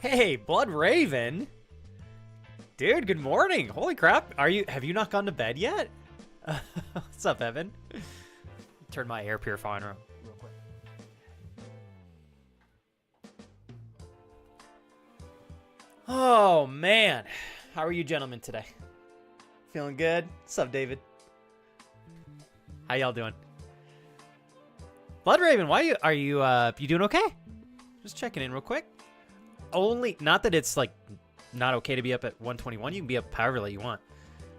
Hey, Blood Raven. Dude, good morning. Holy crap. Have you not gone to bed yet? What's up, Evan? Turn my air purifier on real quick. Oh, man. How are you gentlemen today? Feeling good? What's up, David? How y'all doing? Blood Raven, are you doing okay? Just checking in real quick. Not that it's like not okay to be up at 121. You can be up however late you want.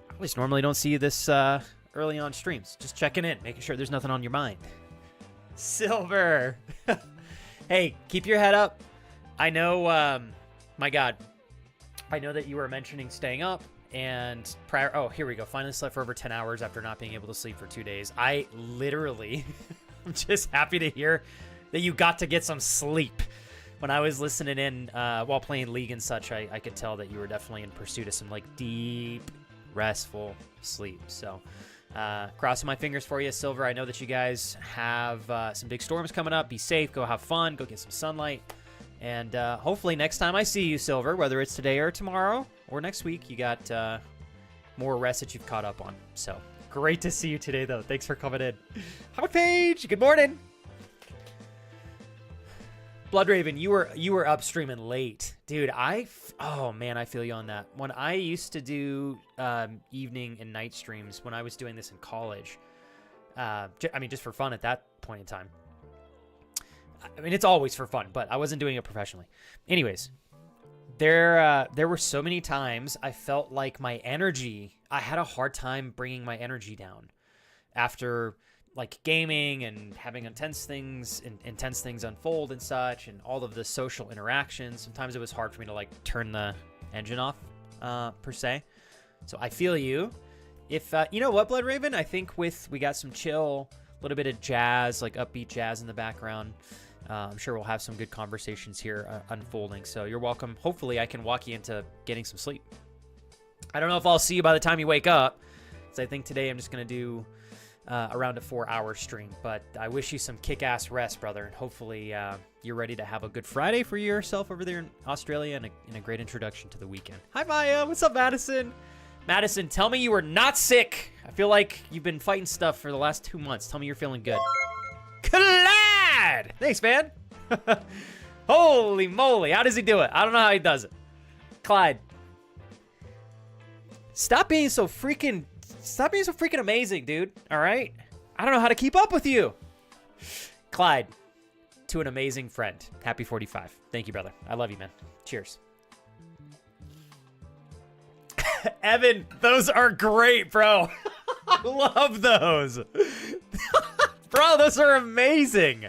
I at least normally don't see you this early on streams. Just checking in, making sure there's nothing on your mind. Silver. Hey, keep your head up. I know, my God. I know that you were mentioning staying up and prior. Oh, here we go. Finally slept for over 10 hours after not being able to sleep for 2 days. I literally, I'm just happy to hear that you got to get some sleep. When I was listening in while playing League and such, I could tell that you were definitely in pursuit of some like deep, restful sleep. So crossing my fingers for you, Silver. I know that you guys have some big storms coming up. Be safe. Go have fun. Go get some sunlight. And hopefully next time I see you, Silver, whether it's today or tomorrow or next week, you got more rest that you've caught up on. So great to see you today, though. Thanks for coming in. Hi, Paige. Good morning. Blood Raven, you were up streaming late. Dude, oh man, I feel you on that. When I used to do evening and night streams when I was doing this in college, I mean, just for fun at that point in time. I mean, it's always for fun, but I wasn't doing it professionally. Anyways, there were so many times I felt like I had a hard time bringing my energy down after like gaming and having intense things unfold and such, and all of the social interactions. Sometimes it was hard for me to like turn the engine off, per se. So I feel you. If you know what, Blood Raven, I think we got some chill, a little bit of jazz, like upbeat jazz in the background. I'm sure we'll have some good conversations here unfolding. So you're welcome. Hopefully, I can walk you into getting some sleep. I don't know if I'll see you by the time you wake up, because I think today I'm just gonna do around a 4-hour stream, but I wish you some kick-ass rest, brother, and hopefully you're ready to have a good Friday for yourself over there in Australia and a great introduction to the weekend. Hi, Maya. What's up, Madison? Madison, tell me you were not sick. I feel like you've been fighting stuff for the last 2 months. Tell me you're feeling good. Collide! Thanks, man. Holy moly. How does he do it? I don't know how he does it. Clyde. Stop being so freaking amazing, dude. All right? I don't know how to keep up with you. Clyde, to an amazing friend. Happy 45. Thank you, brother. I love you, man. Cheers. Evan, those are great, bro. I love those. Bro, those are amazing.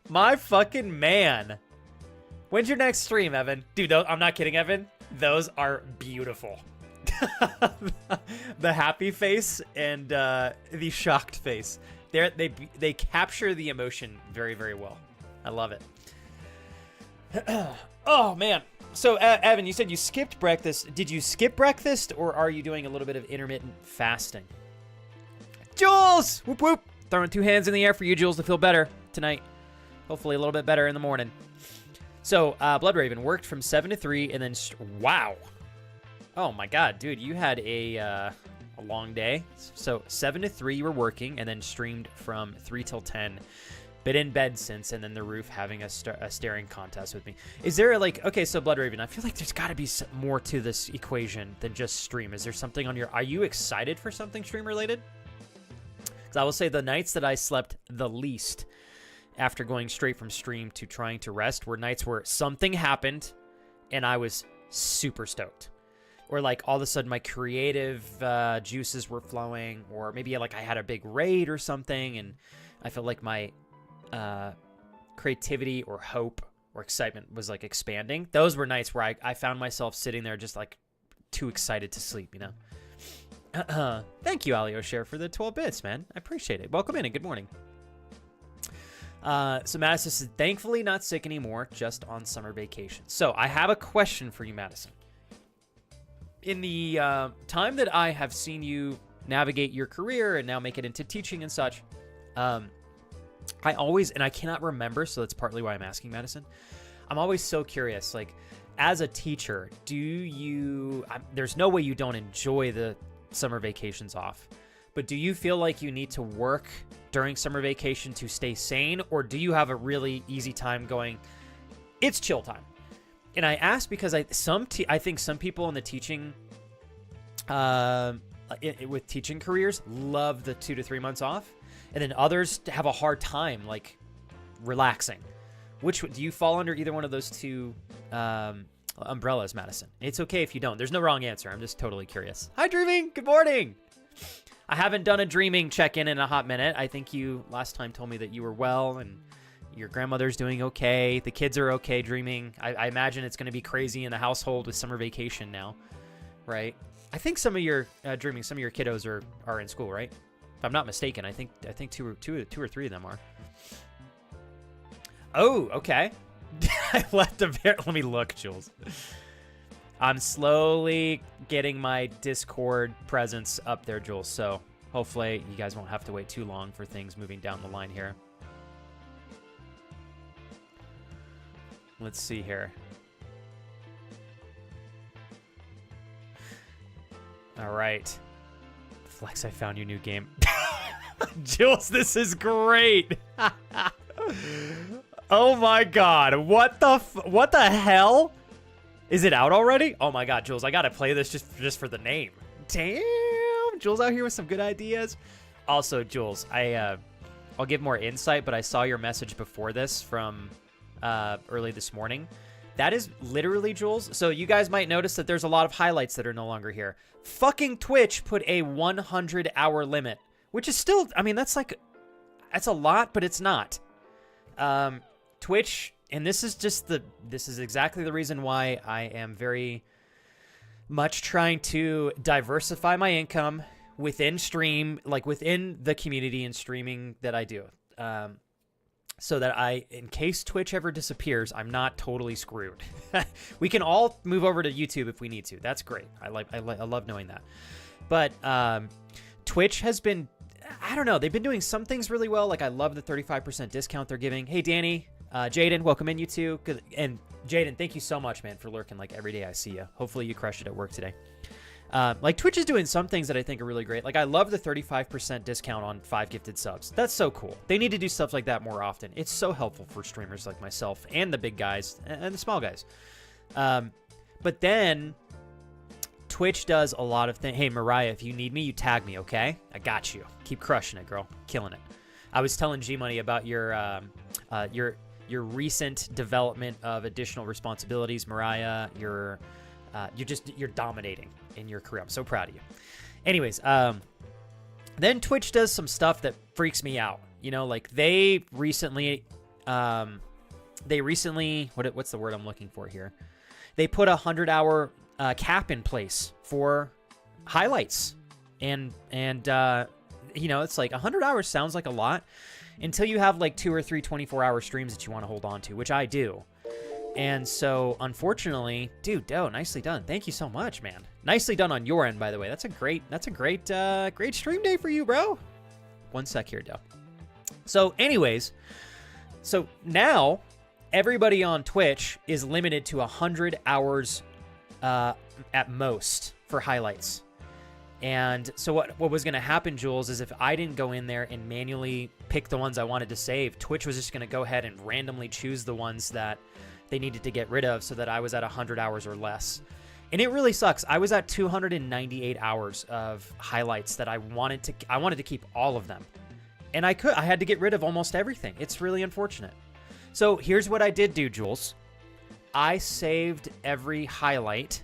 My fucking man. When's your next stream, Evan? Dude, I'm not kidding, Evan. Those are beautiful. The happy face and the shocked face. They capture the emotion very, very well. I love it. Oh, man. So, Evan, you said you skipped breakfast. Did you skip breakfast, or are you doing a little bit of intermittent fasting? Jules! Whoop, whoop. Throwing 2 hands in the air for you, Jules, to feel better tonight. Hopefully a little bit better in the morning. So, Blood Raven worked from 7 to 3, and then... wow. Oh, my God, dude. You had a long day. So, 7 to 3 you were working, and then streamed from 3 till 10. Been in bed since, and then the roof having a staring contest with me. Is there okay, so Blood Raven, I feel like there's got to be more to this equation than just stream. Is there something on are you excited for something stream related? Because I will say the nights that I slept the least after going straight from stream to trying to rest were nights where something happened and I was super stoked. Or like all of a sudden my creative juices were flowing, or maybe like I had a big raid or something and I felt like my creativity or hope or excitement was like expanding. Those were nights where I found myself sitting there just like too excited to sleep, you know? Thank you, Ali O'Share, for the 12 bits, man. I appreciate it. Welcome in and good morning. So Madison says, thankfully not sick anymore, just on summer vacation. So I have a question for you, Madison. In the time that I have seen you navigate your career and now make it into teaching and such, I always, and I cannot remember, so that's partly why I'm asking, Madison. I'm always so curious, like, as a teacher, there's no way you don't enjoy the summer vacations off, but do you feel like you need to work during summer vacation to stay sane, or do you have a really easy time going, it's chill time? And I ask because I think some people in the teaching, with teaching careers, love the 2 to 3 months off, and then others have a hard time like relaxing. Which do you fall under either one of those two umbrellas, Madison? It's okay if you don't. There's no wrong answer. I'm just totally curious. Hi, Dreaming. Good morning. I haven't done a Dreaming check-in in a hot minute. I think you last time told me that you were well and your grandmother's doing okay. The kids are okay, Dreaming. I imagine it's going to be crazy in the household with summer vacation now, right? I think some of your Dreaming, some of your kiddos are in school, right? If I'm not mistaken, I think two or three of them are. Oh, okay. I left a very... Let me look, Jules. I'm slowly getting my Discord presence up there, Jules. So hopefully you guys won't have to wait too long for things moving down the line here. Let's see here. All right. Flex, I found your new game. Jules, this is great. Oh my God. What the hell? Is it out already? Oh my God, Jules, I gotta play this just for the name. Damn, Jules out here with some good ideas. Also, Jules, I'll give more insight, but I saw your message before this from early this morning. That is literally, Jules. So you guys might notice that there's a lot of highlights that are no longer here. Fucking Twitch put a 100-hour limit, which is still, I mean, that's a lot, but it's not. Twitch, and this is exactly the reason why I am very much trying to diversify my income within stream, like within the community and streaming that I do. So that in case Twitch ever disappears, I'm not totally screwed. We can all move over to YouTube if we need to. That's great. I love knowing that. But Twitch has been, I don't know, they've been doing some things really well. Like I love the 35% discount they're giving. Hey, Danny, Jaden, welcome in, you two. And Jaden, thank you so much, man, for lurking like every day I see you. Hopefully you crushed it at work today. Like Twitch is doing some things that I think are really great. Like I love the 35% discount on 5 gifted subs. That's so cool. They need to do stuff like that more often. It's so helpful for streamers like myself and the big guys and the small guys. But then Twitch does a lot of things. Hey, Mariah, if you need me, you tag me, okay? I got you. Keep crushing it, girl. Killing it. I was telling G-Money about your recent development of additional responsibilities, Mariah. You're dominating in your career. I'm so proud of you. Anyways, then Twitch does some stuff that freaks me out. You know, like they recently, what's the word I'm looking for here? They put a 100-hour cap in place for highlights, and you know, it's like 100 hours sounds like a lot until you have like 2 or 3 24-hour streams that you want to hold on to, which I do. And so, unfortunately, dude, Doe, nicely done. Thank you so much, man. Nicely done on your end, by the way. That's a great stream day for you, bro. One sec here, Doe. So, anyways, so now everybody on Twitch is limited to 100 hours at most for highlights. And so what was going to happen, Jules, is if I didn't go in there and manually pick the ones I wanted to save, Twitch was just going to go ahead and randomly choose the ones that they needed to get rid of so that I was at 100 hours or less. And it really sucks. I was at 298 hours of highlights that I wanted to keep all of them. And I had to get rid of almost everything. It's really unfortunate. So here's what I did do, Jules. I saved every highlight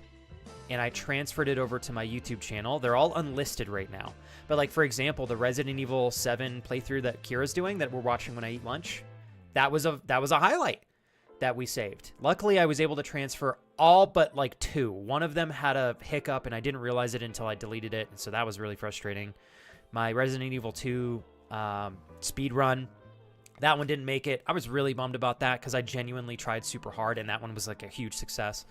and I transferred it over to my YouTube channel. They're all unlisted right now. But like, for example, the Resident Evil 7 playthrough that Kira's doing that we're watching when I eat lunch, that was a highlight that we saved. Luckily, I was able to transfer all but like 2. One of them had a hiccup and I didn't realize it until I deleted it. So that was really frustrating. My Resident Evil 2 speed run, that one didn't make it. I was really bummed about that because I genuinely tried super hard and that one was like a huge success.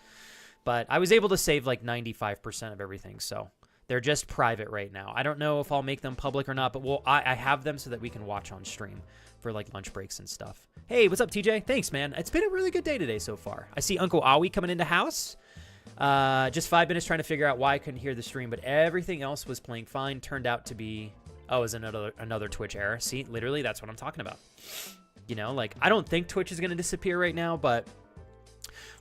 But I was able to save like 95% of everything. So They're just private right now. I don't know if I'll make them public or not, but I have them so that we can watch on stream for like lunch breaks and stuff. Hey, what's up, TJ? Thanks, man. It's been a really good day today so far. I see Uncle Awi coming into house. Just 5 minutes trying to figure out why I couldn't hear the stream, but everything else was playing fine. Turned out to be, oh, it was another Twitch error. See, literally, that's what I'm talking about. You know, like, I don't think Twitch is going to disappear right now, but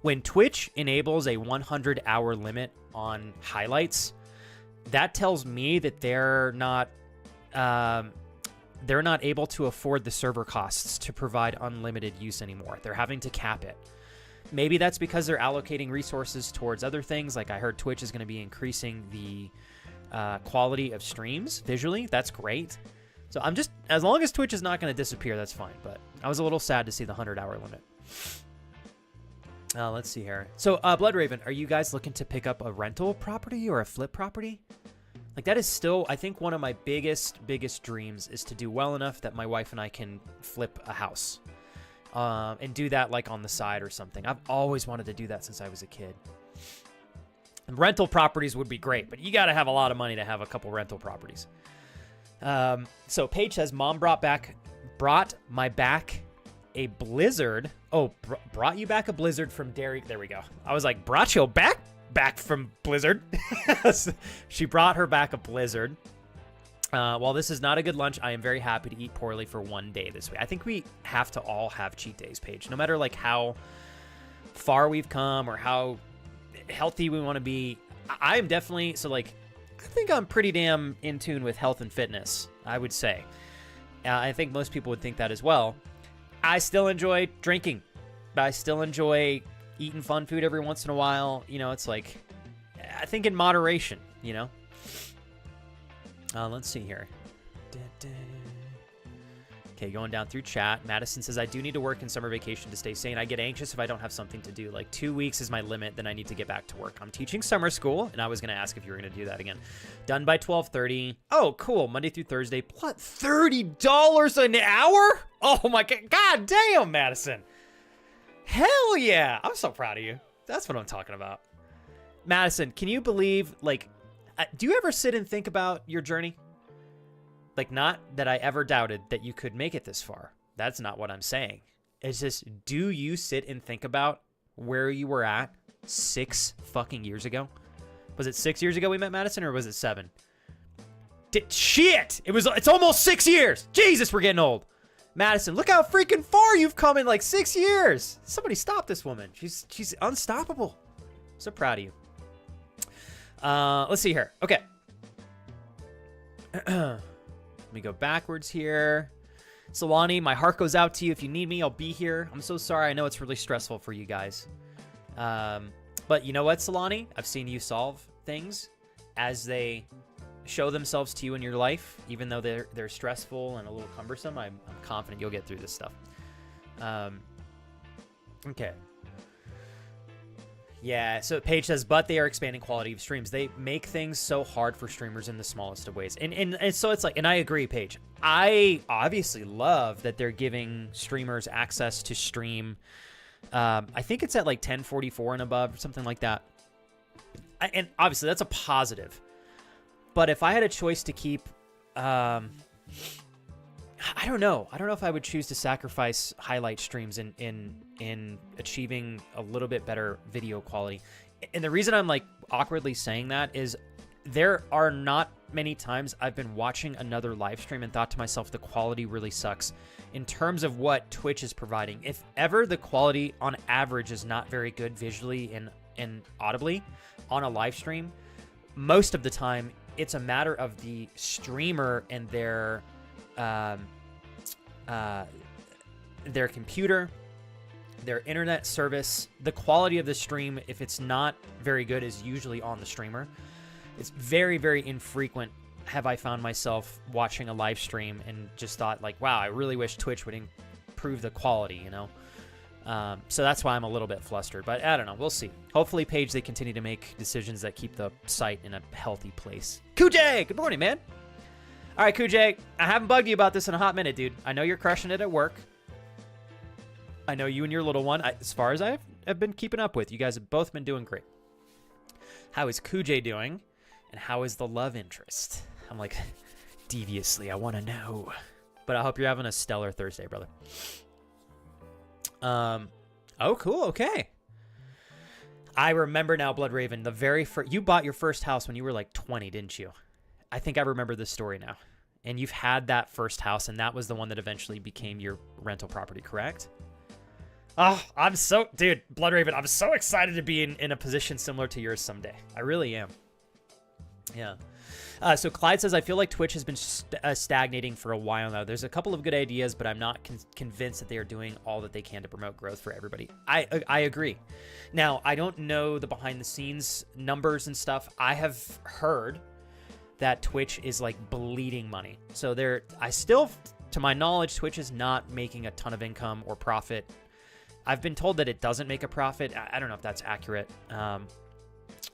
when Twitch enables a 100-hour limit on highlights, that tells me that they're not able to afford the server costs to provide unlimited use anymore. They're having to cap it. Maybe that's because they're allocating resources towards other things. Like I heard Twitch is going to be increasing the quality of streams visually. That's great. So I'm just, as long as Twitch is not going to disappear, that's fine. But I was a little sad to see the 100-hour limit. Let's see here. So Blood Raven, are you guys looking to pick up a rental property or a flip property? Like that is still, I think one of my biggest dreams is to do well enough that my wife and I can flip a house. And do that like on the side or something. I've always wanted to do that since I was a kid. And rental properties would be great, but you got to have a lot of money to have a couple rental properties. So Paige says, Mom brought my back a blizzard. Oh, brought you back a blizzard from Dairy. There we go. I was like, brought you back from Blizzard. She brought her back a blizzard. While this is not a good lunch, I am very happy to eat poorly for one day this week. I think we have to all have cheat days, Paige. No matter like how far we've come or how healthy we want to be. I am definitely, so like, I think I'm pretty damn in tune with health and fitness, I would say. I think most people would think that as well. I still enjoy drinking. I still enjoy eating fun food every once in a while. You know, it's like, I think in moderation, you know? Let's see here. Okay, going down through chat. Madison says, I do need to work in summer vacation to stay sane. I get anxious if I don't have something to do. Like 2 weeks is my limit, then I need to get back to work. I'm teaching summer school, and I was going to ask if you were going to do that again. Done by 12:30. Oh, cool. Monday through Thursday. Plus $30 an hour? Oh, my God. God damn, Madison. Hell yeah. I'm so proud of you. That's what I'm talking about. Madison, can you believe, like, do you ever sit and think about your journey? Like, not that I ever doubted that you could make it this far. That's not what I'm saying. It's just, do you sit and think about where you were at 6 fucking years ago? Was it 6 years ago we met, Madison, or was it 7? Shit! It's almost 6 years! Jesus, we're getting old. Madison, look how freaking far you've come in like 6 years. Somebody stop this woman. She's unstoppable. So proud of you. Let's see here. Okay. Let me go backwards here. Solani, my heart goes out to you. If you need me, I'll be here. I'm so sorry. I know it's really stressful for you guys. But you know what, Solani? I've seen you solve things as they show themselves to you in your life, even though they're stressful and a little cumbersome. I'm confident you'll get through this stuff. Okay. Yeah, so Paige says, but they are expanding quality of streams. They make things so hard for streamers in the smallest of ways. And so it's like, and I agree, Paige. I obviously love that they're giving streamers access to stream. I think it's at like 1044 and above or something like that. And obviously that's a positive. But if I had a choice to keep, I don't know. I don't know if I would choose to sacrifice highlight streams in achieving a little bit better video quality. And the reason I'm like awkwardly saying that is there are not many times I've been watching another live stream and thought to myself, the quality really sucks in terms of what Twitch is providing. If ever the quality on average is not very good visually and audibly on a live stream, most of the time it's a matter of the streamer and their computer, their internet service. The quality of the stream, if it's not very good, is usually on the streamer. It's very, very infrequent have I found myself watching a live stream and just thought like, wow, I really wish Twitch would improve the quality, you know? So that's why I'm a little bit flustered, but I don't know. We'll see. Hopefully, Paige, they continue to make decisions that keep the site in a healthy place. Kujay, good morning, man. All right, Kujay, I haven't bugged you about this in a hot minute, dude. I know you're crushing it at work. I know you and your little one, as far as I've been keeping up with, you guys have both been doing great. How is Kujay doing? And how is the love interest? I'm like, deviously, I want to know. But I hope you're having a stellar Thursday, brother. Oh, cool. Okay. I remember now, Blood Raven, the very first, you bought your first house when you were like 20, didn't you? I think I remember this story now. And you've had that first house, and that was the one that eventually became your rental property, correct? Oh, dude, Blood Raven, I'm so excited to be in a position similar to yours someday. I really am. Yeah. So Clyde says, I feel like Twitch has been stagnating for a while now. There's a couple of good ideas, but I'm not convinced that they are doing all that they can to promote growth for everybody. I agree. Now, I don't know the behind the scenes numbers and stuff. I have heard that Twitch is like bleeding money. So to my knowledge, Twitch is not making a ton of income or profit. I've been told that it doesn't make a profit. I don't know if that's accurate.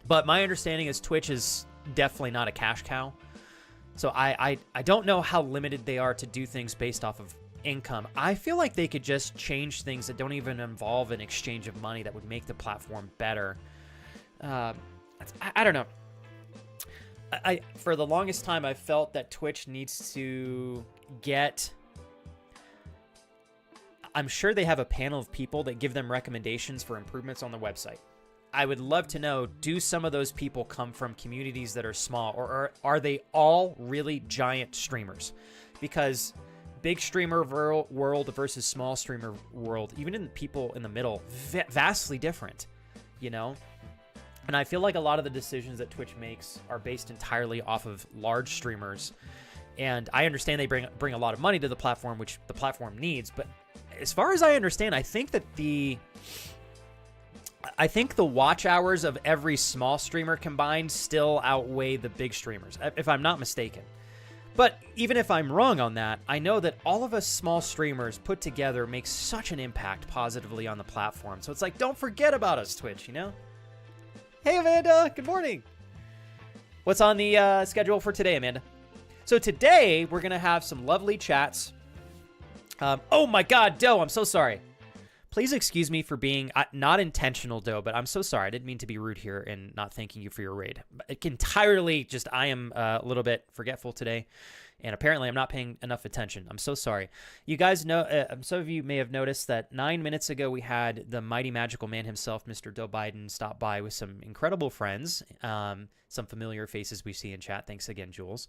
But my understanding is Twitch is definitely not a cash cow. So I don't know how limited they are to do things based off of income. I feel like they could just change things that don't even involve an exchange of money that would make the platform better. I don't know. For the longest time, I felt that Twitch needs to get... I'm sure they have a panel of people that give them recommendations for improvements on the website. I would love to know, do some of those people come from communities that are small, or are they all really giant streamers? Because big streamer world versus small streamer world, even in people in the middle, vastly different, you know? And I feel like a lot of the decisions that Twitch makes are based entirely off of large streamers. And I understand they bring a lot of money to the platform, which the platform needs. But as far as I understand, I think the watch hours of every small streamer combined still outweigh the big streamers, if I'm not mistaken. But even if I'm wrong on that, I know that all of us small streamers put together make such an impact positively on the platform. So it's like, don't forget about us, Twitch, you know? Hey, Amanda. Good morning. What's on the schedule for today, Amanda? So today, we're going to have some lovely chats. Oh, my God, Doe, I'm so sorry. Please excuse me for being not intentional, Doe, but I'm so sorry. I didn't mean to be rude here and not thanking you for your raid. Entirely just I am a little bit forgetful today, and apparently I'm not paying enough attention. I'm so sorry. You guys know, some of you may have noticed that 9 minutes ago we had the mighty magical man himself, Mr. Joe Biden, stop by with some incredible friends, some familiar faces we see in chat. Thanks again, Jules.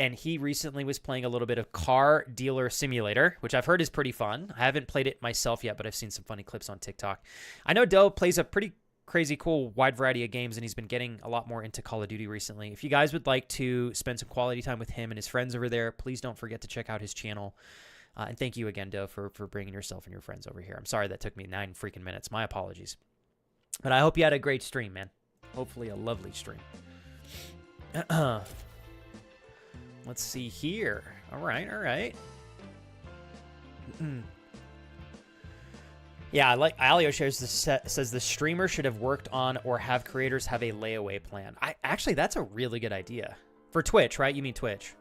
And he recently was playing a little bit of Car Dealer Simulator, which I've heard is pretty fun. I haven't played it myself yet, but I've seen some funny clips on TikTok. I know Doe plays a pretty crazy, cool, wide variety of games, and he's been getting a lot more into Call of Duty recently. If you guys would like to spend some quality time with him and his friends over there, please don't forget to check out his channel. And thank you again, Doe, for bringing yourself and your friends over here. I'm sorry that took me 9 freaking minutes. My apologies. But I hope you had a great stream, man. Hopefully a lovely stream. Let's see here. All right. Yeah, like Alio says the streamer should have worked on or have creators have a layaway plan. Actually, that's a really good idea. For Twitch, right? You mean Twitch.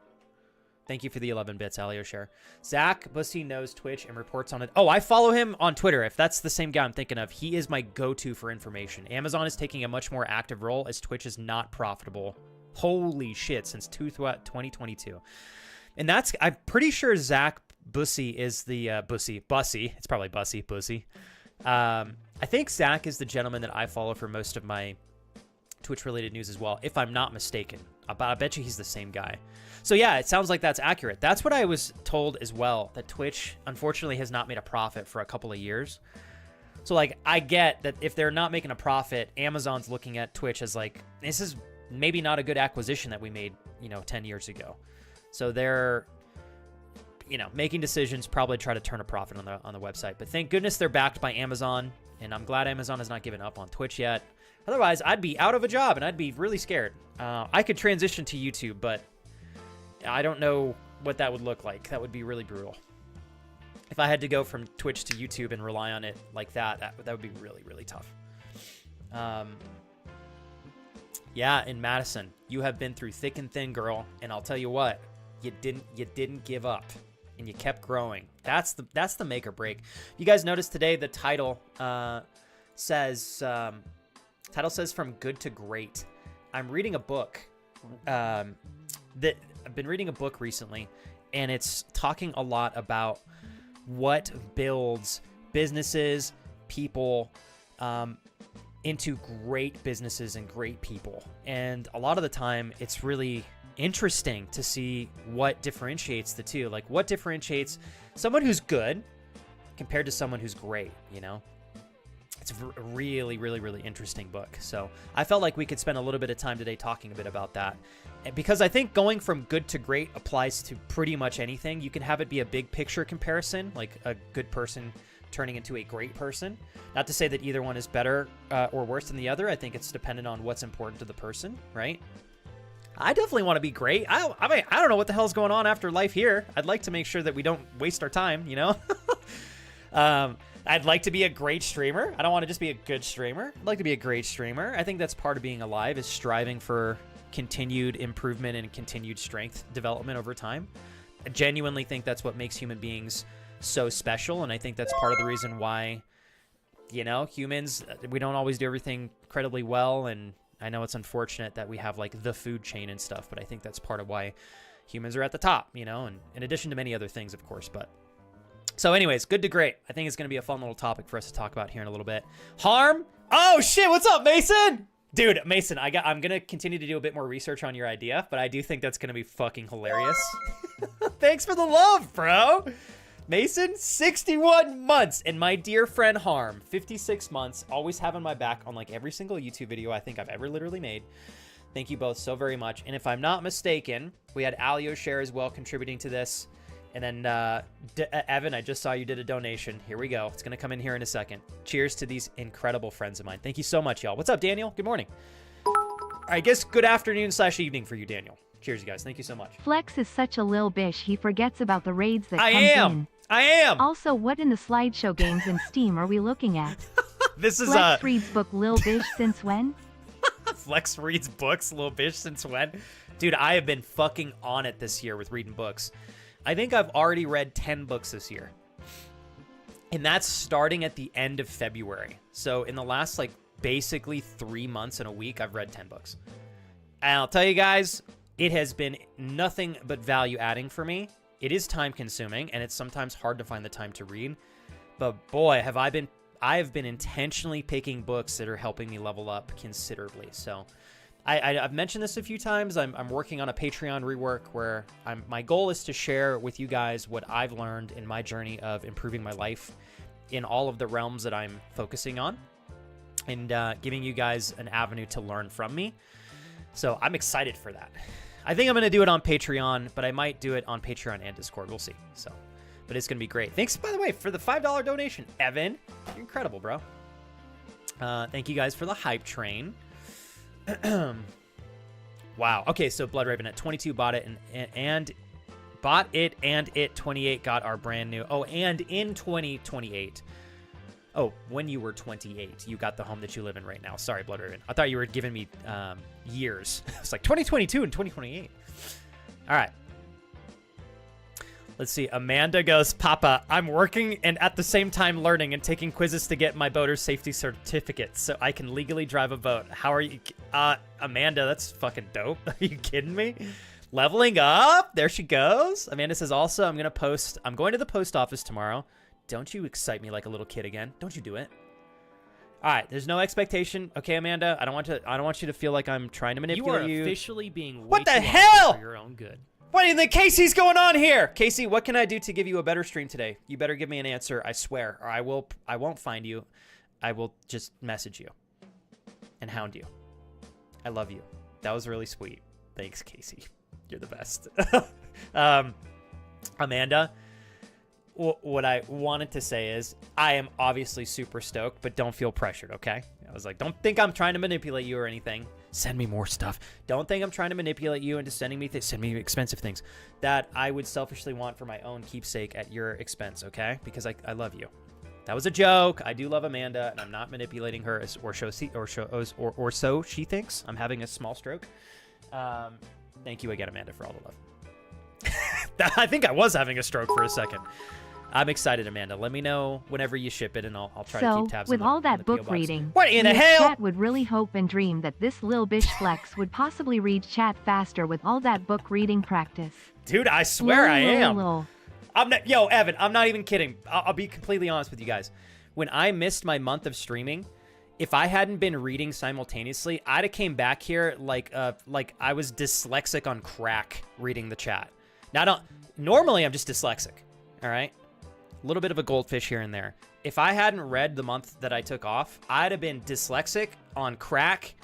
Thank you for the 11 bits, Alio share. Zach Bussy knows Twitch and reports on it. Oh, I follow him on Twitter. If that's the same guy I'm thinking of, he is my go-to for information. Amazon is taking a much more active role as Twitch is not profitable. Holy shit, since 2022. And I'm pretty sure Zach Bussy is the Bussy. It's probably Bussy. I think Zach is the gentleman that I follow for most of my Twitch-related news as well, if I'm not mistaken. I bet you he's the same guy. So yeah, it sounds like that's accurate. That's what I was told as well, that Twitch, unfortunately, has not made a profit for a couple of years. So, like, I get that if they're not making a profit, Amazon's looking at Twitch as like, this is maybe not a good acquisition that we made, 10 years ago. So they're, making decisions, probably try to turn a profit on the website. But thank goodness they're backed by Amazon, and I'm glad Amazon has not given up on Twitch yet. Otherwise, I'd be out of a job, and I'd be really scared. I could transition to YouTube, but I don't know what that would look like. That would be really brutal. If I had to go from Twitch to YouTube and rely on it like that would be really, really tough. Yeah, in Madison, you have been through thick and thin, girl, and I'll tell you what, you didn't give up, and you kept growing. That's the make or break. You guys notice today the title says from good to great, I'm reading a book that I've been reading a book recently, and it's talking a lot about what builds businesses, people, into great businesses and great people. And a lot of the time, it's really interesting to see what differentiates the two. Like, what differentiates someone who's good compared to someone who's great, you know? It's a really, really, really interesting book. So I felt like we could spend a little bit of time today talking a bit about that. Because I think going from good to great applies to pretty much anything. You can have it be a big picture comparison, like a good person turning into a great person. Not to say that either one is better or worse than the other. I think it's dependent on what's important to the person, right? I definitely want to be great. I mean, I don't know what the hell's going on after life here. I'd like to make sure that we don't waste our time, you know? I'd like to be a great streamer. I don't want to just be a good streamer. I'd like to be a great streamer. I think that's part of being alive, is striving for continued improvement and continued strength development over time. I genuinely think that's what makes human beings so special, and I think that's part of the reason why, you know, humans, we don't always do everything incredibly well, and I know it's unfortunate that we have like the food chain and stuff, but I think that's part of why humans are at the top, you know, and in addition to many other things, of course. But so anyways, good to great. I think it's going to be a fun little topic for us to talk about here in a little bit. Harm? Oh shit, what's up, Mason? Dude, Mason, I'm going to continue to do a bit more research on your idea, but I do think that's going to be fucking hilarious. Thanks for the love, bro. Mason, 61 months. And my dear friend Harm, 56 months, always having my back on like every single YouTube video I think I've ever literally made. Thank you both so very much. And if I'm not mistaken, we had Alio Share as well contributing to this. And then Evan, I just saw you did a donation. Here we go. It's going to come in here in a second. Cheers to these incredible friends of mine. Thank you so much, y'all. What's up, Daniel? Good morning. I guess good afternoon/evening for you, Daniel. Cheers, you guys. Thank you so much. Flex is such a lil bish, he forgets about the raids that in. I am. Also, what in the slideshow games in Steam are we looking at? This is Flex reads book Lil Bish since when? Flex reads books, Lil Bish since when? Dude, I have been fucking on it this year with reading books. I think I've already read 10 books this year. And that's starting at the end of February. So in the last, like, basically 3 months and a week, I've read 10 books. And I'll tell you guys, it has been nothing but value adding for me. It is time consuming, and it's sometimes hard to find the time to read. But boy, I have been intentionally picking books that are helping me level up considerably. So I've mentioned this a few times. I'm working on a Patreon rework where my goal is to share with you guys what I've learned in my journey of improving my life in all of the realms that I'm focusing on, and giving you guys an avenue to learn from me. So I'm excited for that. I think I'm going to do it on Patreon, but I might do it on Patreon and Discord. We'll see. So, but it's going to be great. Thanks, by the way, for the $5 donation, Evan. You're incredible, bro. Thank you guys for the hype train. Wow. Okay, so Blood Raven at 22 bought it and bought it, and it 28 got our brand new. Oh, and in 2028. Oh, when you were 28, you got the home that you live in right now. Sorry, Blood Raven. I thought you were giving me years. It's like 2022 and 2028. All right. Let's see. Amanda goes, Papa, I'm working and at the same time learning and taking quizzes to get my boater safety certificate so I can legally drive a boat. How are you? Amanda, that's fucking dope. Are you kidding me? Leveling up. There she goes. Amanda says also, I'm going to the post office tomorrow. Don't you excite me like a little kid again. Don't you do it. All right, there's no expectation. Okay, Amanda, I don't want you to feel like I'm trying to manipulate you. You are officially being way what the too hell? For your own good. What in the Casey's going on here? Casey, what can I do to give you a better stream today? You better give me an answer, I swear, or I won't find you. I will just message you and hound you. I love you. That was really sweet. Thanks, Casey. You're the best. Amanda, what I wanted to say is I am obviously super stoked, but don't feel pressured, okay? I was like, don't think I'm trying to manipulate you or anything. Send me more stuff. Don't think I'm trying to manipulate you into send me expensive things that I would selfishly want for my own keepsake at your expense, okay? Because I love you. That was a joke. I do love Amanda, and I'm not manipulating her, or so she thinks. I'm having a small stroke. Thank you again, Amanda, for all the love. I think I was having a stroke for a second. I'm excited, Amanda. Let me know whenever you ship it, and I'll try to So, keep tabs with on the, all on that the PO book box. reading, What in the me and hell? Chat would really hope and dream that this Lil Bish Flex would possibly read Chat faster with all that book reading practice. Dude, I swear I am. Lol. I'm not, yo, Evan, I'm not even kidding. I'll be completely honest with you guys. When I missed my month of streaming, if I hadn't been reading simultaneously, I'd have came back here like I was dyslexic on crack reading the chat. Now, normally I'm just dyslexic, all right? A little bit of a goldfish here and there. If I hadn't read the month that I took off, I'd have been dyslexic on crack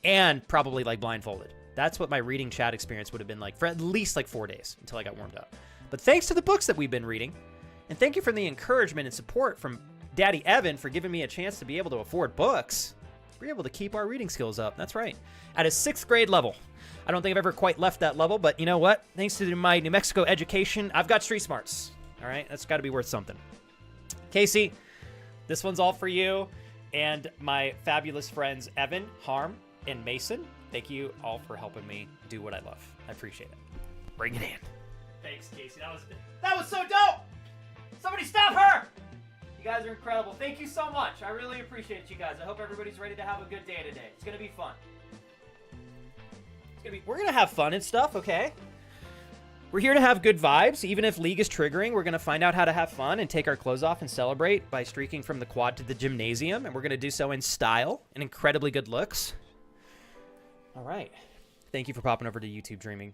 and probably like blindfolded. That's what my reading chat experience would have been like for at least like 4 days until I got warmed up. But thanks to the books that we've been reading, and thank you for the encouragement and support from Daddy Evan for giving me a chance to be able to afford books, we're able to keep our reading skills up. That's right. At a 6th grade level. I don't think I've ever quite left that level, but you know what? Thanks to my New Mexico education, I've got street smarts. All right? That's got to be worth something. Casey, this one's all for you and my fabulous friends Evan, Harm, and Mason. Thank you all for helping me do what I love. I appreciate it. Bring it in. Thanks, Casey. That was so dope! Somebody stop her! You guys are incredible. Thank you so much. I really appreciate you guys. I hope everybody's ready to have a good day today. It's gonna be fun. We're gonna have fun and stuff, okay? We're here to have good vibes. Even if League is triggering, we're gonna find out how to have fun and take our clothes off and celebrate by streaking from the quad to the gymnasium, and we're gonna do so in style and incredibly good looks. All right. Thank you for popping over to YouTube, Dreaming.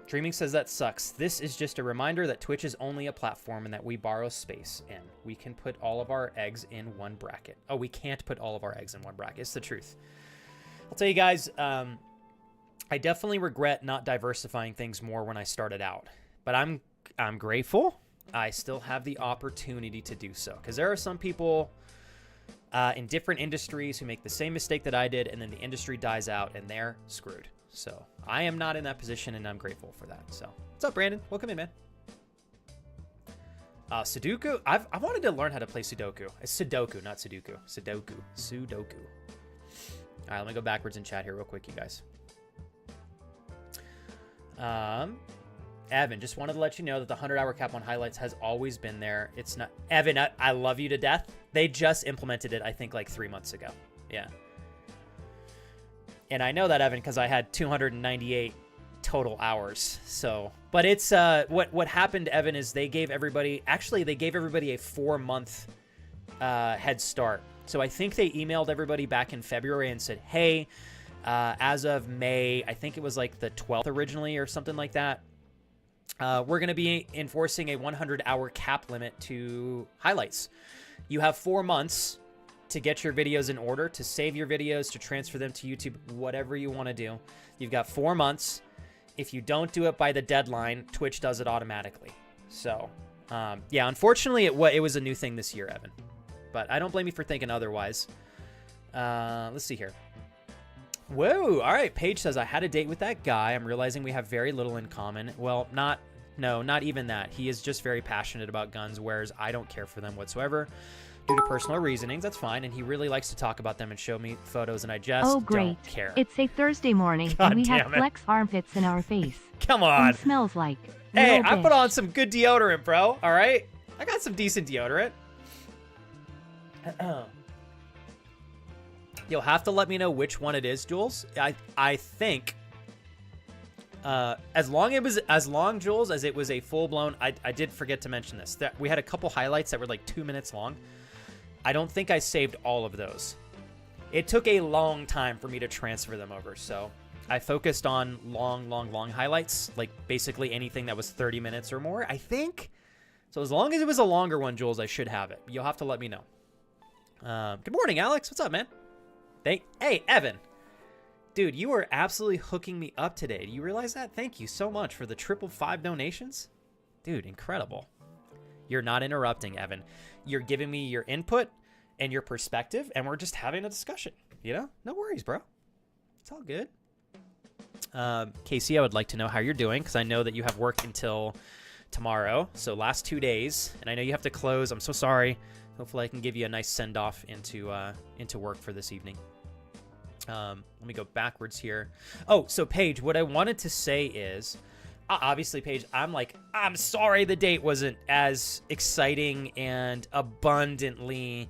Dreaming says that sucks. This is just a reminder that Twitch is only a platform and that we borrow space in. We can put all of our eggs in one bracket. Oh, we can't put all of our eggs in one bracket. It's the truth. I'll tell you guys, I definitely regret not diversifying things more when I started out. But I'm grateful I still have the opportunity to do so. Because there are some people in different industries who make the same mistake that I did, and then the industry dies out and they're screwed. So I am not in that position, and I'm grateful for that. So what's up, Brandon? Welcome in, man. Sudoku. I wanted to learn how to play Sudoku. It's Sudoku, not Sudoku. Sudoku. All right, let me go backwards in chat here real quick, you guys. Evan, just wanted to let you know that the 100-hour cap on highlights has always been there. It's not... Evan, I love you to death. They just implemented it, I think, like 3 months ago. Yeah. And I know that, Evan, because I had 298 total hours. So, but it's what happened, Evan, is they gave everybody a 4-month head start. So I think they emailed everybody back in February and said, hey, as of May, I think it was like the 12th originally or something like that, we're going to be enforcing a 100-hour cap limit to highlights. You have 4 months to get your videos in order, to save your videos, to transfer them to YouTube, whatever you want to do. You've got 4 months. If you don't do it by the deadline, Twitch does it automatically. So, yeah, unfortunately, it was a new thing this year, Evan. But I don't blame you for thinking otherwise. Let's see here. Whoa, all right. Paige says, I had a date with that guy. I'm realizing we have very little in common. Well, not even that. He is just very passionate about guns, whereas I don't care for them whatsoever. Due to personal reasonings, that's fine, and he really likes to talk about them and show me photos, and I just don't care. It's a Thursday morning, and we have flex armpits in our face. Come on. And smells like Hey, I put on some good deodorant, bro, all right? I got some decent deodorant. You'll have to let me know which one it is, Jules. I think... as long, Jules, as it was a full-blown... I did forget to mention this. That we had a couple highlights that were like 2 minutes long. I don't think I saved all of those. It took a long time for me to transfer them over, so I focused on long highlights, like basically anything that was 30 minutes or more, I think. So as long as it was a longer one, Jules, I should have it. You'll have to let me know. Good morning, Alex. What's up, man? Hey, Evan. Dude, you are absolutely hooking me up today. Do you realize that? Thank you so much for the 555 donations. Dude, incredible. You're not interrupting, Evan. You're giving me your input and your perspective, and we're just having a discussion. You know? No worries, bro. It's all good. Casey, I would like to know how you're doing, because I know that you have work until tomorrow. So last 2 days, and I know you have to close. I'm so sorry. Hopefully I can give you a nice send-off into work for this evening. Let me go backwards here. Oh, so Paige, what I wanted to say is obviously, Paige, I'm sorry the date wasn't as exciting and abundantly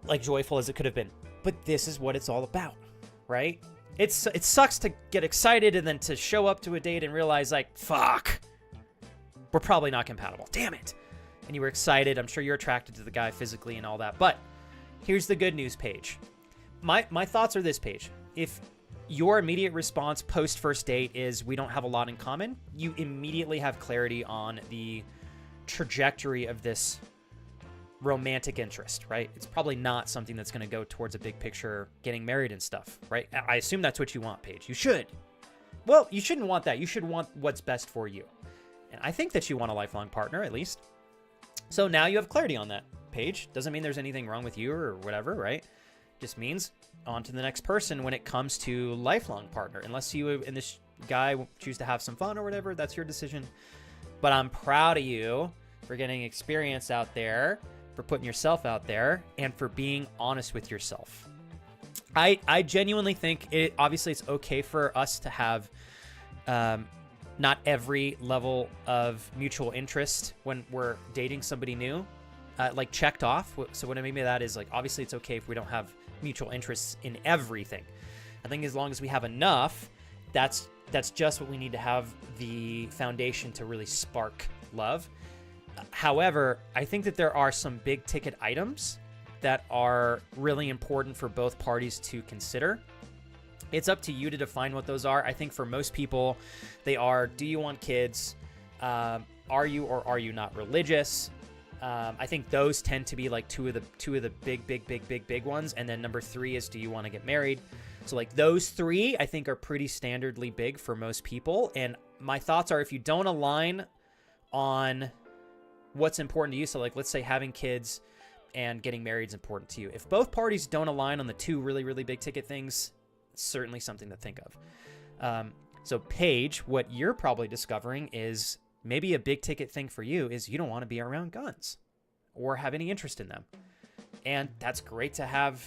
like joyful as it could have been. But this is what it's all about, right? It sucks to get excited and then to show up to a date and realize like, fuck, we're probably not compatible. Damn it. And you were excited. I'm sure you're attracted to the guy physically and all that. But here's the good news, Paige. My thoughts are this, Paige. If your immediate response post first date is we don't have a lot in common, you immediately have clarity on the trajectory of this romantic interest, right? It's probably not something that's going to go towards a big picture getting married and stuff, right? I assume that's what you want, Paige. You should. Well, you shouldn't want that. You should want what's best for you. And I think that you want a lifelong partner, at least. So now you have clarity on that, Paige. Doesn't mean there's anything wrong with you or whatever, right? Just means on to the next person when it comes to lifelong partner. Unless you and this guy choose to have some fun or whatever, that's your decision. But I'm proud of you for getting experience out there, for putting yourself out there, and for being honest with yourself. I genuinely think obviously it's okay for us to have not every level of mutual interest when we're dating somebody new, like checked off. So what I mean by that is like, obviously it's okay if we don't have mutual interests in everything. I think as long as we have enough, that's just what we need to have the foundation to really spark love. However, I think that there are some big ticket items that are really important for both parties to consider. It's up to you to define what those are. I think for most people, they are, do you want kids? Are you or are you not religious? I think those tend to be like two of the big ones. And then number 3 is, do you want to get married? So like those 3, I think are pretty standardly big for most people. And my thoughts are, if you don't align on what's important to you, so like let's say having kids and getting married is important to you. If both parties don't align on the 2 really, really big ticket things, it's certainly something to think of. So Paige, what you're probably discovering is maybe a big ticket thing for you is you don't want to be around guns or have any interest in them. And that's great to have.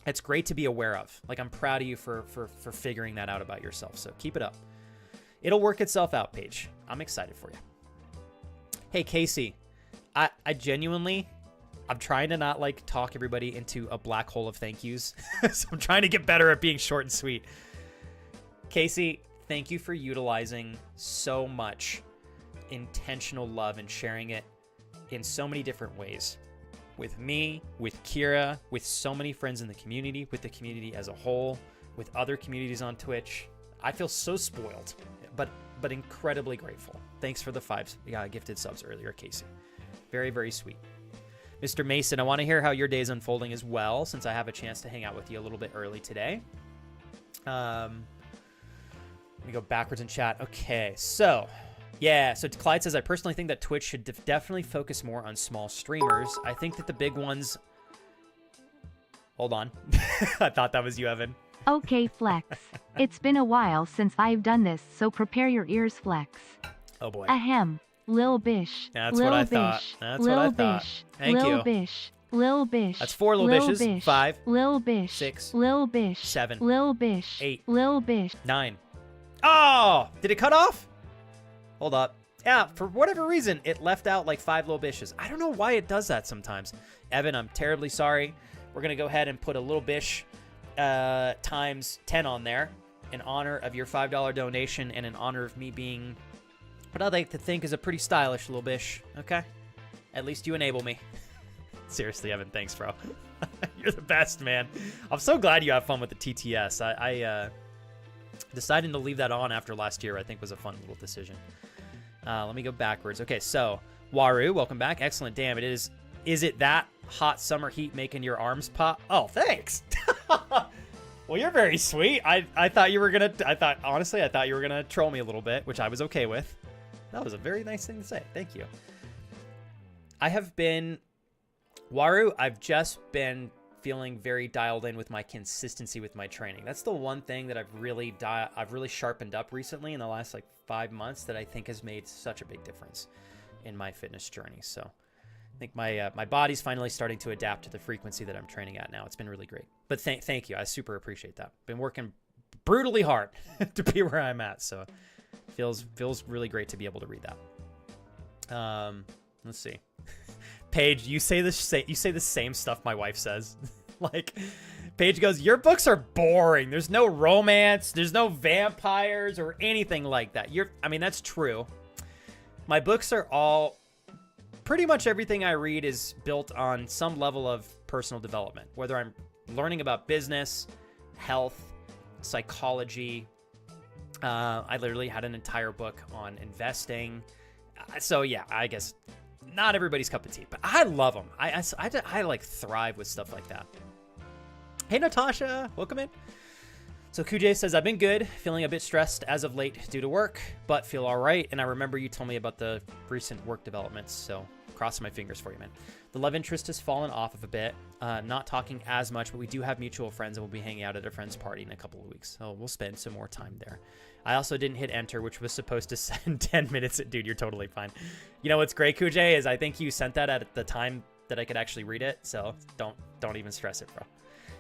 It's great to be aware of. Like, I'm proud of you for figuring that out about yourself. So keep it up. It'll work itself out, Paige. I'm excited for you. Hey, Casey, I genuinely, I'm trying to not like talk everybody into a black hole of thank yous. So I'm trying to get better at being short and sweet. Casey, thank you for utilizing so much intentional love and sharing it in so many different ways. With me, with Kira, with so many friends in the community, with the community as a whole, with other communities on Twitch. I feel so spoiled, but incredibly grateful. Thanks for the 5 gifted subs earlier, Casey. Very, very sweet. Mr. Mason, I want to hear how your day is unfolding as well, since I have a chance to hang out with you a little bit early today. Let me go backwards in chat. Okay, so Clyde says, I personally think that Twitch should definitely focus more on small streamers. I think that the big ones... Hold on. I thought that was you, Evan. Okay, Flex. It's been a while since I've done this, so prepare your ears, Flex. Oh boy. Ahem. Lil Bish. That's Lil what I Bish. thought. That's Lil what I thought. Bish. Thank Lil you. Bish. Lil Bish. That's 4 Lil Lil Bishes. Bish. 5. Lil Bish. 6. Lil Bish. 7. Lil Bish. 8. Lil Bish. 9. Oh! Did it cut off? Hold up. Yeah, for whatever reason, it left out like 5 Lil Bishes. I don't know why it does that sometimes. Evan, I'm terribly sorry. We're going to go ahead and put a Lil Bish times 10 on there in honor of your $5 donation and in honor of me being what I like to think is a pretty stylish Lil Bish. Okay? At least you enable me. Seriously, Evan, thanks, bro. You're the best, man. I'm so glad you have fun with the TTS. I deciding to leave that on after last year, I think, was a fun little decision. Let me go backwards. Okay, so Waru, welcome back. Excellent. Damn, it is. Is it that hot summer heat making your arms pop? Oh, thanks. Well, you're very sweet. I thought you were gonna. Honestly, I thought you were gonna troll me a little bit, which I was okay with. That was a very nice thing to say. Thank you. I have been, Waru. I've just been feeling very dialed in with my consistency with my training. That's the one thing that I've really sharpened up recently in the last like 5 months that I think has made such a big difference in my fitness journey. So I think my body's finally starting to adapt to the frequency that I'm training at now. It's been really great. But thank you. I super appreciate that. Been working brutally hard to be where I'm at. So Feels really great to be able to read that. Let's see. Paige, you say the same stuff my wife says. Like, Paige goes, your books are boring. There's no romance. There's no vampires or anything like that. I mean, that's true. My books are all, pretty much everything I read is built on some level of personal development, whether I'm learning about business, health, psychology. I literally had an entire book on investing. So yeah, I guess not everybody's cup of tea, but I love them. I like thrive with stuff like that. Hey, Natasha, welcome in. So Kujay says, I've been good, feeling a bit stressed as of late due to work, but feel all right. And I remember you told me about the recent work developments, so crossing my fingers for you, man. The love interest has fallen off of a bit, not talking as much, but we do have mutual friends and we'll be hanging out at a friend's party in a couple of weeks. So we'll spend some more time there. I also didn't hit enter, which was supposed to send 10 minutes. Dude, you're totally fine. You know what's great, Kujay, is I think you sent that at the time that I could actually read it. So don't even stress it, bro.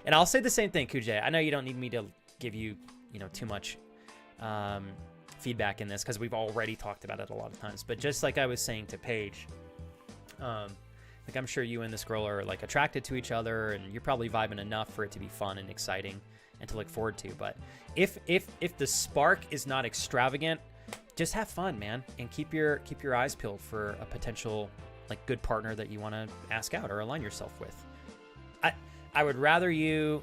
And I'll say the same thing, Kujay. I know you don't need me to give you, too much feedback in this because we've already talked about it a lot of times. But just like I was saying to Paige, like I'm sure you and this girl are like attracted to each other, and you're probably vibing enough for it to be fun and exciting and to look forward to. But if the spark is not extravagant, just have fun, man, and keep your eyes peeled for a potential like good partner that you want to ask out or align yourself with. I would rather you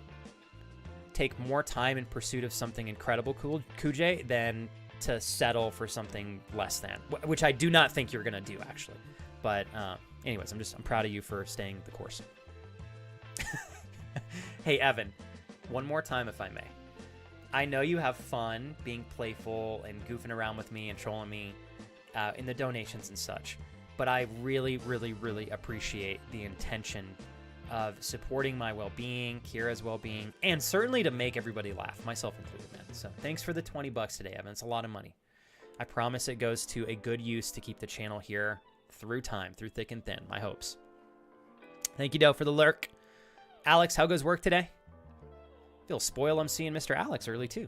take more time in pursuit of something incredible, Kujay, than to settle for something less than, which I do not think you're gonna do actually. But anyways, I'm proud of you for staying the course. Hey, Evan, one more time if I may. I know you have fun being playful and goofing around with me and trolling me in the donations and such, but I really, really, really appreciate the intention of supporting my well-being, Kira's well-being, and certainly to make everybody laugh, myself included, man. So thanks for the $20 today, Evan. It's a lot of money. I promise it goes to a good use to keep the channel here through time, through thick and thin, my hopes. Thank you, Doe, for the lurk. Alex, how goes work today? Feel spoiled I'm seeing Mr. Alex early, too.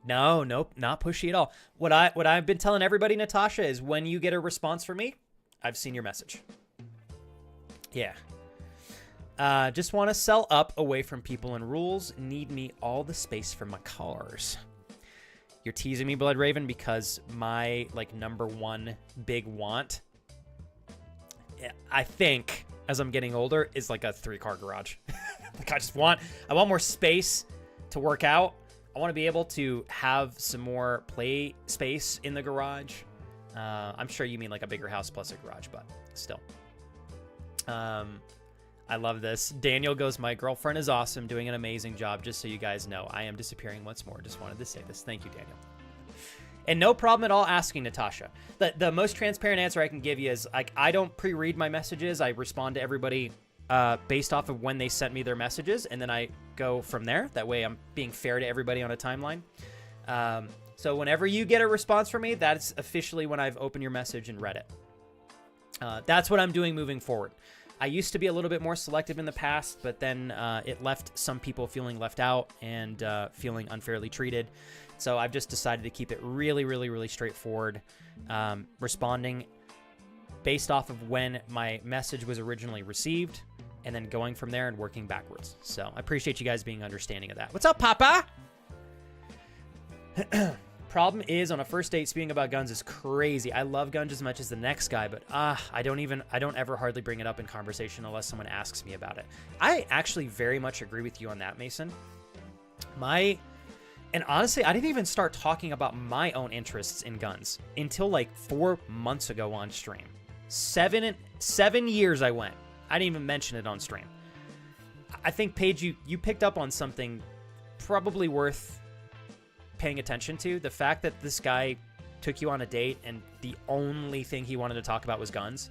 No, nope, not pushy at all. What I've been telling everybody, Natasha, is when you get a response from me, I've seen your message. Yeah. Just want to sell up away from people and rules. Need me all the space for my cars. You're teasing me, Blood Raven, because my like number one big want, I think, as I'm getting older, is like a 3-car garage. Like I want more space to work out. I want to be able to have some more play space in the garage. I'm sure you mean like a bigger house plus a garage, but still. I love this. Daniel goes, my girlfriend is awesome, doing an amazing job. Just so you guys know, I am disappearing once more. Just wanted to say this. Thank you, Daniel. And no problem at all asking, Natasha. The most transparent answer I can give you is like I don't pre-read my messages. I respond to everybody based off of when they sent me their messages, and then I go from there. That way I'm being fair to everybody on a timeline. So whenever you get a response from me, that's officially when I've opened your message and read it. That's what I'm doing moving forward. I used to be a little bit more selective in the past, but then it left some people feeling left out and feeling unfairly treated. So I've just decided to keep it really, really, really straightforward, responding based off of when my message was originally received, and then going from there and working backwards. So I appreciate you guys being understanding of that. What's up, Papa? Problem is, on a first date, speaking about guns is crazy. I love guns as much as the next guy, but I don't ever hardly bring it up in conversation unless someone asks me about it. I actually very much agree with you on that, Mason. And honestly, I didn't even start talking about my own interests in guns until like 4 months ago on stream. 7 years I went. I didn't even mention it on stream. I think, Paige, you picked up on something probably worth paying attention to. The fact that this guy took you on a date and the only thing he wanted to talk about was guns.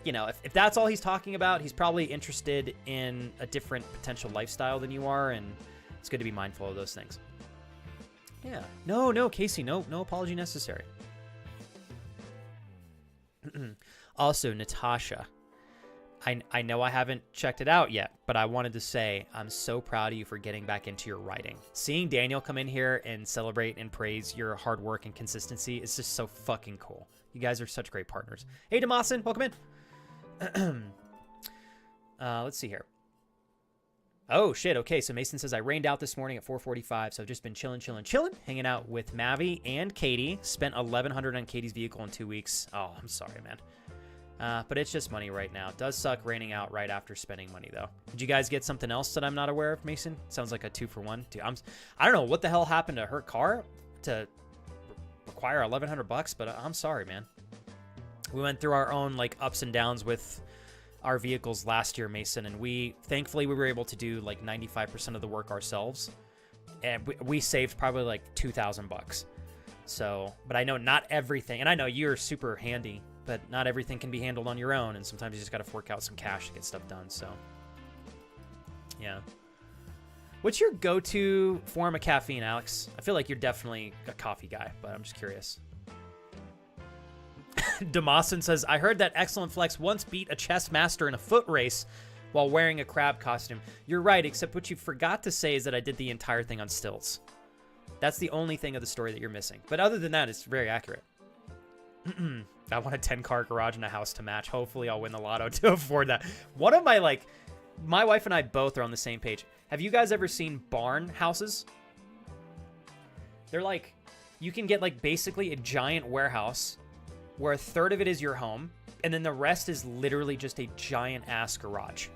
You know, if that's all he's talking about, he's probably interested in a different potential lifestyle than you are, and it's good to be mindful of those things. Yeah. No, Casey, no apology necessary. Also, Natasha, I know I haven't checked it out yet, but I wanted to say I'm so proud of you for getting back into your writing. Seeing Daniel come in here and celebrate and praise your hard work and consistency is just so fucking cool. You guys are such great partners. Hey, Demasin, welcome in. Let's see here. Oh, shit. Okay, so Mason says, I rained out this morning at 4:45, so I've just been chilling, hanging out with Mavi and Katie. Spent $1,100 on Katie's vehicle in 2 weeks. Oh, I'm sorry, man. But it's just money right now. It does suck raining out right after spending money, though. Did you guys get something else that I'm not aware of, Mason? Sounds like a 2-for-1. Dude, I don't know what the hell happened to her car to require $1,100, but I'm sorry, man. We went through our own like ups and downs with our vehicles last year, Mason, and thankfully we were able to do like 95% of the work ourselves, and we saved probably like $2,000. So, but I know not everything, and I know you're super handy, but not everything can be handled on your own, and sometimes you just got to fork out some cash to get stuff done. So, yeah. What's your go-to form of caffeine, Alex? I feel like you're definitely a coffee guy, but I'm just curious. Demasin says, I heard that Excellent Flex once beat a chess master in a foot race while wearing a crab costume. You're right, except what you forgot to say is that I did the entire thing on stilts. That's the only thing of the story that you're missing. But other than that, it's very accurate. I want a 10-car garage and a house to match. Hopefully I'll win the lotto to afford that. One of my wife and I both are on the same page. Have you guys ever seen barn houses? They're like, you can get like basically a giant warehouse where a third of it is your home, and then the rest is literally just a giant ass garage.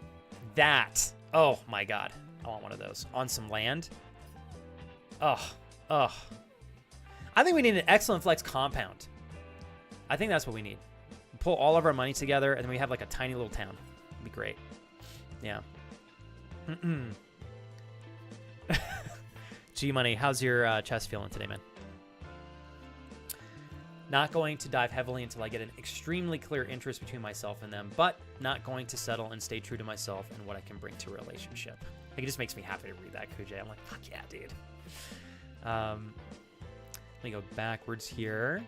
That, oh my God, I want one of those on some land. I think we need an Excellent Flex compound. I think that's what we need. Pull all of our money together, and then we have like a tiny little town. It'd be great. Yeah. G-Money, how's your chest feeling today, man? Not going to dive heavily until I get an extremely clear interest between myself and them, but not going to settle and stay true to myself and what I can bring to a relationship. Like, it just makes me happy to read that, Kujay. I'm like, fuck yeah, dude. Let me go backwards here.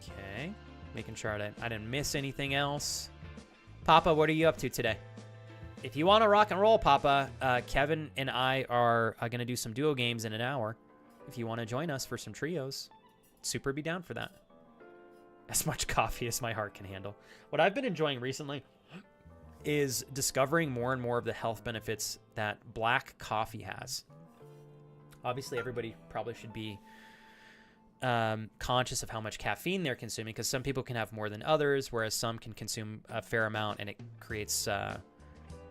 Okay. Making sure I didn't miss anything else. Papa, what are you up to today? If you want to rock and roll, Papa, Kevin and I are going to do some duo games in an hour. If you want to join us for some trios, super be down for that. As much coffee as my heart can handle. What I've been enjoying recently is discovering more and more of the health benefits that black coffee has. Obviously, everybody probably should be conscious of how much caffeine they're consuming, because some people can have more than others, whereas some can consume a fair amount and it creates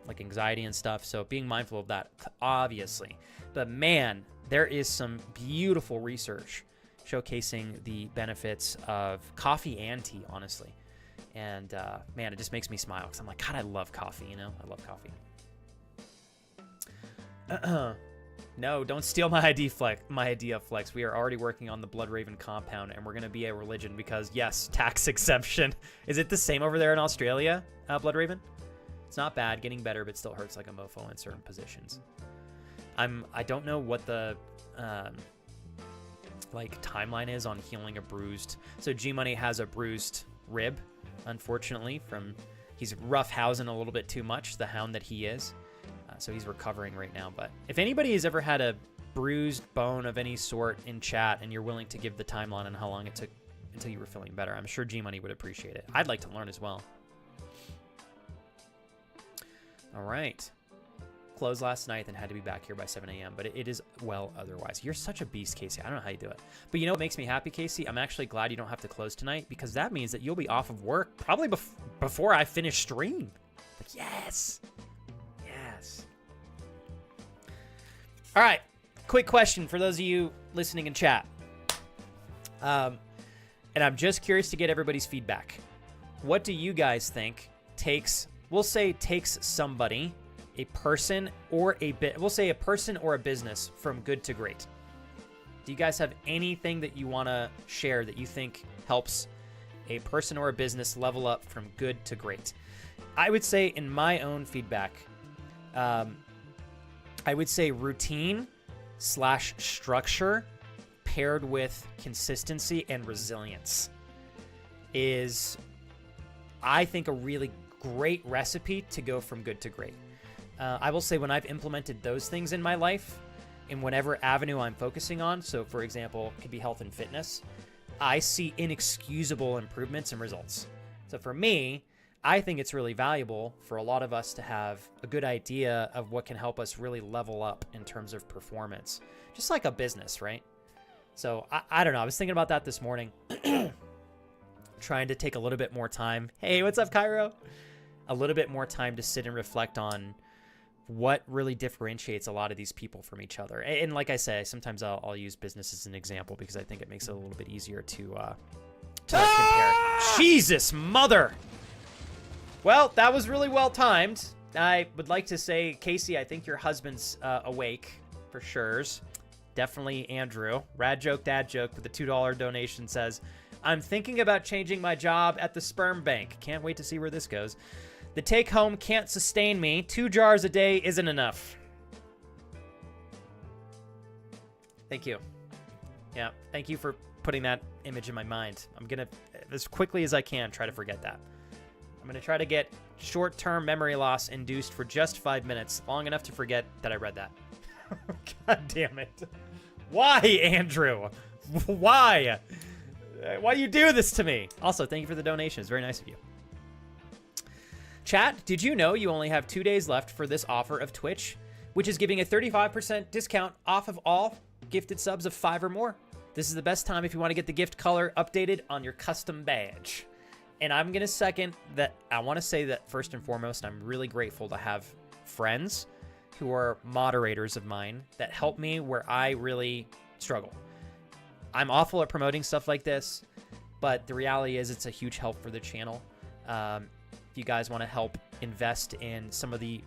like anxiety and stuff. So being mindful of that, obviously. But man, there is some beautiful research showcasing the benefits of coffee and tea, honestly. And man, it just makes me smile because I'm like, God, I love coffee, you know? I love coffee. No, don't steal my idea, Flex. We are already working on the Blood Raven compound, and we're going to be a religion because, yes, tax exemption. Is it the same over there in Australia, Blood Raven? It's not bad, getting better, but still hurts like a mofo in certain positions. I don't know what the like timeline is on healing a bruised. So G Money has a bruised rib, unfortunately, he's roughhousing a little bit too much, the hound that he is. So he's recovering right now. But if anybody has ever had a bruised bone of any sort in chat and you're willing to give the timeline on how long it took until you were feeling better, I'm sure G Money would appreciate it. I'd like to learn as well. All right. Closed last night, then had to be back here by 7 a.m. But it is well otherwise. You're such a beast, Casey. I don't know how you do it. But you know what makes me happy, Casey? I'm actually glad you don't have to close tonight, because that means that you'll be off of work probably before I finish stream. Like, yes. Yes. All right. Quick question for those of you listening in chat. And I'm just curious to get everybody's feedback. What do you guys think takes somebody, a person or we'll say a person or a business from good to great? Do you guys have anything that you want to share that you think helps a person or a business level up from good to great? I would say, in my own feedback, I would say routine / structure paired with consistency and resilience is, I think, a really great recipe to go from good to great. I will say when I've implemented those things in my life, in whatever avenue I'm focusing on, so for example, it could be health and fitness, I see inexcusable improvements and results. So for me, I think it's really valuable for a lot of us to have a good idea of what can help us really level up in terms of performance, just like a business, right? So I don't know. I was thinking about that this morning, trying to take a little bit more time. Hey, what's up, Cairo? A little bit more time to sit and reflect on what really differentiates a lot of these people from each other. And like I say, sometimes I'll use business as an example because I think it makes it a little bit easier to compare. Jesus, mother! Well, that was really well timed. I would like to say, Casey, I think your husband's awake for sure. Definitely Andrew. Rad joke, dad joke with the $2 donation says, I'm thinking about changing my job at the sperm bank. Can't wait to see where this goes. The take home can't sustain me. 2 jars a day isn't enough. Thank you. Yeah, thank you for putting that image in my mind. I'm going to, as quickly as I can, try to forget that. I'm going to try to get short-term memory loss induced for just 5 minutes, long enough to forget that I read that. God damn it. Why, Andrew? Why? Why do you do this to me? Also, thank you for the donation. It's very nice of you. Chat, did you know you only have 2 days left for this offer of Twitch, which is giving a 35% discount off of all gifted subs of 5 or more? This is the best time if you want to get the gift color updated on your custom badge. And I'm going to second that. I want to say that first and foremost, I'm really grateful to have friends who are moderators of mine that help me where I really struggle. I'm awful at promoting stuff like this, but the reality is it's a huge help for the channel. If you guys want to help invest in some of the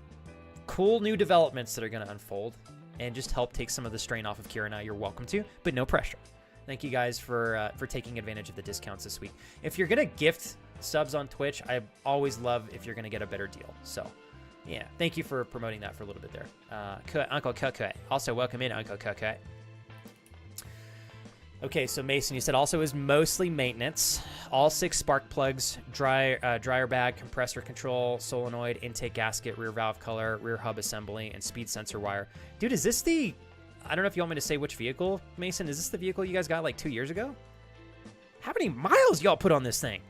cool new developments that are going to unfold and just help take some of the strain off of Kira and I, you're welcome to, but no pressure. Thank you guys for taking advantage of the discounts this week. If you're going to gift subs on Twitch, I always love if you're going to get a better deal. So, yeah, thank you for promoting that for a little bit there. Uncle Kukue. Also, welcome in, Uncle Kukue. Okay, so Mason, you said also is mostly maintenance. All 6 spark plugs, dryer bag, compressor control, solenoid, intake gasket, rear valve color, rear hub assembly, and speed sensor wire. Dude, is this the... I don't know if you want me to say which vehicle, Mason. Is this the vehicle you guys got like 2 years ago? How many miles y'all put on this thing?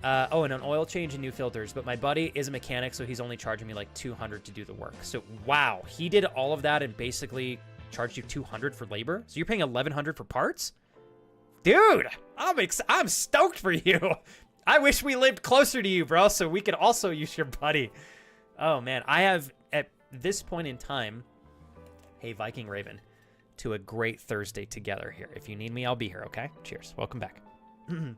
Oh, and an oil change and new filters. But my buddy is a mechanic, so he's only charging me like $200 to do the work. So, wow. He did all of that and basically charged you $200 for labor? So you're paying $1,100 for parts? Dude, I'm stoked for you. I wish we lived closer to you, bro, so we could also use your buddy. Oh, man. I have, at this point in time... Hey, Viking Raven, to a great Thursday together here. If you need me, I'll be here, okay? Cheers. Welcome back. The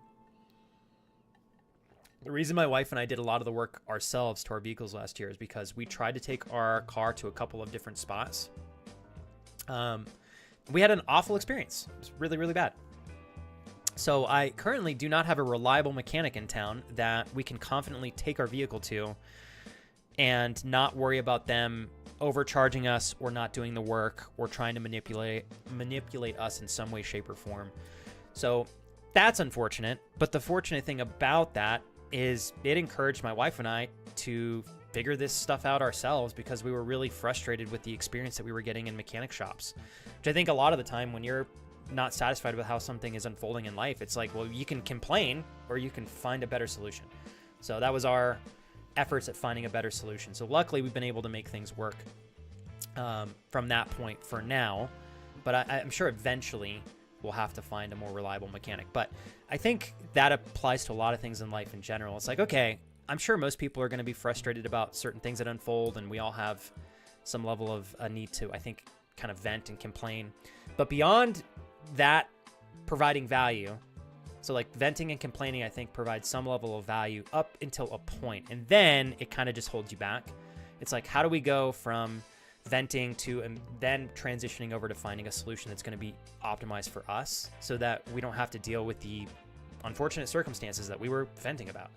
reason my wife and I did a lot of the work ourselves to our vehicles last year is because we tried to take our car to a couple of different spots. We had an awful experience. It was really, really bad. So I currently do not have a reliable mechanic in town that we can confidently take our vehicle to and not worry about them overcharging us or not doing the work or trying to manipulate us in some way, shape, or form. So that's unfortunate. But the fortunate thing about that is it encouraged my wife and I to figure this stuff out ourselves because we were really frustrated with the experience that we were getting in mechanic shops. Which I think a lot of the time when you're not satisfied with how something is unfolding in life, it's like, well, you can complain or you can find a better solution. So that was our efforts at finding a better solution. So luckily we've been able to make things work from that point for now, but I'm sure eventually we'll have to find a more reliable mechanic. But I think that applies to a lot of things in life in general. It's like, okay, I'm sure most people are going to be frustrated about certain things that unfold, and we all have some level of a need to, I think, kind of vent and complain. But beyond that providing value, so like venting and complaining, I think provides some level of value up until a point, and then it kind of just holds you back. It's like, how do we go from venting to and then transitioning over to finding a solution that's going to be optimized for us so that we don't have to deal with the unfortunate circumstances that we were venting about.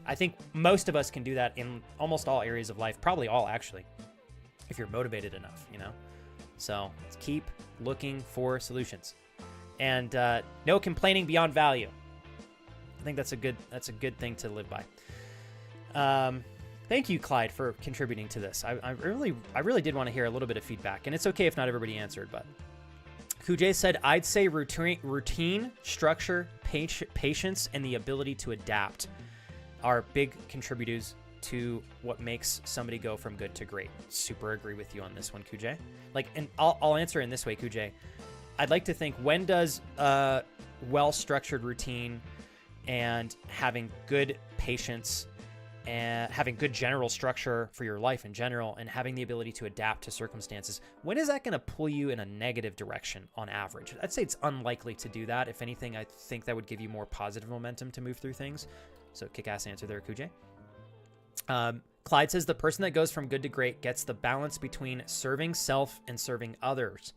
I think most of us can do that in almost all areas of life, probably all actually, if you're motivated enough, you know? So keep looking for solutions. And no complaining beyond value. I think that's a good thing to live by. Thank you, Clyde, for contributing to this. I really did want to hear a little bit of feedback, and it's okay if not everybody answered, but Kujay said, I'd say routine, structure, patience, and the ability to adapt are big contributors to what makes somebody go from good to great. Super agree with you on this one, Kujay. Like, and I'll answer in this way, Kujay. I'd like to think, when does a well-structured routine and having good patience and having good general structure for your life in general and having the ability to adapt to circumstances, when is that going to pull you in a negative direction on average? I'd say it's unlikely to do that. If anything, I think that would give you more positive momentum to move through things. So kick-ass answer there, Kujay. Clyde says, the person that goes from good to great gets the balance between serving self and serving others.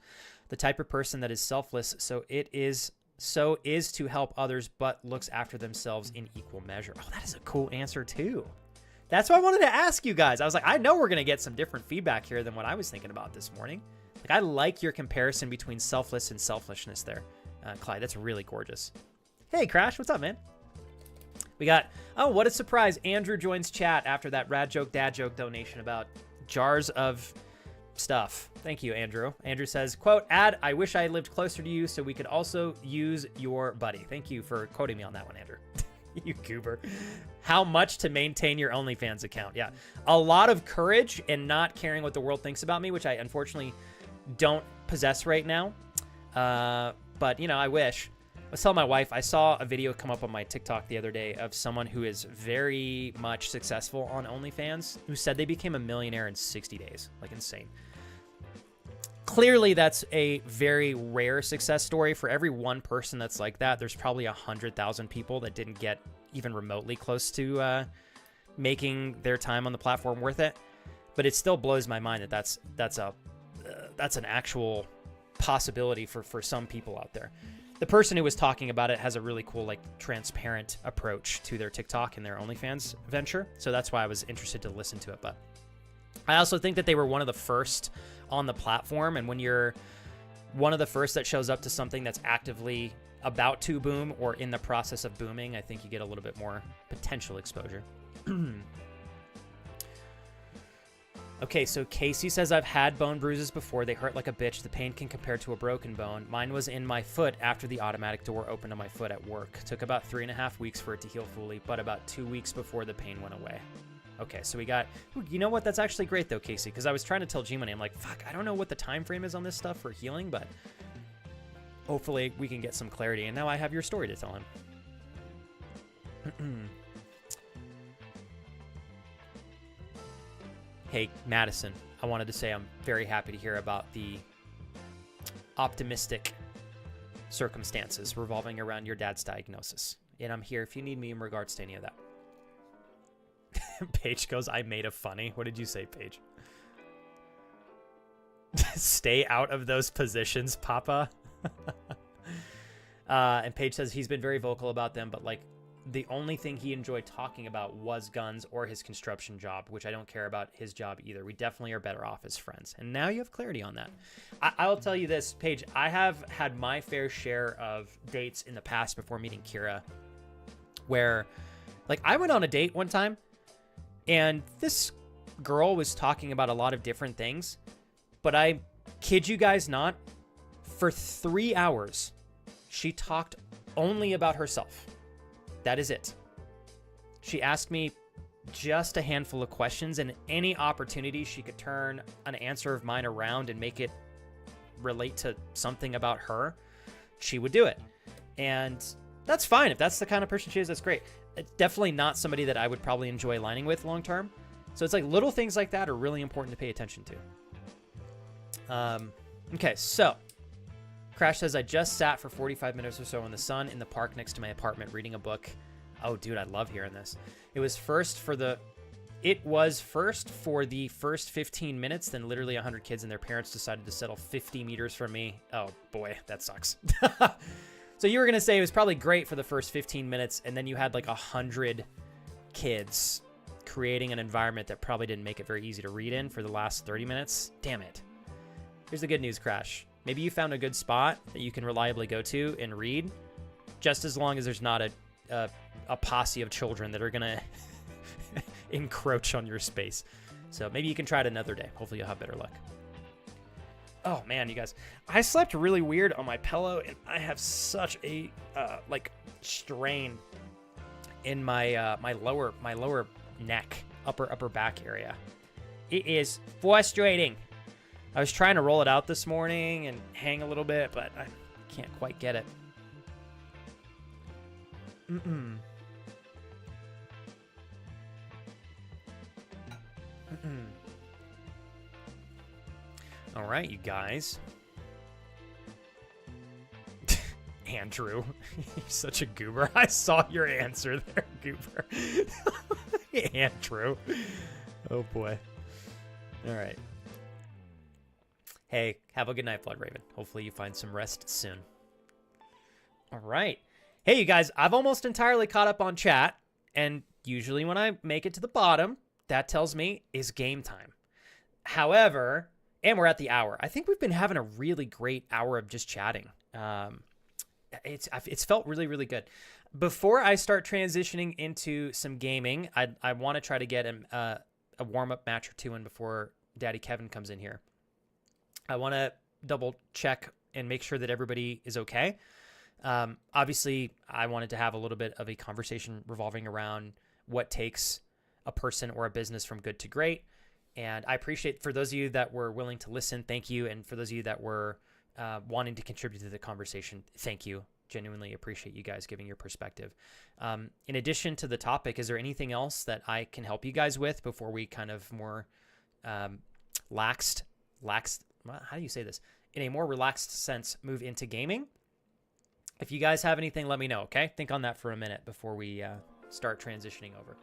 The type of person that is selfless, so is to help others, but looks after themselves in equal measure. Oh, that is a cool answer too. That's why I wanted to ask you guys. I was like, I know we're going to get some different feedback here than what I was thinking about this morning. Like, I like your comparison between selfless and selfishness there, Clyde. That's really gorgeous. Hey, Crash, what's up, man? We got, oh, what a surprise. Andrew joins chat after that rad joke, dad joke donation about jars of stuff. Thank you, Andrew. Andrew says, quote, "Ad, I wish I lived closer to you so we could also use your buddy." Thank you for quoting me on that one, Andrew. You goober. How much to maintain your OnlyFans account? Yeah. A lot of courage and not caring what the world thinks about me, which I unfortunately don't possess right now. But, you know, I wish. I was telling my wife, I saw a video come up on my TikTok the other day of someone who is very much successful on OnlyFans who said they became a millionaire in 60 days. Like, insane. Clearly, that's a very rare success story. For every one person that's like that, there's probably 100,000 people that didn't get even remotely close to making their time on the platform worth it. But it still blows my mind that that's an actual possibility for some people out there. The person who was talking about it has a really cool, like, transparent approach to their TikTok and their OnlyFans venture. So that's why I was interested to listen to it. But I also think that they were one of the first on the platform. And when you're one of the first that shows up to something that's actively about to boom or in the process of booming, I think you get a little bit more potential exposure. Okay, so Casey says, I've had bone bruises before. They hurt like a bitch. The pain can compare to a broken bone. Mine was in my foot after the automatic door opened on my foot at work. Took about 3.5 weeks for it to heal fully, but about 2 weeks before the pain went away. Okay, so we got, you know what? That's actually great though, Casey, because I was trying to tell G-Money, I'm like, fuck, I don't know what the time frame is on this stuff for healing, but hopefully we can get some clarity. And now I have your story to tell him. Hey, Madison, I wanted to say I'm very happy to hear about the optimistic circumstances revolving around your dad's diagnosis. And I'm here if you need me in regards to any of that. Paige goes, I made a funny. What did you say, Paige? Stay out of those positions, Papa. And Paige says he's been very vocal about them, but like the only thing he enjoyed talking about was guns or his construction job, which I don't care about his job either. We definitely are better off as friends. And now you have clarity on that. I'll tell you this, Paige, I have had my fair share of dates in the past before meeting Kira where, like, I went on a date one time and this girl was talking about a lot of different things, but I kid you guys not, for 3 hours, she talked only about herself. That is it. She asked me just a handful of questions, and any opportunity she could turn an answer of mine around and make it relate to something about her, she would do it. And that's fine. If that's the kind of person she is, that's great. It's definitely not somebody that I would probably enjoy aligning with long term. So it's like little things like that are really important to pay attention to. Okay, so Crash says, I just sat for 45 minutes or so in the sun in the park next to my apartment reading a book. Oh, dude, I love hearing this. It was first for the first 15 minutes, then literally 100 kids and their parents decided to settle 50 meters from me. Oh, boy, that sucks. So you were going to say it was probably great for the first 15 minutes, and then you had like 100 kids creating an environment that probably didn't make it very easy to read in for the last 30 minutes. Damn it. Here's the good news, Crash. Maybe you found a good spot that you can reliably go to and read, just as long as there's not a posse of children that are going to encroach on your space. So maybe you can try it another day. Hopefully you'll have better luck. Oh man, you guys, I slept really weird on my pillow, and I have such a like strain in my my lower neck, upper back area. It is frustrating. I was trying to roll it out this morning and hang a little bit, but I can't quite get it. All right, you guys. Andrew, you're such a goober. I saw your answer there, goober. Andrew. Oh, boy. All right. Hey, have a good night, Blood Raven. Hopefully you find some rest soon. All right. Hey, you guys, I've almost entirely caught up on chat, and usually when I make it to the bottom, that tells me is game time. However, and we're at the hour. I think we've been having a really great hour of just chatting. It's felt really, really good. Before I start transitioning into some gaming, I want to try to get a warm-up match or two in before Daddy Kevin comes in here. I want to double check and make sure that everybody is okay. Obviously, I wanted to have a little bit of a conversation revolving around what takes a person or a business from good to great. And I appreciate, for those of you that were willing to listen, thank you. And for those of you that were wanting to contribute to the conversation, thank you. Genuinely appreciate you guys giving your perspective. In addition to the topic, is there anything else that I can help you guys with before we kind of more laxed, how do you say this? In a more relaxed sense, move into gaming? If you guys have anything, let me know, okay? Think on that for a minute before we start transitioning over.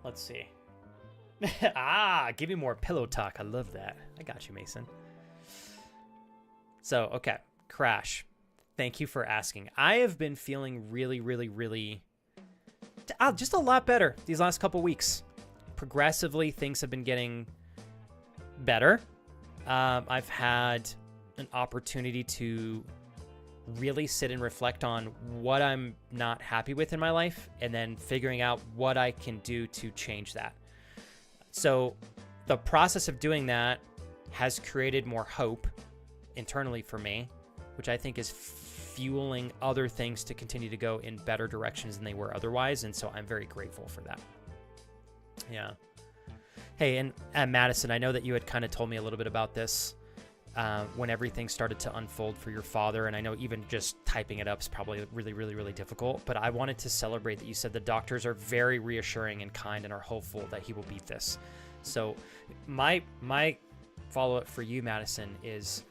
Let's see. Give me more pillow talk. I love that. I got you, Mason. So, okay. Crash. Thank you for asking. I have been feeling really, really, really just a lot better these last couple weeks. Progressively, things have been getting better. I've had an opportunity to really sit and reflect on what I'm not happy with in my life, and then figuring out what I can do to change that. So the process of doing that has created more hope internally for me, which I think is fueling other things to continue to go in better directions than they were otherwise. And so I'm very grateful for that. Yeah. Hey, and Madison, I know that you had kind of told me a little bit about this when everything started to unfold for your father. And I know even just typing it up is probably really, really, really difficult. But I wanted to celebrate that you said the doctors are very reassuring and kind and are hopeful that he will beat this. So my follow-up for you, Madison, is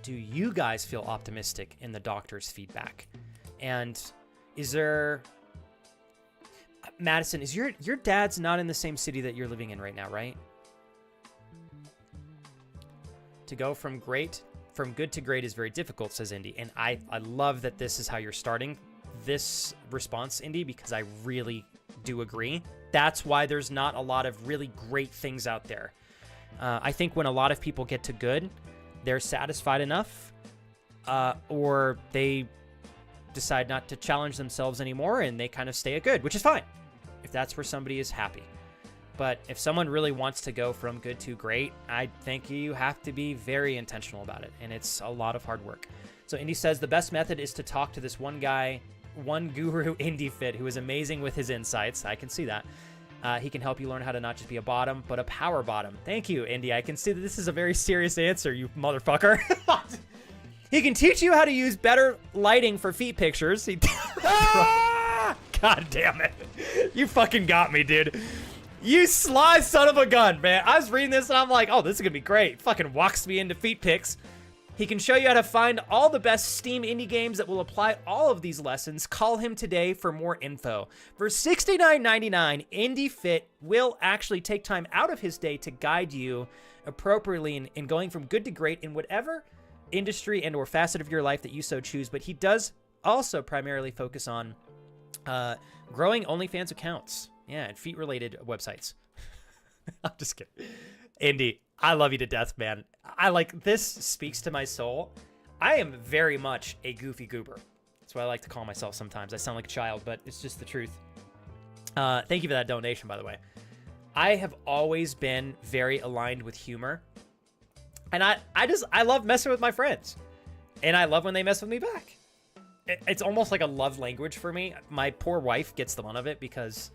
do you guys feel optimistic in the doctor's feedback? And is there... Madison, is your dad's not in the same city that you're living in right now, right? To go from good to great is very difficult, says Indy. And I love that this is how you're starting this response, Indy, because I really do agree. That's why there's not a lot of really great things out there. I think when a lot of people get to good, they're satisfied enough, or they decide not to challenge themselves anymore and they kind of stay at good, which is fine if that's where somebody is happy. But if someone really wants to go from good to great, I think you have to be very intentional about it, and it's a lot of hard work. So Indy says the best method is to talk to this one guy, one guru, Indy Fit, who is amazing with his insights. I can see that. He can help you learn how to not just be a bottom, but a power bottom. Thank you, Indy. I can see that this is a very serious answer, you motherfucker. He can teach you how to use better lighting for feet pictures. God damn it. You fucking got me, dude. You sly son of a gun, man. I was reading this and I'm like, oh, this is gonna be great. Fucking walks me into feet pics. He can show you how to find all the best Steam indie games that will apply all of these lessons. Call him today for more info. For $69.99, Indie Fit will actually take time out of his day to guide you appropriately in going from good to great in whatever industry and or facet of your life that you so choose. But he does also primarily focus on growing OnlyFans accounts. Yeah, and feet-related websites. I'm just kidding. Indy, I love you to death, man. This speaks to my soul. I am very much a goofy goober. That's what I like to call myself sometimes. I sound like a child, but it's just the truth. Thank you for that donation, by the way. I have always been very aligned with humor. And I love messing with my friends. And I love when they mess with me back. It's almost like a love language for me. My poor wife gets the fun of it because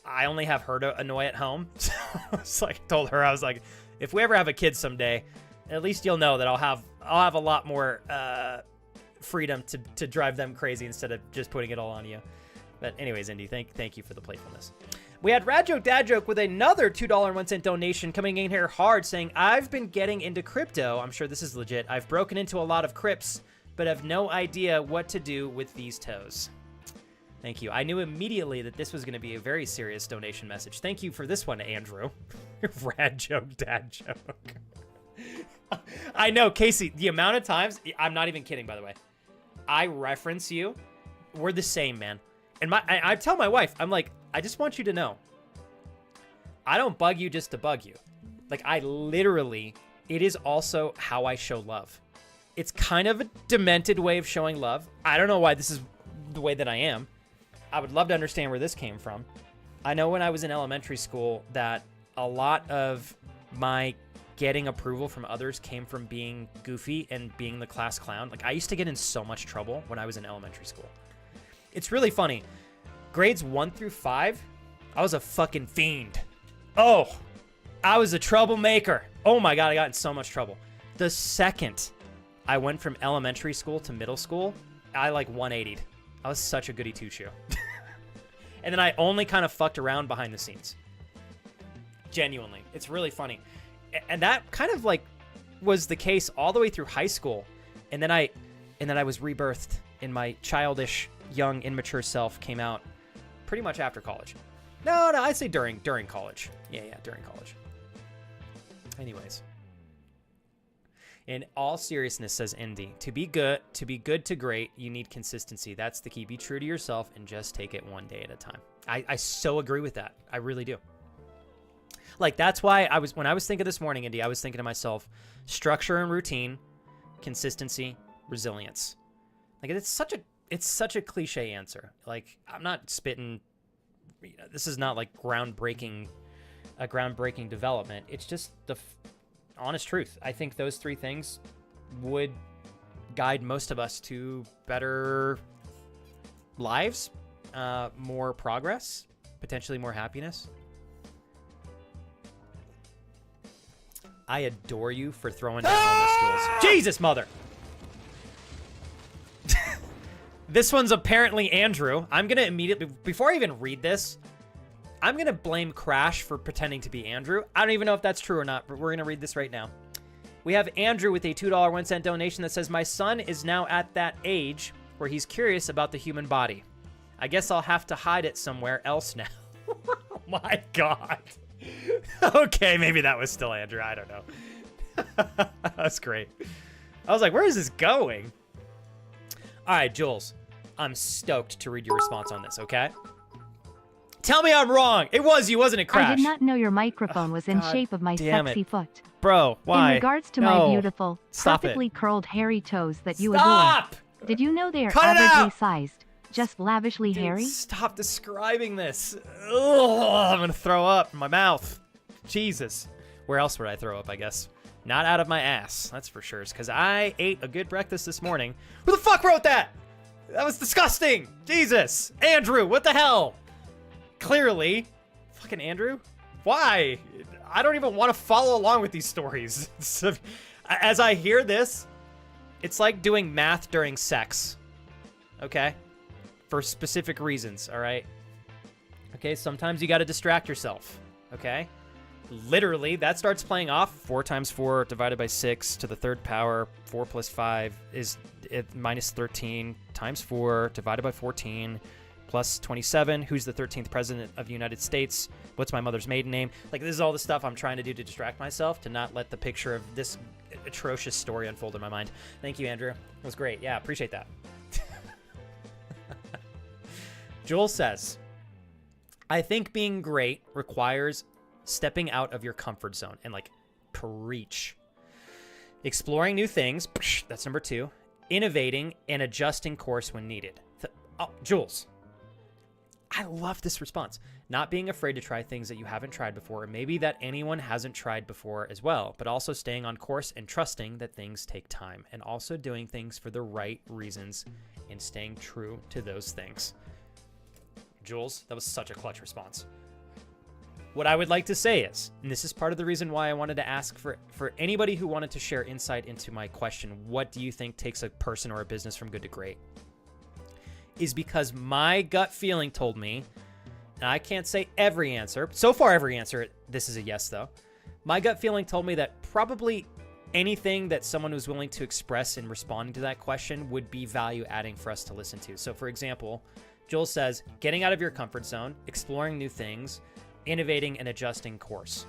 I only have her to annoy at home. So it's like I told her, I was like, if we ever have a kid someday, at least you'll know that I'll have a lot more freedom to drive them crazy instead of just putting it all on you. But anyways, Indy, thank you for the playfulness. We had Rad Joke Dad Joke with another $2.01 donation coming in here hard, saying, I've been getting into crypto. I'm sure this is legit. I've broken into a lot of crypts, but have no idea what to do with these toes. Thank you. I knew immediately that this was going to be a very serious donation message. Thank you for this one, Andrew. Rad Joke Dad Joke. I know, Casey, the amount of times, I'm not even kidding, by the way, I reference you. We're the same, man. And I tell my wife, I'm like, I just want you to know, I don't bug you just to bug you. Like, I literally, it is also how I show love. It's kind of a demented way of showing love. I don't know why this is the way that I am. I would love to understand where this came from. I know when I was in elementary school that a lot of my getting approval from others came from being goofy and being the class clown. Like, I used to get in so much trouble when I was in elementary school. It's really funny. Grades 1 through 5, I was a fucking fiend. Oh, I was a troublemaker. Oh my God, I got in so much trouble. The second I went from elementary school to middle school, I like 180'd. I was such a goody two-shoe. And then I only kind of fucked around behind the scenes. Genuinely. It's really funny. And that kind of like was the case all the way through high school. And then I was rebirthed in my childish, young, immature self came out pretty much after college. No, I'd say during college. Yeah, during college. Anyways. In all seriousness, says Indy, to be good to great, you need consistency. That's the key. Be true to yourself and just take it one day at a time. I so agree with that. I really do. Like, that's why when I was thinking this morning, Indy, I was thinking to myself, structure and routine, consistency, resilience. Like, it's such a cliche answer. Like, I'm not spitting, this is not like a groundbreaking development. It's just the honest truth. I think those three things would guide most of us to better lives, more progress, potentially more happiness. I adore you for throwing down on the stools. Jesus, mother! This one's apparently Andrew. I'm going to immediately, before I even read this, I'm going to blame Crash for pretending to be Andrew. I don't even know if that's true or not, but we're going to read this right now. We have Andrew with a $2.01 donation that says, my son is now at that age where he's curious about the human body. I guess I'll have to hide it somewhere else now. Oh my God. Okay, maybe that was still Andrew. I don't know. That's great. I was like, where is this going? All right, Jules, I'm stoked to read your response on this, okay? Tell me I'm wrong. It was you, wasn't it, Crash? I did not know your microphone was in shape of my sexy foot. Bro, why? In regards to my beautiful, perfectly curled hairy toes that you adore. Did you know they are averagely sized, just lavishly hairy? Stop describing this. Ugh, I'm going to throw up in my mouth. Jesus. Where else would I throw up, I guess? Not out of my ass, that's for sure. It's because I ate a good breakfast this morning. Who the fuck wrote that? That was disgusting. Jesus. Andrew, what the hell? Clearly. Fucking Andrew? Why? I don't even want to follow along with these stories. As I hear this, it's like doing math during sex. Okay? For specific reasons, all right? Okay, sometimes you got to distract yourself. Okay? Literally, that starts playing off. 4 times 4 divided by 6 to the third power. 4 plus 5 is minus 13 times 4 divided by 14 plus 27. Who's the 13th president of the United States? What's my mother's maiden name? Like, this is all the stuff I'm trying to do to distract myself, to not let the picture of this atrocious story unfold in my mind. Thank you, Andrew. It was great. Yeah, appreciate that. Joel says, I think being great requires stepping out of your comfort zone and, like, preach. Exploring new things, that's number 2, innovating and adjusting course when needed. Oh, Jules. I love this response. Not being afraid to try things that you haven't tried before, or maybe that anyone hasn't tried before as well, but also staying on course and trusting that things take time, and also doing things for the right reasons and staying true to those things. Jules, that was such a clutch response. What I would like to say is, and this is part of the reason why I wanted to ask for anybody who wanted to share insight into my question, what do you think takes a person or a business from good to great? Is because my gut feeling told me, and I can't say every answer, so far every answer, this is a yes though. My gut feeling told me that probably anything that someone was willing to express in responding to that question would be value adding for us to listen to. So for example, Joel says, getting out of your comfort zone, exploring new things, innovating and adjusting course.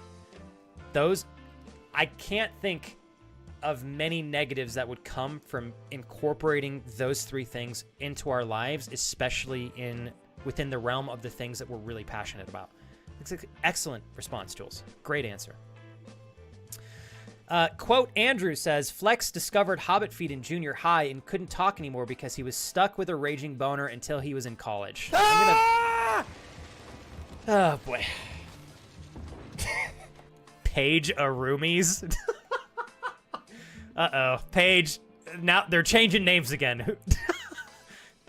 Those, I can't think of many negatives that would come from incorporating those three things into our lives, especially within the realm of the things that we're really passionate about. It's an excellent response, Jules. Great answer. Quote, Andrew says, Flex discovered Hobbit feet in junior high and couldn't talk anymore because he was stuck with a raging boner until he was in college. Oh, boy. Paige Arumis. Uh-oh. Paige. Now they're changing names again.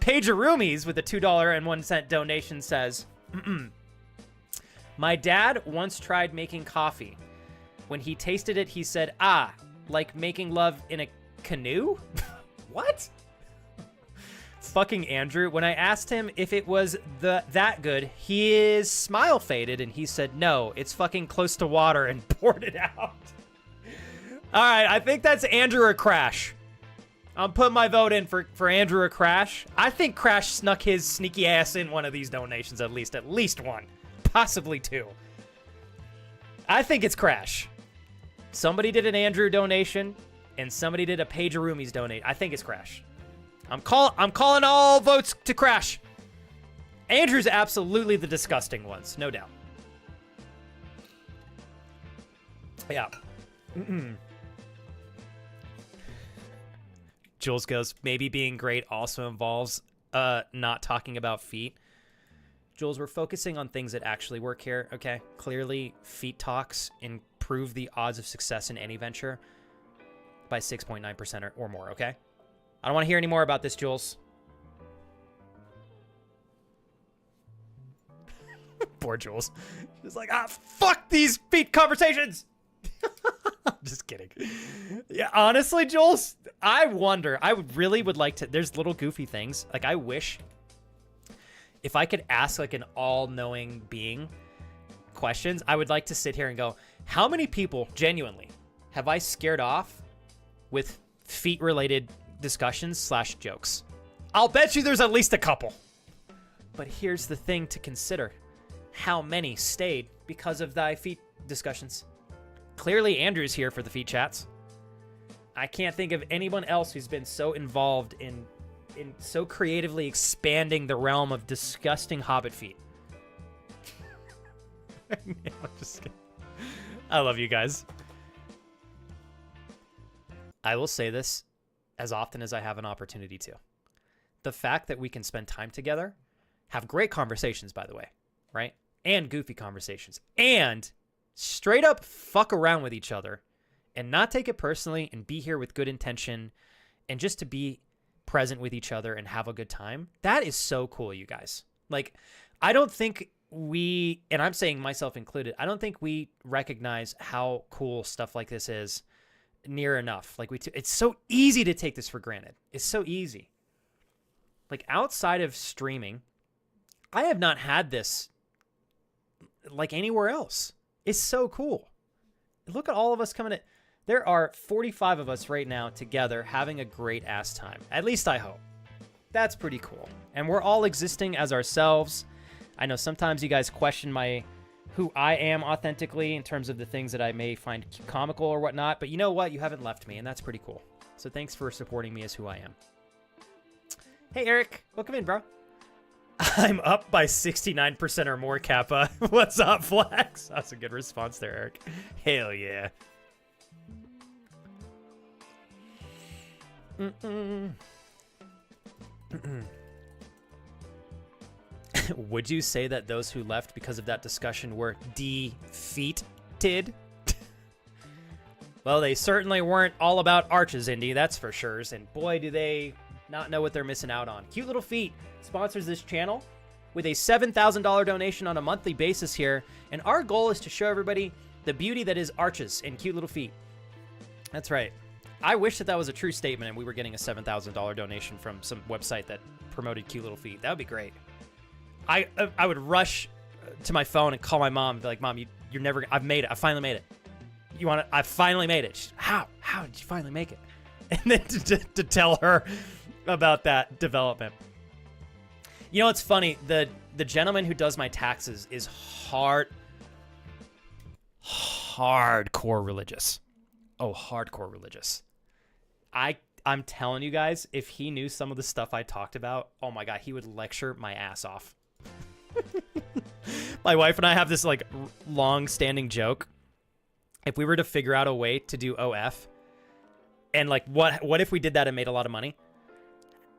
Paige Arumis with a $2.01 donation says, my dad once tried making coffee. When he tasted it, he said, like making love in a canoe? What? Fucking Andrew. When I asked him if it was that good, his smile faded and he said, no, it's fucking close to water, and poured it out. All right, I think that's Andrew or Crash. I'm putting my vote in for Andrew or Crash. I think Crash snuck his sneaky ass in one of these donations at least one, possibly two. I think it's Crash. Somebody did an Andrew donation, and somebody did a Paige Arumis donate. I think it's Crash. I'm calling all votes to Crash. Andrew's absolutely the disgusting ones, no doubt. Yeah. Jules goes, maybe being great also involves not talking about feet. Jules, we're focusing on things that actually work here, okay? Clearly, feet talks improve the odds of success in any venture by 6.9% or more, okay? I don't want to hear any more about this, Jules. Poor Jules. She's like, fuck these feet conversations! Just kidding. Yeah, honestly, Jules, I wonder. I really would like to. There's little goofy things. Like, I wish if I could ask like an all-knowing being questions, I would like to sit here and go, how many people genuinely have I scared off with feet-related discussions / jokes? I'll bet you there's at least a couple. But here's the thing to consider. How many stayed because of thy feet discussions? Clearly, Andrew's here for the feet chats. I can't think of anyone else who's been so involved in so creatively expanding the realm of disgusting hobbit feet. I'm just kidding. I love you guys. I will say this as often as I have an opportunity to. The fact that we can spend time together, have great conversations, by the way, right? And goofy conversations, and straight up fuck around with each other and not take it personally and be here with good intention and just to be present with each other and have a good time. That is so cool, you guys. Like, I don't think we, and I'm saying myself included, I don't think we recognize how cool stuff like this is near enough. Like, it's so easy to take this for granted. It's so easy. Like, outside of streaming, I have not had this like anywhere else. It's so cool. Look at all of us coming in. There are 45 of us right now together having a great ass time. At least I hope. That's pretty cool. And we're all existing as ourselves. I know sometimes you guys question who I am authentically in terms of the things that I may find comical or whatnot. But you know what? You haven't left me, and that's pretty cool. So thanks for supporting me as who I am. Hey, Eric. Welcome in, bro. I'm up by 69% or more, Kappa. What's up, Flex? That's a good response there, Eric. Hell yeah. Would you say that those who left because of that discussion were defeated? Well, they certainly weren't all about arches, Indy, that's for sure. And boy, do they not know what they're missing out on. Cute Little Feet sponsors this channel with a $7,000 donation on a monthly basis here. And our goal is to show everybody the beauty that is arches and cute little feet. That's right. I wish that that was a true statement and we were getting a $7,000 donation from some website that promoted cute little feet. That would be great. I would rush to my phone and call my mom and be like, Mom, you're never, I've made it. I finally made it. You want to, I finally made it. She's, how did you finally make it? And then to tell her about that development. You know, it's funny. The gentleman who does my taxes is hardcore religious. Oh, hardcore religious. I'm telling you guys, if he knew some of the stuff I talked about, oh my God, he would lecture my ass off. My wife and I have this like long-standing joke. If we were to figure out a way to do OF, and like what if we did that and made a lot of money?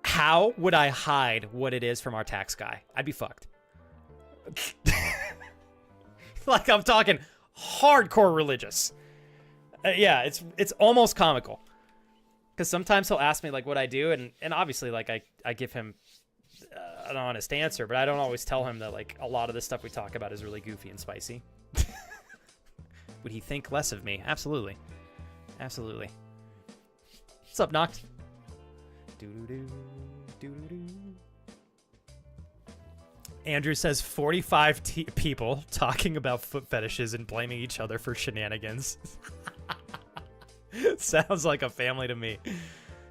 How would I hide what it is from our tax guy? I'd be fucked. Like I'm talking hardcore religious. Yeah, it's almost comical. Because sometimes he'll ask me like what I do, and obviously like I give him an honest answer, but I don't always tell him that like a lot of the stuff we talk about is really goofy and spicy. Would he think less of me? Absolutely. Absolutely. What's up, Noct? Andrew says 45 people talking about foot fetishes and blaming each other for shenanigans. Sounds like a family to me.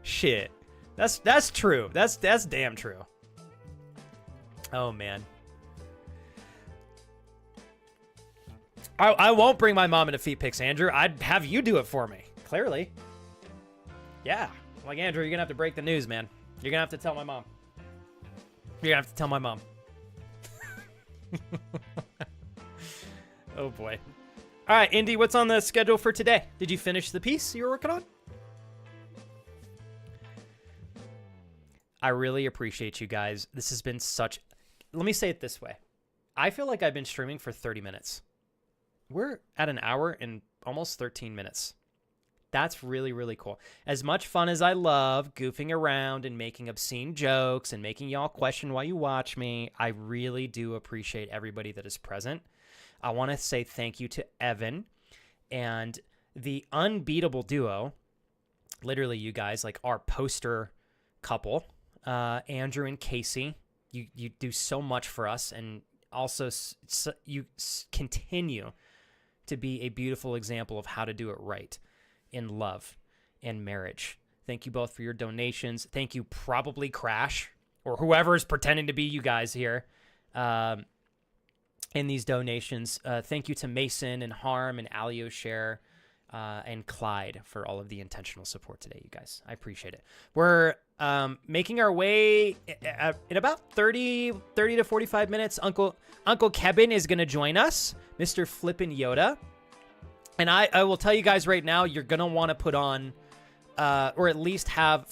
Shit. That's true. That's damn true. Oh, man. I won't bring my mom into feet pics, Andrew. I'd have you do it for me. Clearly. Yeah. Like, Andrew, you're going to have to break the news, man. You're going to have to tell my mom. You're going to have to tell my mom. Oh, boy. All right, Indy, what's on the schedule for today? Did you finish the piece you were working on? I really appreciate you guys. This has been such... Let me say it this way. I feel like I've been streaming for 30 minutes. We're at an hour and almost 13 minutes. That's really, really cool. As much fun as I love goofing around and making obscene jokes and making y'all question why you watch me, I really do appreciate everybody that is present. I want to say thank you to Evan and the unbeatable duo, literally you guys, like our poster couple, Andrew and Casey. You do so much for us, and also you continue to be a beautiful example of how to do it right in love and marriage. Thank you both for your donations. Thank you, probably Crash, or whoever is pretending to be you guys here. In these donations. Thank you to Mason and Harm and Alio Share and Clyde for all of the intentional support today, you guys. I appreciate it. We're making our way in about 30 to 45 minutes. Uncle Kevin is going to join us, Mr. Flippin' Yoda. And I will tell you guys right now, you're going to want to put on or at least have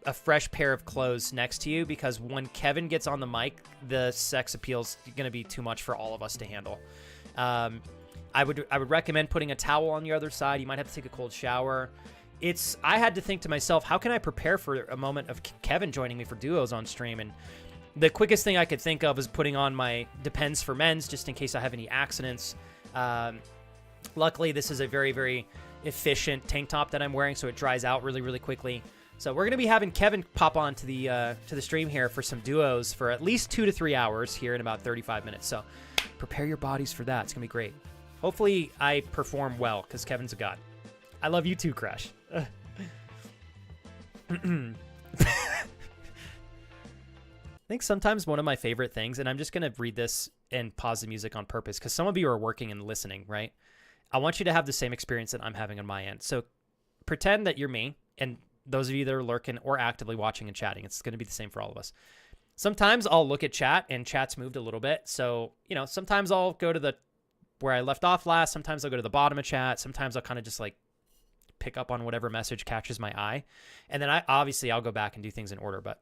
a fresh pair of clothes next to you, because when Kevin gets on the mic, the sex appeal's going to be too much for all of us to handle. I would recommend putting a towel on your other side. You might have to take a cold shower. I had to think to myself, how can I prepare for a moment of Kevin joining me for duos on stream? And the quickest thing I could think of is putting on my Depends for Men's, just in case I have any accidents. Luckily, this is a very, very efficient tank top that I'm wearing, so it dries out really, really quickly. So we're going to be having Kevin pop on to the stream here for some duos for at least 2 to 3 hours here in about 35 minutes. So prepare your bodies for that. It's going to be great. Hopefully I perform well, because Kevin's a god. I love you too, Crash. I think sometimes one of my favorite things, and I'm just going to read this and pause the music on purpose, because some of you are working and listening, right? I want you to have the same experience that I'm having on my end. So pretend that you're me, and those of you that are lurking or actively watching and chatting, it's going to be the same for all of us. Sometimes I'll look at chat, and chat's moved a little bit. So, sometimes I'll go to where I left off last. Sometimes I'll go to the bottom of chat. Sometimes I'll kind of just like pick up on whatever message catches my eye. And then I'll go back and do things in order. But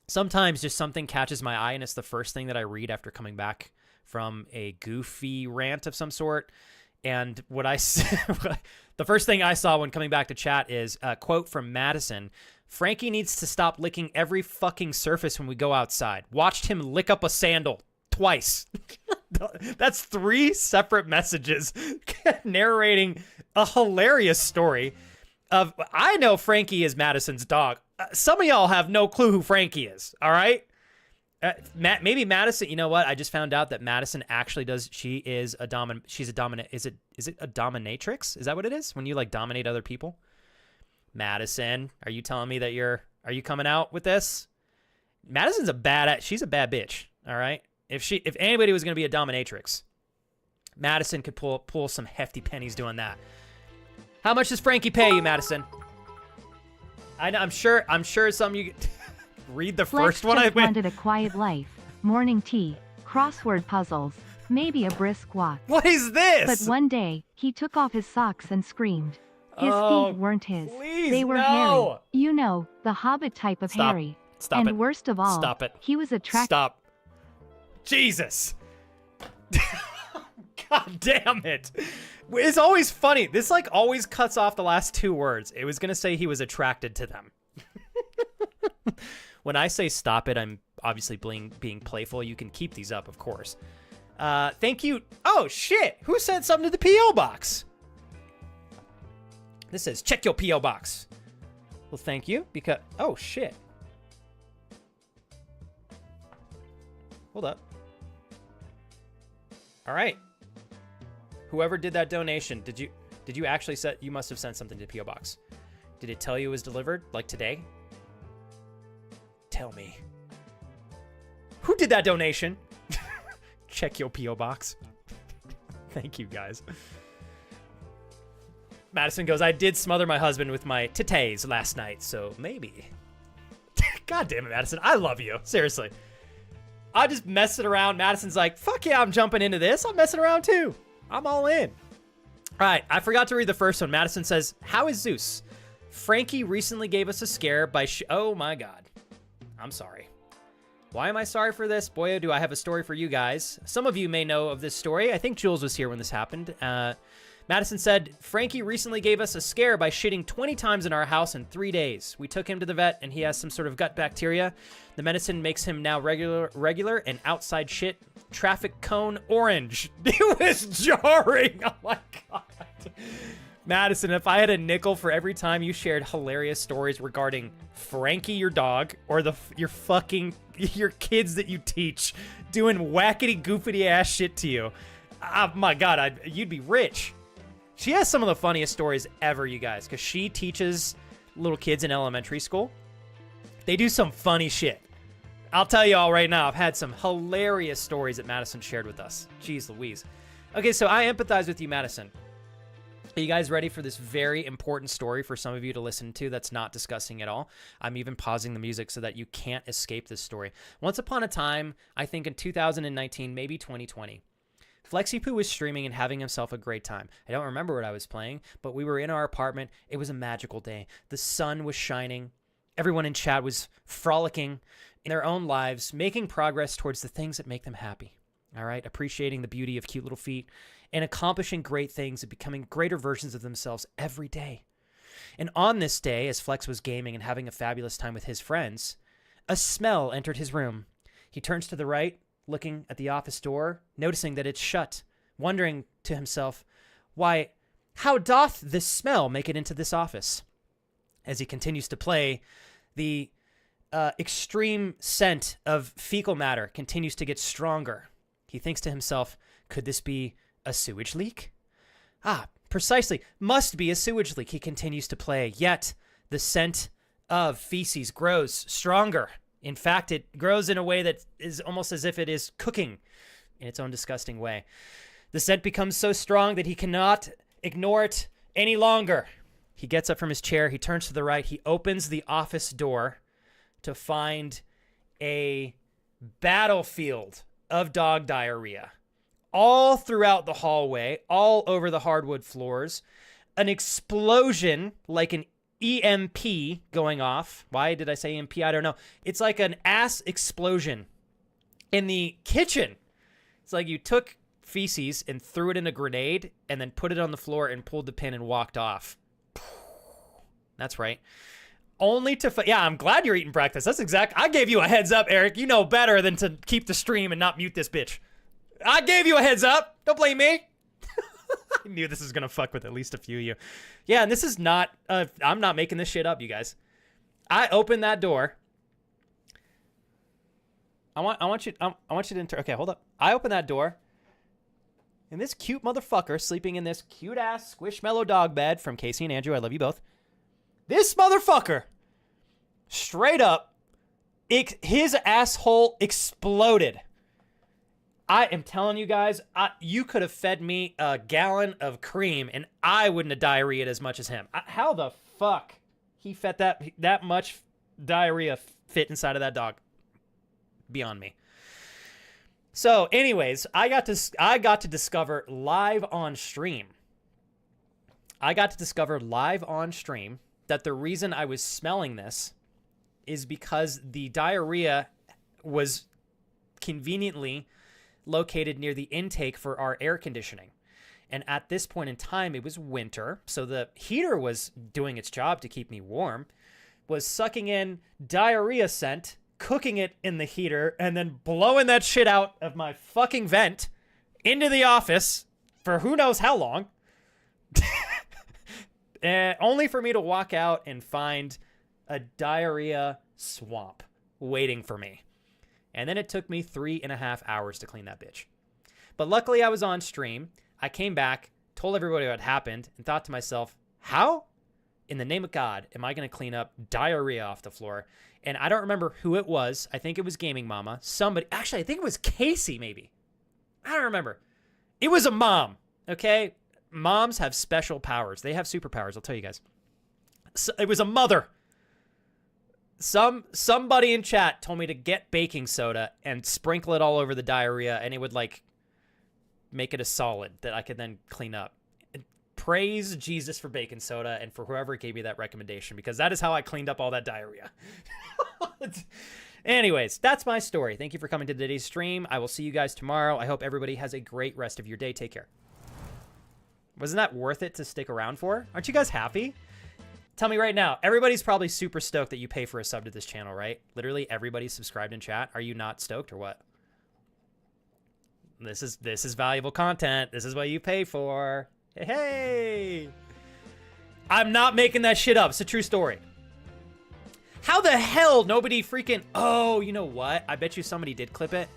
sometimes just something catches my eye and it's the first thing that I read after coming back from a goofy rant of some sort. And what the first thing I saw when coming back to chat is a quote from Madison. Frankie needs to stop licking every fucking surface when we go outside. Watched him lick up a sandal twice. That's 3 separate messages narrating a hilarious story of, I know Frankie is Madison's dog. Some of y'all have no clue who Frankie is. All right. Maybe Madison, you know what? I just found out that Madison actually she's a dominant. Is it a dominatrix? Is that what it is? When you like dominate other people? Madison, are you telling me that are you coming out with this? Madison's she's a bad bitch. All right. If anybody was going to be a dominatrix, Madison could pull some hefty pennies doing that. How much does Frankie pay you, Madison? I'm sure some of you read the Flex first one. I wanted a quiet life, morning tea, crossword puzzles, maybe a brisk walk. What is this? But one day, he took off his socks and screamed. His feet weren't his. Please, they were hairy. You know, the Hobbit type of hairy. Stop it. And worst of all, Stop it. He was attracted. Stop. Jesus. God damn it. It's always funny. This like always cuts off the last 2 words. It was going to say he was attracted to them. When I say stop it, I'm obviously being playful. You can keep these up, of course. Thank you. Oh, shit. Who sent something to the P.O. box? This says, check your P.O. box. Well, thank you. Because, oh, shit. Hold up. All right. Whoever did that donation, did you actually you must have sent something to the P.O. box. Did it tell you it was delivered, like today? Tell me. Who did that donation? Check your P.O. box. Thank you, guys. Madison goes, I did smother my husband with my titties last night, so maybe. God damn it, Madison. I love you. Seriously. I just messing around. Madison's like, fuck yeah, I'm jumping into this. I'm messing around too. I'm all in. All right, I forgot to read the first one. Madison says, how is Zeus? Frankie recently gave us a scare by oh my God. I'm sorry. Why am I sorry for this? Boy, do I have a story for you guys. Some of you may know of this story. I think Jules was here when this happened. Madison said, Frankie recently gave us a scare by shitting 20 times in our house in 3 days. We took him to the vet and he has some sort of gut bacteria. The medicine makes him now regular and outside shit. Traffic cone orange. It was jarring. Oh my God. Madison, if I had a nickel for every time you shared hilarious stories regarding Frankie, your dog, or your kids that you teach doing wackety goofy ass shit to you, oh my God, you'd be rich. She has some of the funniest stories ever, you guys, because she teaches little kids in elementary school. They do some funny shit. I'll tell you all right now, I've had some hilarious stories that Madison shared with us. Jeez Louise. Okay, so I empathize with you, Madison. Are you guys ready for this very important story for some of you to listen to that's not discussing at all? I'm even pausing the music so that you can't escape this story. Once upon a time, I think in 2019, maybe 2020, FlexiPoo was streaming and having himself a great time. I don't remember what I was playing, but we were in our apartment. It was a magical day. The sun was shining. Everyone in chat was frolicking in their own lives, making progress towards the things that make them happy. All right? Appreciating the beauty of cute little feet and accomplishing great things and becoming greater versions of themselves every day. And on this day, as Flex was gaming and having a fabulous time with his friends, a smell entered his room. He turns to the right, looking at the office door, noticing that it's shut, wondering to himself, why, how doth this smell make it into this office? As he continues to play, the extreme scent of fecal matter continues to get stronger. He thinks to himself, could this be a sewage leak? Ah, precisely, must be a sewage leak. He continues to play, yet the scent of feces grows stronger. In fact, it grows in a way that is almost as if it is cooking in its own disgusting way. The scent becomes so strong that he cannot ignore it any longer. He gets up from his chair. He turns to the right. He opens the office door to find a battlefield of dog diarrhea all throughout the hallway, all over the hardwood floors. an explosion, like an EMP going off. Why did I say EMP? I don't know. It's like an ass explosion in the kitchen. It's like you took feces and threw it in a grenade and then put it on the floor and pulled the pin and walked off. That's right. Only to... Yeah, I'm glad you're eating breakfast. That's exact... I gave you a heads up, Eric. You know better than to keep the stream and not mute this bitch. I gave you a heads up. Don't blame me. I knew this was going to fuck with at least a few of you. Yeah, and this is not... I'm not making this shit up, you guys. I opened that door. I want you to enter... Okay, hold up. I opened that door. And this cute motherfucker sleeping in this cute-ass Squishmallow dog bed from Casey and Andrew. I love you both. This motherfucker, straight up, his asshole exploded. I am telling you guys, you could have fed me a gallon of cream and I wouldn't have diarrheaed as much as him. How the fuck he fed that much diarrhea fit inside of that dog? Beyond me. So anyways, I got to discover live on stream. That the reason I was smelling this is because the diarrhea was conveniently located near the intake for our air conditioning. And at this point in time, it was winter, so the heater was doing its job to keep me warm, was sucking in diarrhea scent, cooking it in the heater, and then blowing that shit out of my fucking vent into the office for who knows how long. Only for me to walk out and find a diarrhea swamp waiting for me. And then it took me 3.5 hours to clean that bitch. But luckily I was on stream. I came back, told everybody what happened, and thought to myself, how in the name of God am I going to clean up diarrhea off the floor? And I don't remember who it was. I think it was Gaming Mama. Somebody, actually, I think it was Casey maybe. I don't remember. It was a mom, okay? Moms have special powers. They have superpowers, I'll tell you guys. So it was a mother. Somebody in chat told me to get baking soda and sprinkle it all over the diarrhea, and it would, like, make it a solid that I could then clean up. And praise Jesus for baking soda and for whoever gave me that recommendation, because that is how I cleaned up all that diarrhea. Anyways, that's my story. Thank you for coming to today's stream. I will see you guys tomorrow. I hope everybody has a great rest of your day. Take care. Wasn't that worth it to stick around for? Aren't you guys happy? Tell me right now. Everybody's probably super stoked that you pay for a sub to this channel, right? Literally everybody's subscribed in chat. Are you not stoked or what? This is valuable content. This is what you pay for. Hey! I'm not making that shit up. It's a true story. How the hell nobody freaking... Oh, you know what? I bet you somebody did clip it.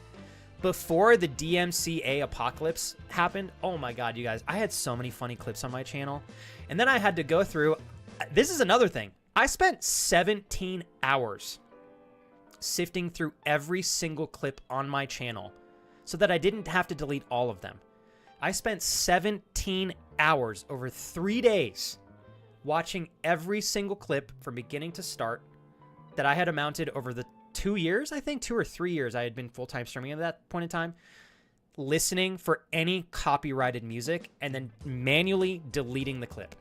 Before the DMCA apocalypse happened, oh my God, you guys, I had so many funny clips on my channel. And then I had to go through, this is another thing. I spent 17 hours sifting through every single clip on my channel so that I didn't have to delete all of them. I spent 17 hours over 3 days watching every single clip from beginning to start that I had amounted over the 2 years, I think 2 or 3 years I had been full-time streaming at that point in time, listening for any copyrighted music and then manually deleting the clip.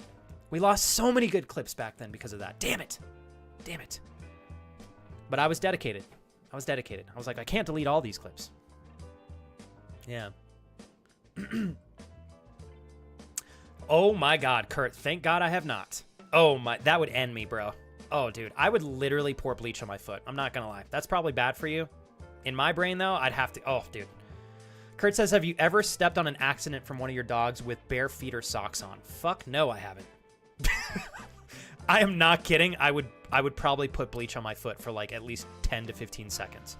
We lost so many good clips back then because of that. Damn it. Damn it. But I was dedicated. I was like, I can't delete all these clips. Yeah. Oh my God, Kurt. Thank God I have not. Oh my, that would end me, bro. Oh, dude, I would literally pour bleach on my foot. I'm not gonna lie. That's probably bad for you. In my brain, though, I'd have to... Oh, dude. Kurt says, have you ever stepped on an accident from one of your dogs with bare feet or socks on? Fuck no, I haven't. I am not kidding. I would probably put bleach on my foot for like at least 10 to 15 seconds.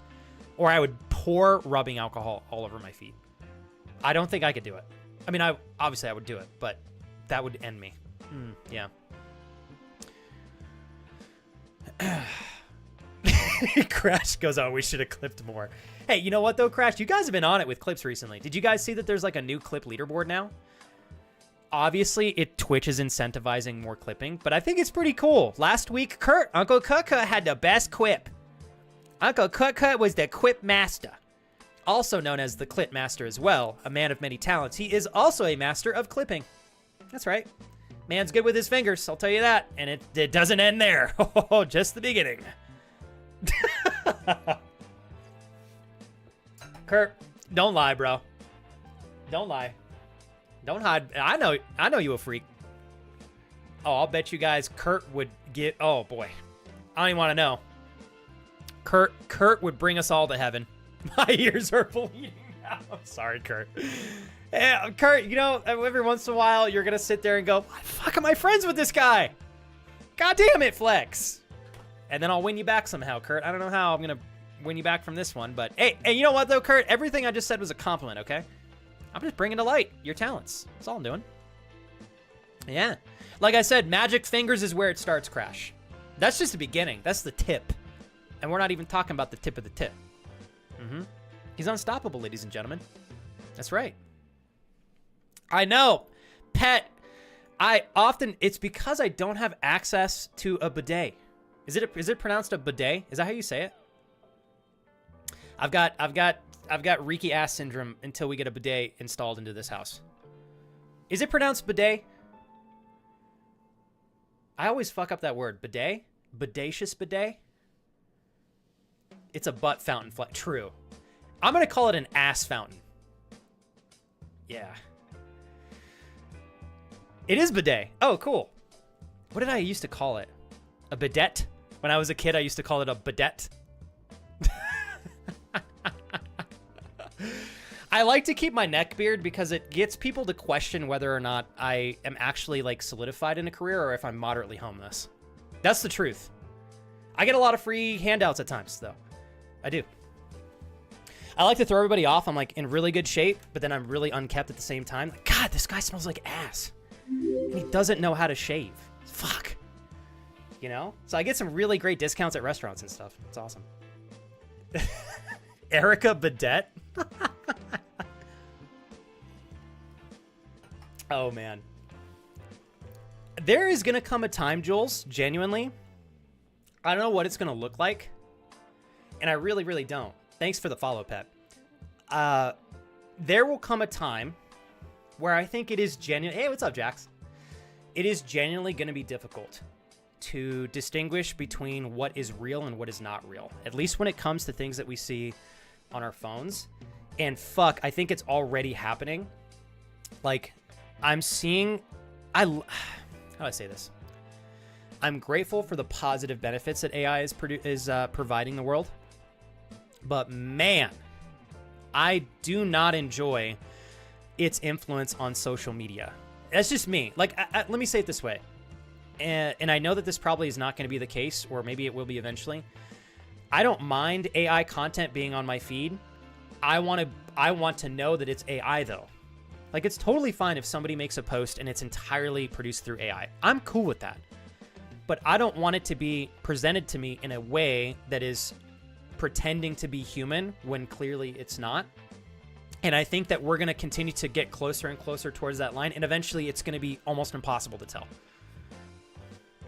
Or I would pour rubbing alcohol all over my feet. I don't think I could do it. I mean, obviously I would do it, but that would end me. Yeah. Crash goes, oh, we should have clipped more. Hey, you know what though, Crash? You guys have been on it with clips recently. Did you guys see that there's like a new clip leaderboard now? Obviously, Twitch is incentivizing more clipping, but I think it's pretty cool. Last week, Uncle Kut had the best quip. Uncle Kut was the quip master. Also known as the clip master as well, a man of many talents. He is also a master of clipping. That's right. Man's good with his fingers, I'll tell you that. And it doesn't end there. Oh, just the beginning. Kurt, don't lie, bro. Don't lie. Don't hide. I know you a freak. Oh, I'll bet you guys Kurt would get... Oh, boy. I don't even want to know. Kurt would bring us all to heaven. My ears are bleeding now. I'm sorry, Kurt. Yeah, Kurt, you know, every once in a while, you're going to sit there and go, why the fuck am I friends with this guy? God damn it, Flex. And then I'll win you back somehow, Kurt. I don't know how I'm going to win you back from this one, but hey, you know what, though, Kurt? Everything I just said was a compliment, okay? I'm just bringing to light your talents. That's all I'm doing. Yeah. Like I said, magic fingers is where it starts, Crash. That's just the beginning. That's the tip. And we're not even talking about the tip of the tip. He's unstoppable, ladies and gentlemen. That's right. I know. Pet, it's because I don't have access to a bidet. Is it pronounced a bidet? Is that how you say it? I've got reeky ass syndrome until we get a bidet installed into this house. Is it pronounced bidet? I always fuck up that word. Bidet? Bodacious bidet? It's a butt fountain. True. I'm going to call it an ass fountain. Yeah. It is bidet. Oh, cool. What did I used to call it? A bidet? When I was a kid, I used to call it a bidet. I like to keep my neck beard because it gets people to question whether or not I am actually like solidified in a career or if I'm moderately homeless. That's the truth. I get a lot of free handouts at times, though. I do. I like to throw everybody off. I'm like in really good shape, but then I'm really unkept at the same time. Like, God, this guy smells like ass. And he doesn't know how to shave. Fuck. You know? So I get some really great discounts at restaurants and stuff. It's awesome. Erica Bidet? Oh, man. There is going to come a time, Jules, genuinely. I don't know what it's going to look like. And I really, really don't. Thanks for the follow, Pet. There will come a time where I think it is genuine. Hey, what's up, Jax? It is genuinely going to be difficult to distinguish between what is real and what is not real. At least when it comes to things that we see on our phones. And fuck, I think it's already happening. Like, I'm seeing... How do I say this? I'm grateful for the positive benefits that AI is providing the world. But man, I do not enjoy its influence on social media. That's just me. Like, let me say it this way. And I know that this probably is not going to be the case, or maybe it will be eventually. I don't mind AI content being on my feed. I want to know that it's AI, though. Like, it's totally fine if somebody makes a post and it's entirely produced through AI. I'm cool with that. But I don't want it to be presented to me in a way that is pretending to be human when clearly it's not. And I think that we're going to continue to get closer and closer towards that line, and eventually it's going to be almost impossible to tell.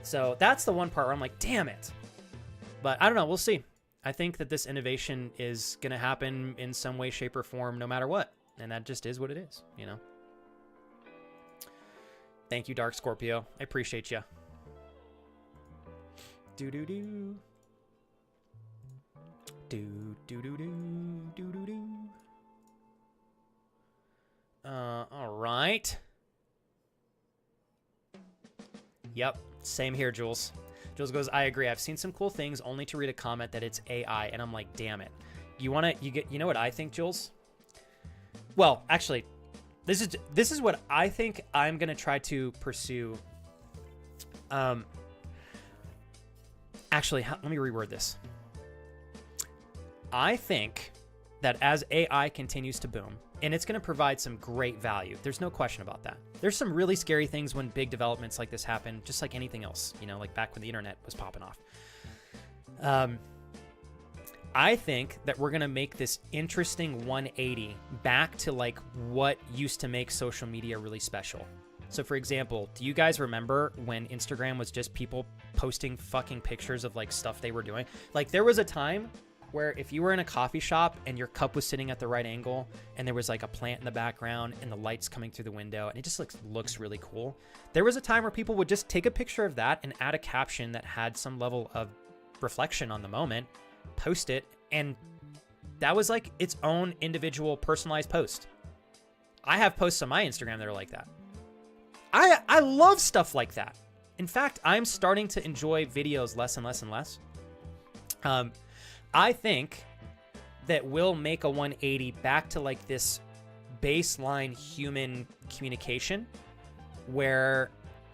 So that's the one part where I'm like, damn it. But I don't know. We'll see. I think that this innovation is going to happen in some way, shape, or form, no matter what. And that just is what it is, you know? Thank you, Dark Scorpio. I appreciate you. Do-do-do. Do-do-do-do. All right. Yep, same here, Jules. Jules goes, I agree. I've seen some cool things only to read a comment that it's AI, and I'm like, damn it. You know what I think, Jules? Well, actually, this is what I think I'm gonna try to pursue. Actually, let me reword this. I think that as AI continues to boom, and it's going to provide some great value. There's no question about that. There's some really scary things when big developments like this happen, just like anything else, you know, like back when the internet was popping off. I think that we're going to make this interesting 180 back to like what used to make social media really special. So for example, do you guys remember when Instagram was just people posting fucking pictures of like stuff they were doing? Like there was a time where if you were in a coffee shop and your cup was sitting at the right angle and there was like a plant in the background and the lights coming through the window and it just looks really cool. There was a time where people would just take a picture of that and add a caption that had some level of reflection on the moment, post it, and that was like its own individual personalized post. I have posts on my Instagram that are like that. I love stuff like that. In fact, I'm starting to enjoy videos less and less and less. I think that we'll make a 180 back to like this baseline human communication where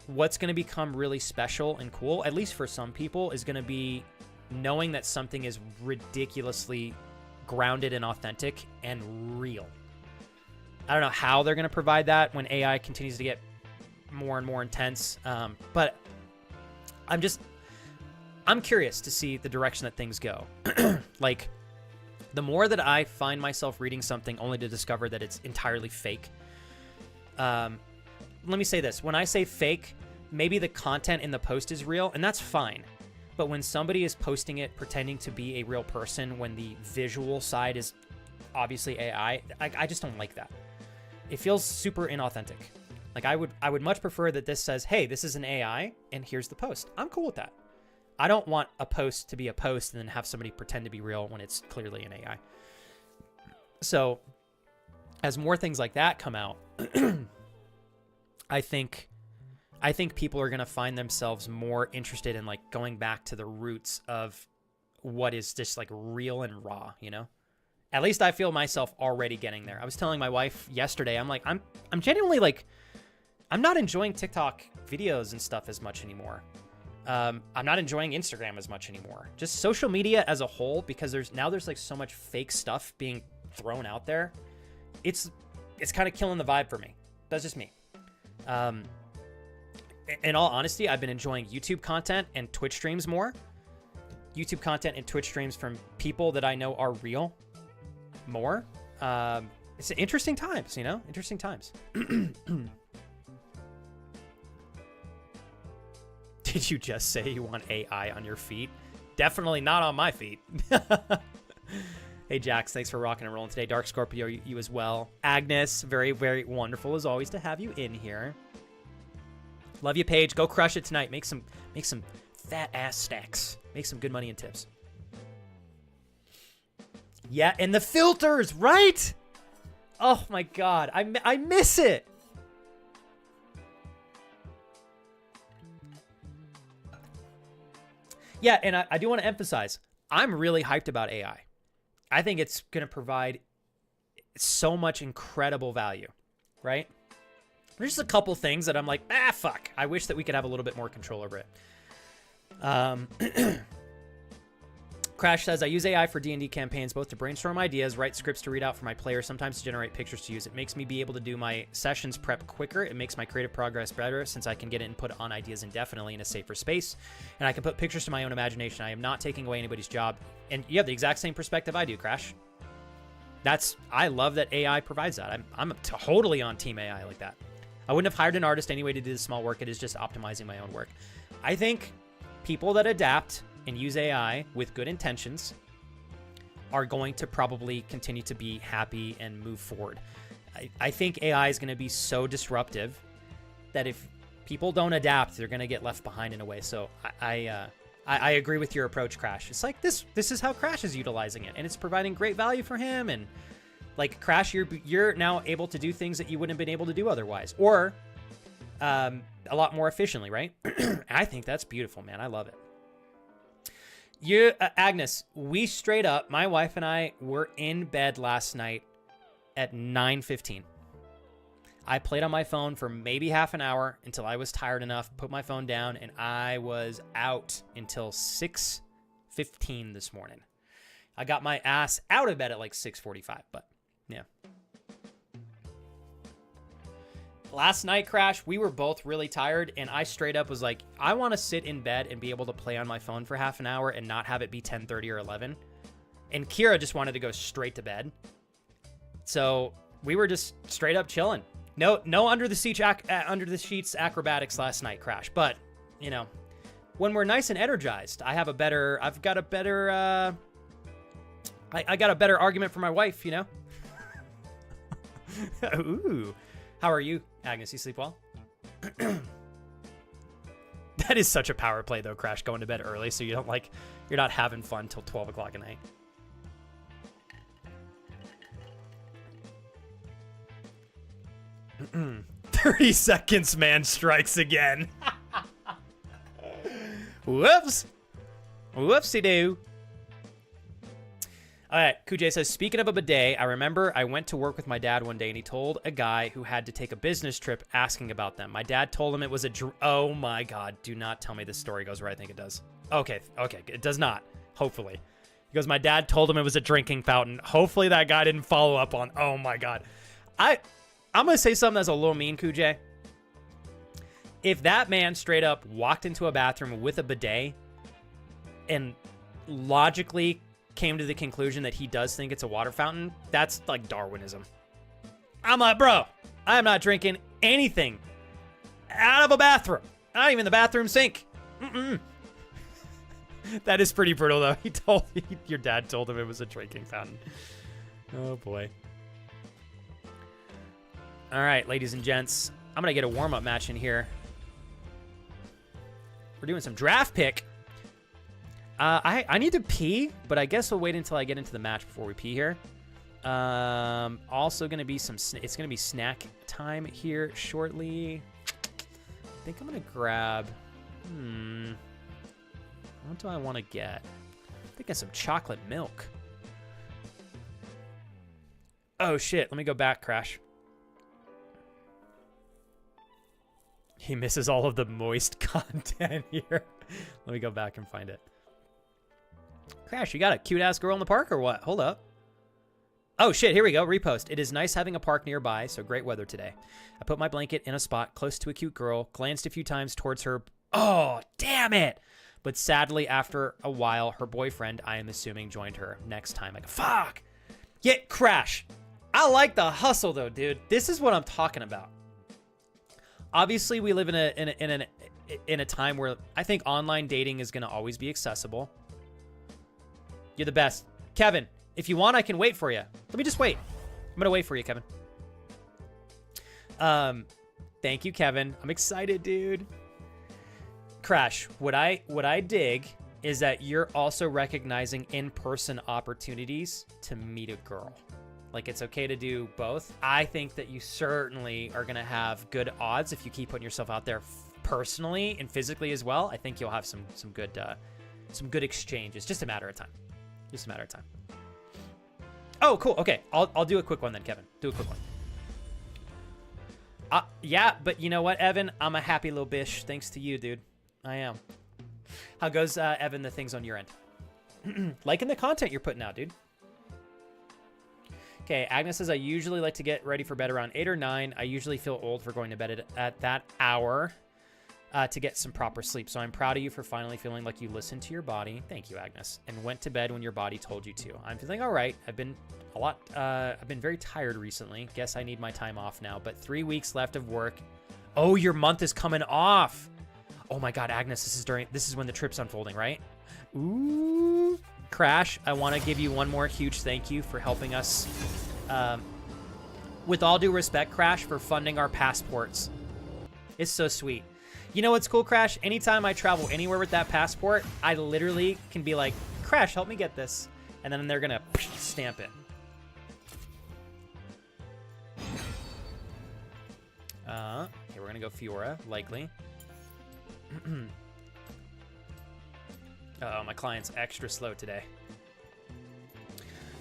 what's going to become really special and cool, at least for some people, is going to be knowing that something is ridiculously grounded and authentic and real. I don't know how they're going to provide that when AI continues to get more and more intense. But I'm curious to see the direction that things go. Like, the more that I find myself reading something only to discover that it's entirely fake. Let me say this. When I say fake, maybe the content in the post is real, and that's fine. But when somebody is posting it pretending to be a real person when the visual side is obviously AI, I just don't like that. It feels super inauthentic. Like, I would much prefer that this says, hey, this is an AI, and here's the post. I'm cool with that. I don't want a post to be a post and then have somebody pretend to be real when it's clearly an AI. So, as more things like that come out, I think people are going to find themselves more interested in like going back to the roots of what is just like real and raw, you know? At least I feel myself already getting there. I was telling my wife yesterday, I'm like, I'm genuinely like, I'm not enjoying TikTok videos and stuff as much anymore. I'm not enjoying Instagram as much anymore. Just social media as a whole, because there's like so much fake stuff being thrown out there. It's kind of killing the vibe for me. That's just me. In all honesty, I've been enjoying YouTube content and Twitch streams more. YouTube content and Twitch streams from people that I know are real more. It's interesting times, you know? Interesting times. Did you just say you want AI on your feet? Definitely not on my feet. Hey, Jax, thanks for rocking and rolling today. Dark Scorpio, you as well. Agnes, very, very wonderful as always to have you in here. Love you, Paige. Go crush it tonight. Make some fat ass stacks. Make some good money and tips. Yeah, and the filters, right? Oh my God, I miss it. Yeah, and I do want to emphasize, I'm really hyped about AI. I think it's going to provide so much incredible value, right? There's just a couple things that I'm like, fuck. I wish that we could have a little bit more control over it. Crash says, I use AI for D&D campaigns, both to brainstorm ideas, write scripts to read out for my players, sometimes to generate pictures to use. It makes me be able to do my sessions prep quicker. It makes my creative progress better since I can get input on ideas indefinitely in a safer space. And I can put pictures to my own imagination. I am not taking away anybody's job. And you have the exact same perspective I do, Crash. I love that AI provides that. I'm totally on team AI like that. I wouldn't have hired an artist anyway to do the small work. It is just optimizing my own work. I think people that adapt and use AI with good intentions are going to probably continue to be happy and move forward. I think AI is going to be so disruptive that if people don't adapt, they're going to get left behind in a way. So I agree with your approach, Crash. It's like this is how Crash is utilizing it, and it's providing great value for him. And like Crash, you're now able to do things that you wouldn't have been able to do otherwise, or a lot more efficiently, right? I think that's beautiful, man. I love it. Agnes, we straight up, my wife and I were in bed last night at 9:15. I played on my phone for maybe half an hour until I was tired enough, put my phone down, and I was out until 6:15 this morning. I got my ass out of bed at like 6:45, but yeah. Last night, Crash, we were both really tired, and I straight up was like, I want to sit in bed and be able to play on my phone for half an hour and not have it be 10:30 or 11. And Kira just wanted to go straight to bed. So we were just straight up chilling. No under the sheets acrobatics last night, Crash. But, you know, when we're nice and energized, I've got a better I got a better argument for my wife, you know? Ooh. How are you, Agnes? You sleep well? That is such a power play, though, Crash, going to bed early so you don't, like, you're not having fun till 12 o'clock at night. Mm-mm. 30 seconds, man strikes again. Whoops. Whoopsie-doo. All right, Kujay says, speaking of a bidet, I remember I went to work with my dad one day and he told a guy who had to take a business trip asking about them. My dad told him it was oh my God, do not tell me this story goes where I think it does. Okay, it does not, hopefully. He goes, my dad told him it was a drinking fountain. Hopefully that guy didn't follow up on, oh my God. I'm going to say something that's a little mean, Kujay. If that man straight up walked into a bathroom with a bidet and logically came to the conclusion that he does think it's a water fountain, that's like Darwinism. I'm like, bro, I'm not drinking anything out of a bathroom. Not even the bathroom sink. Mm-mm. That is pretty brutal, though. Your dad told him it was a drinking fountain. Oh, boy. All right, ladies and gents. I'm going to get a warm-up match in here. We're doing some draft pick. I need to pee, but I guess we'll wait until I get into the match before we pee here. Also going to be it's going to be snack time here shortly. I think I'm going to grab, what do I want to get? I think I some chocolate milk. Oh shit, let me go back, Crash. He misses all of the moist content here. Let me go back and find it. Crash, you got a cute-ass girl in the park or what? Hold up. Oh, shit, here we go. Repost. It is nice having a park nearby, so great weather today. I put my blanket in a spot close to a cute girl, glanced a few times towards her. Oh, damn it! But sadly, after a while, her boyfriend, I am assuming, joined her. Next time, I go, fuck! Yeah, Crash. I like the hustle, though, dude. This is what I'm talking about. Obviously, we live in a time where I think online dating is going to always be accessible. You're the best. Kevin, if you want, I can wait for you. Let me just wait. I'm going to wait for you, Kevin. Thank you, Kevin. I'm excited, dude. Crash, what I dig is that you're also recognizing in-person opportunities to meet a girl. Like, it's okay to do both. I think that you certainly are going to have good odds if you keep putting yourself out there personally and physically as well. I think you'll have some good exchanges. Just a matter of time. Just a matter of time. Oh, cool. Okay, I'll do a quick one then, Kevin. Do a quick one. Yeah, but you know what, Evan? I'm a happy little bish. Thanks to you, dude. I am. How goes, Evan, the things on your end? Liking the content you're putting out, dude. Okay, Agnes says, I usually like to get ready for bed around 8 or 9. I usually feel old for going to bed at that hour to get some proper sleep. So I'm proud of you for finally feeling like you listened to your body. Thank you, Agnes. And went to bed when your body told you to. I'm feeling all right. I've been very tired recently. Guess I need my time off now. But 3 weeks left of work. Oh, your month is coming off. Oh my God, Agnes, this is when the trip's unfolding, right? Ooh. Crash, I want to give you one more huge thank you for helping us. With all due respect, Crash, for funding our passports. It's so sweet. You know what's cool, Crash? Anytime I travel anywhere with that passport, I literally can be like, Crash, help me get this. And then they're going to stamp it. Okay, we're going to go Fiora, likely. Uh-oh, my client's extra slow today.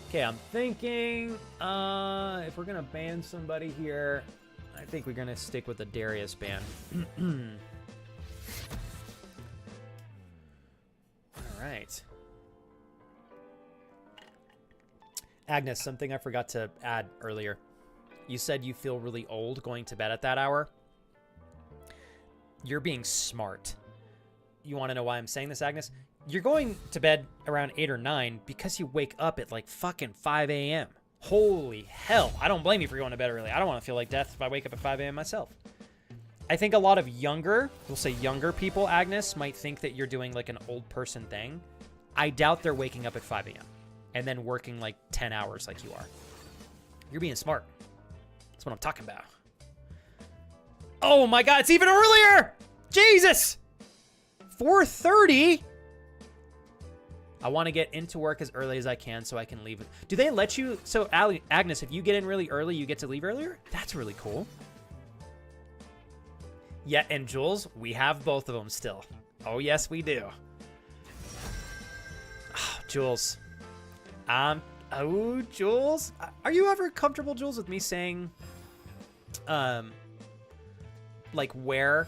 Okay, I'm thinking if we're going to ban somebody here, I think we're going to stick with the Darius ban. All right. Agnes, something I forgot to add earlier. You said you feel really old going to bed at that hour. You're being smart. You want to know why I'm saying this, Agnes? You're going to bed around 8 or 9 because you wake up at like fucking 5 a.m. Holy hell. I don't blame you for going to bed early. I don't want to feel like death if I wake up at 5 a.m. myself. I think a lot of younger people, Agnes, might think that you're doing like an old person thing. I doubt they're waking up at 5 a.m. and then working like 10 hours like you are. You're being smart. That's what I'm talking about. Oh my God, it's even earlier! Jesus! 4:30? I want to get into work as early as I can so I can leave. Do they let you? So, Agnes, if you get in really early, you get to leave earlier? That's really cool. Yeah, and Jules, we have both of them still. Oh, yes, we do. Oh, Jules. Oh, Jules. Are you ever comfortable, Jules, with me saying, like where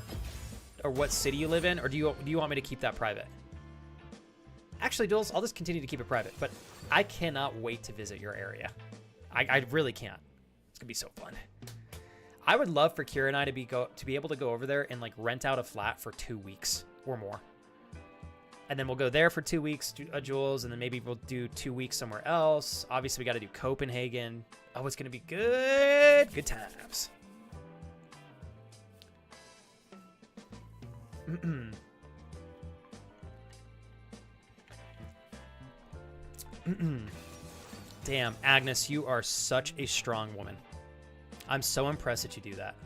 or what city you live in? Or do you want me to keep that private? Actually, Jules, I'll just continue to keep it private, but I cannot wait to visit your area. I really can't. It's gonna be so fun. I would love for Kira and I to be able to go over there and like rent out a flat for 2 weeks or more. And then we'll go there for 2 weeks, Jules, and then maybe we'll do 2 weeks somewhere else. Obviously, we got to do Copenhagen. Oh, it's gonna be good. Good times. Damn, Agnes, you are such a strong woman. I'm so impressed that you do that.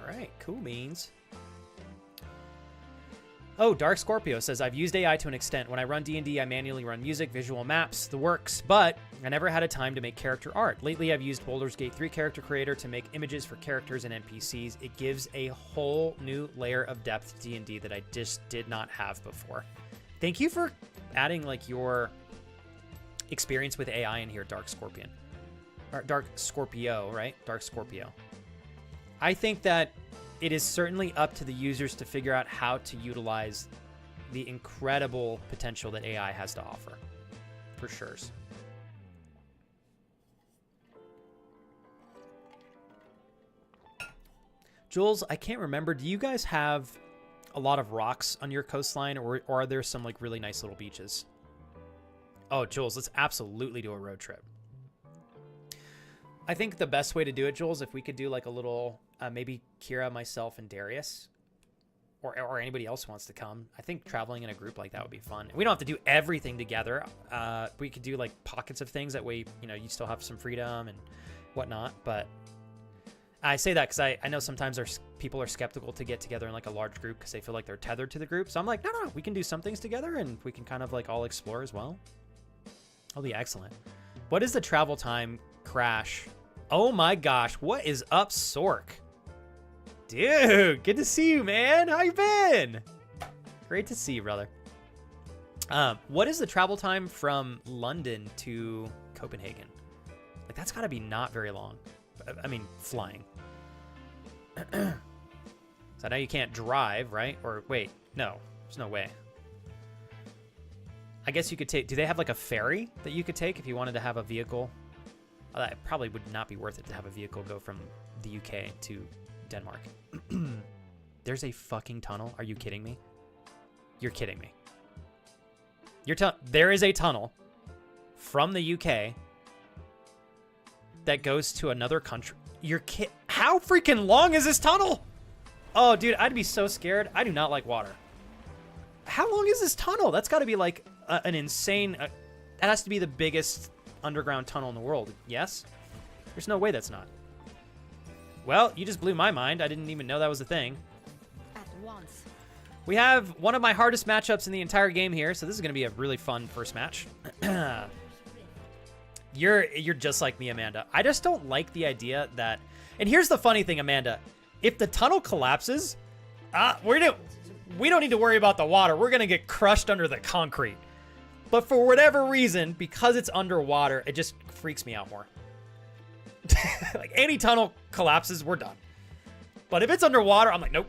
All right, cool beans. Oh, Dark Scorpio says, I've used AI to an extent. When I run D&D, I manually run music, visual maps, the works, but I never had a time to make character art. Lately, I've used Baldur's Gate 3 Character Creator to make images for characters and NPCs. It gives a whole new layer of depth to D&D that I just did not have before. Thank you for adding like your experience with AI in here, Dark Scorpion. Or Dark Scorpio, right? Dark Scorpio. I think that it is certainly up to the users to figure out how to utilize the incredible potential that AI has to offer. For sure. Jules, I can't remember. Do you guys have a lot of rocks on your coastline, or are there some like really nice little beaches? Oh, Jules, let's absolutely do a road trip. I think the best way to do it, Jules, if we could do like a little, maybe Kira, myself, and Darius, or anybody else who wants to come. I think traveling in a group like that would be fun. We don't have to do everything together. We could do like pockets of things. That way, you know, you still have some freedom and whatnot. But I say that because I know sometimes people are skeptical to get together in like a large group because they feel like they're tethered to the group. So I'm like, no, we can do some things together and we can kind of like all explore as well. That'll be excellent. What is the travel time? Crash. Oh my gosh, what is up, Sork? Dude, good to see you, man. How you been? Great to see you, brother. What is the travel time from London to Copenhagen? Like, that's gotta be not very long. I mean, flying. So I know you can't drive, right? Or wait, no, there's no way. I guess you could take, do they have like a ferry that you could take if you wanted to have a vehicle? It probably would not be worth it to have a vehicle go from the UK to Denmark. There's a fucking tunnel. Are you kidding me? You're kidding me. There is a tunnel from the UK that goes to another country. How freaking long is this tunnel? Oh, dude, I'd be so scared. I do not like water. How long is this tunnel? That's got to be like an insane... that has to be the biggest underground tunnel in the world. Yes? There's no way that's not. Well, you just blew my mind. I didn't even know that was a thing. At once. We have one of my hardest matchups in the entire game here, so this is going to be a really fun first match. You're just like me, Amanda. I just don't like the idea that... And here's the funny thing, Amanda. If the tunnel collapses, we don't need to worry about the water. We're going to get crushed under the concrete. But for whatever reason, because it's underwater, it just freaks me out more. Like, any tunnel collapses, we're done. But if it's underwater, I'm like, nope.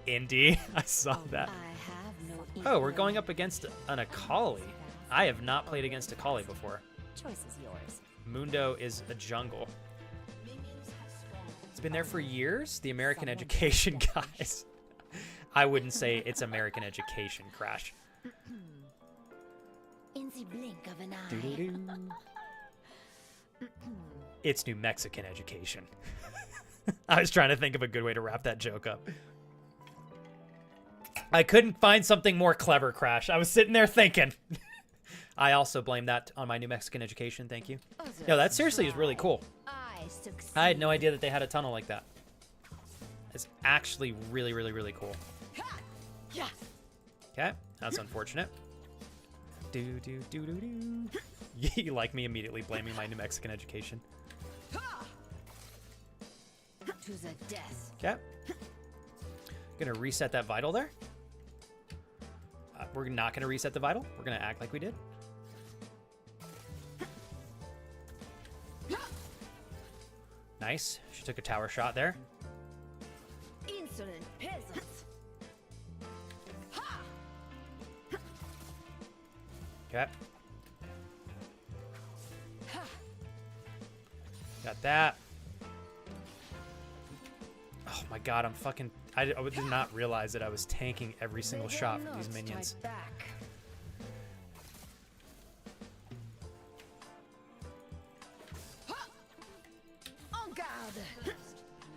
Indy, I saw that. Oh, we're going up against an Akali. I have not played against Akali before. Choice is yours. Mundo is a jungle. It's been there for years. The American education guys. I wouldn't say it's American education, Crash. In the blink of an eye. It's New Mexican education. I was trying to think of a good way to wrap that joke up. I couldn't find something more clever, Crash. I was sitting there thinking. I also blame that on my New Mexican education. Thank you. Yo, that seriously is really cool. I had no idea that they had a tunnel like that. It's actually really, really, really cool. Okay, that's unfortunate. Do. You like me immediately blaming my New Mexican education. To the death. Okay. Gonna reset that vital there. We're not gonna reset the vital. We're gonna act like we did. Nice. She took a tower shot there. Insolent peasants. Okay. Got that. Oh my god, I'm fucking... I did not realize that I was tanking every single shot from these minions.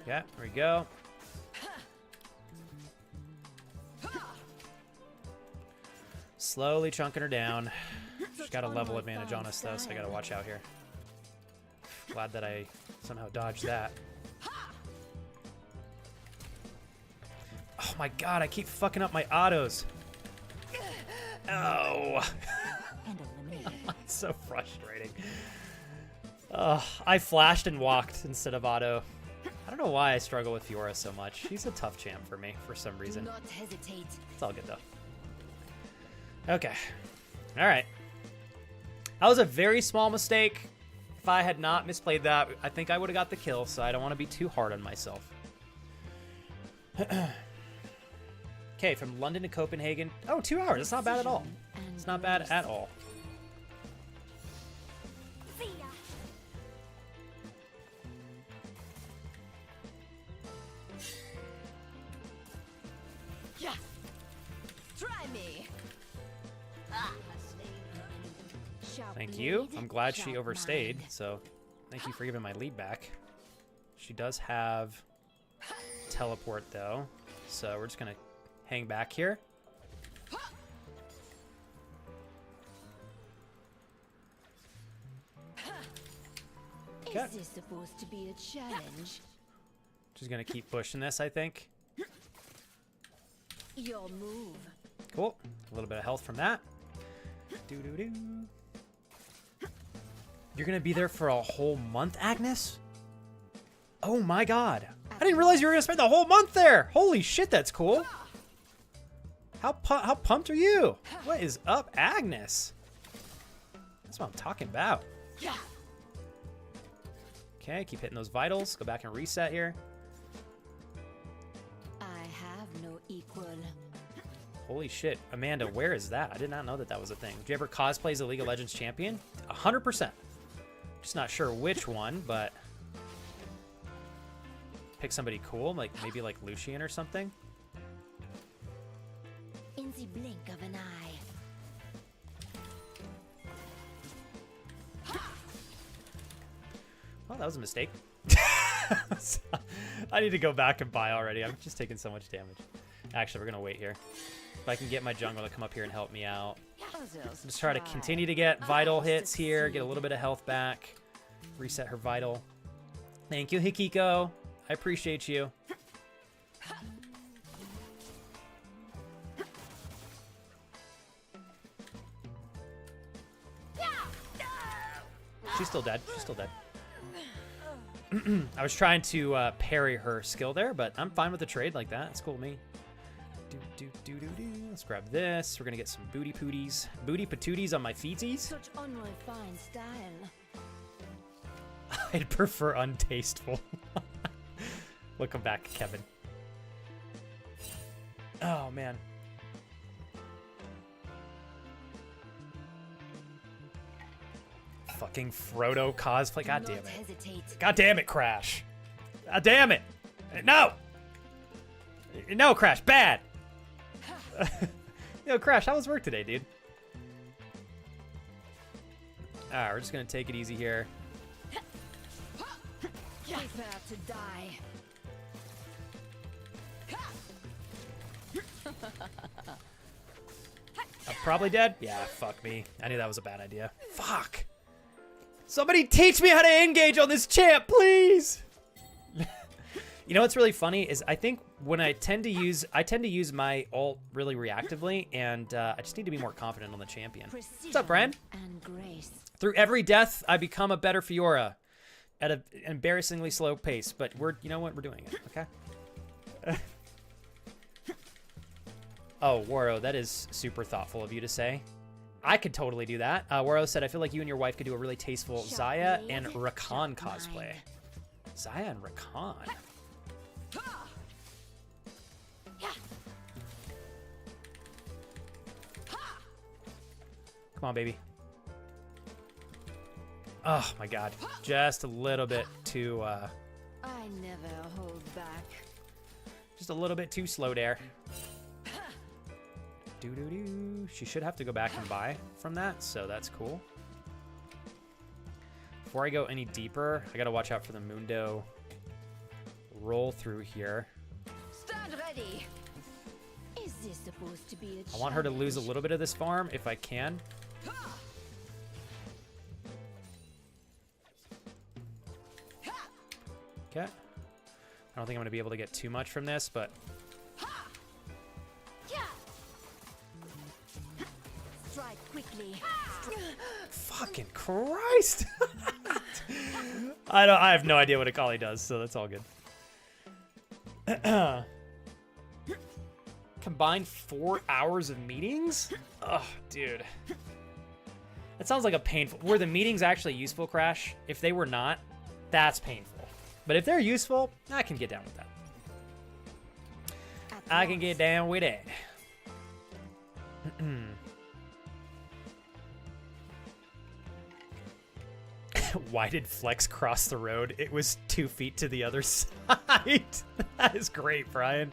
Yeah, there we go. Slowly chunking her down. She's got a level advantage on us, though, so I gotta watch out here. Glad that I somehow dodged that. Oh my god, I keep fucking up my autos. Oh. It's so frustrating. I flashed and walked instead of auto. I don't know why I struggle with Fiora so much. She's a tough champ for me for some reason. Do not hesitate. It's all good though. Okay. Alright. That was a very small mistake. If I had not misplayed that, I think I would have got the kill, so I don't want to be too hard on myself. Okay, from London to Copenhagen. Oh, 2 hours. It's not bad at all. It's not bad at all. Yeah. Try me. Thank you. I'm glad she overstayed, so thank you for giving my lead back. She does have teleport, though, so we're just going to hang back here. Okay. Is this supposed to be a challenge? Just going to keep pushing this, I think. Your move. Cool. A little bit of health from that. Do. You're going to be there for a whole month, Agnes? Oh my god. I didn't realize you were going to spend the whole month there. Holy shit, that's cool. How pumped are you? What is up, Agnes? That's what I'm talking about. Okay, keep hitting those vitals. Go back and reset here. I have no equal. Holy shit. Amanda, where is that? I did not know that that was a thing. Do you ever cosplay as a League of Legends champion? 100%. Just not sure which one, but... pick somebody cool, like maybe like Lucian or something. In the blink of an eye. Well, that was a mistake. I need to go back and buy already. I'm just taking so much damage. Actually, we're going to wait here. If I can get my jungle to come up here and help me out. Just try to continue to get vital hits here, get a little bit of health back. Reset her vital. Thank you, Hikiko. I appreciate you. She's still dead. She's still dead. I was trying to parry her skill there, but I'm fine with the trade like that. It's cool with me. Do. Let's grab this. We're going to get some booty pooties. Booty patooties on my feetsies. Such unrefined style. I'd prefer untasteful. Welcome back, Kevin. Oh, man. Fucking Frodo cosplay. God damn it. God damn it, Crash. God damn it. No! No, Crash. Bad. Yo, Crash, how was work today, dude? Alright, we're just going to take it easy here. Prepare to die. I'm probably dead? Yeah, fuck me. I knew that was a bad idea. Fuck. Somebody teach me how to engage on this champ, please! You know what's really funny is I think when I tend to use my ult really reactively, and I just need to be more confident on the champion. What's up, Brian? And grace. Through every death, I become a better Fiora at an embarrassingly slow pace, but you know what? We're doing it, okay? Oh, Waro, that is super thoughtful of you to say. I could totally do that. Waro said, I feel like you and your wife could do a really tasteful Zaya and Rakan cosplay. Zaya and Rakan. Come on, baby. Oh, my God. Just a little bit too, I never hold back. just a little bit too slow there. Doo-doo-doo. She should have to go back and buy from that, so that's cool. Before I go any deeper, I gotta watch out for the Mundo roll through here. Stand ready. Is this supposed to be a I want her to lose a little bit of this farm if I can. Okay. I don't think I'm gonna be able to get too much from this, but Strike quickly. fucking Christ! I have no idea what a collie does, so that's all good. Combined 4 hours of meetings? Oh, dude. That sounds like a painful... Were the meetings actually useful, Crash? If they were not, that's painful. But if they're useful, I can get down with that. I can get down with it. Why did Flex cross the road? It was 2 feet to the other side. That is great, Brian.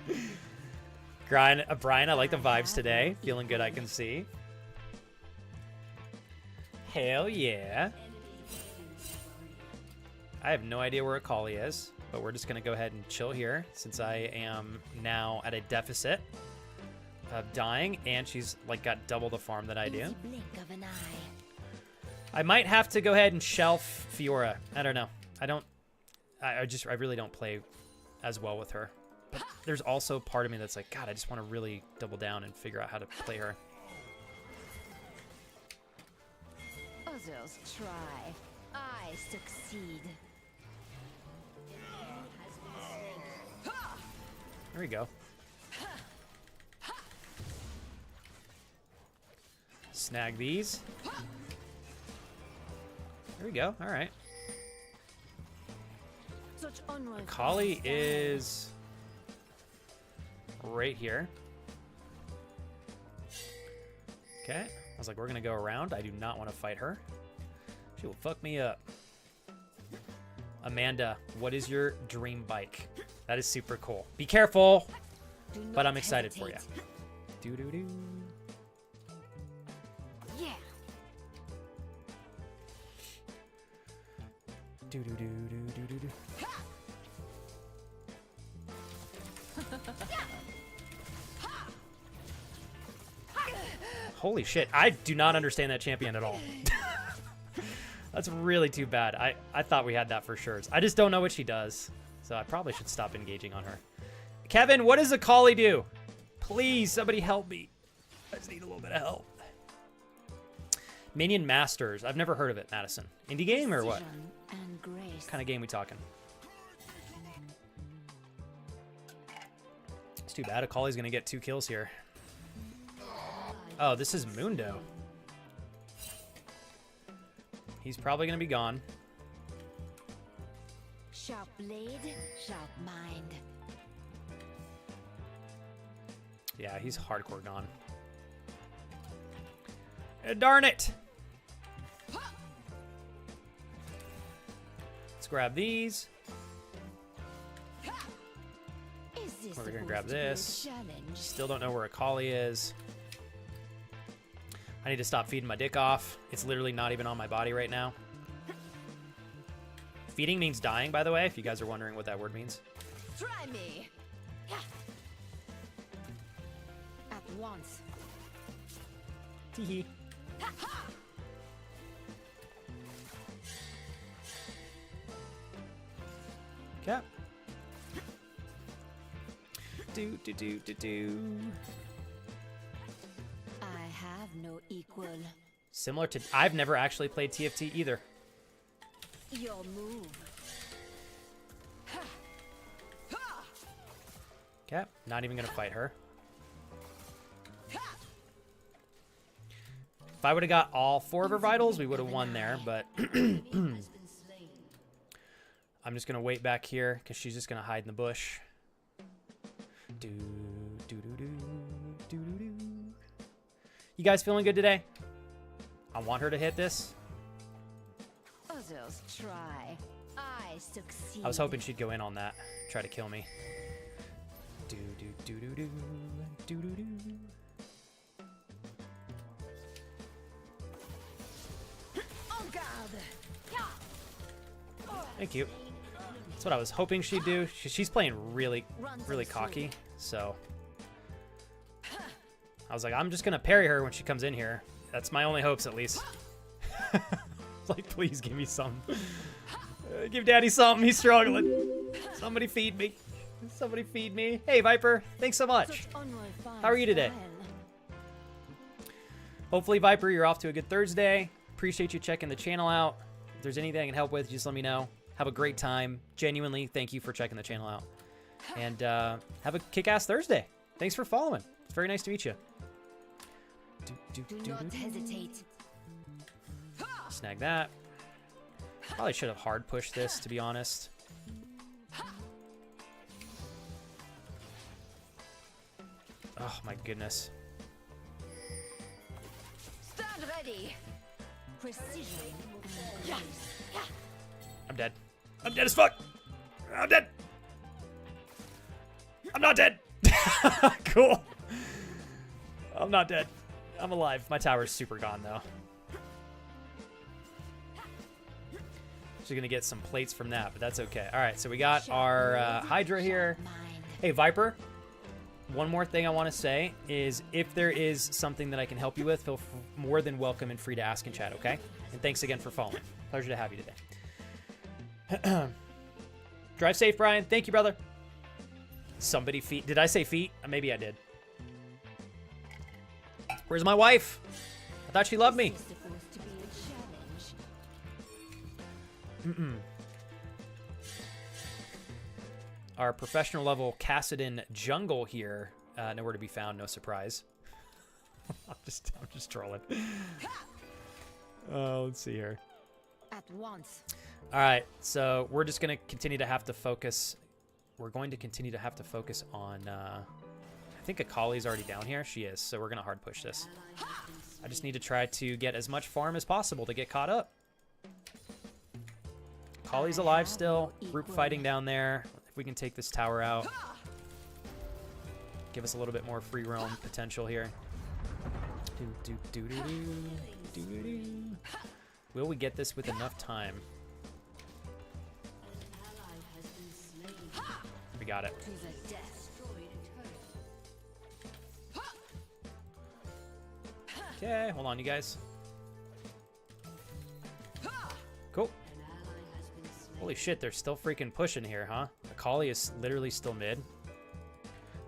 Brian, I like the vibes today. Feeling good, I can see. Hell yeah. I have no idea where Akali is, but we're just going to go ahead and chill here since I am now at a deficit of dying, and she's like got double the farm that I do. Easy blink of an eye. I might have to go ahead and shelf Fiora. I don't know. I really don't play as well with her. But there's also part of me that's like, God, I just want to really double down and figure out how to play her. Others try. I succeed. There we go. Snag these. There we go. All right. Such unrivaled Akali style. is right here. Okay. I was like, we're going to go around. I do not want to fight her. She will fuck me up. Amanda, what is your dream bike? That is super cool. Be careful, Do not but I'm excited for you. hesitate. Doo-doo-doo. Yeah. Doo-doo-doo-doo-doo-doo. Holy shit, I do not understand that champion at all. That's really too bad. I thought we had that for sure. I just don't know what she does. So I probably should stop engaging on her. Kevin, what does Akali do? Please, somebody help me. I just need a little bit of help. Minion Masters. I've never heard of it, Madison. Indie game or what? Precision and grace. What kind of game we talking? It's too bad. Akali's going to get 2 kills here. Oh, this is Mundo. He's probably going to be gone. Sharp blade, sharp mind. Yeah, he's hardcore gone. Darn it! Let's grab these. Is this We're gonna supposed grab to be a this. challenge? Still don't know where Akali is. I need to stop feeding my dick off. It's literally not even on my body right now. Feeding means dying, by the way, if you guys are wondering what that word means. Try me. At once. Teehee. Okay. Do. I have no equal. Similar to... I've never actually played TFT either. Your move. Okay, not even gonna fight her. If I would have got all 4 of her vitals, we would have won there, but... I'm just gonna wait back here, because she's just gonna hide in the bush. You guys feeling good today? I want her to hit this. Others try. I succeed. I was hoping she'd go in on that, try to kill me. En garde. Thank you. That's what I was hoping she'd do. She's playing really cocky, so I was like, I'm just gonna parry her when she comes in here. That's my only hopes, at least. It's like, please give me some. Give Daddy something. He's struggling. Somebody feed me. Somebody feed me. Hey, Viper. Thanks so much. How are you today? Hopefully, Viper, you're off to a good Thursday. Appreciate you checking the channel out. If there's anything I can help with, just let me know. Have a great time. Genuinely, thank you for checking the channel out. And have a kick-ass Thursday. Thanks for following. It's very nice to meet you. Do not hesitate. Snag that. Probably should have hard pushed this, to be honest. Oh my goodness. Stand ready. Precision. I'm dead. I'm dead as fuck. I'm dead. I'm not dead. Cool. I'm not dead. I'm alive. My tower's super gone, though. Just gonna get some plates from that, but that's okay. All right, so we got our Hydra here. Hey, Viper. One more thing I want to say is if there is something that I can help you with, feel more than welcome and free to ask in chat, okay? And thanks again for following. Pleasure to have you today. Drive safe, Brian. Thank you, brother. Somebody feet. Did I say feet? Maybe I did. Where's my wife? I thought she loved me. Our professional level Cassidon jungle here, nowhere to be found. No surprise. I'm just trolling. Let's see here. At once. All right, so we're just gonna continue to have to focus. We're going to continue to have to focus on. I think Akali's already down here. She is, so we're gonna hard push this. I just need to try to get as much farm as possible to get caught up. Akali's alive still. Group fighting down there. If we can take this tower out, give us a little bit more free roam potential here. Will we get this with enough time? We got it. Okay, hold on, you guys. Cool. Holy shit, they're still freaking pushing here, huh? Akali is literally still mid.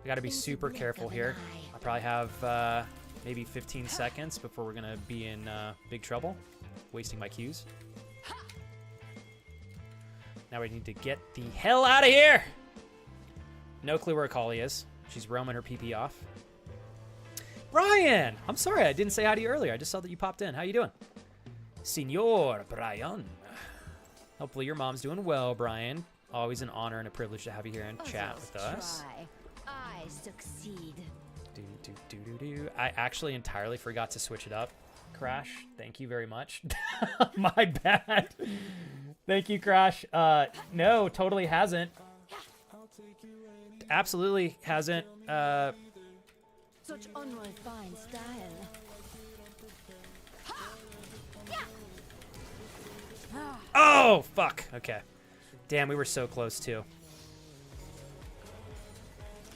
We gotta be super careful here. I probably have maybe 15 seconds before we're gonna be in big trouble. Wasting my Qs. Now we need to get the hell out of here! No clue where Akali is. She's roaming her PP off. Brian! I'm sorry, I didn't say hi to you earlier. I just saw that you popped in. How you doing? Senor Brian. Hopefully your mom's doing well, Brian. Always an honor and a privilege to have you here and chat with us. I succeed. I actually entirely forgot to switch it up. Crash, thank you very much. My bad. Thank you, Crash. No, totally hasn't. Absolutely hasn't. Such unrefined style. Oh, fuck. Okay. Damn, we were so close too.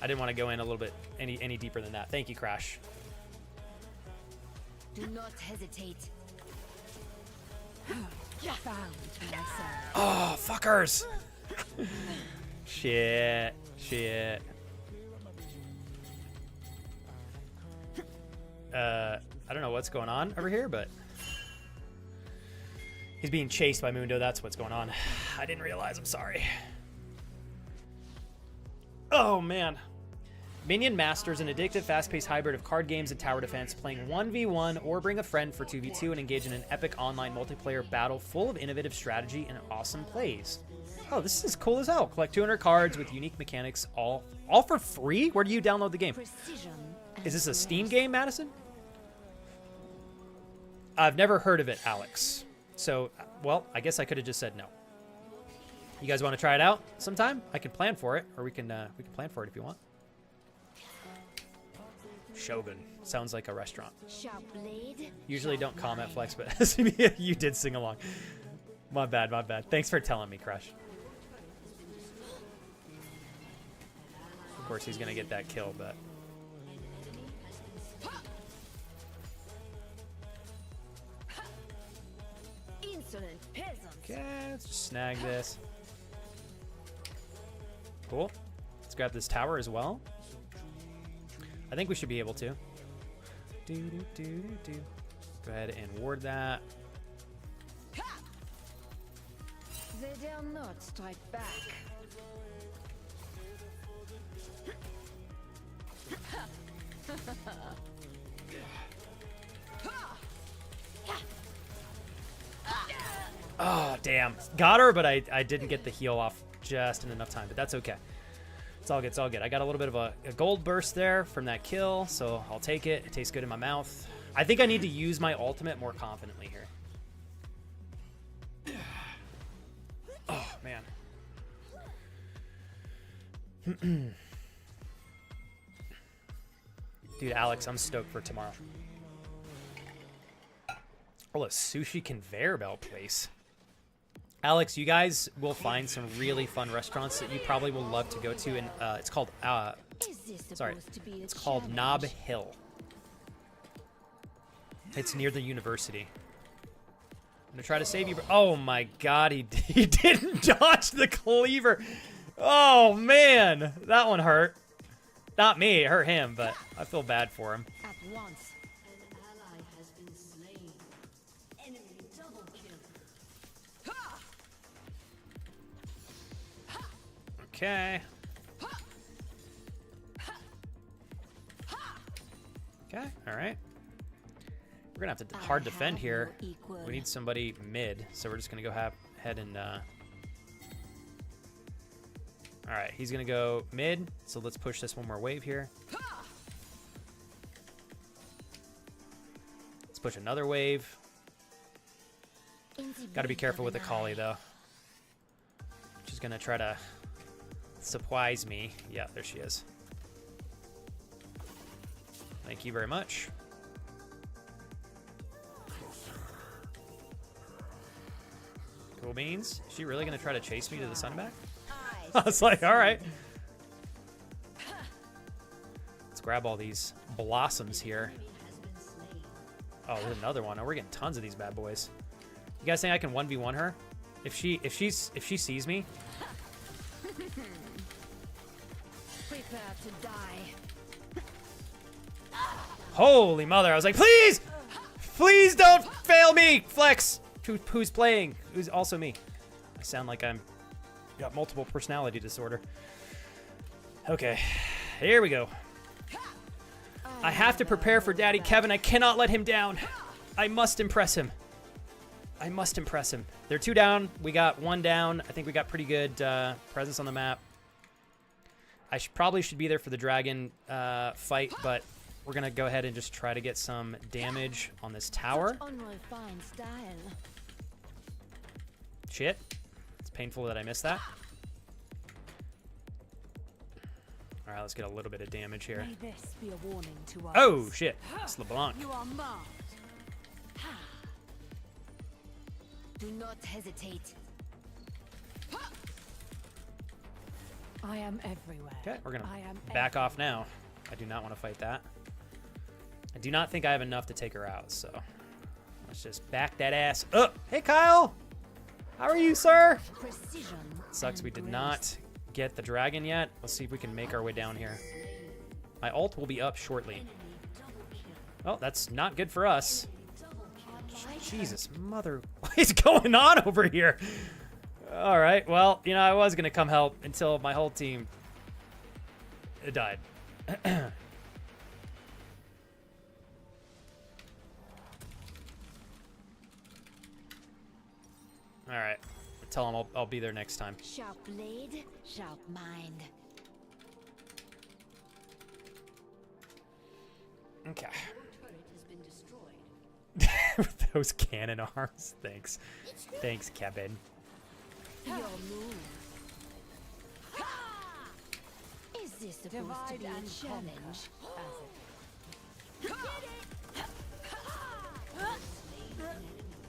I didn't want to go in a little bit any deeper than that. Thank you, Crash. Do not hesitate. Oh, fuckers. Shit. I don't know what's going on over here, but he's being chased by Mundo. That's what's going on. I didn't realize. I'm sorry. Oh, man. Minion Masters, an addictive, fast-paced hybrid of card games and tower defense, playing 1v1 or bring a friend for 2v2 and engage in an epic online multiplayer battle full of innovative strategy and awesome plays. Oh, this is cool as hell. Collect 200 cards with unique mechanics, all for free? Where do you download the game? Is this a Steam game, Madison? I've never heard of it, Alex. So, well, I guess I could have just said no. You guys want to try it out sometime? I can plan for it, or we can plan for it if you want. Shogun. Sounds like a restaurant. Usually don't comment, Flex, but you did sing along. My bad, my bad. Thanks for telling me, Crush. Of course, he's going to get that kill, but... Okay, let's just snag this. Cool. Let's grab this tower as well. I think we should be able to. Go ahead and ward that. They dare not strike back. Oh, damn. Got her, but I didn't get the heal off just in enough time, but that's okay. It's all good, it's all good. I got a little bit of a gold burst there from that kill, so I'll take it. It tastes good in my mouth. I think I need to use my ultimate more confidently here. Oh, man. Dude, Alex, I'm stoked for tomorrow. Oh, a sushi conveyor belt place. Alex, you guys will find some really fun restaurants that you probably will love to go to, and it's called it's called Nob Hill. It's near the university. I'm gonna try to save you. Oh my God, he didn't dodge the cleaver. Oh man, that one hurt. Not me, it hurt him, but I feel bad for him. At once. Okay. Okay, all right. We're gonna have to hard defend here. We need somebody mid, so we're just gonna go ahead and. All right, he's gonna go mid, so let's push this one more wave here. Let's push another wave. Got to be careful with the collie though. She's gonna try to surprise me. Yeah, there she is. Thank you very much. Cool beans. Is she really gonna try to chase me to the sun back? I was like, all right. Let's grab all these blossoms here. Oh, there's another one. Oh, we're getting tons of these bad boys. You guys think I can 1v1 her? If she sees me? Prepare to die. Holy mother! I was like, please, please don't fail me, Flex. Who's playing? Who's also me? I sound like I'm got multiple personality disorder. Okay, here we go. I have to prepare for Daddy Kevin. I cannot let him down. I must impress him. I must impress him. They're 2 down. We got 1 down. I think we got pretty good presence on the map. I probably should be there for the dragon fight, but we're going to go ahead and just try to get some damage on this tower. Shit. It's painful that I missed that. All right, let's get a little bit of damage here. May this be a warning to us. Oh, shit. It's LeBlanc. You are marked. Do not hesitate. I am everywhere. Okay, we're gonna back off now. I do not want to fight that. I do not think I have enough to take her out, so let's just back that ass up. Hey, Kyle! How are you, sir? Precision. Sucks we did not get the dragon yet. Let's see if we can make our way down here. My ult will be up shortly. Oh, that's not good for us. Jesus, mother. What is going on over here? All right, well, you know, I was going to come help until my whole team died. All right, tell him I'll be there next time. Sharp blade, sharp mind. Okay. With those cannon arms. Thanks. Thanks, Kevin. Your move. Is this supposed to be a challenge?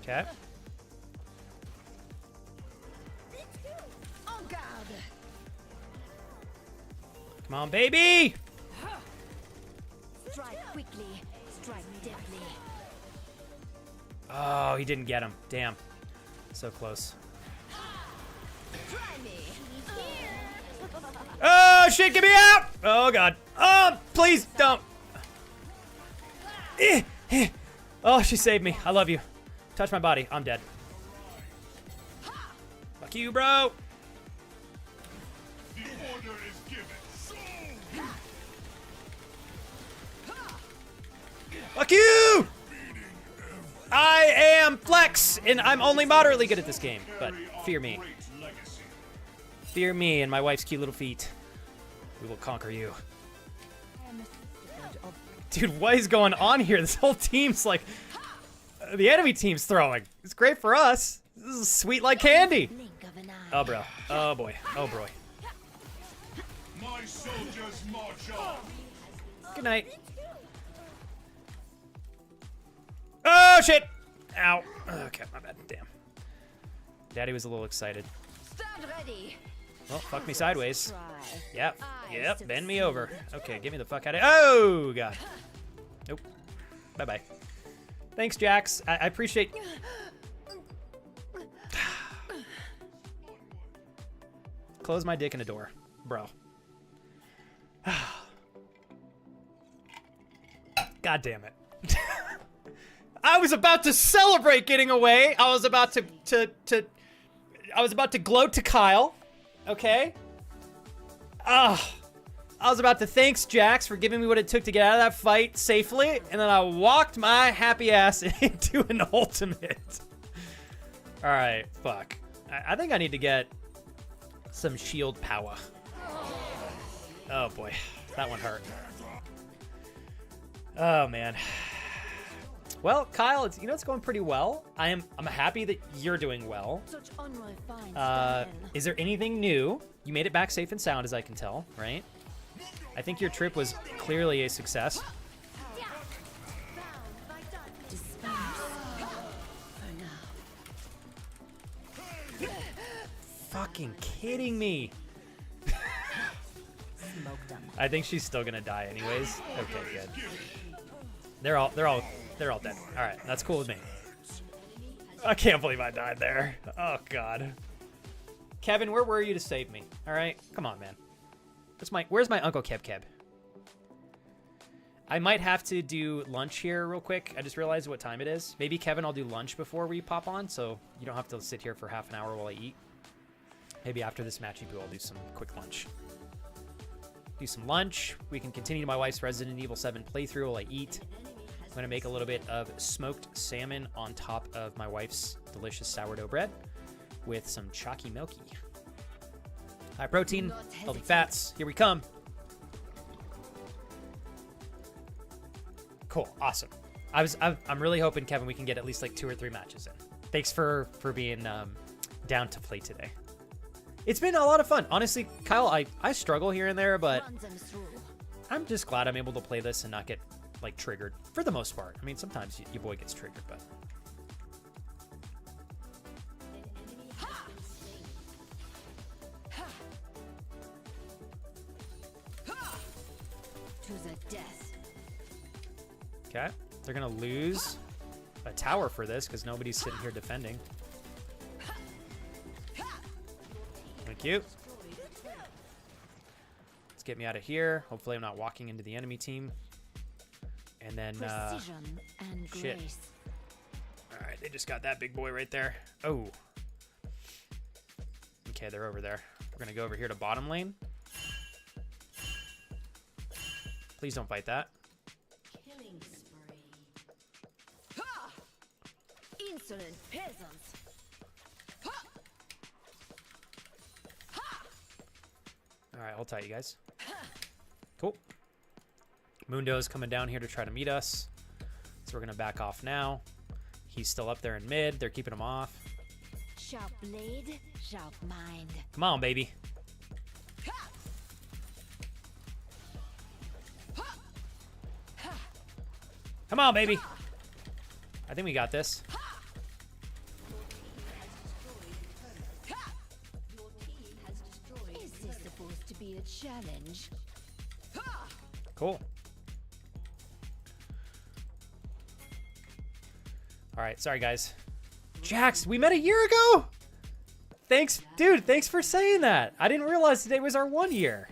Okay. En garde. Come on, baby! Strike quickly, strike deadly. Oh, he didn't get him. Damn. So close. Try me. Oh, shit, get me out! Oh, God. Oh, please don't. Oh, she saved me. I love you. Touch my body. I'm dead. Fuck you, bro. The order is given. Fuck you! I am Flex, and I'm only moderately good at this game, but fear me. Fear me and my wife's cute little feet. We will conquer you. Dude, what is going on here? This whole team's like... the enemy team's throwing. It's great for us. This is sweet like candy. Oh, bro. Oh, boy. Oh, boy. My soldiers march on. Good night. Oh, shit! Ow. Okay, my bad. Damn. Daddy was a little excited. Stand ready. Well, fuck me sideways. Try. Yep. Yep. Bend me over. Okay, get me the fuck out of here. Oh, God. Nope. Bye-bye. Thanks, Jax. I appreciate... Close my dick in a door. Bro. God damn it. I was about to celebrate getting away. I was about to gloat to Kyle. Okay? I was about to thanks Jax for giving me what it took to get out of that fight safely, and then I walked my happy ass into an ultimate. Alright, fuck. I think I need to get some shield power. Oh boy, that one hurt. Oh man. Well, Kyle, it's going pretty well. I'm happy that you're doing well. Such unrefined style. Is there anything new? You made it back safe and sound, as I can tell, right? I think your trip was clearly a success. Fucking kidding me. I think she's still gonna die anyways. Okay, good. They're all dead. All right, that's cool with me. I can't believe I died there. Oh God. Kevin, where were you to save me? All right, come on, man. Where's my Uncle Keb? I might have to do lunch here real quick. I just realized what time it is. Maybe Kevin, I'll do lunch before we pop on, so you don't have to sit here for half an hour while I eat. Maybe after this matchy poo, I'll do some quick lunch. Do some lunch. We can continue my wife's Resident Evil 7 playthrough while I eat. I'm gonna make a little bit of smoked salmon on top of my wife's delicious sourdough bread with some chalky milky. High protein, healthy fats. Here we come. Cool, awesome. I'm really hoping, Kevin, we can get at least like 2 or 3 matches in. Thanks for being down to play today. It's been a lot of fun. Honestly, Kyle, I struggle here and there, but I'm just glad I'm able to play this and not get like triggered for the most part. I mean, sometimes your boy gets triggered, but death. Okay. They're going to lose a tower for this because nobody's sitting here defending. Thank you. Let's get me out of here. Hopefully I'm not walking into the enemy team. And then, Precision and shit. grace. All right, they just got that big boy right there. Oh. Okay, they're over there. We're going to go over here to bottom lane. Please don't fight that. Killing spree. Ha! Insolent peasants. Ha! Ha! All right, hold tight, you guys. Cool. Mundo's coming down here to try to meet us. So we're going to back off now. He's still up there in mid. They're keeping him off. Sharp blade, sharp mind. Come on, baby. Come on, baby. I think we got this. Is this supposed to be a challenge? Cool. All right, sorry, guys. Jax, we met a year ago? Thanks, dude, thanks for saying that. I didn't realize today was our 1 year.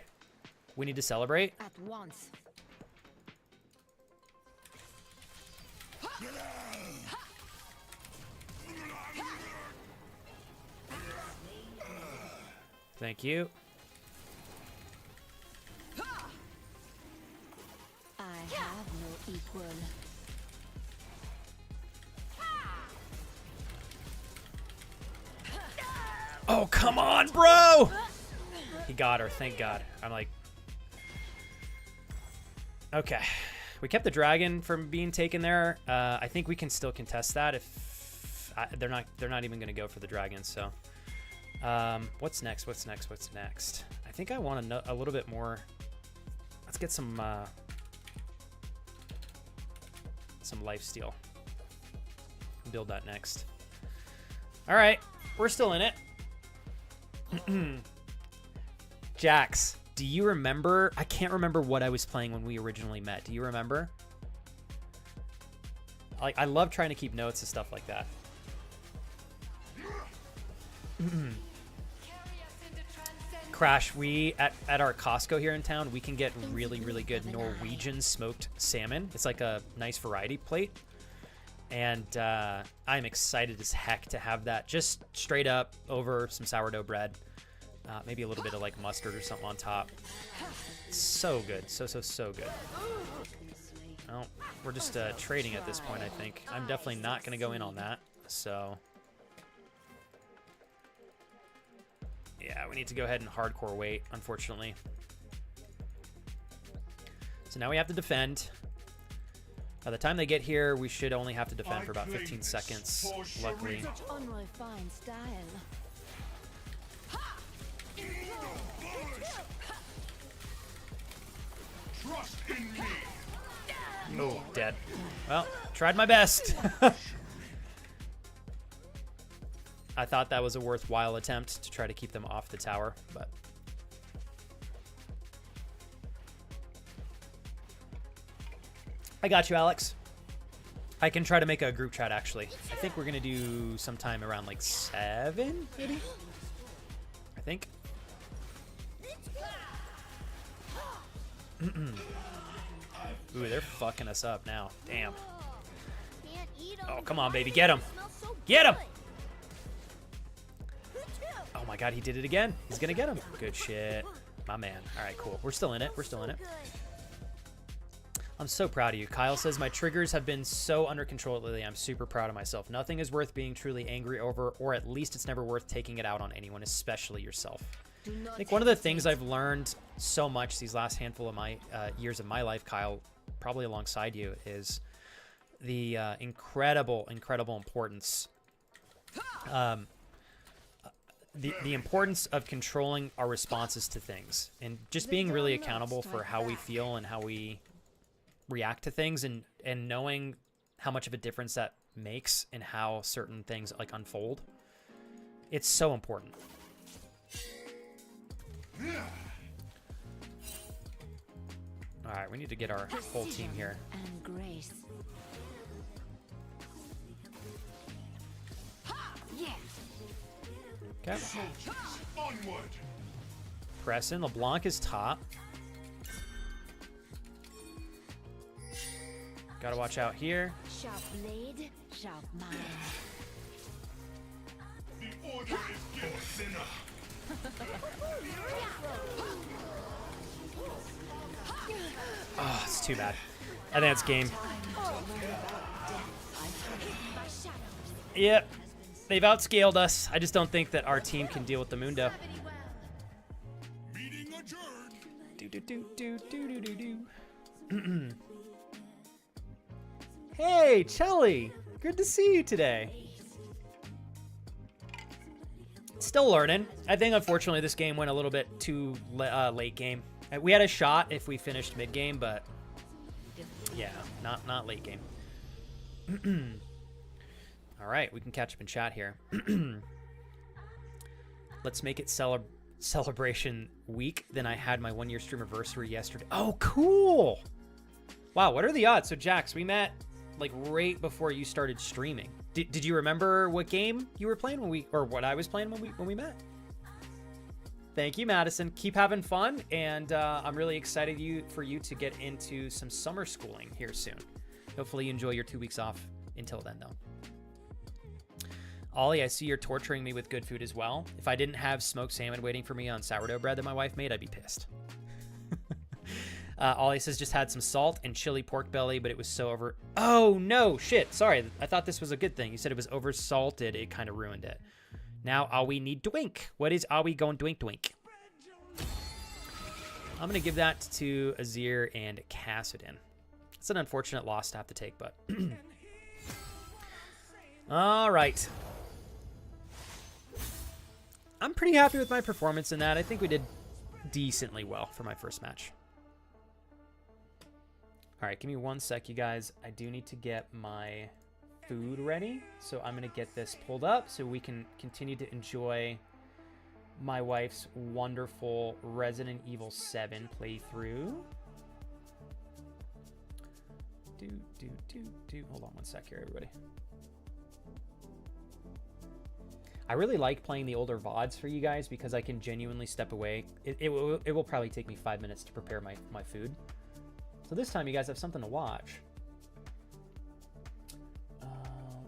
We need to celebrate. At once. Thank you. I have no equal. Oh, come on, bro! He got her, thank God. I'm like... Okay. We kept the dragon from being taken there. I think we can still contest that if... they're not even going to go for the dragon, so... what's next? What's next? What's next? I think I want to know a little bit more. Let's get some lifesteal. Build that next. All right, we're still in it. Jax, do you remember? I can't remember what I was playing when we originally met. Do you remember? Like, I love trying to keep notes and stuff like that. Crash, we at our Costco here in town, we can get really, really good Norwegian smoked salmon. It's like a nice variety plate. And I'm excited as heck to have that just straight up over some sourdough bread. Maybe a little bit of like mustard or something on top. So good. So good. Well, we're just trading at this point, I think. I'm definitely not going to go in on that. So... yeah, we need to go ahead and hardcore wait, unfortunately. So now we have to defend. By the time they get here, we should only have to defend for about 15 seconds, luckily. Unrefined style. Trust in me. Oh, dead. Well, tried my best. I thought that was a worthwhile attempt to try to keep them off the tower, but... I got you, Alex. I can try to make a group chat, actually. I think we're going to do sometime around, like, 7, maybe? I think. Ooh, they're fucking us up now. Damn. Oh, come on, baby. Get him. Get him! Oh my God, he did it again. He's gonna get him. Good shit. My man. All right, cool. We're still in it. We're still in it. I'm so proud of you. Kyle says, my triggers have been so under control lately. I'm super proud of myself. Nothing is worth being truly angry over, or at least it's never worth taking it out on anyone, especially yourself. I think one of the things I've learned so much these last handful of my years of my life, Kyle, probably alongside you, is the incredible importance the importance of controlling our responses to things and just being really accountable for how we feel and how we react to things, and knowing how much of a difference that makes in how certain things like unfold. It's so important. All right, right, we need to get our whole team here. And grace. Yeah. Okay. Onward. Press in. LeBlanc is top. Gotta watch out here. Sharp blade, sharp mind. The order is given. Thinner. Oh, it's too bad. I think it's game. Yep. They've outscaled us. I just don't think that our team can deal with the Mundo. Meeting adjourned. Do. Hey, Chelly. Good to see you today. Still learning. I think, unfortunately, this game went a little bit too late game. We had a shot if we finished mid game, but yeah, not late game. All right, we can catch up in chat here. Let's make it celebration week. Then I had my 1 year stream anniversary yesterday. Oh, cool! Wow, what are the odds? So Jax, we met like right before you started streaming. Did you remember what game you were playing or what I was playing when we met? Thank you, Madison. Keep having fun, and I'm really excited for you to get into some summer schooling here soon. Hopefully you enjoy your 2 weeks off until then, though. Ollie, I see you're torturing me with good food as well. If I didn't have smoked salmon waiting for me on sourdough bread that my wife made, I'd be pissed. Ollie says just had some salt and chili pork belly, but it was so over... Oh, no, shit. Sorry, I thought this was a good thing. You said it was over-salted. It kind of ruined it. Now, all we need Dwink. What is all we going Dwink? I'm going to give that to Azir and Kassadin. It's an unfortunate loss to have to take, but... All right. I'm pretty happy with my performance in that. I think we did decently well for my first match. All right, give me 1 sec, you guys. I do need to get my food ready. So I'm going to get this pulled up so we can continue to enjoy my wife's wonderful Resident Evil 7 playthrough. Hold on 1 sec here, everybody. I really like playing the older VODs for you guys because I can genuinely step away. It will probably take me 5 minutes to prepare my food. So this time you guys have something to watch. Let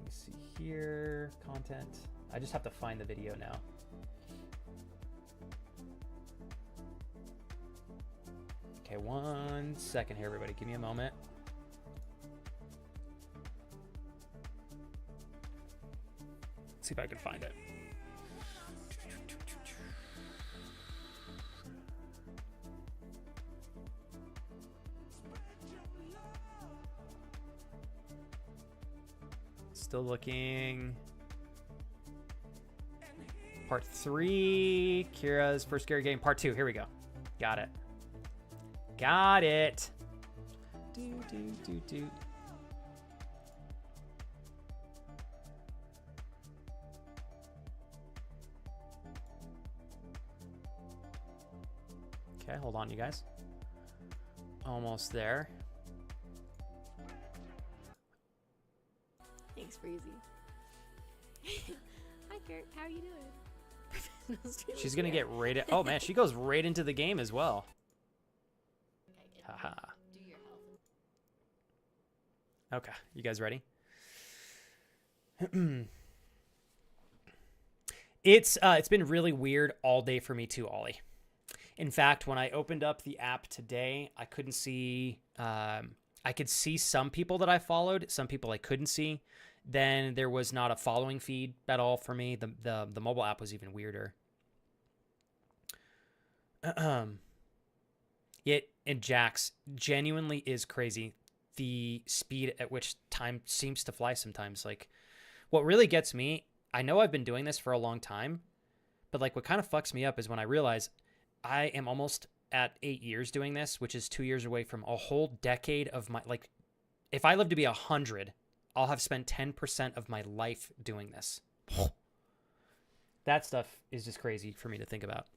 me see here. Content. I just have to find the video now. Okay, 1 second here, everybody. Give me a moment. Let's see if I can find it. Still looking. Part 3. Kira's first scary game. Part 2. Here we go. Got it. Got it. Do. Okay, hold on, you guys. Almost there. Thanks, Breezy. Hi, Kurt. How are you doing? She's gonna get right at... Oh, man, she goes right into the game as well. Haha. Okay, you guys ready? It's been really weird all day for me too, Ollie. In fact, when I opened up the app today, I couldn't see... I could see some people that I followed, some people I couldn't see. Then there was not a following feed at all for me. The mobile app was even weirder. It and Jax genuinely is crazy. The speed at which time seems to fly sometimes. Like, what really gets me, I know I've been doing this for a long time, but like what kind of fucks me up is when I realize I am almost at 8 years doing this, which is 2 years away from a whole decade of my, like, if I live to be 100, I'll have spent 10% of my life doing this. That stuff is just crazy for me to think about.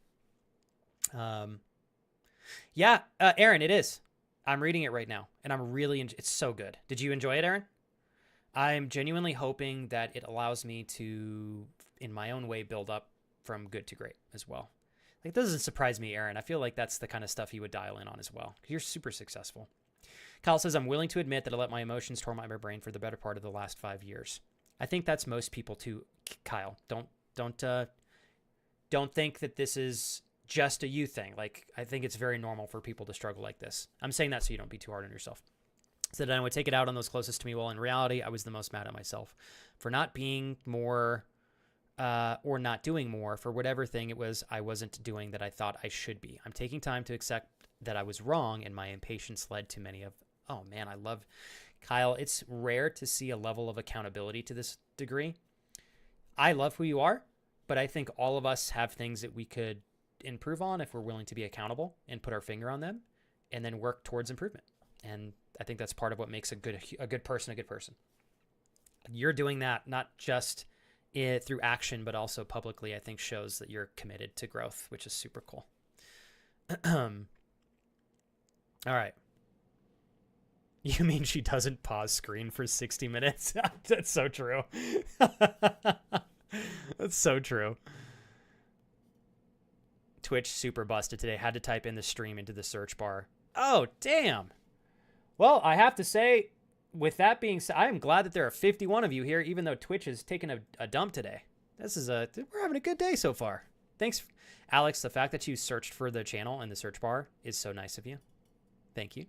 Yeah, Aaron, it is. I'm reading it right now, and I'm really it's so good. Did you enjoy it, Aaron? I'm genuinely hoping that it allows me to, in my own way, build up from good to great as well. Like, it doesn't surprise me, Aaron. I feel like that's the kind of stuff you would dial in on as well. You're super successful. Kyle says, I'm willing to admit that I let my emotions torment my brain for the better part of the last 5 years. I think that's most people too, Kyle. Don't think that this is just a you thing. Like, I think it's very normal for people to struggle like this. I'm saying that so you don't be too hard on yourself. So that I would take it out on those closest to me. Well, in reality, I was the most mad at myself for not being more or not doing more for whatever thing it was I wasn't doing that I thought I should be. I'm taking time to accept that I was wrong, and my impatience led to many of... Oh, man, I love... Kyle, it's rare to see a level of accountability to this degree. I love who you are, but I think all of us have things that we could improve on if we're willing to be accountable and put our finger on them and then work towards improvement. And I think that's part of what makes a good person a good person. You're doing that not just through action, but also publicly, I think shows that you're committed to growth, which is super cool. All right. You mean she doesn't pause screen for 60 minutes? That's so true. That's so true. Twitch super busted today. Had to type in the stream into the search bar. Oh, damn. Well, I have to say, with that being said, I am glad that there are 51 of you here, even though Twitch has taken a dump today. We're having a good day so far. Thanks, Alex. The fact that you searched for the channel in the search bar is so nice of you. Thank you.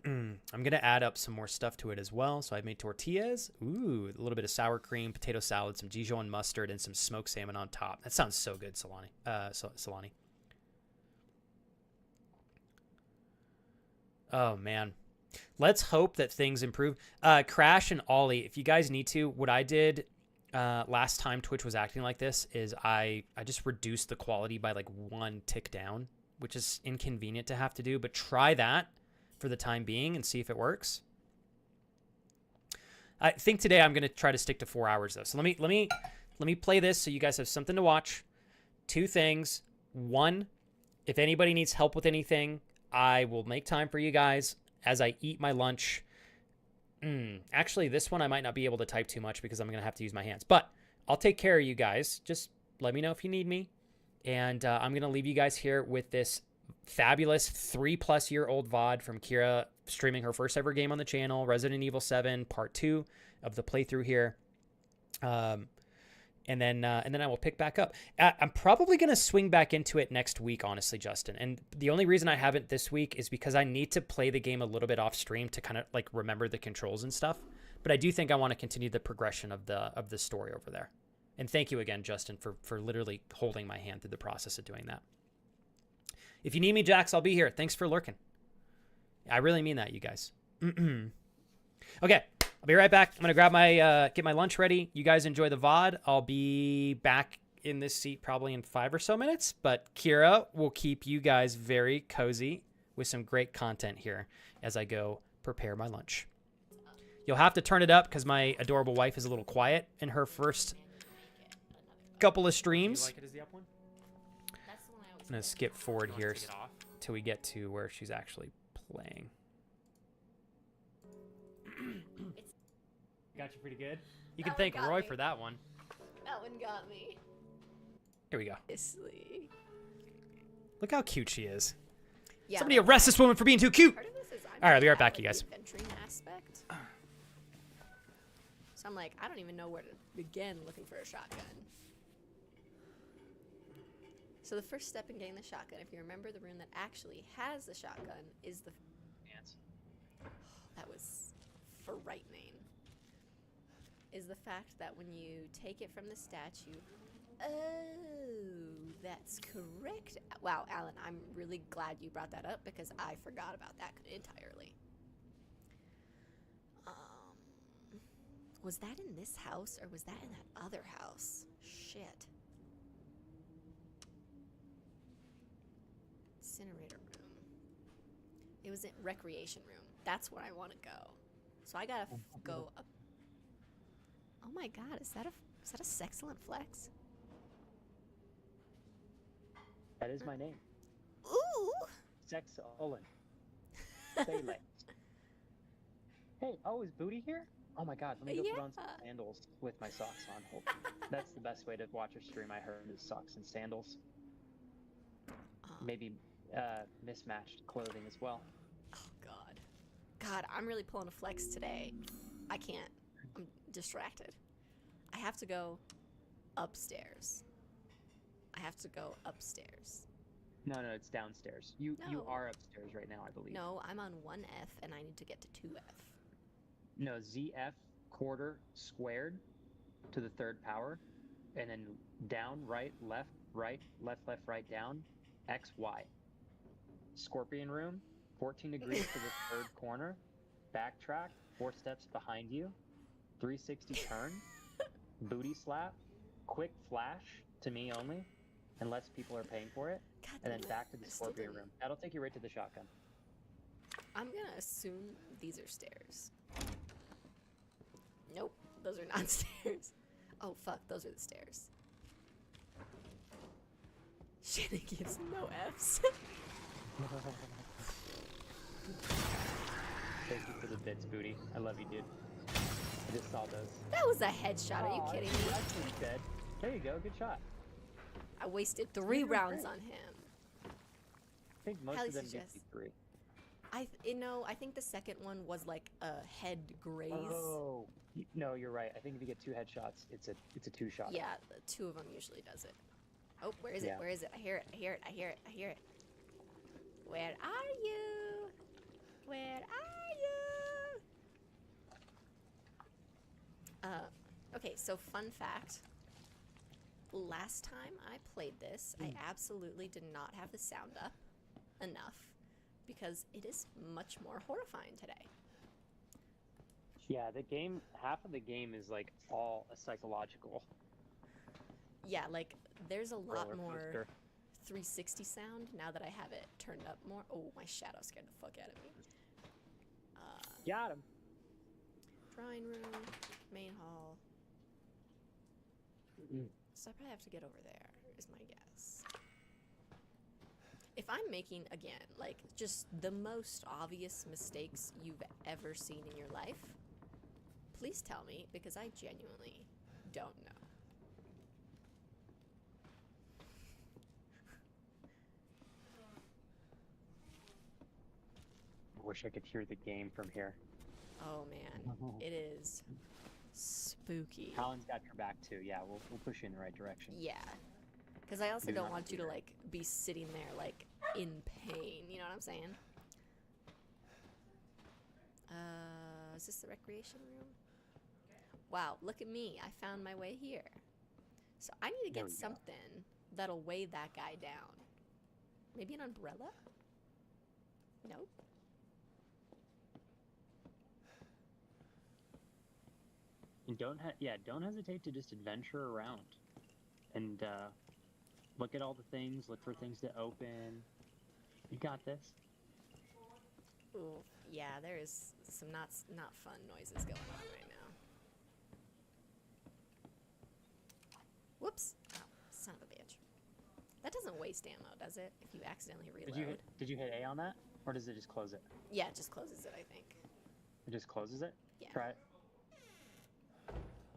I'm going to add up some more stuff to it as well. So I've made tortillas. Ooh, a little bit of sour cream, potato salad, some Dijon mustard, and some smoked salmon on top. That sounds so good, Solani. Oh, man. Let's hope that things improve. Crash and Ollie, if you guys need to, what I did last time Twitch was acting like this is I just reduced the quality by like 1 tick down, which is inconvenient to have to do, but try that for the time being and see if it works. I think today I'm going to try to stick to 4 hours though. So let me play this so you guys have something to watch. 2 things. 1, if anybody needs help with anything, I will make time for you guys as I eat my lunch. Actually, this one I might not be able to type too much because I'm going to have to use my hands. But I'll take care of you guys. Just let me know if you need me. And I'm going to leave you guys here with this fabulous 3+ year old VOD from Kira streaming her first ever game on the channel, Resident Evil 7 Part 2 of the playthrough here. And then I will pick back up. I'm probably going to swing back into it next week, honestly, Justin. And the only reason I haven't this week is because I need to play the game a little bit off stream to kind of like remember the controls and stuff. But I do think I want to continue the progression of the story over there. And thank you again, Justin, for literally holding my hand through the process of doing that. If you need me, Jax, I'll be here. Thanks for lurking. I really mean that, you guys. Okay, I'll be right back. I'm going to grab my get my lunch ready. You guys enjoy the VOD. I'll be back in this seat probably in 5 or so minutes, but Kira will keep you guys very cozy with some great content here as I go prepare my lunch. You'll have to turn it up because my adorable wife is a little quiet in her first couple of streams. Do you like it as the up one? I'm going to skip forward here till we get to where she's actually playing. Got you pretty good. You can thank Roy for that one. That one got me. Here we go. Obviously. Look how cute she is. Yeah, Somebody arrest this woman for being too cute. Part of this is All right, I'll be right back, you guys. Adventuring aspect. So I'm like, I don't even know where to begin looking for a shotgun. So the first step in getting the shotgun, if you remember the room that actually has the shotgun, is the... That was frightening. Is the fact that when you take it from the statue... Oh, that's correct. Wow, Alan, I'm really glad you brought that up because I forgot about that entirely. Was that in this house or was that in that other house? Shit. Incinerator room. It was in recreation room. That's where I want to go. So I gotta go up. Oh my god, is that a sexcellent flex? That is my name. Ooh! Sex Olin. Bayle. Hey, oh, is Booty here? Oh my god, let me go put on some sandals with my socks on. Hold on. That's the best way to watch a stream, I heard, is socks and sandals. Maybe mismatched clothing as well. Oh god. God, I'm really pulling a flex today. I can't. I'm distracted. I have to go upstairs. No, it's downstairs. You No. are upstairs right now, I believe. No, I'm on 1F and I need to get to 2F. No, ZF quarter squared to the third power, and then down, right, left, right, down, X, Y. Scorpion room, 14 degrees to the third corner, backtrack, 4 steps behind you, 360 turn, booty slap, quick flash to me only, unless people are paying for it, God, and then back to the scorpion room. That'll take you right to the shotgun. I'm gonna assume these are stairs. Nope, those are not stairs. Oh fuck, those are the stairs. Shannon gives no Fs. Thank you for the bits, Booty. I love you, dude. I just saw those. That was a headshot, are you kidding me? That's what he said. There you go, good shot. I wasted 3 rounds on him. I think most Hallie of them get suggests- you 3. I think the second one was like a head graze. Oh, no, you're right. I think if you get 2 headshots, it's a 2-shot. Yeah, the 2 of them usually does it. Oh, where is it? Yeah. Where is it? I hear it. I hear it. I hear it. I hear it. Where are you? Where are you? Okay, so fun fact. Last time I played this, I absolutely did not have the sound up enough because it is much more horrifying today. Yeah, the game, half of the game is like all a psychological Yeah, like there's a lot roller more coaster. 360 sound now that I have it turned up more. Oh, my shadow scared the fuck out of me. Got him. Drawing room, main hall. So I probably have to get over there, is my guess. If I'm making, again, like, just the most obvious mistakes you've ever seen in your life, please tell me, because I genuinely don't know. I wish I could hear the game from here. Oh, man. It is spooky. Colin's got your back too. Yeah, we'll push you in the right direction. Yeah. Because I also Do don't not want you to, fear. like, be sitting there, like, in pain. You know what I'm saying? Is this the recreation room? Wow, look at me. I found my way here. So I need to There get we go. something that'll weigh that guy down. Maybe an umbrella? Nope. And don't hesitate to just adventure around, and look at all the things. Look for things to open. You got this. Ooh, yeah, there is some not fun noises going on right now. Whoops. Oh, son of a bitch. That doesn't waste ammo, does it? If you accidentally reload. Did you hit A on that, or does it just close it? Yeah, it just closes it, I think. It just closes it. Yeah. Try it.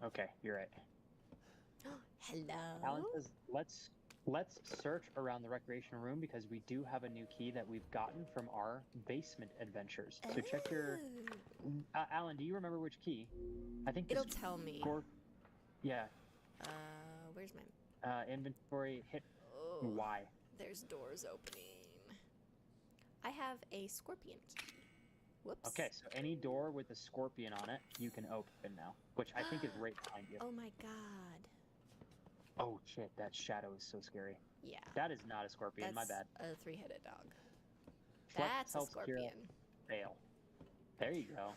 Okay, you're right. Hello? Alan says, let's search around the recreation room because we do have a new key that we've gotten from our basement adventures. So check your. Alan, do you remember which key? I think It'll this tell me. Yeah. Where's my... Inventory, hit Oh, Y. there's doors opening. I have a scorpion key. Whoops. Okay, so any door with a scorpion on it, you can open now, which I think is right behind you. Oh my god. Oh shit, that shadow is so scary. Yeah. That is not a scorpion, That's my bad. a 3-headed dog. Flex That's a helps cure scorpion. fail. There you go.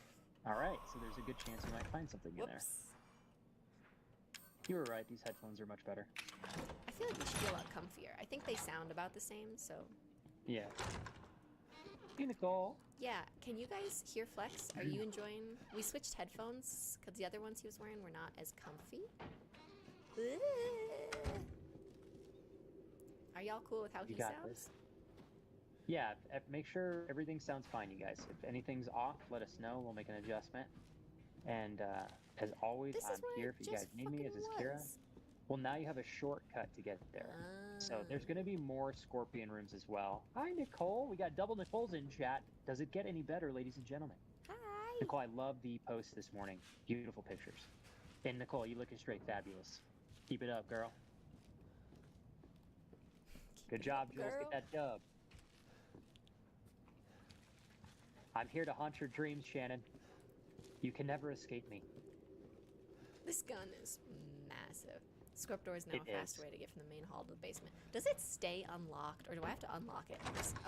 Alright, so there's a good chance you might find something in there. Whoops. You were right, these headphones are much better. I feel like we should be a lot comfier. I think they sound about the same, so... Yeah. Hey, Nicole. Yeah, can you guys hear Flex? Are you enjoying... We switched headphones, because the other ones he was wearing were not as comfy. Are y'all cool with how You he got sounds? this. Yeah, make sure everything sounds fine, you guys. If anything's off, let us know. We'll make an adjustment. And as always, This is I'm where here it if you guys just need me. fucking This is Kira. was. Well, now you have a shortcut to get there. So there's Ah. going to be more Scorpion rooms as well. Hi, Nicole. We got double Nicole's in chat. Does it get any better, ladies and gentlemen? Hi. Nicole, I love the post this morning. Beautiful pictures. And Nicole, you looking straight fabulous. Keep it up, girl. Good job, Jules. Girl. Get that dub. I'm here to haunt your dreams, Shannon. You can never escape me. This gun is massive. Scorpdoor is now It a fast is. way to get from the main hall to the basement. Does it stay unlocked, or do I have to unlock it?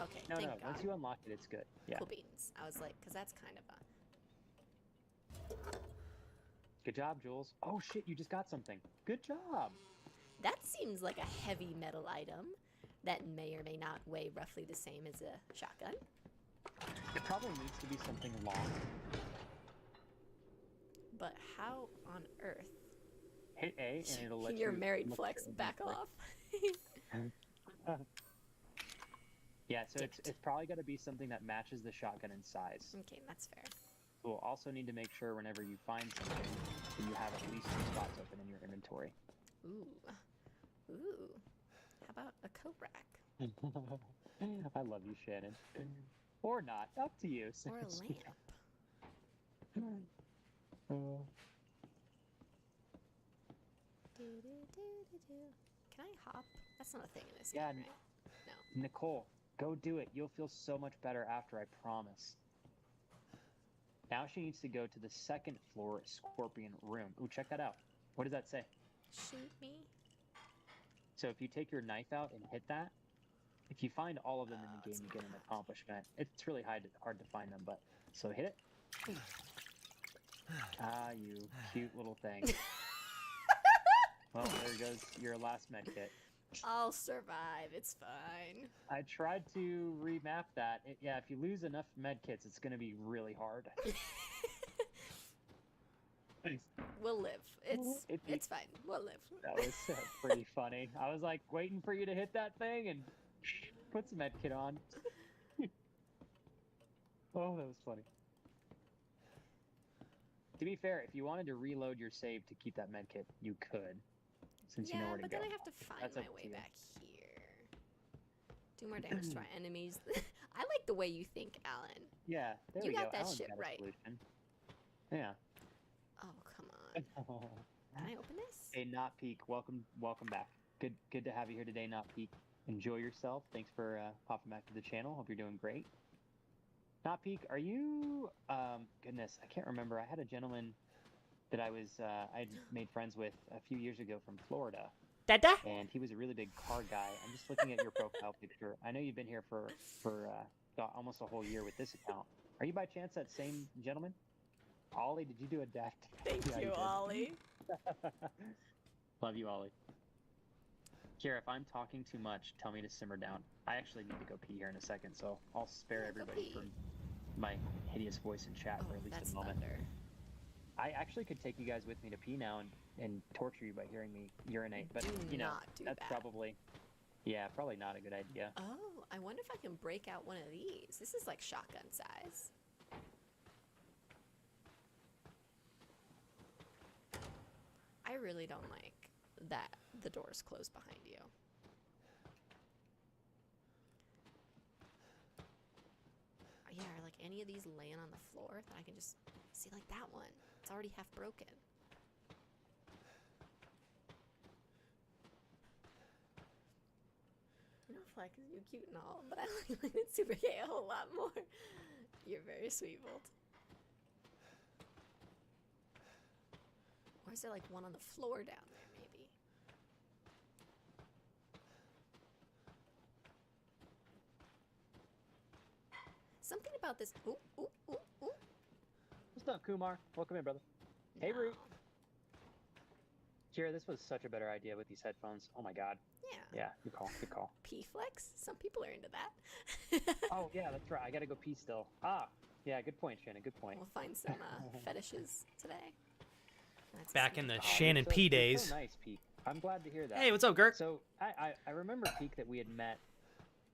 Okay, No, thank no. God. Once you unlock it, it's good. Yeah. Cool beans. I was like, because that's kind of a... Good job, Jules. Oh, shit. You just got something. Good job. That seems like a heavy metal item that may or may not weigh roughly the same as a shotgun. It probably needs to be something long. But how on earth? Hit A and it'll let Your you. married look flex, at it back quick. off. Yeah, so Damn it's it. it's probably got to be something that matches the shotgun in size. Okay, that's fair. We'll also need to make sure whenever you find something, that you have at least 2 spots open in your inventory. Ooh. Ooh. How about a coat rack? I love you, Shannon. Or not. Up to you. Or a lamp? Can I hop? That's not a thing in this Yeah, game, right? No. Nicole, go do it. You'll feel so much better after, I promise. Now she needs to go to the 2nd floor Scorpion room. Ooh, check that out. What does that say? Shoot me? So if you take your knife out and hit that, if you find all of them in the it's game, you get an hard. accomplishment. It's really hard to find them, but so hit it. Ah, you cute little thing. Well, there goes your last med kit. I'll survive. It's fine. I tried to remap that. Yeah, if you lose enough med kits, it's going to be really hard. We'll live. It's It- fine. We'll live. That was pretty funny. I was like waiting for you to hit that thing and put some med kit on. Oh, that was funny. To be fair, if you wanted to reload your save to keep that med kit, you could, since you know Yeah, where to but go. then I have to find That's my up to way you. back here. Do more damage to our enemies. I like the way you think, Alan. Yeah, there You we got go. that Alan's shit got a right. solution. Yeah. Oh, come on. Can I open this? Hey, Not Peak, welcome back. Good to have you here today, Not Peak. Enjoy yourself. Thanks for popping back to the channel. Hope you're doing great. Not Peak, are you? Goodness, I can't remember. I had a gentleman that I'd made friends with a few years ago from Florida, Dada? and he was a really big car guy. I'm just looking at your profile picture. I know you've been here for almost a whole year with this account. Are you by chance that same gentleman? Ollie, did you do a dash? Thank Yeah, you, did. Ollie. Love you, Ollie. Kira, if I'm talking too much, tell me to simmer down. I actually need to go pee here in a second, so I'll spare Yeah, go everybody pee. from my hideous voice in chat Oh, for at least that's a moment. thunder. I actually could take you guys with me to pee now and torture you by hearing me urinate, but Do you know, not do that's that. probably not a good idea. Oh, I wonder if I can break out one of these. This is like shotgun size. I really don't like that the doors close behind you. Yeah, are like any of these laying on the floor that I can just see, like that one. It's already half broken. You know, Fleck, you're cute and all, but I like it Super K a whole lot more. You're very sweet, Volt. Or is there like one on the floor down there, maybe? Something about this. Ooh, ooh, ooh, ooh. What's up, Kumar? Welcome in, brother. Hey, No. Root. Kira, this was such a better idea with these headphones. Oh my god. Yeah. Yeah, good call. Good call. P-Flex? Some people are into that. Oh yeah, that's right. I gotta go pee still. Ah, yeah. Good point, Shannon. Good point. We'll find some fetishes today. That's Back in the Oh, Shannon you're P you're days. So nice, Pete. I'm glad to hear that. Hey, what's up, Gert? So I remember, Peak, that we had met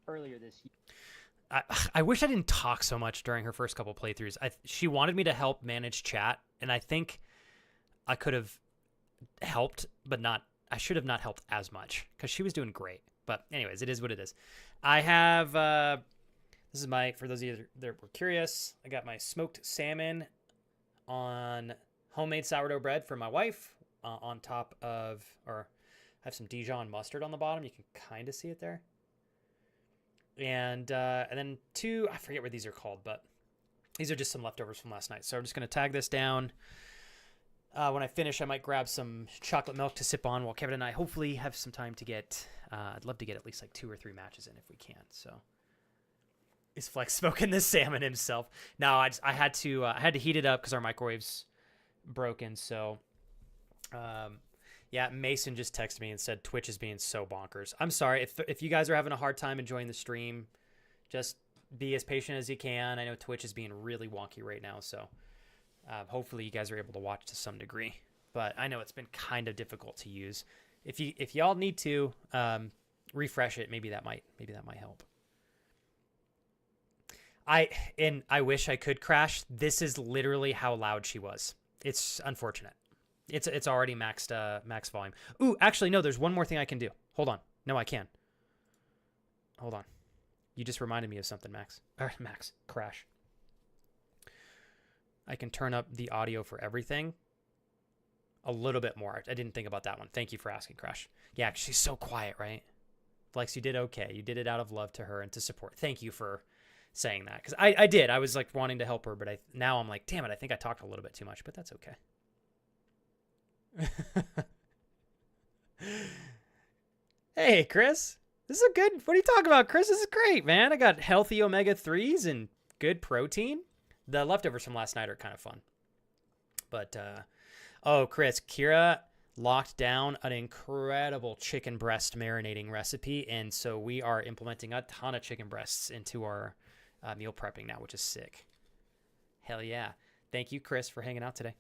earlier this year. I wish I didn't talk so much during her first couple playthroughs. She wanted me to help manage chat, and I think I could have helped, but not. I should have not helped as much because she was doing great. But anyways, it is what it is. I have this is my, for those of you that were curious, I got my smoked salmon on homemade sourdough bread for my wife on top of, or I have some Dijon mustard on the bottom. You can kind of see it there. And then two, I forget what these are called, but these are just some leftovers from last night. So I'm just going to tag this down. When I finish, I might grab some chocolate milk to sip on while Kevin and I hopefully have some time to get, I'd love to get at least like 2 or 3 matches in if we can. So is Flex smoking this salmon himself? No, I had to heat it up because our microwave's broken. So, yeah, Mason just texted me and said Twitch is being so bonkers. I'm sorry if you guys are having a hard time enjoying the stream. Just be as patient as you can. I know Twitch is being really wonky right now, so hopefully you guys are able to watch to some degree. But I know it's been kind of difficult to use. If y'all need to refresh it, maybe that might help. I wish I could Crash. This is literally how loud she was. It's unfortunate. It's already max volume. Ooh, actually, no, there's one more thing I can do. Hold on. No, I can. Hold on. You just reminded me of something, Max. Max, Crash. I can turn up the audio for everything a little bit more. I didn't think about that one. Thank you for asking, Crash. Yeah, she's so quiet, right? Flex, you did okay. You did it out of love to her and to support. Thank you for saying that. Because I did. I was like wanting to help her, but now I'm like, damn it, I think I talked a little bit too much, but that's okay. Hey, Chris. This is a good... What are you talking about, Chris? This is great, man. I got healthy omega-3s and good protein. The leftovers from last night are kind of fun. But, oh, Chris, Kira locked down an incredible chicken breast marinating recipe, and so we are implementing a ton of chicken breasts into our meal prepping now, which is sick. Hell yeah. Thank you, Chris, for hanging out today.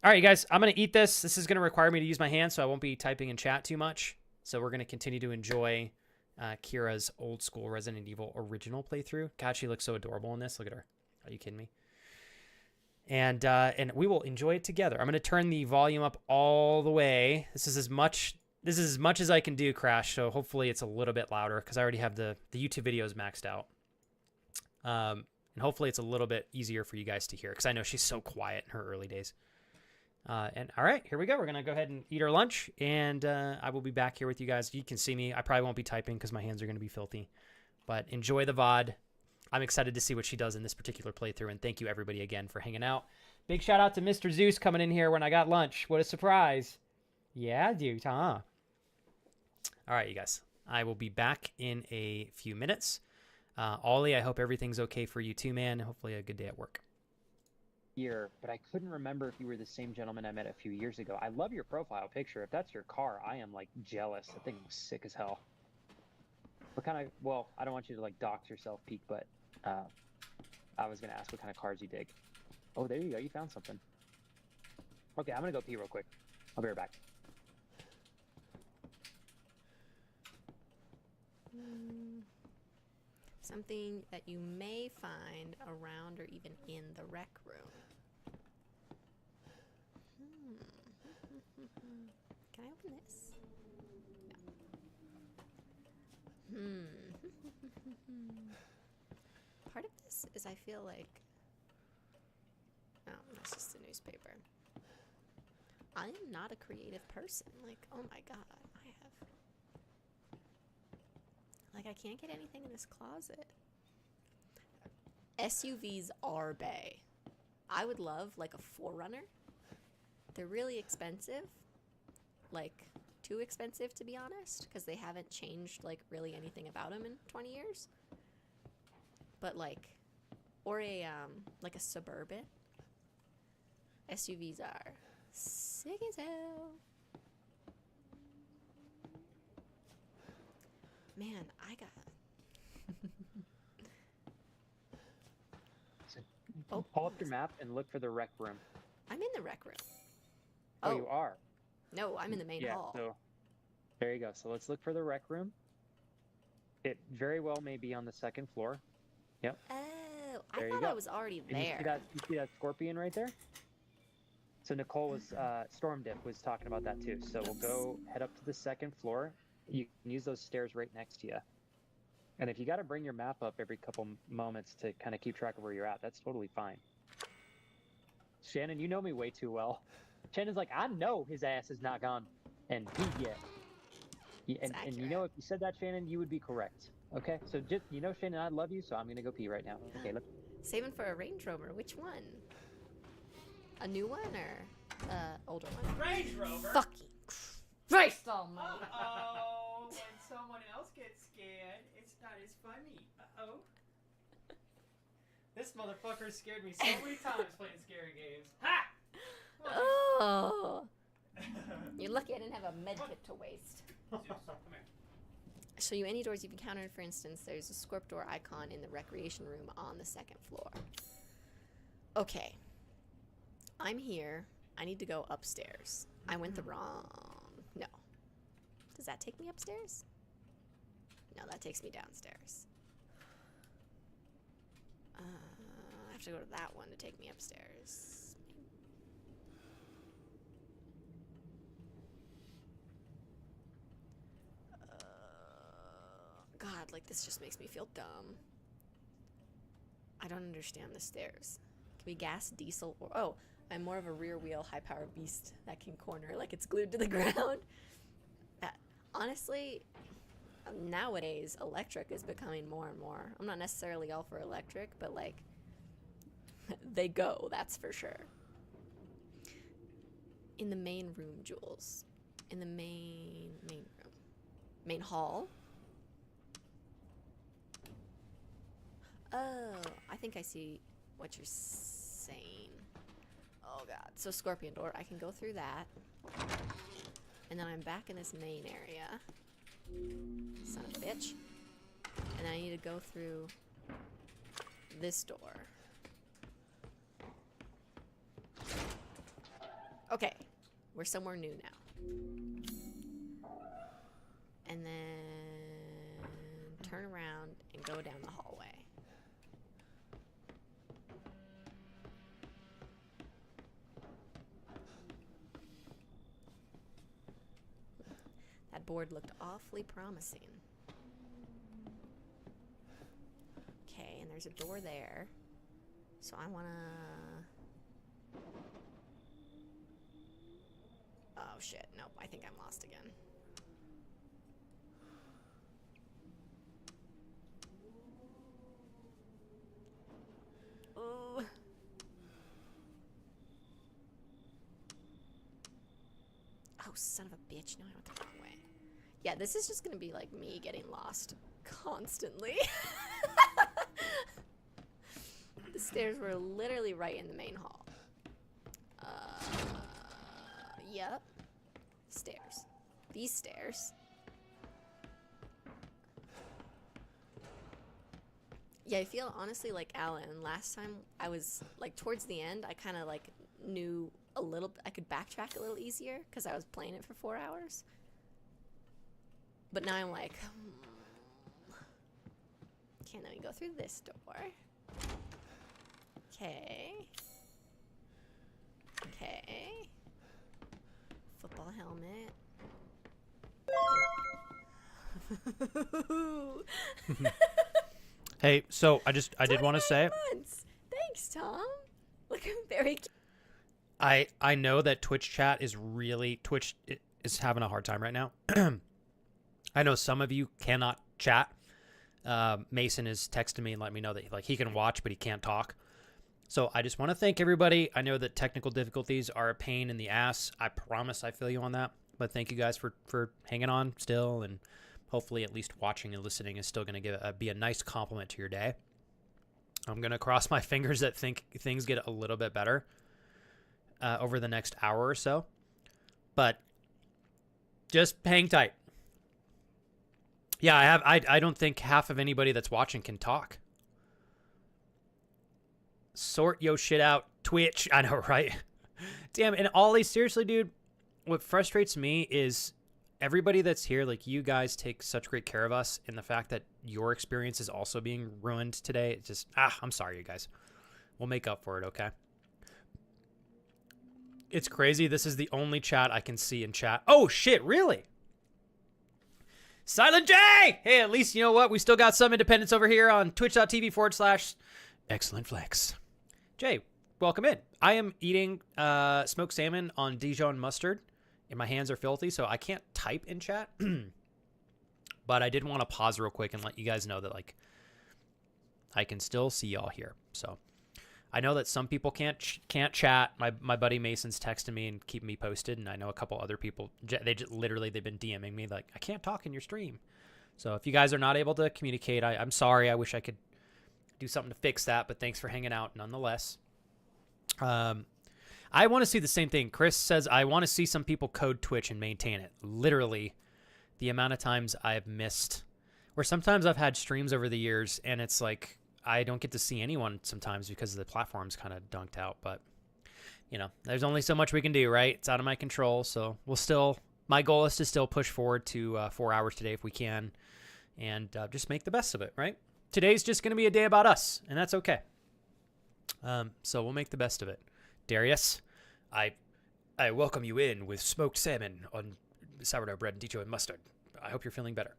All right, you guys, I'm going to eat this. This is going to require me to use my hands, so I won't be typing in chat too much. So we're going to continue to enjoy Kira's old school Resident Evil original playthrough. God, she looks so adorable in this. Look at her. Are you kidding me? And we will enjoy it together. I'm going to turn the volume up all the way. This is as much as I can do, Crash. So hopefully it's a little bit louder because I already have the YouTube videos maxed out. And hopefully it's a little bit easier for you guys to hear because I know she's so quiet in her early days. And all right, here we go. We're going to go ahead and eat our lunch, and I will be back here with you guys. You can see me. I probably won't be typing because my hands are going to be filthy. But enjoy the VOD. I'm excited to see what she does in this particular playthrough, and thank you, everybody, again, for hanging out. Big shout out to Mr. Zeus coming in here when I got lunch. What a surprise. Yeah, dude, huh? All right, you guys. I will be back in a few minutes. Ollie, I hope everything's okay for you too, man. Hopefully a good day at work. Here, but I couldn't remember if you were the same gentleman I met a few years ago. I love your profile picture. If that's your car, I am like jealous. That thing was sick as hell. What kind of, well, I don't want you to like dox yourself, Peak, but I was gonna ask what kind of cars you dig. Oh, there you go. You found something. Okay, I'm gonna go pee real quick. I'll be right back. Something that you may find around or even in the rec room. Can I open this? No. Part of this is I feel like... Oh, that's just a newspaper. I am not a creative person. Like, oh my god, I can't get anything in this closet. SUVs are bae. I would love like a 4Runner. They're really expensive. Like, too expensive to be honest, because they haven't changed like really anything about them in 20 years. But like, or a like a Suburban. SUVs are sick as hell. Man, I got... So pull up your map and look for the rec room. I'm in the rec room. Oh, you are? No, I'm in the main hall. So there you go. So let's look for the rec room. It very well may be on the second floor. Yep. Oh, There I you thought go. I was already And there. you see that scorpion right there? So Nicole was, Storm Dip was talking about that too. So we'll go head up to the second floor. You can use those stairs right next to you. And if you got to bring your map up every couple moments to kind of keep track of where you're at, that's totally fine. Shannon, you know me way too well. Shannon's like, I know his ass is not gone and he yet. And you know, if you said that, Shannon, you would be correct. Okay, so just, you know, Shannon, I love you, so I'm gonna go pee right now. Okay, look. Saving for a Range Rover. Which one? A new one or older one? Range Rover. Fucking Christ almighty. Uh-oh. When someone else gets scared, it's not as funny. Uh-oh. This motherfucker scared me so many times playing scary games. Ha! Oh. You're lucky I didn't have a med kit to waste. Zeus, come here. Show you any doors you've encountered. For instance, there's a Scorp door icon in the recreation room on the second floor. Okay. I'm here. I need to go upstairs. I went the wrong... No. Does that take me upstairs? No, that takes me downstairs. I have to go to that one to take me upstairs. God, like, this just makes me feel dumb. I don't understand the stairs. Can we gas, diesel, or... Oh, I'm more of a rear wheel, high-power beast that can corner like it's glued to the ground. Honestly, nowadays, electric is becoming more and more. I'm not necessarily all for electric, but, like, they go, that's for sure. In the main room, Jules. In the main room. Main hall. Oh, I think I see what you're saying. Oh god. So Scorpion door, I can go through that. And then I'm back in this main area. Son of a bitch. And then I need to go through this door. Okay. We're somewhere new now. And then turn around and go down the hallway. That board looked awfully promising. Okay, and there's a door there. So I wanna... Oh shit, nope, I think I'm lost again. Ooh. Oh, son of a bitch, no, I went the wrong way. Yeah, this is just gonna be like me getting lost constantly. The stairs were literally right in the main hall. Yep. Stairs. These stairs. Yeah, I feel honestly like Alan. Last time I was like towards the end, I kind of like knew a little, I could backtrack a little easier because I was playing it for 4 hours. But now I'm like, okay, let me go through this door. Okay. Okay. Football helmet. Hey, so I did want to say, months. Thanks, Tom. Looking very cute. I know that Twitch is having a hard time right now. I know some of you cannot chat. Mason is texting me and letting me know that like he can watch but he can't talk. So I just want to thank everybody. I know that technical difficulties are a pain in the ass. I promise I feel you on that. But thank you guys for hanging on still, and hopefully at least watching and listening is still going to be a nice compliment to your day. I'm going to cross my fingers that things get a little bit better over the next hour or so. But just hang tight. Yeah, I don't think half of anybody that's watching can talk. Sort yo shit out, Twitch. I know, right? Damn, and Ollie, seriously, dude, what frustrates me is everybody that's here, like you guys take such great care of us, and the fact that your experience is also being ruined today, it's just, I'm sorry, you guys. We'll make up for it, okay? It's crazy. This is the only chat I can see in chat. Oh, shit, really? Silent J! Hey, at least, you know what? We still got some independence over here on twitch.tv/excellentflex. Jay, welcome in. I am eating smoked salmon on Dijon mustard, and my hands are filthy, so I can't type in chat. But I did want to pause real quick and let you guys know that, like, I can still see y'all here. So I know that some people can't chat. My buddy Mason's texting me and keeping me posted, and I know a couple other people, they've been DMing me like, I can't talk in your stream. So if you guys are not able to communicate, I'm sorry. I wish I could do something to fix that, but thanks for hanging out nonetheless. I want to see the same thing. Chris says, I want to see some people code Twitch and maintain it. Literally, the amount of times I've missed, or sometimes I've had streams over the years, and it's like, I don't get to see anyone sometimes because the platform's kind of dunked out. But, you know, there's only so much we can do, right? It's out of my control. So my goal is to still push forward to 4 hours today if we can, and just make the best of it, right? Today's just going to be a day about us, and that's okay. So we'll make the best of it. Darius, I welcome you in with smoked salmon on sourdough bread and Dijon mustard. I hope you're feeling better.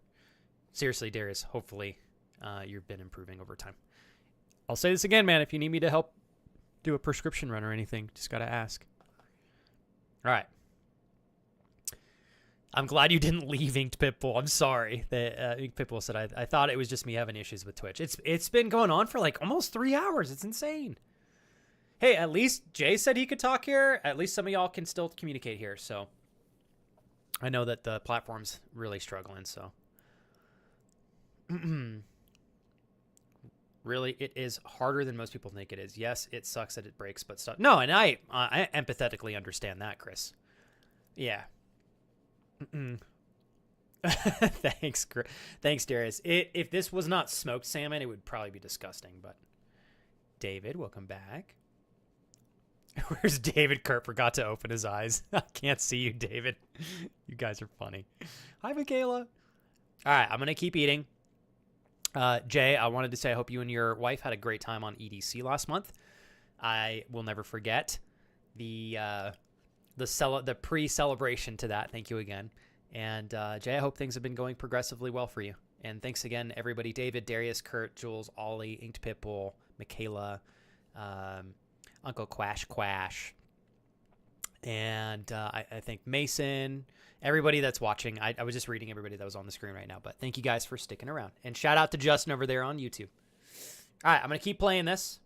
Seriously, Darius, hopefully you've been improving over time. I'll say this again, man. If you need me to help do a prescription run or anything, just got to ask. All right. I'm glad you didn't leave Inked Pitbull. I'm sorry. Inked Pitbull said, I thought it was just me having issues with Twitch. It's been going on for like almost 3 hours. It's insane. Hey, at least Jay said he could talk here. At least some of y'all can still communicate here. So I know that the platform's really struggling. So really, it is harder than most people think it is. Yes, it sucks that it breaks, but stuff. No, and I empathetically understand that, Chris. Yeah. Thanks, Darius. If this was not smoked salmon, it would probably be disgusting. But David, welcome back. Where's David? Kurt forgot to open his eyes. I can't see you, David. You guys are funny. Hi, Michaela. All right, I'm gonna keep eating. Jay, I wanted to say I hope you and your wife had a great time on EDC last month. I will never forget the pre-celebration to that. Thank you again. And Jay, I hope things have been going progressively well for you. And thanks again, everybody. David, Darius, Kurt, Jules, Ollie, Inked Pitbull, Michaela, Uncle Quash, and I think Mason, everybody that's watching. I was just reading everybody that was on the screen right now, but thank you guys for sticking around. And shout out to Justin over there on YouTube. All right, I'm going to keep playing this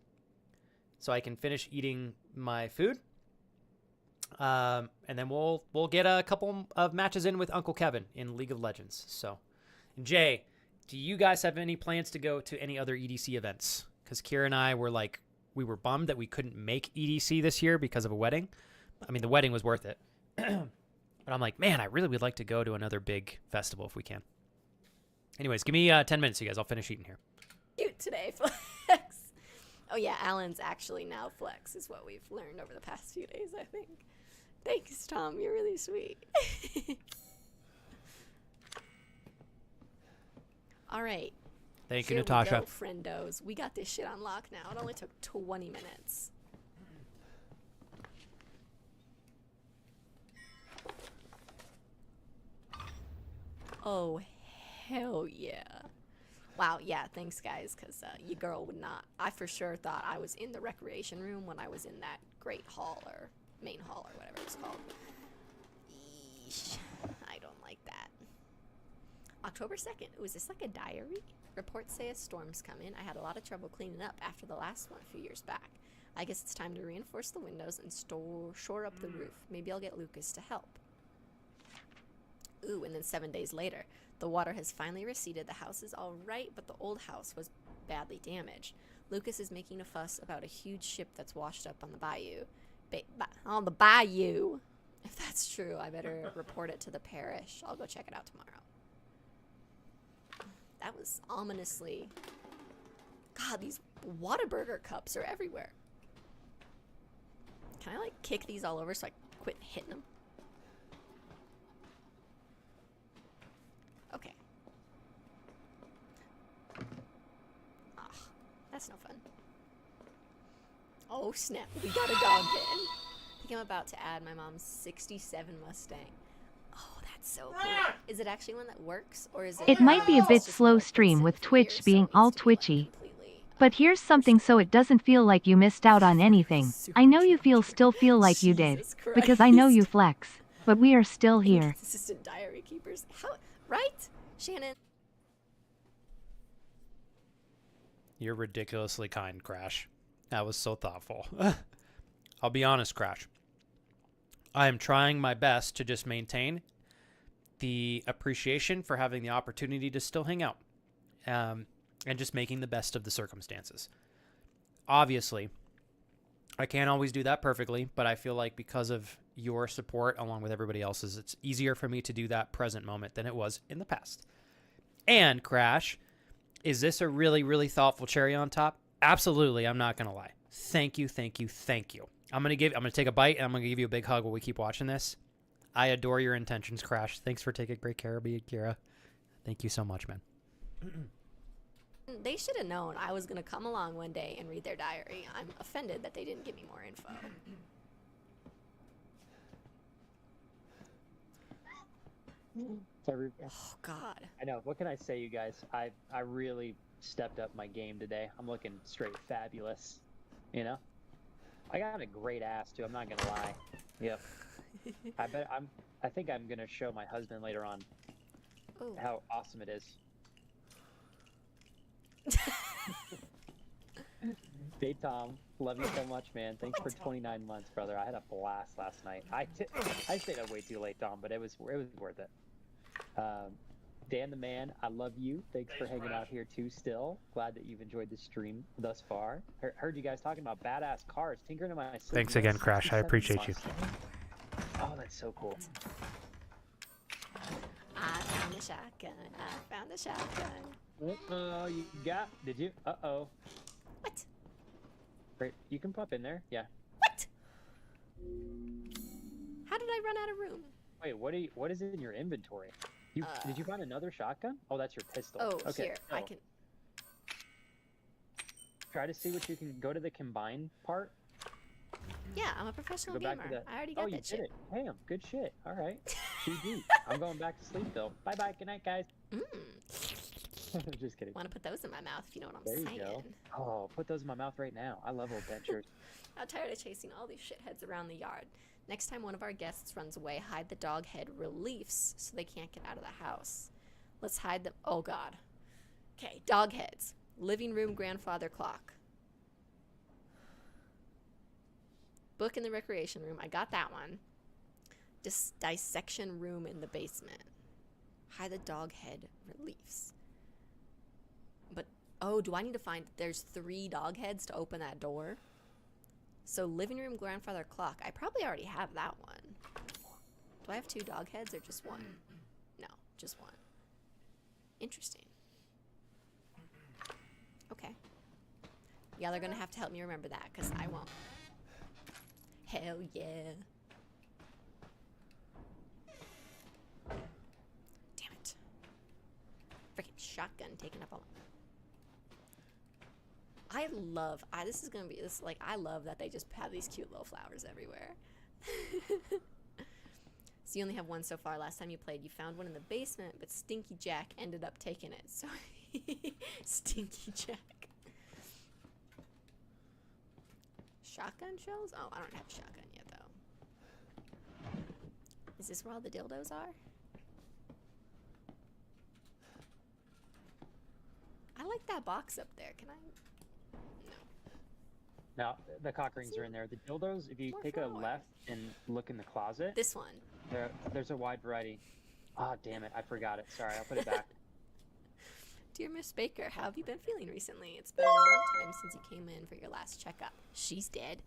so I can finish eating my food. And then we'll get a couple of matches in with Uncle Kevin in League of Legends. So, Jay, do you guys have any plans to go to any other EDC events? Because Kira and I were like, we were bummed that we couldn't make EDC this year because of a wedding. I mean, the wedding was worth it. But I'm like, man, I really would like to go to another big festival if we can. Anyways, give me 10 minutes, you guys. I'll finish eating here. Cute today, Flex. Oh, yeah, Alan's actually now Flex is what we've learned over the past few days, I think. Thanks, Tom. You're really sweet. All right. Thank you, Here Natasha. We go, friendos. We got this shit on lock now. It only took 20 minutes. Oh, hell yeah. Wow, yeah, thanks, guys, because your girl would not. I for sure thought I was in the recreation room when I was in that great hall or main hall or whatever it's called. Eesh, I don't like that. October 2nd. Ooh, is this like a diary? Reports say a storm's coming. I had a lot of trouble cleaning up after the last one a few years back. I guess it's time to reinforce the windows and shore up the roof. Maybe I'll get Lucas to help. Ooh, and then 7 days later. The water has finally receded. The house is all right, but the old house was badly damaged. Lucas is making a fuss about a huge ship that's washed up on the bayou. On the bayou. If that's true, I better report it to the parish. I'll go check it out tomorrow. That was ominously... God, these Whataburger cups are everywhere. Can I, like, kick these all over so I quit hitting them? Oh snap, we got a dog head. I think I'm about to add my mom's 67 Mustang. Oh, that's so cool. Is it actually one that works, or is it... It might be a bit just slow more stream with expensive Twitch here, so being it all needs to be, like, twitchy. completely, But here's something so it doesn't feel like you missed out on anything. super I know you character. still feel like you did. Jesus Because I know Christ. you flex. But we are still here. Inconsistent diary keepers. How... Right? Shannon? You're ridiculously kind, Crash. That was so thoughtful. I'll be honest, Crash. I am trying my best to just maintain the appreciation for having the opportunity to still hang out. And just making the best of the circumstances. Obviously, I can't always do that perfectly, but I feel like because of your support along with everybody else's, it's easier for me to do that present moment than it was in the past. And, Crash, is this a really, really thoughtful cherry on top? Absolutely, I'm not going to lie. Thank you, thank you, thank you. I'm going to take a bite, and I'm going to give you a big hug while we keep watching this. I adore your intentions, Crash. Thanks for taking great care of me, Kira. Thank you so much, man. They should have known I was going to come along one day and read their diary. I'm offended that they didn't give me more info. Oh, God. I know. What can I say, you guys? I really stepped up my game today. I'm looking straight fabulous. You know? I got a great ass, too. I'm not going to lie. Yep. I think I'm going to show my husband later on how awesome it is. Hey Tom, love you so much, man. Thanks for 29 months, brother. I had a blast last night. I stayed up way too late, Tom, but it was worth it. Dan the man, I love you. Thanks for hanging out here too. Still glad that you've enjoyed the stream thus far. Heard you guys talking about badass cars. Tinkering in my sleep. Thanks again, Crash. I appreciate you. Oh, that's so cool. I found a shotgun. I found a shotgun. Oh, you got? Did you? Uh-oh. What? Great. You can pop in there. Yeah. What? How did I run out of room? Wait, what is it in your inventory? Did you find another shotgun? Oh, that's your pistol. Oh, okay. here. I can... Try to see what you can go to the combine part. Yeah, I'm a professional Go back gamer. to the... I already got you that shit. did it. Damn, good shit. All right. GG. I'm going back to sleep, though. Bye-bye. Good night, guys. Just kidding. Want to put those in my mouth if you know what I'm There saying. you go. Oh, put those in my mouth right now. I love old dentures. I'm tired of chasing all these shitheads around the yard. Next time one of our guests runs away, hide the dog head reliefs so they can't get out of the house. Let's hide them. Oh, God. Okay, dog heads. Living room grandfather clock. Book in the recreation room. I got that one. Dissection room in the basement. Hide the dog head reliefs. But, oh, do I need to find... There's 3 dog heads to open that door? So, living room grandfather clock. I probably already have that one. Do I have 2 dog heads or just one? No, just one. Interesting. Okay. Y'all are gonna have to help me remember that, because I won't. Hell yeah. Damn it. Freaking shotgun taking up all... I love that they just have these cute little flowers everywhere. So you only have one so far. Last time you played, you found one in the basement, but Stinky Jack ended up taking it. So, Stinky Jack. Shotgun shells? Oh, I don't have a shotgun yet, though. Is this where all the dildos are? I like that box up there. Can I... Now, the cock rings are in there. The dildos, if you take a left and look in the closet... This one. There's a wide variety. Ah, oh, damn it. I forgot it. Sorry, I'll put it back. Dear Miss Baker, how have you been feeling recently? It's been a long time since you came in for your last checkup. She's dead.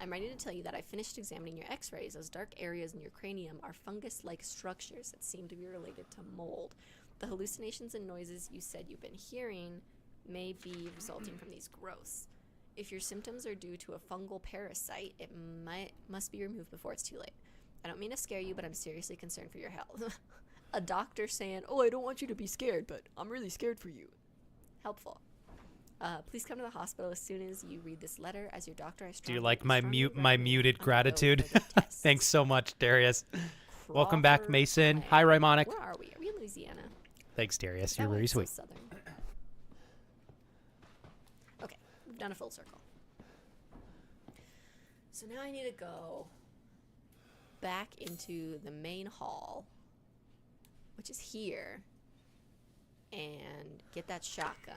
I'm ready to tell you that I finished examining your x-rays. Those dark areas in your cranium are fungus-like structures that seem to be related to mold. The hallucinations and noises you said you've been hearing may be resulting from these growths. If your symptoms are due to a fungal parasite, it must be removed before it's too late. I don't mean to scare you, but I'm seriously concerned for your health. A doctor saying, oh, I don't want you to be scared, but I'm really scared for you. Helpful. Please come to the hospital as soon as you read this letter. As your doctor, I Do you like my muted gratitude? Thanks so much, Darius. Welcome back, Mason. Hi, Raimonic. Where are we? Are we in Louisiana? Thanks, Darius. Is that You're why very it's so sweet. southern? Okay, we've done a full circle. So now I need to go back into the main hall, which is here, and get that shotgun,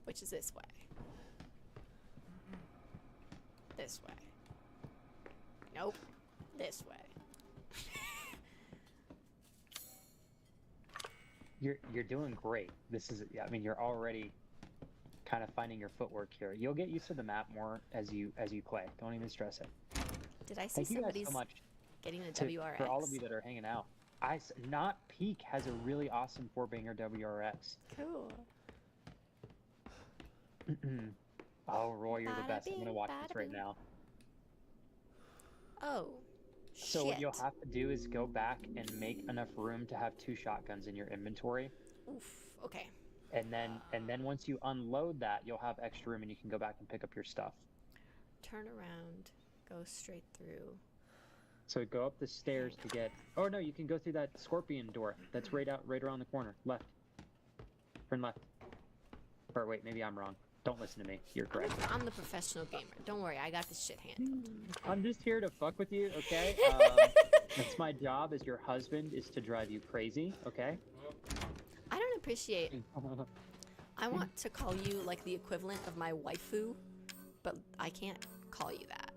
which is this way. This way. Nope. This way. You're doing great. This is, I mean, you're already kind of finding your footwork here. You'll get used to the map more as you play. Don't even stress it. Did I see Thank you guys somebody's so much getting a to, WRX? for all of you that are hanging out. Not Peak has a really awesome 4-banger WRX. Cool. Oh, Roy, you're the best. I'm gonna watch this right now. Oh, So shit. what you'll have to do is go back and make enough room to have 2 shotguns in your inventory. Oof. Okay. And then once you unload that, you'll have extra room and you can go back and pick up your stuff. Turn around. Go straight through. So go up the stairs to get. Oh no, you can go through that scorpion door. That's right around the corner. Left. Turn left. Or wait, maybe I'm wrong. Don't listen to me. You're correct. I'm the professional gamer. Don't worry, I got this shit handled. I'm just here to fuck with you, okay? That's my job as your husband, is to drive you crazy, okay? I don't appreciate. I want to call you like the equivalent of my waifu, but I can't call you that.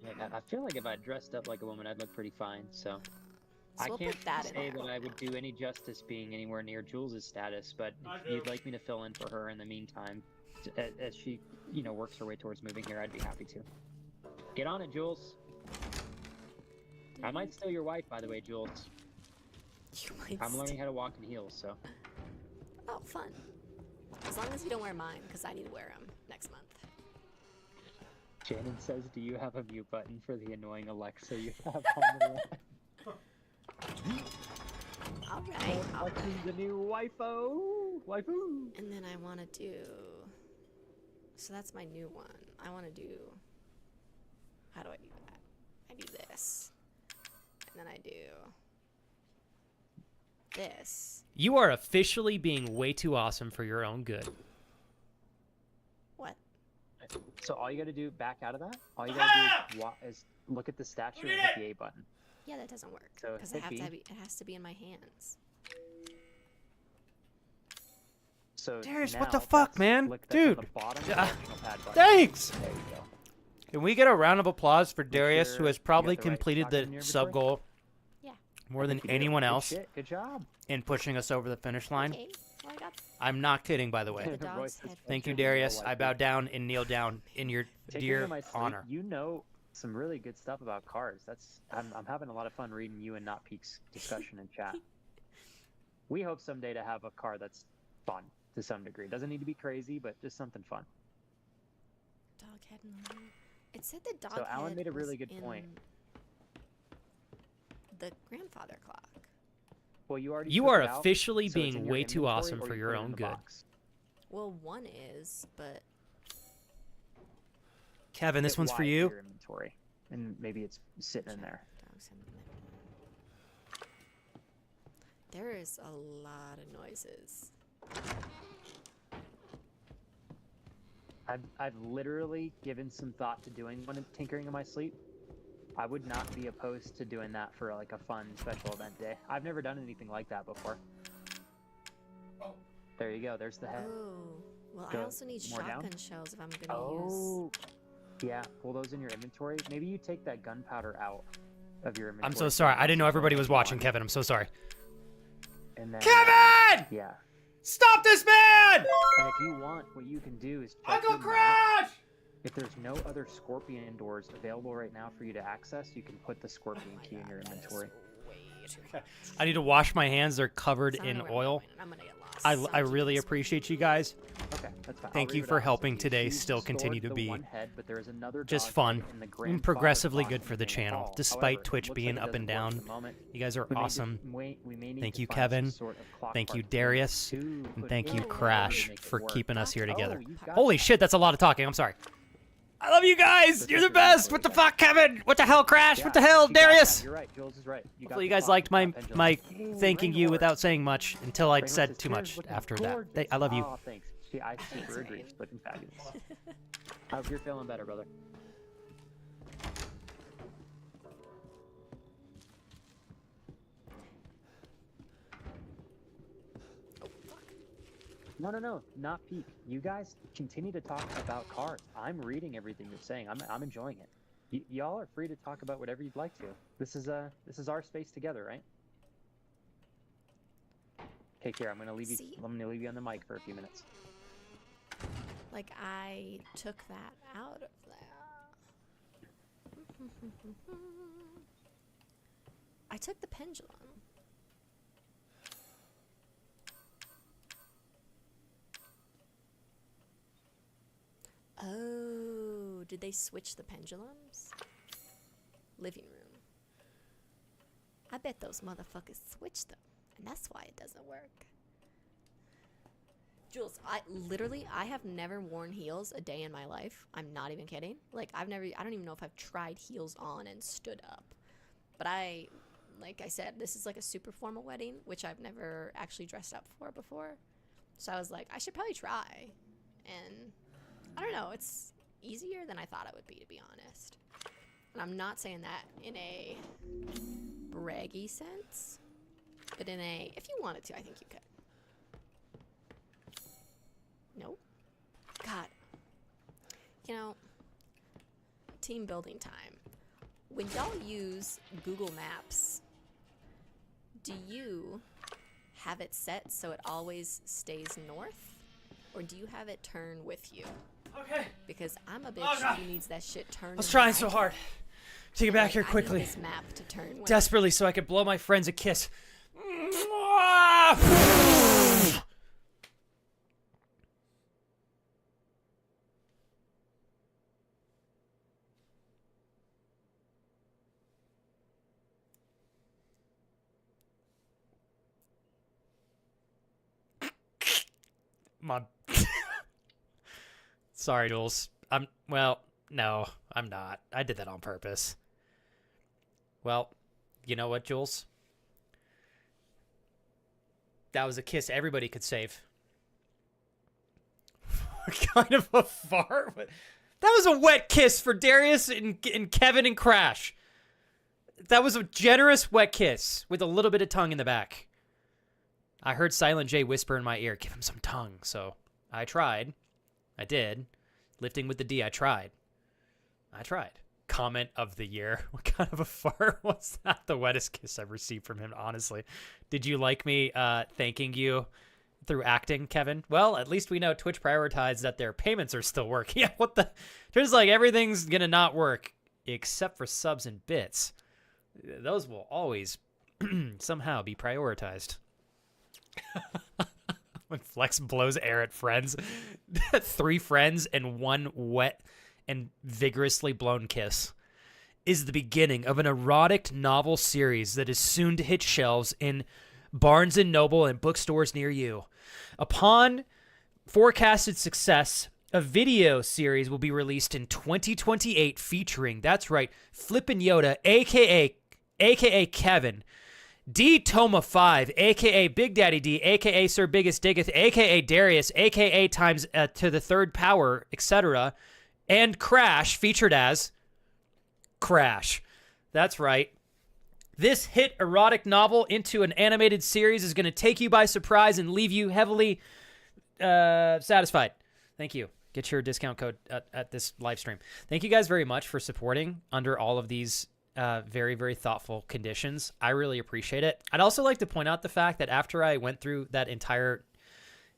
Yeah, I feel like if I dressed up like a woman, I'd look pretty fine. So So I we'll can't put that in say there. that I would do any justice being anywhere near Jules' status, but if you'd like me to fill in for her in the meantime, as she, works her way towards moving here, I'd be happy to. Get on it, Jules. I might steal your wife, by the way, Jules. You might I'm learning how to walk in heels, so. Oh, fun. As long as you don't wear mine, because I need to wear them next month. Shannon says, do you have a mute button for the annoying Alexa you have on the line? All right. Alexa's the new waifu. And then I want to do. So that's my new one. I want to do. How do I do that? I do this. And then I do. This. You are officially being way too awesome for your own good. What? So all you gotta do, back out of that, all you gotta do is look at the statue and hit the A button. Yeah, that doesn't work. So Because hit B. it has to be in my hands. So Darius, now what the fuck, that's- man? look, that's on Dude. the bottom Yeah. directional pad button. Thanks! There you go. Can we get a round of applause for Darius, who sure has you probably got the right completed shotgun the in your sub inventory? goal Yeah. more than You did. anyone Good else shit. Good job. in pushing us over the finish line? Okay. Well, I got I'm not kidding, by the way. The Roy dog's says, head. Thank you, "Punch your Darius. little I waifu." bow down and kneel down in your Taking dear in my sleep, honor. You know some really good stuff about cars. I'm having a lot of fun reading you and Not Peak's discussion in chat. We hope someday to have a car that's fun to some degree. Doesn't need to be crazy, but just something fun. dog head in the room. It said the dog So Alan head made a really was good point. in the grandfather clock. Well, you already You took are it out, officially so it's in being your way too inventory, awesome or for you your put it in own the good. box. Well, one is, but Kevin, this Hit one's Y for in you. your inventory, and maybe it's sitting in there. dog's head in there. There is a lot of noises. I've literally given some thought to doing one tinkering in my sleep. I would not be opposed to doing that for like a fun special event day. I've never done anything like that before. There you go. There's the head. Oh, well, I Go also need more down? shotgun shells if I'm gonna Oh, yeah. Pull those in your inventory. Maybe you take that gunpowder out of your inventory. I'm so sorry. I didn't know everybody was watching, One, Kevin. I'm so sorry. And then, Kevin! Yeah. Stop this man! And if you want, what you can do is check Uncle your map. Crash! If there's no other scorpion doors available right now for you to access, you can put the scorpion key in your inventory. Wait. I need to wash my hands. They're covered So I don't in know where I'm oil. going, and I'm gonna get lost. I So I'll keep really this appreciate one. you guys. Okay, that's fine. Thank I'll you read it for off. helping You today see still stored continue to the be one head, but there is another just dog fun head in the and grandfather progressively closet good for the container channel, hall. despite However, it Twitch looks being like it up and doesn't work down. at the moment. You guys are We may awesome. we may need Thank to you, find Kevin. some sort of clock Thank you, part Darius. to And put thank in you, order to Crash, make it for work. keeping us here together. Oh, you've got Holy that. shit, that's a lot of talking. I'm sorry. I love you guys. That's You're the what you're best. What the for, fuck, Kevin? What the hell, Crash? Yeah, What the hell, you got that. Darius? You're right. Jules is right. You got Hopefully you the guys clock, liked my pendulum. my Ooh, thanking you Rainhorse. without saying much until I'd Rainhorse said is too here, much looking after that. gorgeous. I love you. Oh, thanks. See, I super agree. It's looking fabulous. I hope you're feeling better, brother. No, not peek. You guys continue to talk about cars. I'm reading everything you're saying. I'm enjoying it. Y'all are free to talk about whatever you'd like to. This is our space together, right? Take care. I'm gonna leave you. See? I'm gonna leave you on the mic for a few minutes. Like, I took that out of there. I took the pendulum. Oh, did they switch the pendulums? Living room. I bet those motherfuckers switched them, and that's why it doesn't work. Jules, I have never worn heels a day in my life. I'm not even kidding. Like, I don't even know if I've tried heels on and stood up. But like I said, this is like a super formal wedding, which I've never actually dressed up for before. So I was like, I should probably try. And I don't know, it's easier than I thought it would be, to be honest. And I'm not saying that in a braggy sense, but in a, if you wanted to, I think you could. Nope. God. You know, team building time. When y'all use Google Maps, do you have it set so it always stays north? Or do you have it turn with you? Okay. Because I'm a bitch who needs that shit turned. I was trying so hard to get back here I need quickly. this map to turn with. Desperately so I could blow my friends a kiss. Mom. Sorry, Jules. No, I'm not. I did that on purpose. Well, you know what, Jules? That was a kiss everybody could save. Kind of a fart. That was a wet kiss for Darius and Kevin and Crash. That was a generous wet kiss with a little bit of tongue in the back. I heard Silent J whisper in my ear, give him some tongue. So I tried. I did. Lifting with the D, I tried. Comment of the year. What kind of a fart was that? The wettest kiss I've received from him, honestly. Did you like me thanking you through acting, Kevin? Well, at least we know Twitch prioritized that their payments are still working. Yeah, what the? Turns like everything's gonna not work except for subs and bits. Those will always somehow be prioritized. When Flex blows air at friends. 3 friends and 1 wet and vigorously blown kiss is the beginning of an erotic novel series that is soon to hit shelves in Barnes & Noble and bookstores near you. Upon forecasted success, a video series will be released in 2028 featuring, that's right, Flippin' Yoda, a.k.a. Kevin, D Toma 5, a.k.a. Big Daddy D, a.k.a. Sir Biggest Diggeth, a.k.a. Darius, a.k.a. times to the 3rd power, etc., and Crash, featured as Crash. That's right. This hit erotic novel into an animated series is going to take you by surprise and leave you heavily satisfied. Thank you. Get your discount code at this live stream. Thank you guys very much for supporting under all of these very, very thoughtful conditions. I really appreciate it. I'd also like to point out the fact that after I went through that entire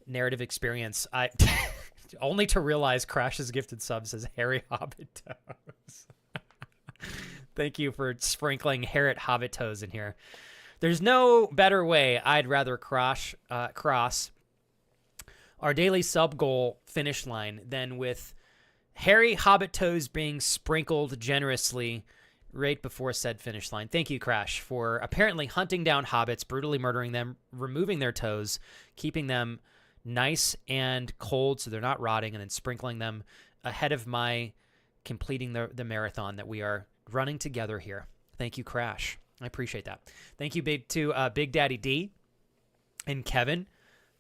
narrative experience, I only to realize Crash's gifted sub says Harry Hobbit Toes. Thank you for sprinkling Harriet Hobbit Toes in here. There's no better way I'd rather cross our daily sub goal finish line than with hairy hobbit toes being sprinkled generously right before said finish line. Thank you, Crash, for apparently hunting down hobbits, brutally murdering them, removing their toes, keeping them nice and cold so they're not rotting, and then sprinkling them ahead of my completing the marathon that we are running together here. Thank you, Crash. I appreciate that. Thank you to Big Daddy D and Kevin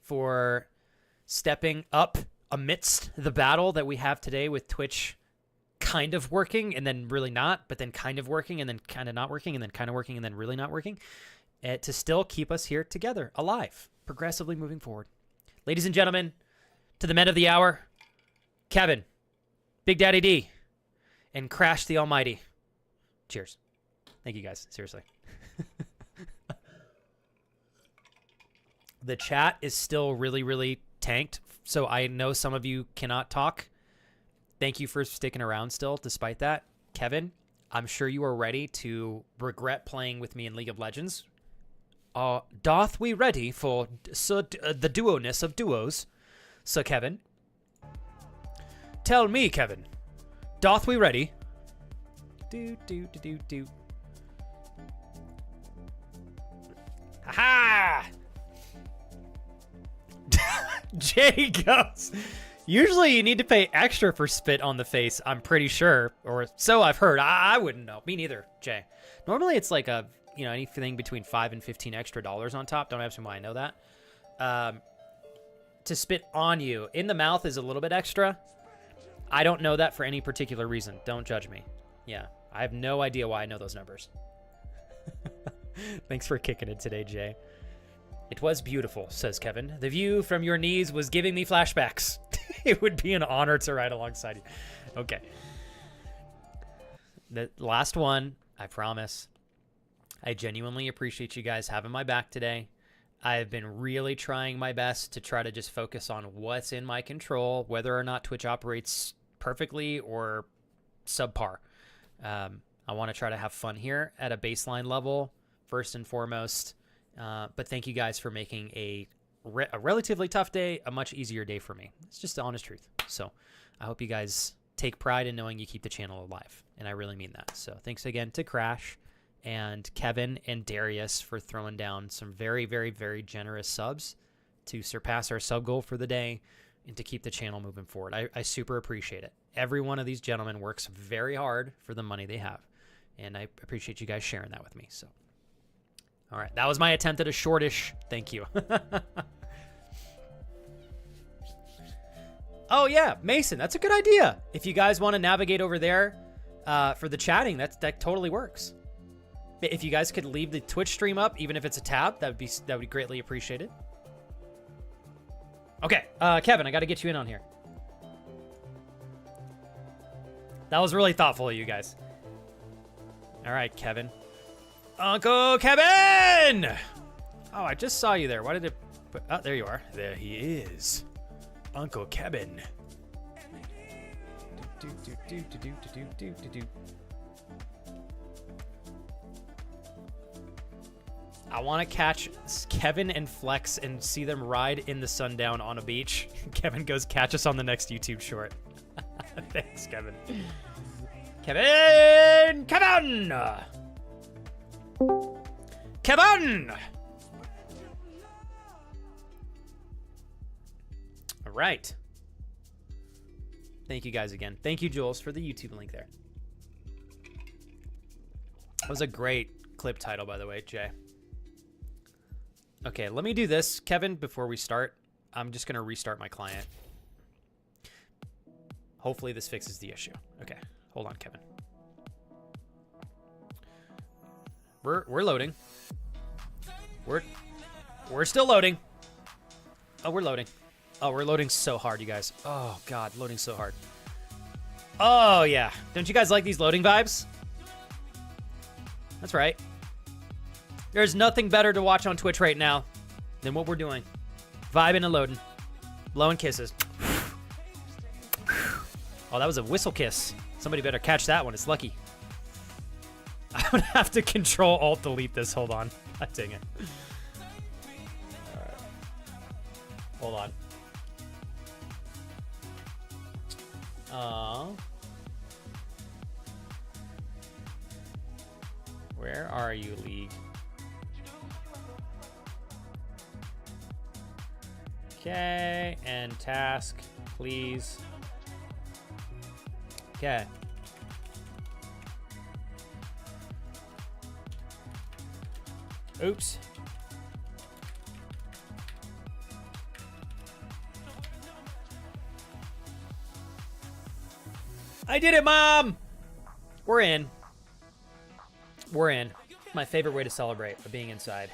for stepping up amidst the battle that we have today with Twitch kind of working and then really not, but then kind of working and then kind of not working and then kind of working and then really not working, to still keep us here together, alive, progressively moving forward. Ladies and gentlemen, to the men of the hour, Kevin, Big Daddy D, and Crash the Almighty. Cheers. Thank you guys, seriously. The chat is still really, really tanked, so I know some of you cannot talk. Thank you for sticking around still, despite that. Kevin, I'm sure you are ready to regret playing with me in League of Legends. Doth we ready for the duo-ness of duos? Sir Kevin. Tell me, Kevin. Doth we ready? Do. Ha-ha! Jay goes. Usually you need to pay extra for spit on the face, I'm pretty sure. Or so I've heard. I wouldn't know. Me neither, Jay. Normally it's like anything between $5 and $15 extra on top. Don't ask me why I know that. To spit on you. In the mouth is a little bit extra. I don't know that for any particular reason. Don't judge me. Yeah. I have no idea why I know those numbers. Thanks for kicking it today, Jay. It was beautiful, says Kevin. The view from your knees was giving me flashbacks. It would be an honor to ride alongside you. Okay. The last one, I promise. I genuinely appreciate you guys having my back today. I've been really trying my best to try to just focus on what's in my control, whether or not Twitch operates perfectly or subpar. I want to try to have fun here at a baseline level, first and foremost. But thank you guys for making a relatively tough day a much easier day for me. It's just the honest truth. So I hope you guys take pride in knowing you keep the channel alive. And I really mean that. So thanks again to Crash and Kevin and Darius for throwing down some very, very, very generous subs to surpass our sub goal for the day and to keep the channel moving forward. I super appreciate it. Every one of these gentlemen works very hard for the money they have. And I appreciate you guys sharing that with me. So, all right. That was my attempt at a shortish. Thank you. Oh, yeah. Mason, that's a good idea. If you guys want to navigate over there for the chatting, that totally works. If you guys could leave the Twitch stream up, even if it's a tab, that would be greatly appreciated. Okay, Kevin, I got to get you in on here. That was really thoughtful of you guys. All right, Kevin. Uncle Kevin! Oh, I just saw you there. Why did it... Oh, there you are. There he is. Uncle Kevin. I want to catch Kevin and Flex and see them ride in the sundown on a beach. Kevin goes, catch us on the next YouTube short. Thanks, Kevin. Kevin! Kevin! Kevin! All right. Thank you guys again. Thank you, Jules, for the YouTube link there. That was a great clip title, by the way, Jay. Okay, let me do this, Kevin, before we start. I'm just going to restart my client. Hopefully this fixes the issue. Okay, hold on, Kevin. We're loading. We're still loading. Oh, we're loading. Oh, we're loading so hard, you guys. Oh, God, loading so hard. Oh, yeah. Don't you guys like these loading vibes? That's right. There's nothing better to watch on Twitch right now than what we're doing. Vibing and loading. Blowing kisses. Oh, that was a whistle kiss. Somebody better catch that one. It's lucky. I'm gonna have to Control Alt Delete this. Hold on. God dang it. All right. Hold on. Where are you, League? Okay, and task, please. Okay. Oops. I did it, Mom! We're in. We're in. My favorite way to celebrate, of being inside.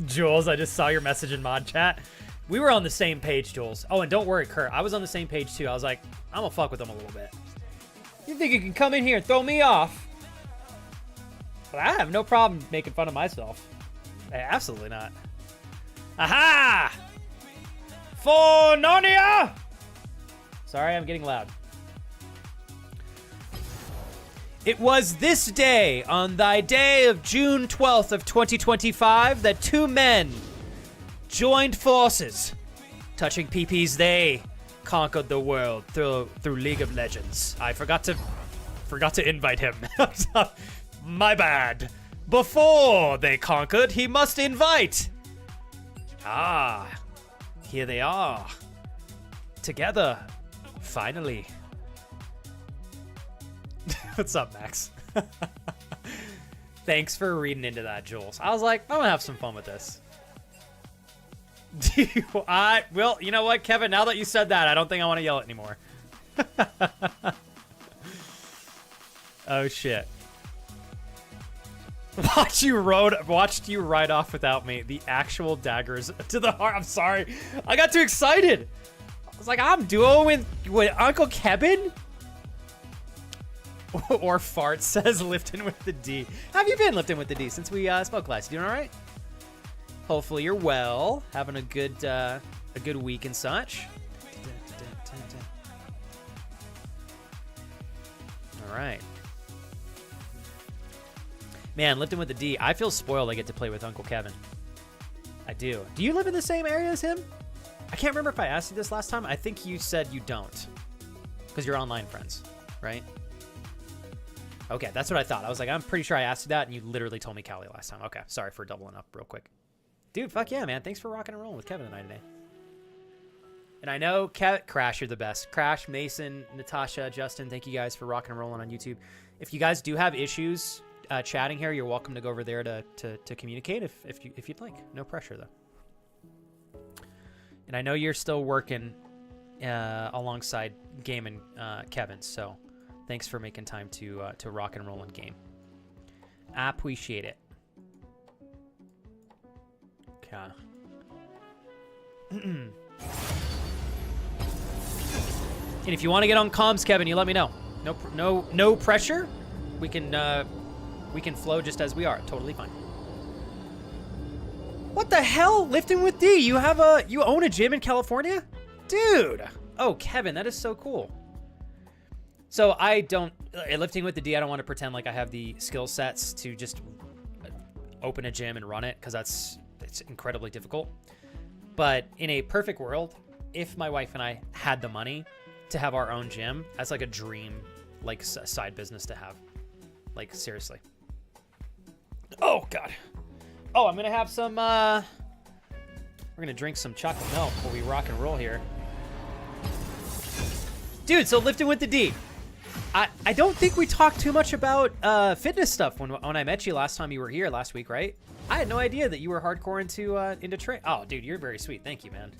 Jules, I just saw your message in mod chat. We were on the same page, Jules. Oh, and don't worry, Kurt. I was on the same page, too. I was like, I'm gonna fuck with them a little bit. You think you can come in here and throw me off? But I have no problem making fun of myself. Absolutely not. Aha! For Narnia! Sorry, I'm getting loud. It was this day, on thy day of June 12th of 2025, that two men joined forces. Touching PPs, they conquered the world through League of Legends. I forgot to invite him. My bad. Before they conquered, he must invite. Ah, here they are. Together, finally. What's up, Max? Thanks for reading into that, Jules. I was like, I'm gonna have some fun with this. Well, you know what, Kevin? Now that you said that, I don't think I want to yell it anymore. Oh shit! Watched you ride off without me. The actual daggers to the heart. I'm sorry, I got too excited. I was like, I'm duoing with Uncle Kevin. Or fart says lifting with the D. How have you been lifting with the D since we spoke last? You doing all right? Hopefully you're well, having a good week and such. All right. Man, lifting with the D. I feel spoiled I get to play with Uncle Kevin. I do. Do you live in the same area as him? I can't remember if I asked you this last time. I think you said you don't. Because you're online friends, right? Okay, that's what I thought. I was like, I'm pretty sure I asked you that, and you literally told me Callie last time. Okay, sorry for doubling up real quick. Dude, fuck yeah, man. Thanks for rocking and rolling with Kevin and I today. And I know, Crash, you're the best. Crash, Mason, Natasha, Justin, thank you guys for rocking and rolling on YouTube. If you guys do have issues chatting here, you're welcome to go over there to communicate if you'd like. No pressure, though. And I know you're still working alongside Game and Kevin, so thanks for making time to rock and roll in game. I appreciate it. Okay. And if you want to get on comms, Kevin, you let me know. No pressure. We can flow just as we are. Totally fine. What the hell? Lifting with D. You own a gym in California? Dude. Oh, Kevin, that is so cool. So lifting with the D, I don't want to pretend like I have the skill sets to just open a gym and run it, because it's incredibly difficult. But in a perfect world, if my wife and I had the money to have our own gym, that's like a dream, like side business to have. Like, seriously. Oh, God. Oh, I'm going to have some, we're going to drink some chocolate milk while we rock and roll here. Dude, so lifting with the D. I don't think we talked too much about fitness stuff when I met you last time you were here last week, right? I had no idea that you were hardcore into train. Oh, dude, you're very sweet. Thank you, man.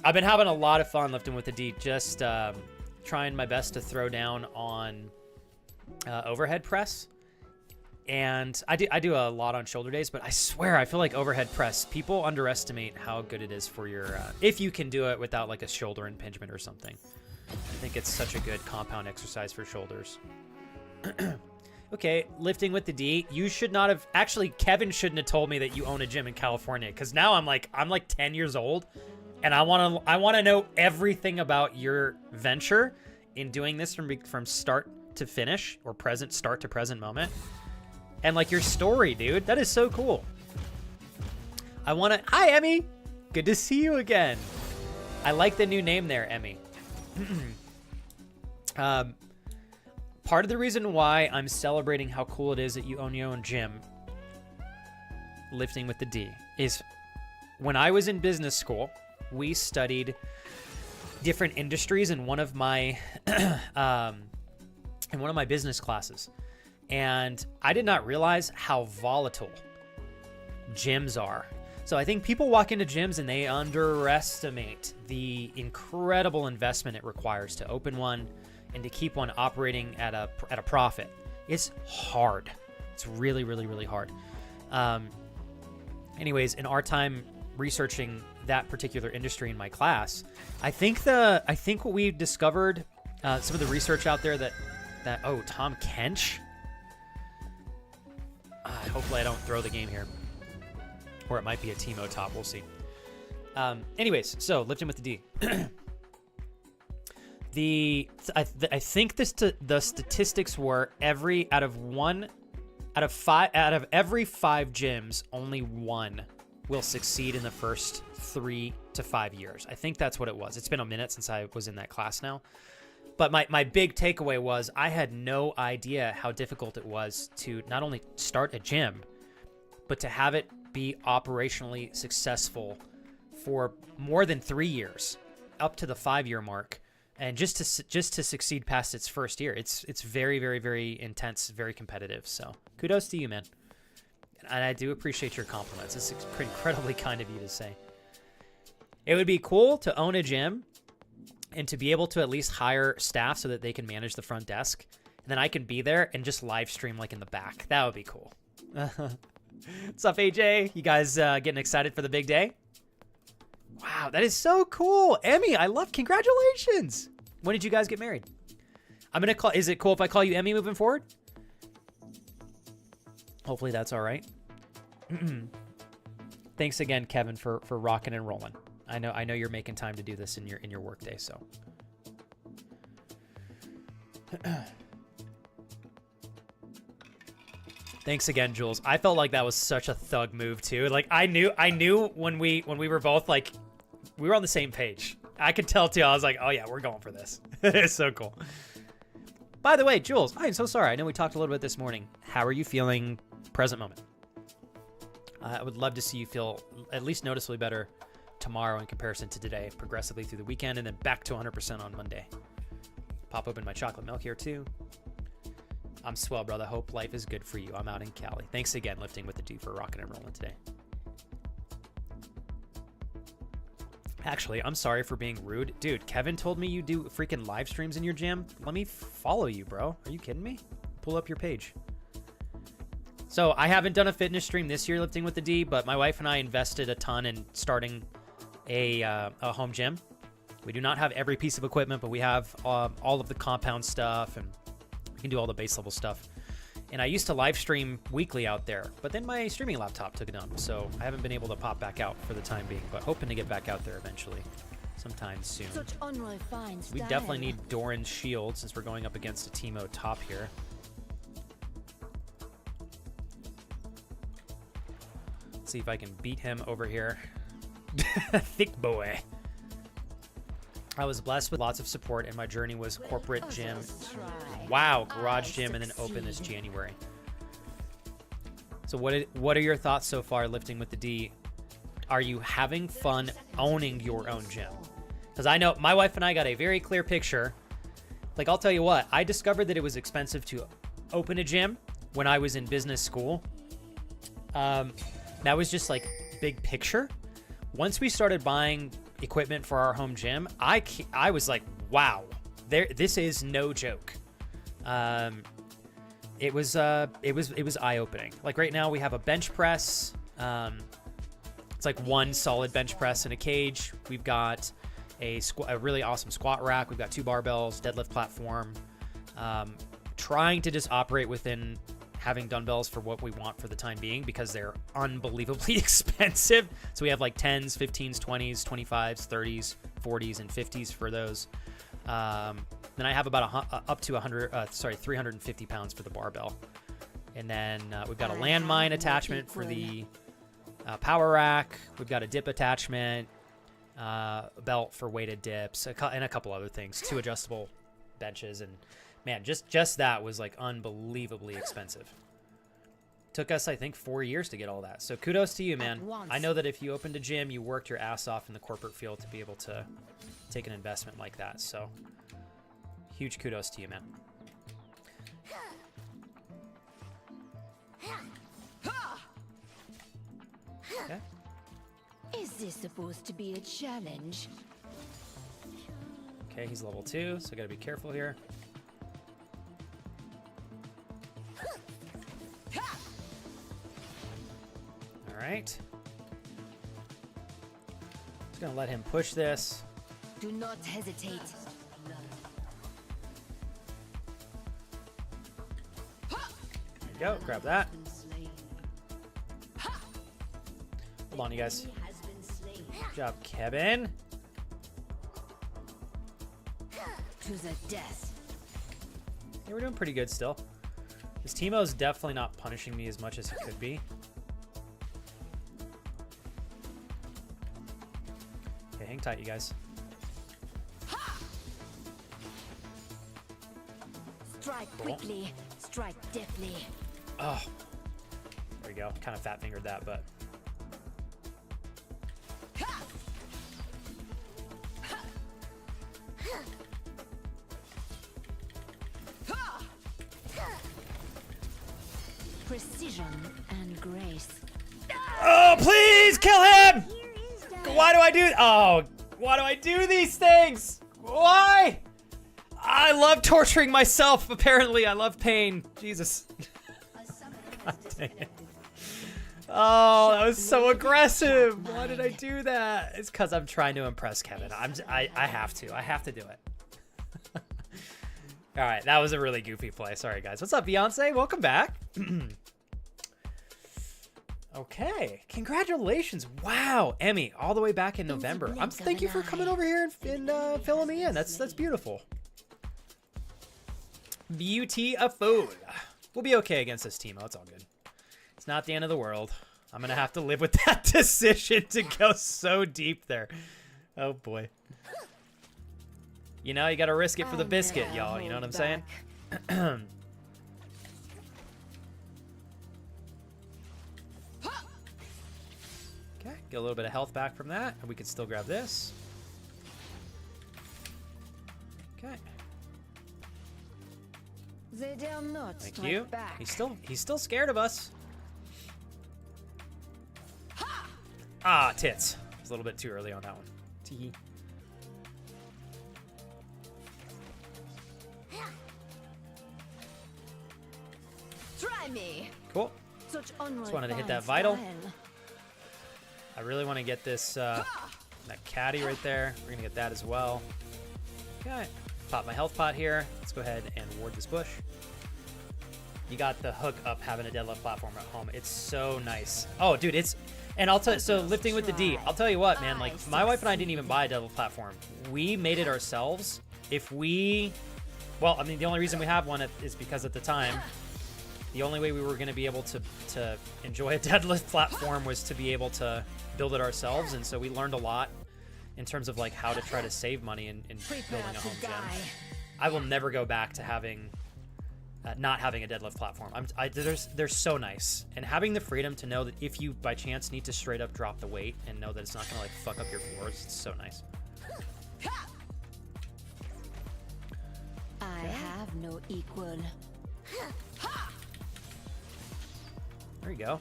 I've been having a lot of fun lifting with the D. Just trying my best to throw down on overhead press. And I do a lot on shoulder days, but I swear I feel like overhead press, people underestimate how good it is for your if you can do it without like a shoulder impingement or something. I think it's such a good compound exercise for shoulders. Okay, lifting with the D. You should not have... Actually, Kevin shouldn't have told me that you own a gym in California, because now I'm like 10 years old. And I want to know everything about your venture in doing this from start to finish, or start to present moment. And like your story, dude. That is so cool. Hi, Emmy. Good to see you again. I like the new name there, Emmy. Part of the reason why I'm celebrating how cool it is that you own your own gym, lifting with the D, is when I was in business school, we studied different industries in one of my business classes. And I did not realize how volatile gyms are. So I think people walk into gyms and they underestimate the incredible investment it requires to open one and to keep one operating at a profit. It's hard. It's really, really, really hard. Anyways, in our time researching that particular industry in my class, I think what we discovered, some of the research out there that Tom Kench. Hopefully I don't throw the game here. Or it might be a Teemo top. We'll see. Anyways, so lifting with the D. I think the statistics were out of every 5 gyms, only 1 will succeed in the first 3 to 5 years. I think that's what it was. It's been a minute since I was in that class now. But my big takeaway was I had no idea how difficult it was to not only start a gym, but to have it be operationally successful for more than 3 years, up to the 5-year mark, and just to succeed past its first year. It's very, very, very intense, very competitive. So kudos to you, man. And I do appreciate your compliments. It's incredibly kind of you to say. It would be cool to own a gym and to be able to at least hire staff so that they can manage the front desk. And then I can be there and just live stream like in the back. That would be cool. What's up, AJ? You guys getting excited for the big day? Wow, that is so cool. Emmy, congratulations. When did you guys get married? Is it cool if I call you Emmy moving forward? Hopefully that's all right. Thanks again, Kevin, for rocking and rolling. I know you're making time to do this in your work day, so. Thanks again, Jules. I felt like that was such a thug move too. Like I knew when we were both like, we were on the same page. I could tell too. I was like, oh yeah, we're going for this. It's so cool. By the way, Jules, I am so sorry. I know we talked a little bit this morning. How are you feeling present moment? I would love to see you feel at least noticeably better tomorrow in comparison to today, progressively through the weekend, and then back to 100% on Monday. Pop open my chocolate milk here too. I'm swell, brother. Hope life is good for you. I'm out in Cali. Thanks again, Lifting with the D, for rocking and rolling today. Actually, I'm sorry for being rude. Dude, Kevin told me you do freaking live streams in your gym. Let me follow you, bro. Are you kidding me? Pull up your page. So I haven't done a fitness stream this year, Lifting with the D, but my wife and I invested a ton in starting a home gym. We do not have every piece of equipment, but we have all of the compound stuff, and we can do all the base level stuff. And I used to live stream weekly out there, but then my streaming laptop took it down, so I haven't been able to pop back out for the time being, but hoping to get back out there eventually, sometime soon. We definitely need Doran's shield since we're going up against a Teemo top here. Let's see if I can beat him over here. Thick boy. I was blessed with lots of support, and my journey was corporate gym. Wow, garage gym, and then open this January. So what are your thoughts so far, Lifting with the D? Are you having fun owning your own gym? Because I know my wife and I got a very clear picture. Like, I'll tell you what, I discovered that it was expensive to open a gym when I was in business school. That was just like big picture. Once we started buying equipment for our home gym, I was like, wow, this is no joke. It was eye-opening. Like right now we have a bench press. It's like one solid bench press in a cage. We've got a really awesome squat rack. We've got 2 barbells, deadlift platform. Trying to just operate within having dumbbells for what we want for the time being because they're unbelievably expensive. So we have like 10s, 15s, 20s, 25s, 30s, 40s, and 50s for those. Then I have about up to 350 pounds for the barbell. And then we've got a landmine attachment for the power rack. We've got a dip attachment, a belt for weighted dips, and a couple other things. 2 adjustable benches, and man, just that was like unbelievably expensive. Took us, I think, 4 years to get all that. So kudos to you, man. I know that if you opened a gym, you worked your ass off in the corporate field to be able to take an investment like that. So huge kudos to you, man. Okay. Is this supposed to be a challenge? Okay, he's level 2, so gotta be careful here. All right. Just gonna let him push this. Do not hesitate. There you go, grab that. Hold on, you guys. Good job, Kevin. To the death. Yeah, we're doing pretty good still. This Teemo's definitely not punishing me as much as he could be. Okay, hang tight, you guys. Strike quickly, strike deftly. Oh, there we go. Kind of fat fingered that, but. Precision and grace. Oh, please kill him! Why do I do? Oh, why do I do these things? Why? I love torturing myself. Apparently, I love pain. Jesus. God dang it. Oh, that was so aggressive. Why did I do that? It's because I'm trying to impress Kevin. I have to. I have to do it. All right, that was a really goofy play. Sorry, guys. What's up, Beyonce? Welcome back. Okay, congratulations. Wow, Emmy, all the way back in November. Thank you for coming over here and filling me in. That's beautiful. Beautiful. We'll be okay against this Teemo. It's all good. It's not the end of the world. I'm going to have to live with that decision to go so deep there. Oh, boy. You know, you got to risk it for the biscuit, y'all. You know what I'm saying? Okay, get a little bit of health back from that, and we can still grab this. Okay. They dare not Thank you. back. He's still scared of us. Ah, tits. It was a little bit too early on that one. Tee. Try me. Cool. Such Just wanted to hit that vital. I really want to get this that caddy right there. We're gonna get that as well. Okay. Pop my health pot here. Let's go ahead and ward this bush. You got the hook up having a deadlift platform at home. It's so nice. Oh, dude, it's... And I'll tell you, so lifting with the D, I'll tell you what, man, like, my wife and I didn't even buy a deadlift platform. We made it ourselves. If we... Well, I mean, the only reason we have one is because at the time, the only way we were going to be able to enjoy a deadlift platform was to be able to build it ourselves. And so we learned a lot in terms of, like, how to try to save money in building a home gym. I will never go back to having... not having a deadlift platform. They're so nice. And having the freedom to know that if you by chance need to straight up drop the weight and know that it's not gonna like fuck up your floors, it's so nice. I have no equal. There you go.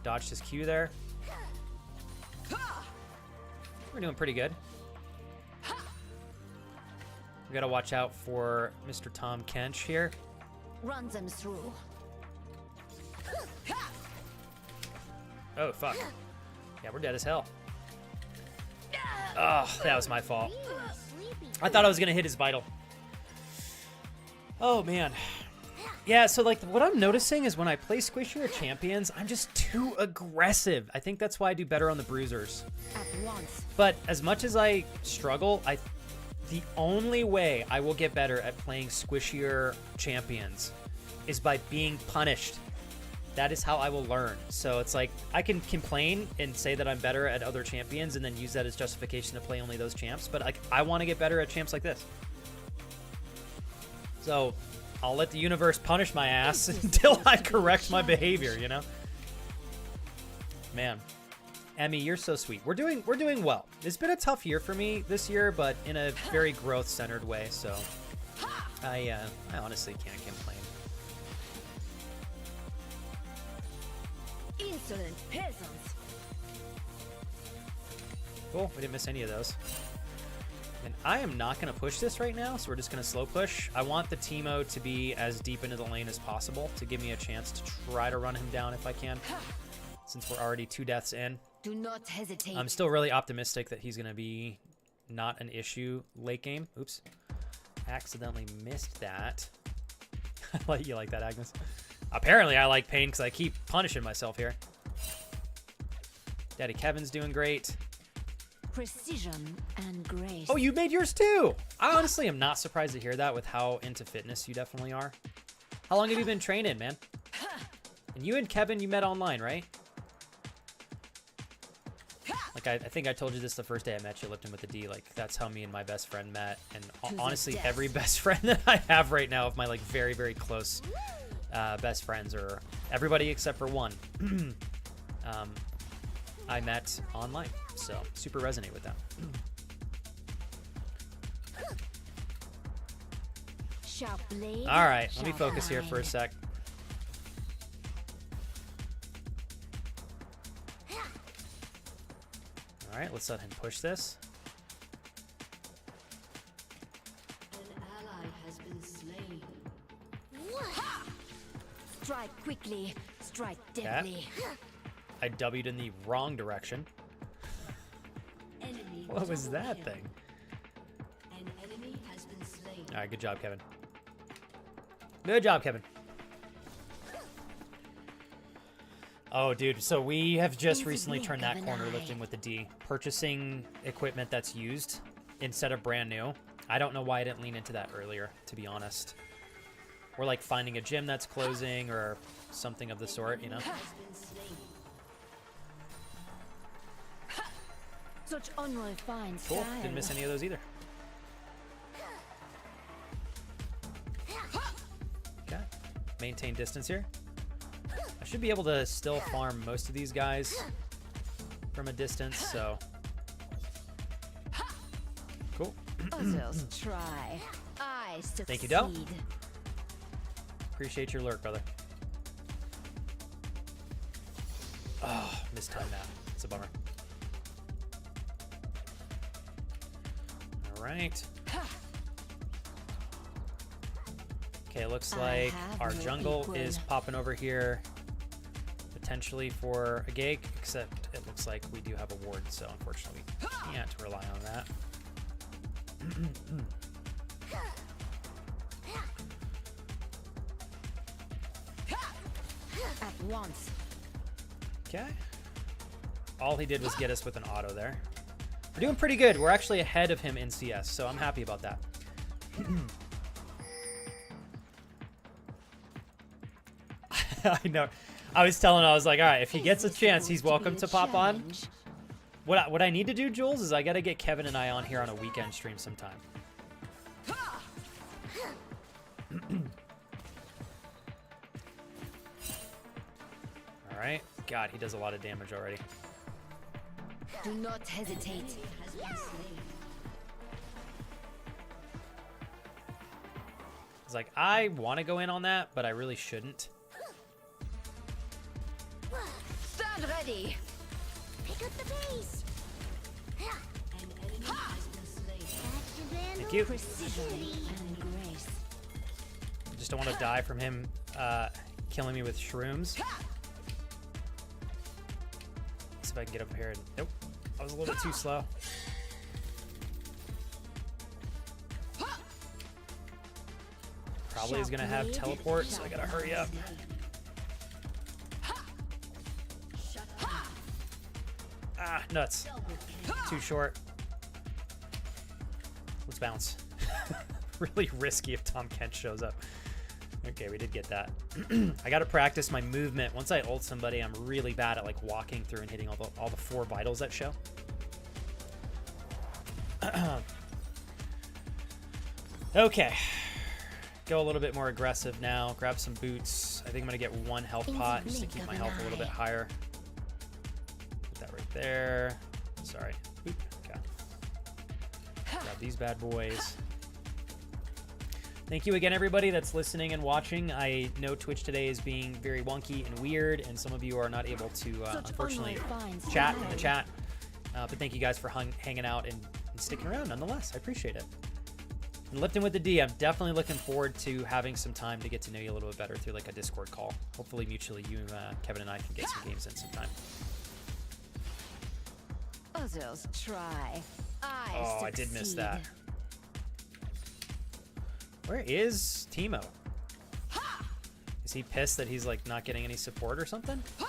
Dodged his Q there. We're doing pretty good. We gotta watch out for Mr. Tom Kench here. Run them through. Oh, fuck. Yeah, we're dead as hell. Oh, that was my fault. I thought I was going to hit his vital. Oh, man. Yeah, so like what I'm noticing is when I play squishier champions, I'm just too aggressive. I think that's why I do better on the bruisers. At once. But as much as I struggle, the only way I will get better at playing squishier champions is by being punished. That is how I will learn. So it's like I can complain and say that I'm better at other champions and then use that as justification to play only those champs. But like I want to get better at champs like this. So I'll let the universe punish my ass until I correct my behavior, you know? Man. Emmy, you're so sweet. We're doing well. It's been a tough year for me this year, but in a very growth-centered way, so I honestly can't complain. Insolent peasants. Cool, we didn't miss any of those. And I am not going to push this right now, so we're just going to slow push. I want the Teemo to be as deep into the lane as possible to give me a chance to try to run him down if I can, since we're already 2 deaths in. Do not hesitate. I'm still really optimistic that he's going to be not an issue late game. Oops. Accidentally missed that. You like that, Agnes? Apparently I like pain because I keep punishing myself here. Daddy Kevin's doing great. Precision and grace. Oh, you made yours too! I honestly am not surprised to hear that with how into fitness you definitely are. How long have you been training, man? And you and Kevin, you met online, right? Like, I think I told you this the first day I met you, Lipton with the D. Like, that's how me and my best friend met. And honestly, every best friend that I have right now of my, like, very, very close best friends, or everybody except for one, I met online. So, super resonate with them. Sharp blade. All right, let me focus here for a sec. All right, let's let him push this. An ally has been slain. Strike quickly, strike deadly. I W'd in the wrong direction. Enemy What was double that kill. thing? An enemy has been slain. All right, good job, Kevin. Good job, Kevin. Oh, dude, so we have just recently turned that corner lifting with the D. Purchasing equipment that's used instead of brand new. I don't know why I didn't lean into that earlier, to be honest. Or like finding a gym that's closing or something of the sort, you know? Such unrefined Cool, style. didn't miss any of those either. Okay, maintain distance here. I should be able to still farm most of these guys from a distance, so. Cool. Others try. I succeed. Thank you, Del. Appreciate your lurk, brother. Oh, mistimed that. It's a bummer. All right. Okay, looks like our jungle is popping over here, potentially for a gig, except it looks like we do have a ward, so unfortunately we can't rely on that. At once. Okay. All he did was get us with an auto there. We're doing pretty good. We're actually ahead of him in CS, so I'm happy about that. I know. I was telling him, I was like, all right, if he gets a chance, he's welcome to pop on. What I need to do, Jules, is I got to get Kevin and I on here on a weekend stream sometime. All right. God, he does a lot of damage already. Do not hesitate. It's like, I want to go in on that, but I really shouldn't. Stand ready. Pick up the pace. An enemy has been slain. Thank you. Precision and grace. Just don't want to die from him killing me with shrooms. See if I can get up here. And, nope. I was a little bit too slow. probably is gonna have teleport, so I gotta hurry up. Ah, nuts. Too short. Let's bounce. Really risky if Tom Kent shows up. Okay, we did get that. I gotta practice my movement. Once I ult somebody, I'm really bad at like walking through and hitting all the 4 vitals that show. Okay. Go a little bit more aggressive now. Grab some boots. I think I'm gonna get 1 health pot just to keep my health a little bit higher. Put that right there. Sorry. Oop, okay. Grab these bad boys. Thank you again, everybody that's listening and watching. I know Twitch today is being very wonky and weird, and some of you are not able to, unfortunately, chat in the chat. But thank you guys for hanging out and sticking around nonetheless. I appreciate it. And Lifting with the D, I'm definitely looking forward to having some time to get to know you a little bit better through like a Discord call. Hopefully, mutually, you, Kevin, and I can get some games in sometime. Others try. I did miss that. Where is Teemo? Is he pissed that he's like not getting any support or something? I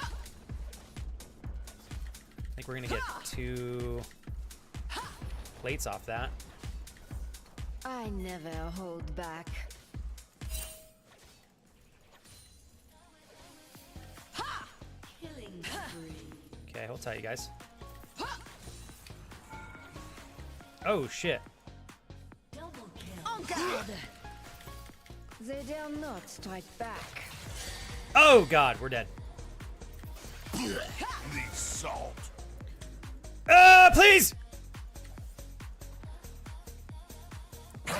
think we're gonna get 2 plates off that. I never hold back. Okay, hold tight, you guys. Oh shit. Oh God! They dare not strike back. Oh god, we're dead. Need salt. Please! 2.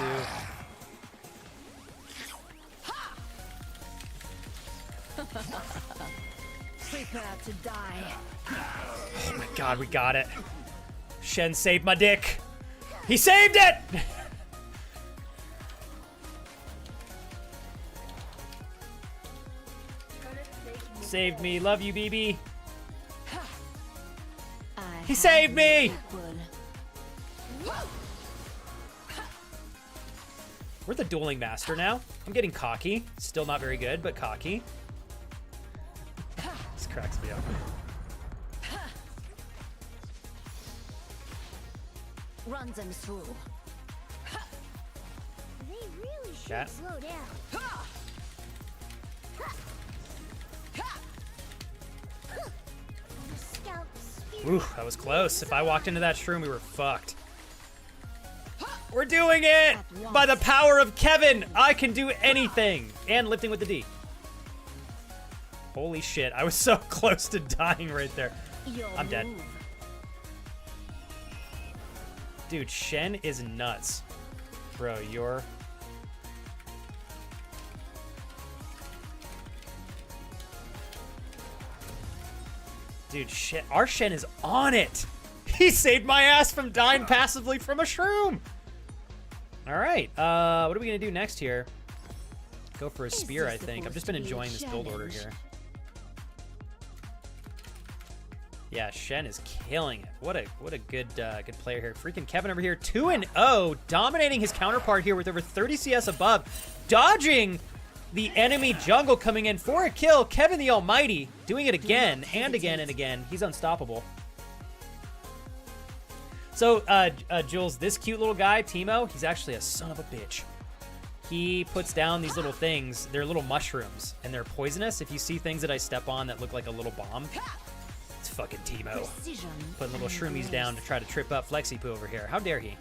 Prepare to die. Oh my god, we got it. Shen saved my dick. He saved it! Saved me. Love you, BB. He saved me! We're the dueling master now. I'm getting cocky. Still not very good, but cocky. This cracks me up. Run them through. They really should Yeah. slow down. Scout spear. Ooh, that was close. If I walked into that shroom, we were fucked. We're doing it! By the power of Kevin, I can do anything. And Lifting with the D. Holy shit, I was so close to dying right there. I'm dead. Dude, Shen is nuts. Bro, you're... Dude, Shen, our Shen is on it. He saved my ass from dying passively from a shroom. All right, what are we gonna do next here? Go for a spear, I think. I've just been enjoying this build order here. Yeah, Shen is killing it. What a good good player here. Freaking Kevin over here, 2-0, dominating his counterpart here with over 30 CS above, dodging the enemy jungle coming in for a kill. Kevin the Almighty doing it again and again and again. He's unstoppable. So, Jules, this cute little guy, Teemo, he's actually a son of a bitch. He puts down these little things. They're little mushrooms, and they're poisonous. If you see things that I step on that look like a little bomb, it's fucking Teemo. Putting little shroomies down to try to trip up Flexi Poo over here. How dare he?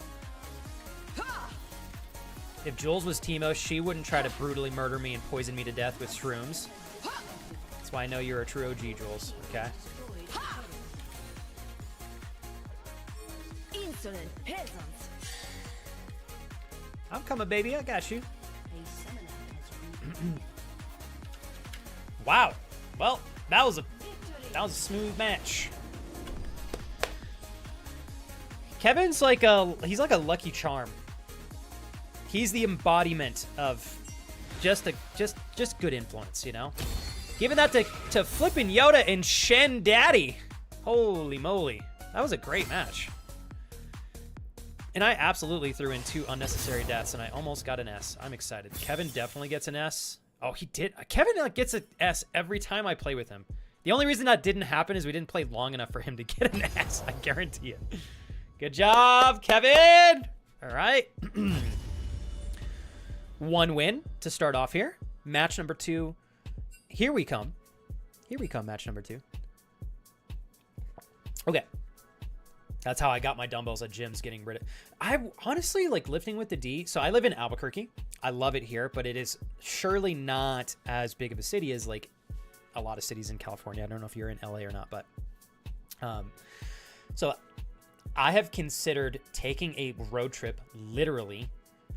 If Jules was Teemo, she wouldn't try to brutally murder me and poison me to death with shrooms. That's why I know you're a true OG, Jules, okay? Insolent peasants. I'm coming, baby. I got you. Wow. Well, that was a smooth match. Kevin's like he's like a Lucky Charm. He's the embodiment of just good influence, you know? Giving that to flippin' Yoda and Shen Daddy. Holy moly. That was a great match. And I absolutely threw in 2 unnecessary deaths, and I almost got an S. I'm excited. Kevin definitely gets an S. Oh, he did. Kevin gets an S every time I play with him. The only reason that didn't happen is we didn't play long enough for him to get an S. I guarantee it. Good job, Kevin. All right. 1 win to start off here. Match number 2. Here we come. Here we come, match number 2. Okay. That's how I got my dumbbells at gyms, getting rid of... I honestly like lifting with the D. So I live in Albuquerque. I love it here, but it is surely not as big of a city as like a lot of cities in California. I don't know if you're in LA or not, but so I have considered taking a road trip literally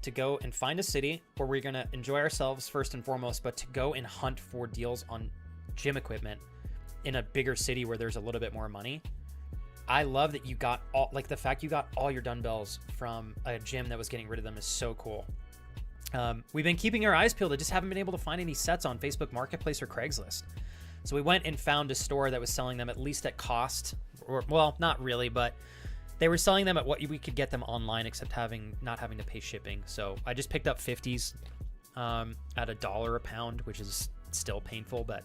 to go and find a city where we're going to enjoy ourselves first and foremost, but to go and hunt for deals on gym equipment in a bigger city where there's a little bit more money. I love that you got all, like the fact you got all your dumbbells from a gym that was getting rid of them is so cool. We've been keeping our eyes peeled. I just haven't been able to find any sets on Facebook Marketplace or Craigslist. So we went and found a store that was selling them at least at cost, or well, not really, but they were selling them at what we could get them online, except not having to pay shipping. So I just picked up 50s at $1 a pound, which is still painful, but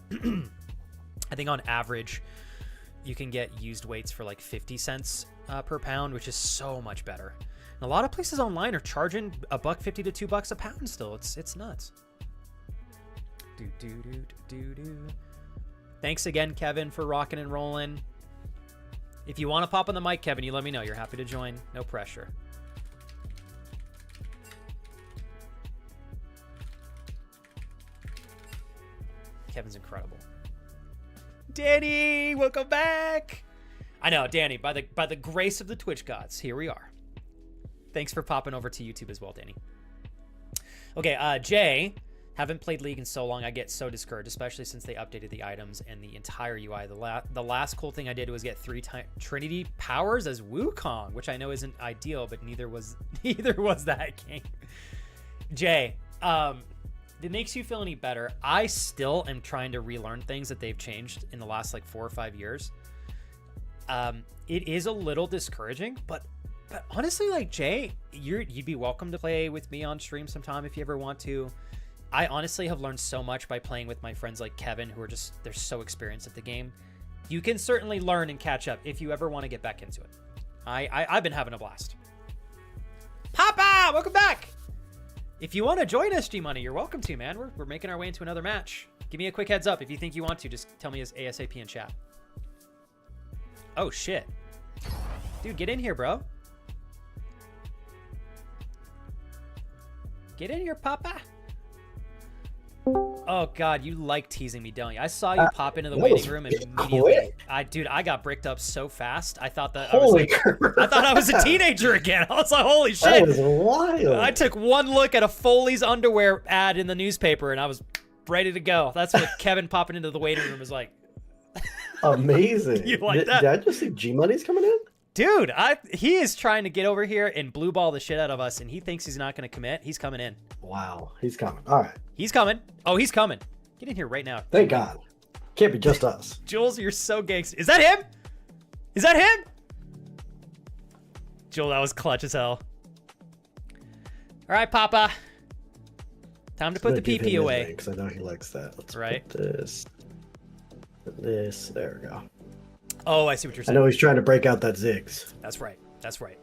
I think on average you can get used weights for like 50 cents per pound, which is so much better. And a lot of places online are charging $1.50 to $2 a pound still. It's nuts. Thanks again, Kevin, for rocking and rolling. If you want to pop on the mic, Kevin, you let me know. You're happy to join. No pressure. Kevin's incredible. Danny, welcome back. I know, Danny, by the grace of the Twitch gods, here we are. Thanks for popping over to YouTube as well, Danny. Okay, Jay, haven't played League in so long. I get so discouraged, especially since they updated the items and the entire UI. The last cool thing I did was get 3 Trinity powers as Wukong, which I know isn't ideal, but neither was that game. Jay, if it makes you feel any better, I still am trying to relearn things that they've changed in the last like 4 or 5 years. It is a little discouraging, but honestly, like Jay, you'd be welcome to play with me on stream sometime if you ever want to. I honestly have learned so much by playing with my friends like Kevin, who are they're so experienced at the game. You can certainly learn and catch up if you ever want to get back into it. I've been having a blast. Papa, welcome back. If you want to join us, G Money, you're welcome to, man. We're making our way into another match. Give me a quick heads up if you think you want to. Just tell me as ASAP in chat. Oh shit, dude, get in here, bro. Get in here, Papa. Oh God, you like teasing me, don't you? I saw you pop into the waiting room and immediately. I got bricked up so fast. I thought that I thought I was a teenager again. I was like, holy shit. That was wild. I took one look at a Foley's underwear ad in the newspaper and I was ready to go. That's what Kevin popping into the waiting room was like. Amazing. You like that? Did I just see G Money's coming in? Dude, he is trying to get over here and blue ball the shit out of us, and he thinks he's not going to commit. He's coming in. Wow, he's coming. All right. He's coming. Oh, he's coming. Get in here right now. Thank God. Can't be just us. Jules, you're so gangster. Is that him? Is that him? Joel, that was clutch as hell. All right, Papa. Time to put the PP away. Because I know he likes that. Let's right. Put this. There we go. Oh, I see what you're saying. I know he's trying to break out that Ziggs. That's right. That's right.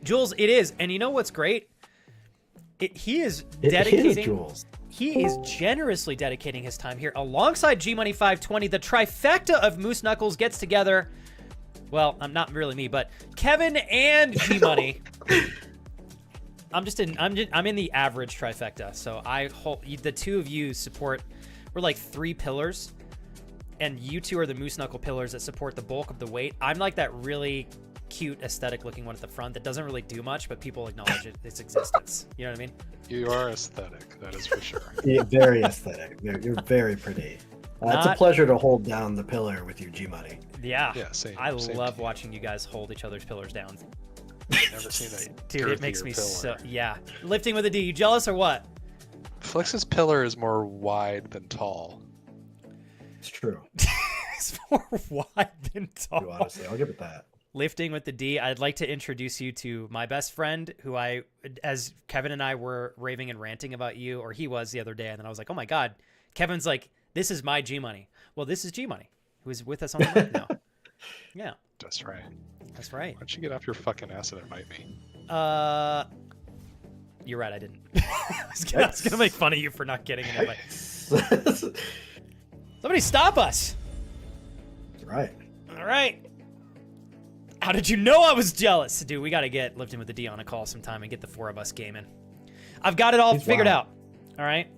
Jules, it is. And you know what's great? He is dedicating. It is Jules. He is generously dedicating his time here alongside G Money 520. The trifecta of Moose Knuckles gets together. Well, I'm not really me, but Kevin and G Money. I'm in the average trifecta. So I hope the two of you support. We're like 3 pillars. And you two are the moose knuckle pillars that support the bulk of the weight. I'm like that really cute aesthetic looking one at the front that doesn't really do much, but people acknowledge its existence. You know what I mean? You are aesthetic, that is for sure. Yeah, very aesthetic. You're very pretty. It's a pleasure to hold down the pillar with you, G Money. Yeah, same. I love watching you guys hold each other's pillars down. Never seen a dude. It makes me pillar. so Lifting with a D. You jealous or what? Flix's pillar is more wide than tall. It's true. It's more wide than tall. Honestly, I'll give it that. lifting with the D, I'd like to introduce you to my best friend, who as Kevin and I were raving and ranting about you, or he was the other day, and then I was like, oh my God, Kevin's like, this is my G Money. Well, this is G Money, who is with us on the mic now. Yeah. That's right. That's right. Why don't you get off your fucking ass and invite me? You're right, I didn't. I was gonna make fun of you for not getting an invite. Somebody stop us! Right. All right. How did you know I was jealous? Dude, we gotta get Lifting with the D on a call sometime and get the 4 of us gaming. I've got it all figured out. All right?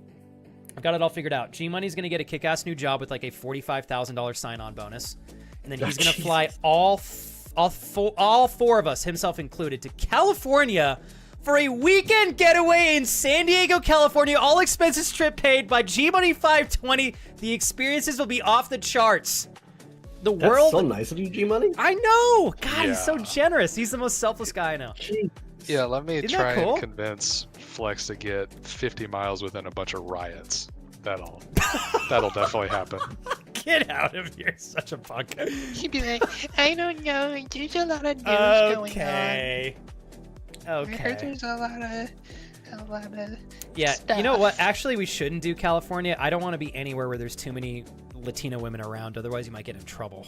I've got it all figured out. G-Money's gonna get a kick-ass new job with like a $45,000 sign-on bonus. And then he's gonna fly all 4 of us, himself included, to California for a weekend getaway in San Diego, California. All expenses trip paid by G-Money 520. The experiences will be off the charts. The world. That's so nice of you, G-Money. I know. God, he's so generous. He's the most selfless guy I know. Yeah, let me Isn't try that cool? and convince Flex to get 50 miles within a bunch of riots. That'll definitely happen. Get out of here, such a punk. He'd be like, I don't know, there's a lot of news going on. Okay. I heard there's a lot of Yeah, stuff. you know what? Actually, we shouldn't do California. I don't want to be anywhere where there's too many Latino women around. Otherwise, you might get in trouble.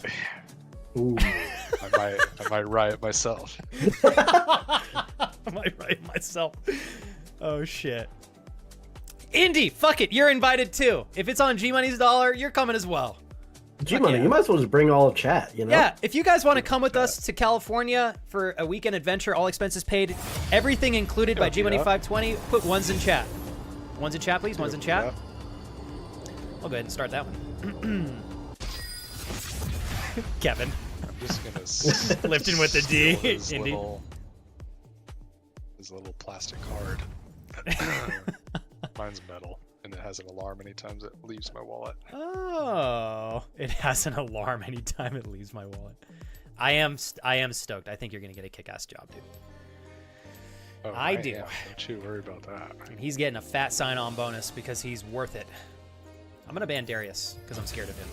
Ooh. I might riot myself. I might write myself. Oh, shit. Indy, fuck it. You're invited too. If it's on G-Money's dollar, you're coming as well. G-Money, you might as well just bring all of chat, you know? Yeah, if you guys want to come with us to California for a weekend adventure, all expenses paid, everything included by G-Money 520, put ones in chat. Ones in chat, please. Ones in chat. I'll go ahead and start that one. Kevin. I'm just gonna Lifting with the D. his Indy. little plastic card. Mine's metal, and it has an alarm anytime it leaves my wallet. Oh, it has an alarm anytime it leaves my wallet. I am stoked. I think you're gonna get a kick-ass job, dude. Oh, I do. Don't you worry about that. And he's getting a fat sign-on bonus because he's worth it. I'm gonna ban Darius because I'm scared of him.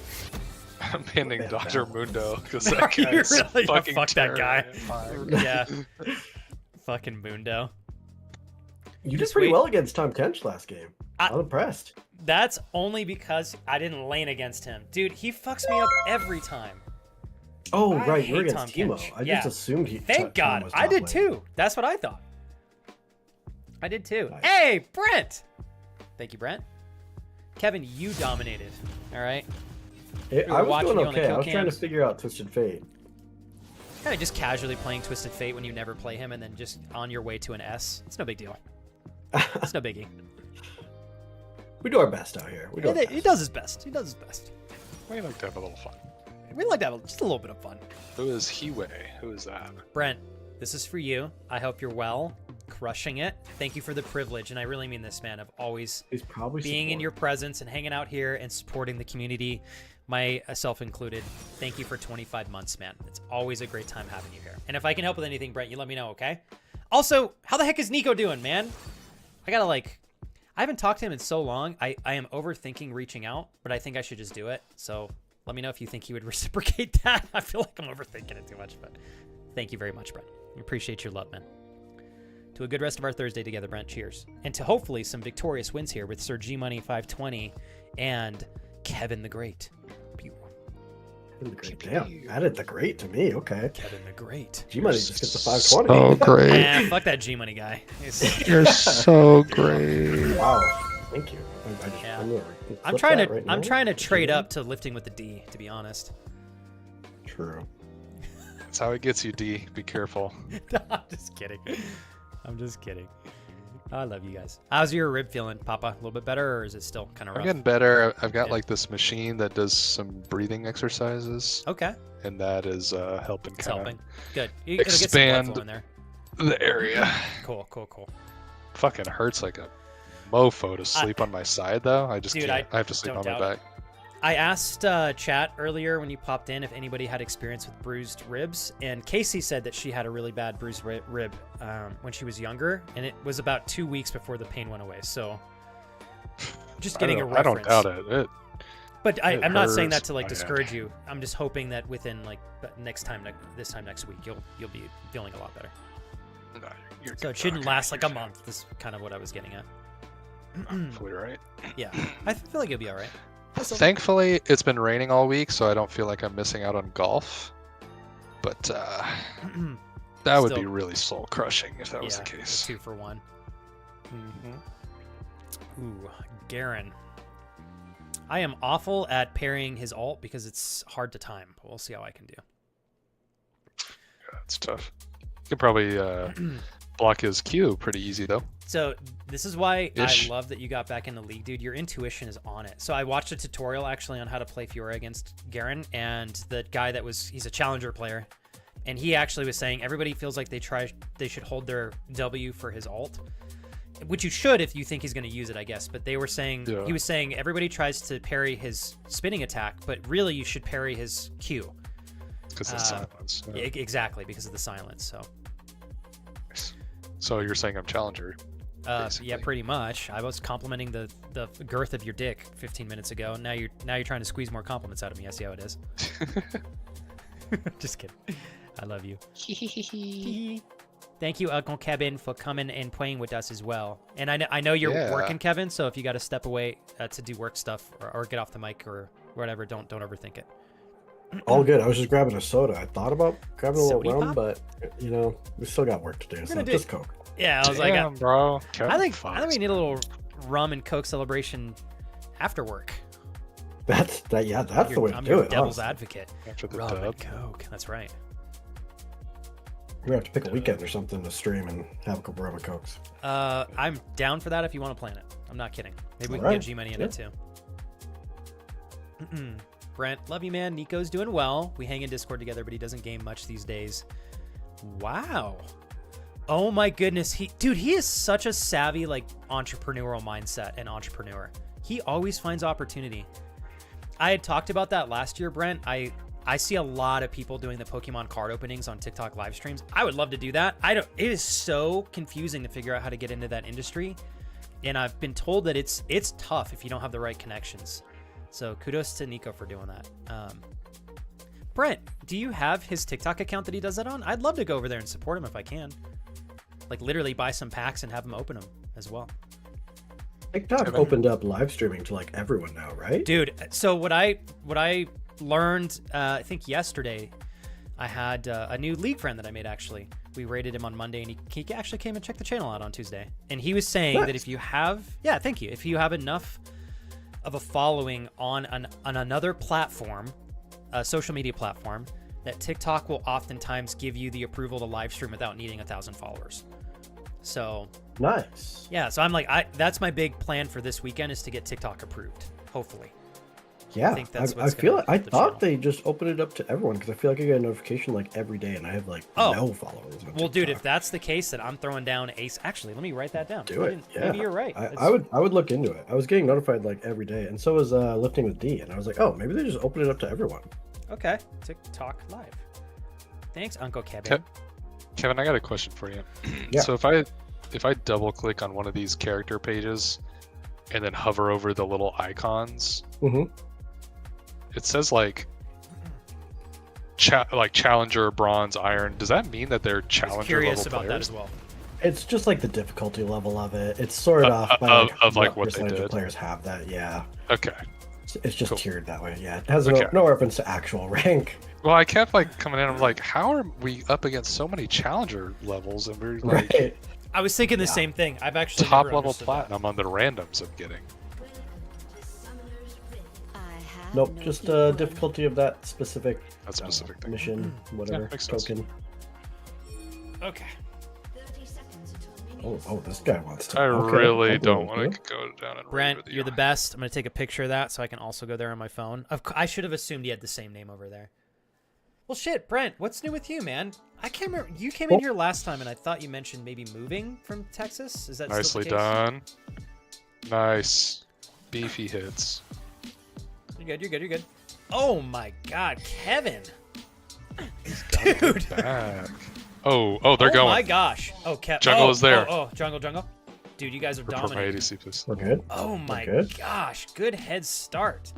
I'm banning Dr. Mundo because Are that you guy's really? fucking Fuck that guy. terrifying. Yeah. Fucking Mundo. You did pretty well against Tom Kench last game. I'm impressed. That's only because I didn't lane against him. Dude, he fucks me up every time. Oh, I right. You're hate against Tom Timo. Kench. I Yeah. just assumed he. Thank God. was I top did lane. too. That's what I thought. I did too. Nice. Hey, Brent! Thank you, Brent. Kevin, you dominated. All right? I was watching doing you on the okay. I kill was trying to cams. figure out Twisted Fate. Kind of just casually playing Twisted Fate when you never play him and then just on your way to an S. It's no big deal. It's no biggie. We do our best out here. We do our best. He does his best. He does his best. We like to have a little fun. We like to have just a little bit of fun. Who is Hiwei? Who is that? Brent, this is for you. I hope you're well, crushing it. Thank you for the privilege, and I really mean this, man, of always He's probably being in your presence and hanging out here and supporting the community, myself included. Thank you for 25 months, man. It's always a great time having you here. And if I can help with anything, Brent, you let me know, okay? Also, how the heck is Nico doing, man? I haven't talked to him in so long. I am overthinking reaching out, but I think I should just do it. So let me know if you think he would reciprocate that. I feel like I'm overthinking it too much, but thank you very much, Brent. I appreciate your love, man. To a good rest of our Thursday together, Brent. Cheers. And to hopefully some victorious wins here with Sir G-Money 520 and Kevin the Great. Pew. Kevin the Great. Damn, added the Great to me. Okay. Kevin the Great. G-Money just gets the 520. Oh, great. Yeah, fuck that G-Money guy. You're so great. Wow. Thank you. Yeah. I'm I'm trying to trade up to Lifting with the D, to be honest. True. That's how it gets you, D. Be careful. I'm just kidding. I'm just kidding. I love you guys. How's your rib feeling, Papa? A little bit better, or is it still kind of I'm rough? getting better. I've got like this machine that does some breathing exercises. Okay. And that is helping It's kind helping. of Good. It'll get some blood expand flow in there. the area. Cool. Fucking hurts like a mofo to sleep on my side, though. I just Dude, can't. I have to sleep don't on my doubt it. back. I asked chat earlier when you popped in if anybody had experience with bruised ribs, and Casey said that she had a really bad bruised rib when she was younger, and it was about 2 weeks before the pain went away. So, just getting a reference. I don't doubt it. But I'm not saying that to like my discourage you. I'm just hoping that within like this time next week, you'll be feeling a lot better. No, you're So good, it shouldn't Doc. last like a month. This is kind of what I was getting at. Hopefully, right? Yeah, I feel like you'll be all right. Thankfully, it's been raining all week, so I don't feel like I'm missing out on golf. But that would be Still- really soul crushing if that was the Yeah, case. 2 for 1. Mm-hmm. Ooh, Garen. I am awful at parrying his ult because it's hard to time. But we'll see how I can do. Yeah, it's tough. You could probably block his Q pretty easy though. So this is why Ish. I love that you got back in the league, dude. Your intuition is on it. So I watched a tutorial actually on how to play Fiora against Garen, and the guy he's a challenger player, and he actually was saying everybody feels like they should hold their W for his ult, which you should if you think he's going to use it, I guess. But they were saying he was saying everybody tries to parry his spinning attack, but really you should parry his Q. Because of the silence. Yeah. Exactly, because of the silence. So you're saying I'm challenger? Yeah, basically. pretty much. I was complimenting the girth of your dick 15 minutes ago. Now you're trying to squeeze more compliments out of me. I see how it is. Just kidding. I love you. Thank you, Uncle Kevin, for coming and playing with us as well. And I know you're working, Kevin. So if you got to step away to do work stuff or get off the mic or whatever, don't overthink it. All good. I was just grabbing a soda. I thought about grabbing a little Sody rum, pop? but you know, we still got work to do. So just Coke. Yeah, I was Damn, like, bro. I think we need a little rum and Coke celebration after work. That's the way to I'm do your it. devil's honestly. advocate. After the Rum and dub. Coke. That's right. We have to pick a weekend or something to stream and have a couple rum and Cokes. I'm down for that if you want to plan it. I'm not kidding. Maybe we can Alright. get G-Money in it too. Brent, love you, man. Nico's doing well. We hang in Discord together, but he doesn't game much these days. Wow. Oh my goodness. He is such a savvy, like, entrepreneurial mindset and entrepreneur. He always finds opportunity. I had talked about that last year, Brent. I see a lot of people doing the Pokemon card openings on TikTok live streams. I would love to do that. It is so confusing to figure out how to get into that industry. And I've been told that it's tough if you don't have the right connections. So kudos to Nico for doing that. Brent, do you have his TikTok account that he does that on? I'd love to go over there and support him if I can. Like literally buy some packs and have him open them as well. TikTok opened up live streaming to like everyone now, right? Dude, so what I learned, I think yesterday, I had a new league friend that I made actually. We rated him on Monday, and he actually came and checked the channel out on Tuesday. And he was saying that if you have, thank you, if you have enough of a following on another platform, a social media platform, that TikTok will oftentimes give you the approval to live stream without needing 1,000 followers. So nice. Yeah, so I'm like, that's my big plan for this weekend is to get TikTok approved, hopefully. Yeah, I think that's I thought they just opened it up to everyone because I feel like I get a notification like every day, and I have like no followers. On Well, dude, TikTok. if that's the case, then I'm throwing down Ace. Actually, let me write that down. Do it. Yeah. Maybe you're right. I would look into it. I was getting notified like every day, and so was Lifting with D, and I was like, oh, maybe they just open it up to everyone. Okay, TikTok live. Thanks, Uncle Kevin. Kevin, I got a question for you. Yeah. So if I double click on one of these character pages and then hover over the little icons, it says like challenger, bronze, iron. Does that mean that they're challenger Curious level about players? that as well. It's just like the difficulty level of it. It's sorted off by what they percentage did. of players have that. Yeah. Okay. It's just tiered that way. Yeah. It has Okay. no reference to actual rank. Well, I kept like coming in. I'm like, how are we up against so many challenger levels, and we're like Right. I was thinking the same thing. I've actually top never level understood that. platinum on the randoms I'm getting. Nope. Just difficulty of that specific. Thing. Mission, whatever makes sense. token. Okay. Oh, this guy wants to. I okay, really I'll don't go want with to go down and Brent, raid with you're the best. I'm going to take a picture of that so I can also go there on my phone. I should have assumed he had the same name over there. Well, shit, Brent, what's new with you, man? I can't remember. You came in here last time, and I thought you mentioned maybe moving from Texas. Is that Nicely still the case? done. Nice. Beefy hits. You're good. Oh, my God, Kevin. Dude. Dude. Back. Oh, they're going. Oh, my gosh. Oh, Kevin. Jungle is there. Oh, jungle. Dude, you guys are Report my dominating. ADC, please. We're good. Oh, my good. gosh. Good head start.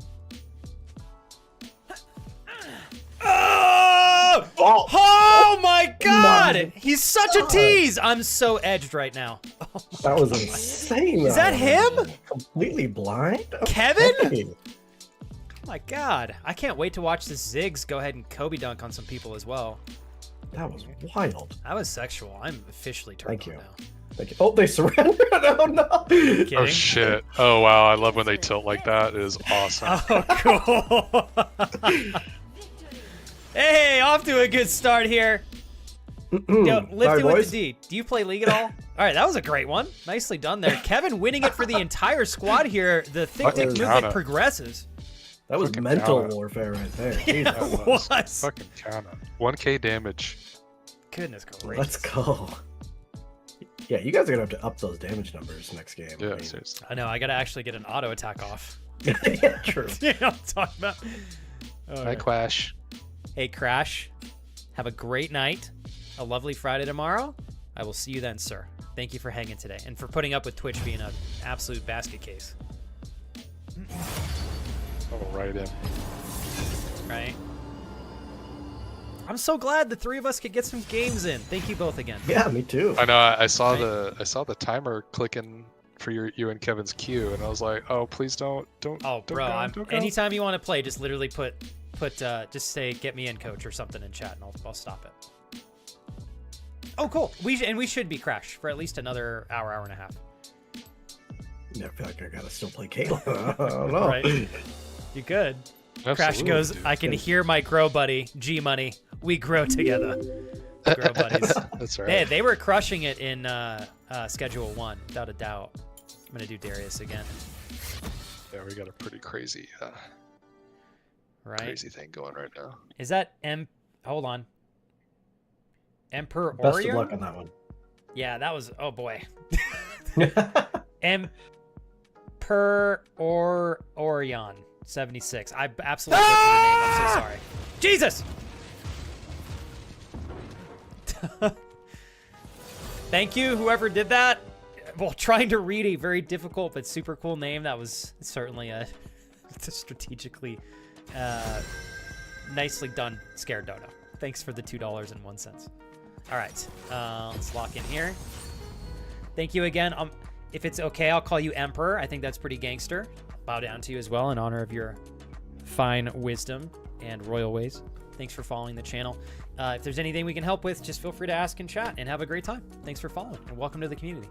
Oh my god! He's such a tease! I'm so edged right now. Oh that was insane. Is that him? Completely blind? Kevin? Okay. Oh my god. I can't wait to watch this Ziggs go ahead and Kobe dunk on some people as well. That was wild. That was sexual. I'm officially turned on now. Thank you. Oh, they surrendered. Oh no. Oh shit. Oh wow, I love when they tilt like that. It is awesome. Oh, cool. Hey, off to a good start here. Yo, lifting with the D. Do you play League at all? All right, that was a great one. Nicely done there. Kevin winning it for the entire squad here. The thick-tick movement progresses. That was Fucking mental counter. warfare right there. Yeah, Jesus. it was. Fucking counter. 1k damage. Goodness gracious. Let's go. Yeah, you guys are gonna have to up those damage numbers next game. Yeah, I mean, seriously. I know, I gotta actually get an auto attack off. yeah, true. You know what I'm talking about? Hi, Clash. Hey, Crash. Have a great night. A lovely Friday tomorrow. I will see you then, sir. Thank you for hanging today and for putting up with Twitch being an absolute basket case. Oh, right in. Right? I'm so glad the three of us could get some games in. Thank you both again. Yeah, me too. I know. I saw the timer clicking for you and Kevin's queue, and I was like, oh, please don't. Oh, bro. Don't go. Anytime you want to play, just literally just say "get me in, coach" or something in chat, and I'll stop it. Oh, cool. We should be Crash for at least another hour and a half. Yeah, I feel like I gotta still play Caitlyn. I don't know. Right? You could. Absolutely, Crash goes, dude. I can hear my grow buddy, G Money. We grow together. Grow buddies. That's right. They were crushing it in Schedule 1, without a doubt. I'm going to do Darius again. Yeah, we got a pretty crazy, Right? crazy thing going right now. Is that Hold on. Emperor Best Orion? of luck on that one. Yeah, that was... Oh, boy. Emperor Orion 76. I absolutely butchered the name. I'm so sorry. Jesus! Thank you, whoever did that. Well, trying to read a very difficult but super cool name, that was certainly a strategically nicely done scared dono. Thanks for the $2.01. All right, let's lock in here. Thank you again. If it's okay, I'll call you Emperor. I think that's pretty gangster. Bow down to you as well in honor of your fine wisdom and royal ways. Thanks for following the channel. If there's anything we can help with, just feel free to ask in chat and have a great time. Thanks for following and welcome to the community.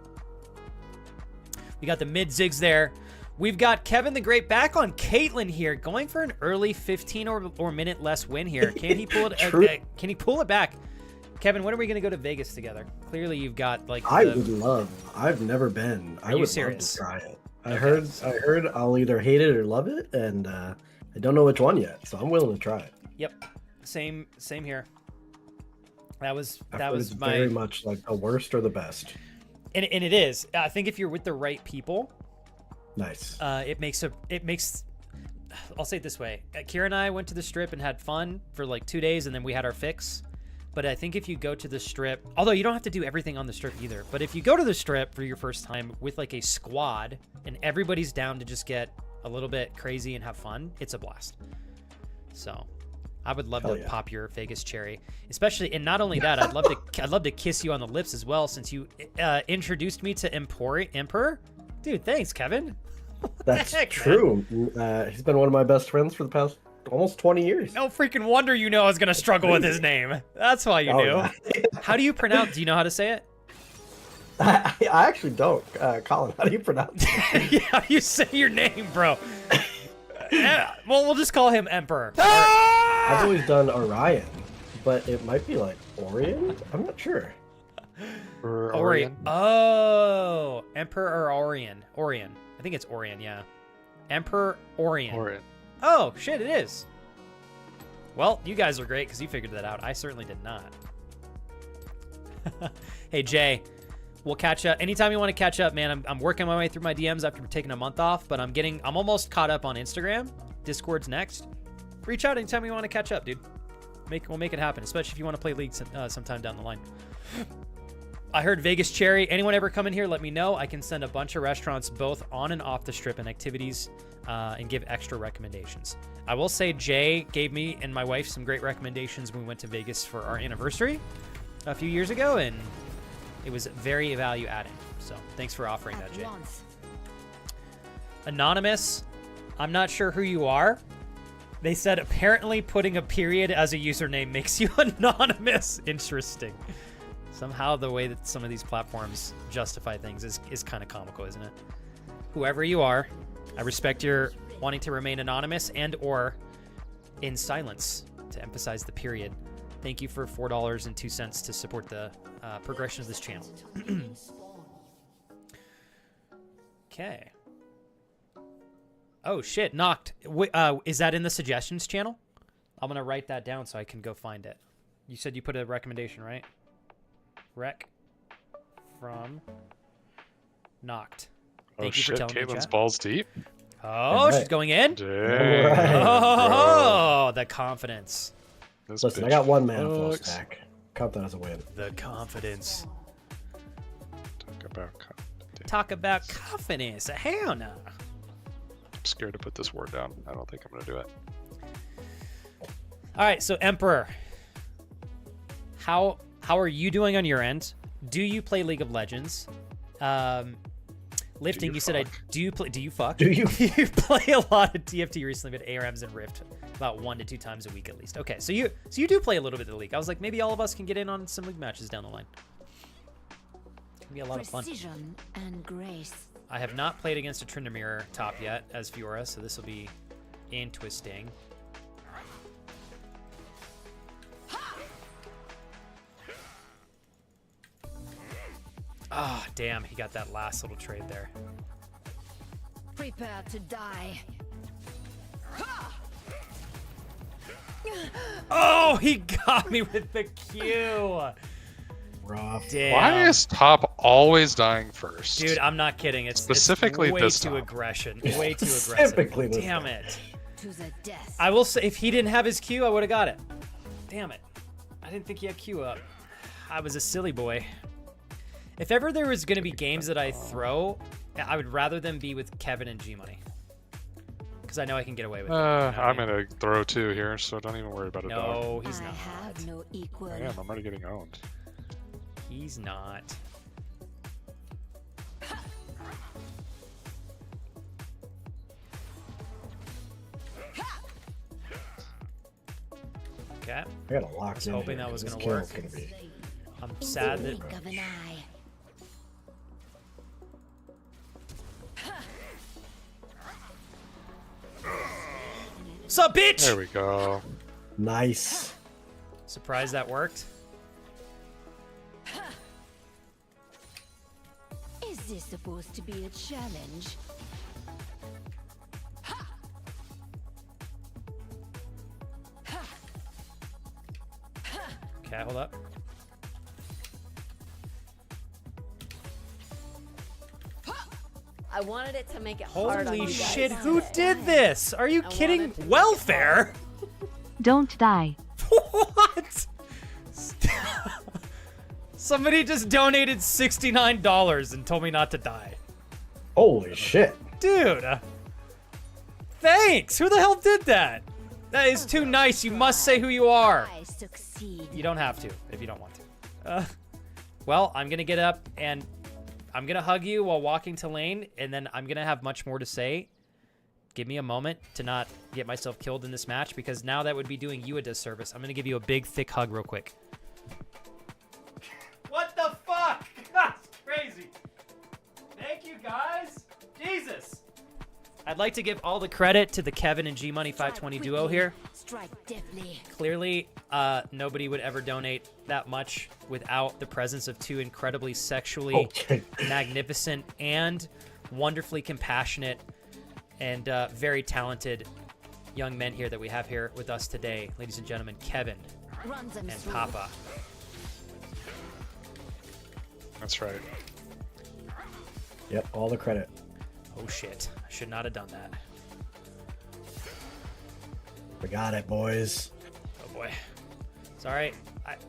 We got the mid zigs there. We've got Kevin the Great back on Caitlyn here, going for an early 15 or minute less win here. Can he pull it? Can he pull it back? Kevin, when are we going to go to Vegas together? Clearly, you've got like. I would love. I've never been. I would serious? love to try it. I heard I'll either hate it or love it, and I don't know which one yet. So I'm willing to try it. Yep, same here. That was my very much like the worst or the best. And it is. I think if you're with the right people, nice. It makes. I'll say it this way: Kira and I went to the strip and had fun for like 2 days, and then we had our fix. But I think if you go to the strip, although you don't have to do everything on the strip either, but if you go to the strip for your first time with like a squad and everybody's down to just get a little bit crazy and have fun, it's a blast. So I would love to pop your Vegas cherry, especially. And not only that, I'd love to kiss you on the lips as well, since you introduced me to Emperor. Dude, thanks, Kevin. That's true. He's been one of my best friends for the past almost 20 years. No freaking wonder you know I was gonna struggle with his name. That's why you knew. Yeah. How do you pronounce? Do you know how to say it? I actually don't. Colin, how do you pronounce it? Yeah, how do you say your name, bro? Yeah, well, we'll just call him Emperor. I've always done Orion, but it might be like Orion. I'm not sure. Orion. Oh, Emperor or Orion? Orion. I think it's Orion. Yeah. Emperor Orion. Orion. Oh shit, it is. Well, you guys are great because you figured that out. I certainly did not. Hey Jay, we'll catch up anytime you want to catch up, man. I'm working my way through my DMs after taking a month off, but I'm almost caught up on Instagram. Discord's next. Reach out anytime you want to catch up, dude. We'll make it happen, especially if you want to play League sometime down the line. I heard Vegas Cherry. Anyone ever come in here, let me know. I can send a bunch of restaurants both on and off the strip and activities and give extra recommendations. I will say Jay gave me and my wife some great recommendations when we went to Vegas for our anniversary a few years ago, and it was very value adding. So thanks for offering that, Jay. Anonymous, I'm not sure who you are. They said apparently putting a period as a username makes you anonymous. Interesting. Somehow the way that some of these platforms justify things is kind of comical, isn't it? Whoever you are, I respect your wanting to remain anonymous and or in silence, to emphasize the period. Thank you for $4.02 to support the progression of this channel. Okay. Oh shit, Knocked. Is that in the suggestions channel? I'm gonna write that down so I can go find it. You said you put a recommendation, right? Rec from Knocked. Thank you for telling me, Caitlin's chat. balls deep. Oh, she's going in? Dang, oh, the confidence. Listen, I got one mana full stack. Count that as a win. The confidence. Talk about confidence. Talk about confidence. Hell no. I'm scared to put this word down. I don't think I'm going to do it. All right, so Emperor. How are you doing on your end? Do you play League of Legends? Lifting, you said do you fuck? Do you? You play a lot of TFT recently, but ARMs and Rift about 1 to 2 times a week at least. Okay, so you do play a little bit of the League. I was like, maybe all of us can get in on some League matches down the line. It'll be a lot of fun. Precision and grace. I have not played against a Tryndamere top yet as Fiora, so this will be interesting. Oh, damn, he got that last little trade there. Prepare to die. Oh, he got me with the Q. Rough. Damn. Why is top always dying first? Dude, I'm not kidding. It's specifically way this too top. aggression. Way too aggressive. Specifically this Damn top. it. To the death. I will say, if he didn't have his Q, I would have got it. Damn it. I didn't think he had Q up. I was a silly boy. If ever there was going to be games that I throw, I would rather them be with Kevin and G-Money. Because I know I can get away with it. I'm going to throw 2 here, so don't even worry about it. No, he's not. I have no equal. I am. I'm already getting owned. He's not. Okay. I got a lock. I was hoping that was going to work. I'm sad that... Blink of an eye. Sup, bitch? There we go. Nice. Surprised that worked. Is this supposed to be a challenge? Okay, hold up. I wanted it to make it hard on you Holy guys. shit, who did this? Are you kidding? wanted to make it Welfare? Don't die. What? Somebody just donated $69 and told me not to die. Holy shit. Dude. Thanks. Who the hell did that? That is too nice. You must say who you are. I succeed. You don't have to if you don't want to. Well, I'm going to get up and I'm going to hug you while walking to lane, and then I'm going to have much more to say. Give me a moment to not get myself killed in this match, because now that would be doing you a disservice. I'm going to give you a big, thick hug real quick. What the fuck? That's crazy. Thank you, guys. Jesus. I'd like to give all the credit to the Kevin and G-Money 520 duo here. Strike deftly. Clearly, nobody would ever donate that much without the presence of 2 incredibly sexually magnificent and wonderfully compassionate and very talented young men here that we have here with us today. Ladies and gentlemen, Kevin and Papa. That's right. Yep, all the credit. Oh shit, I should not have done that. We got it, boys. Oh boy. It's all right.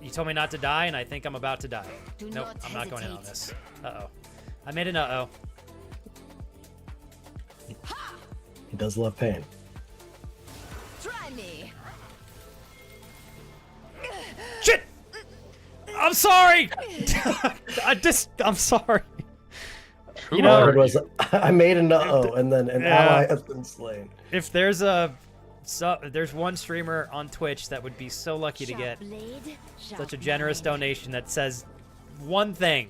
You told me not to die, and I think I'm about to die. Do Nope, not I'm not going in on hesitate. this. Uh-oh. I made an uh-oh. He does love pain. Try me. Shit! I'm sorry! I'm sorry. Who know- All I are heard was, you? I made a no, and then an Yeah. ally has been slain. If there's there's one streamer on Twitch that would be so lucky to get Sharp blade, such a sharp generous mind. donation that says one thing,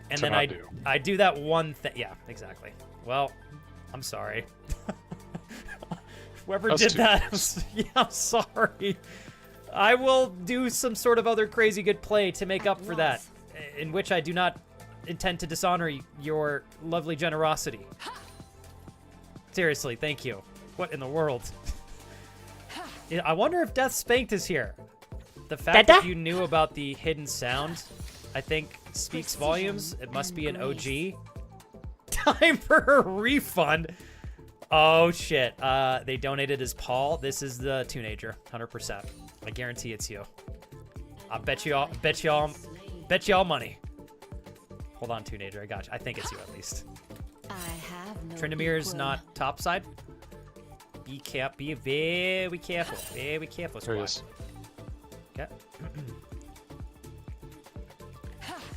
and To then not do. I do that one thing. Yeah, exactly. Well, I'm sorry. Whoever Us did too. that, yeah, I'm sorry. I will do some sort of other crazy good play to make up for that, in which I do not intend to dishonor your lovely generosity. Seriously, thank you. What in the world? Yeah, I wonder if Death Spanked is here. The fact that you knew about the hidden sound, I think, speaks volumes. It must be an OG. Time for a refund. Oh shit. They donated as Paul. This is the teenager, 100%. I guarantee it's you. I bet y'all money. Hold on, teenager. I got you. I think it's you at least. I have no Trindamir's equal. not topside. Be very careful. Very careful. There he Squad. is. Okay.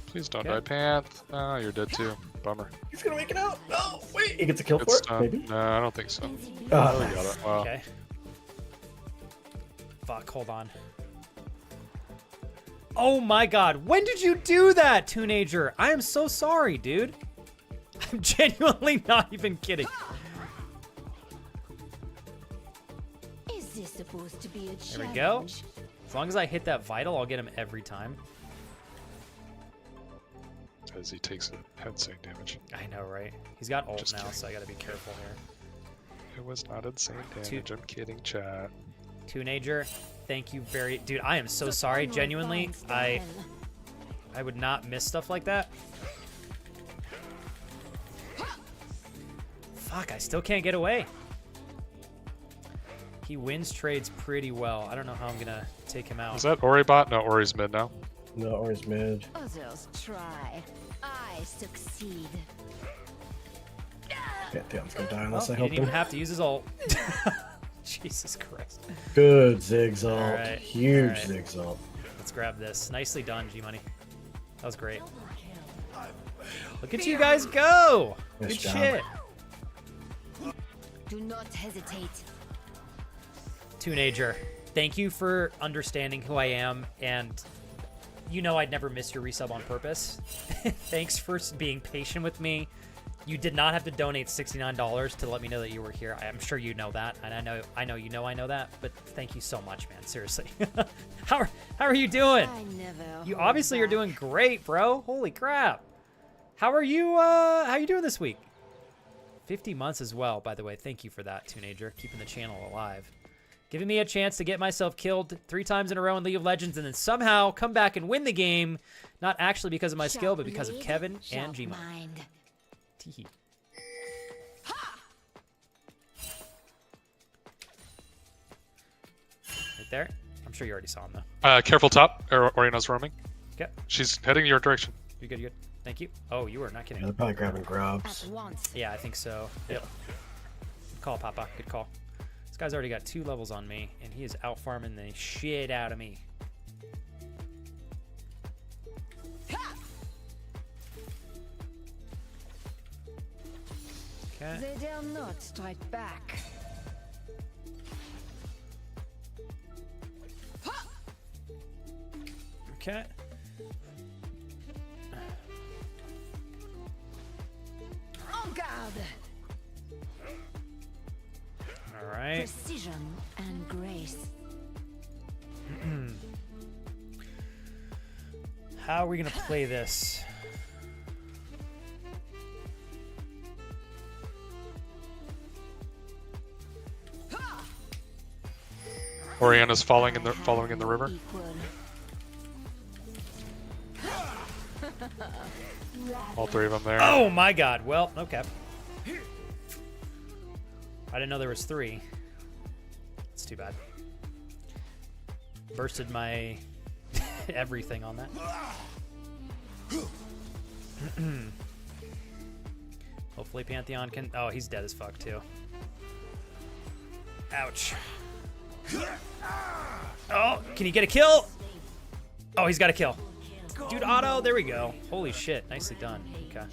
Please don't Okay. die, Panth. Oh, you're dead too. Bummer. He's gonna make it out. No, wait. He gets a kill It's for it, maybe? No, I don't think so. Oh, We got it. Wow. Okay. Fuck, hold on. Oh my god, when did you do that, teenager? I am so sorry, dude. I'm genuinely not even kidding. Is this supposed to be a challenge? There we go. As long as I hit that vital, I'll get him every time. As he takes a head save damage. I know, right? He's got ult Just now, kidding. so I gotta be careful here. It was not insane damage. I'm kidding, chat. Teenager, thank you very... Dude, I am so The sorry. final Genuinely, finds the I hell. would not miss stuff like that. Fuck, I still can't get away. He wins trades pretty well. I don't know how I'm gonna take him out. Is that Ori bot? No, Ori's mid now. No, or he's mid. Others try. I succeed. Yeah, damn, he's gonna die Well, unless I he help didn't even him. have to use his ult. Jesus Christ. Good Ziggs ult. Alright, Huge alright. Ziggs ult. Let's grab this. Nicely done, G-Money. That was great. Look at you guys go! Nice Good job. shit. Do not hesitate. Teenager, thank you for understanding who I am, and you know I'd never miss your resub on purpose. Thanks for being patient with me. You did not have to donate $69 to let me know that you were here. I'm sure you know that, and I know you know that, but thank you so much, man. Seriously. How are you doing? I never You hold obviously are back. doing great, bro. Holy crap. How are you doing this week? 50 months as well, by the way. Thank you for that, teenager. Keeping the channel alive. Giving me a chance to get myself killed 3 times in a row in League of Legends and then somehow come back and win the game. Not actually because of my skill, but because of Sharp Kevin blade, and sharp Gma. mind. Teehee. Right there. I'm sure you already saw him, though. Careful top. Oriana's roaming. Okay. She's heading your direction. You're good, you're good. Thank you. Oh, you were not Yeah, kidding. they're probably grabbing grubs. At once. Yeah, I think so. Yep. Good call, Papa. Good call. This guy's already got 2 levels on me, and he is out farming the shit out of me. Okay. They dare not strike back. Okay. En garde. All right. Precision and grace. How are we gonna play this? Oriana's following in the river. Equal. All 3 of them there. Oh my god. Well, okay. I didn't know there was 3. It's too bad. Bursted my everything on that. Hopefully Pantheon can... Oh, he's dead as fuck, too. Ouch. Oh, can he get a kill? Oh, he's got a kill. Dude, auto. There we go. Holy shit. Nicely done. Okay.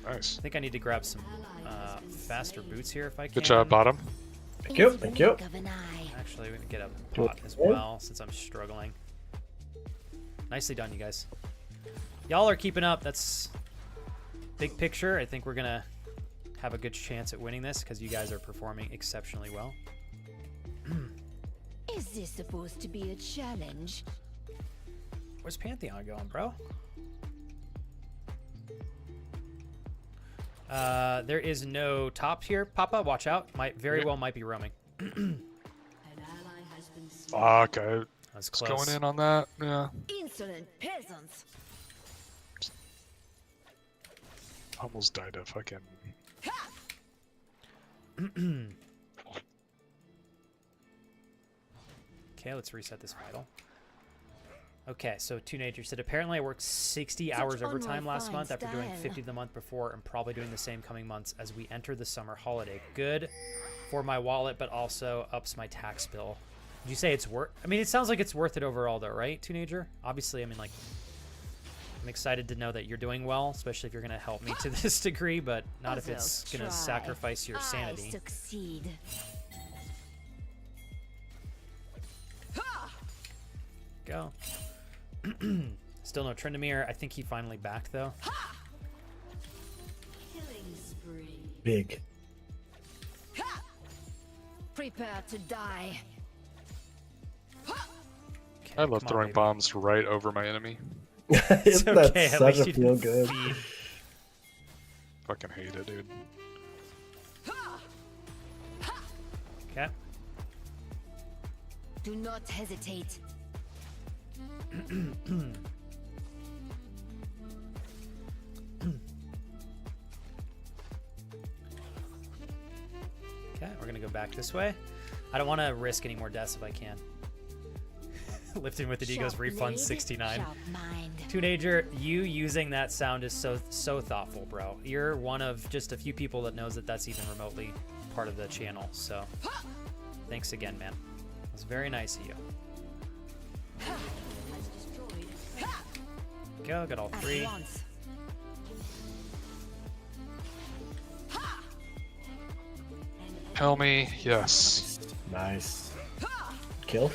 Nice. I think I need to grab some faster boots here if I can. Good job, bottom. Thank you. Thank you. Actually, we're going to get a pot as well since I'm struggling. Nicely done, you guys. Y'all are keeping up. That's big picture. I think we're going to have a good chance at winning this because you guys are performing exceptionally well. Is this supposed to be a challenge? Where's Pantheon going, bro? There is no top here. Papa, watch out. Might very well might be roaming. Fuck, I was going in on that. Yeah. Insolent peasants. Almost died of fucking. Okay, let's reset this vital. Okay, so Teenager said, apparently I worked 60 hours overtime last month after doing 50 the month before and probably doing the same coming months as we enter the summer holiday. Good for my wallet, but also ups my tax bill. Would you say it's worth... I mean, it sounds like it's worth it overall, though, right, Teenager? Obviously, I mean, like, I'm excited to know that you're doing well, especially if you're going to help me to this degree, but not if it's going to sacrifice your sanity. I succeed. Go. Still no Tryndamere. I think he finally backed, though. Big. Prepare to die. Okay, I love throwing bombs right over my enemy. Isn't okay, that at such least a you feel didn't good? feed. Fucking hate it, dude. Okay. Do not hesitate. Okay, we're gonna go back this way. I don't want to risk any more deaths if I can. Lifting with the Deagos refund 69. Teenager, you using that sound is so thoughtful, bro. You're one of just a few people that knows that that's even remotely part of the channel. So, thanks again, man. It was very nice of you. Go, got all three. Tell me, yes. Nice. Kill.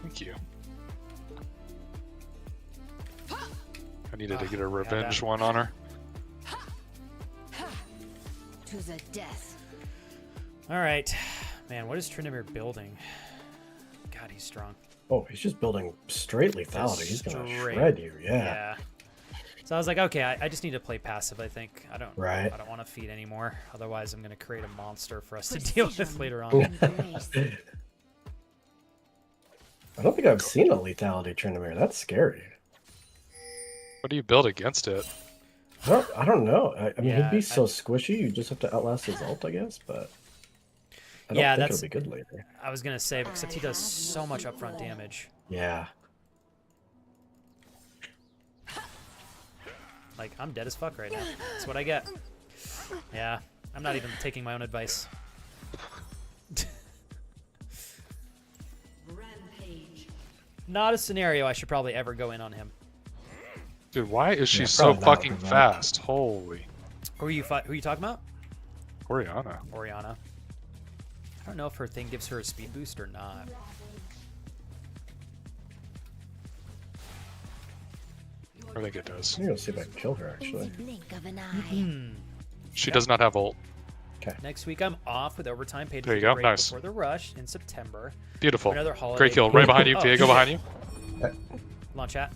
Thank you. I needed to get a revenge one on her. To the death. All right, man. What is Tryndamere building? God, he's strong. Oh, he's just building straight lethality. He's gonna shred you. Yeah. So I was like, okay, I just need to play passive. I think I don't want to feed anymore. Otherwise, I'm gonna create a monster for us to deal with later on. I don't think I've seen a lethality Tryndamere. That's scary. What do you build against it? I don't know. I mean, Yeah, he'd be so squishy. You just have to outlast his ult, I guess. But I don't think it'll be good later. I was gonna say, except he does so much upfront damage. Yeah. Like, I'm dead as fuck right now. That's what I get. Yeah, I'm not even taking my own advice. Not a scenario I should probably ever go in on him. Dude, why is she so fucking fast? Holy. Who are you talking about? Oriana. Oriana. I don't know if her thing gives her a speed boost or not. I think it does. I'm gonna see if I can kill her, actually. She does not have ult. Okay. Next week I'm off with overtime paid There you go. Nice. before the rush in September. Beautiful. Another holiday. Great kill. Right behind you. Diego behind you. Launch chat.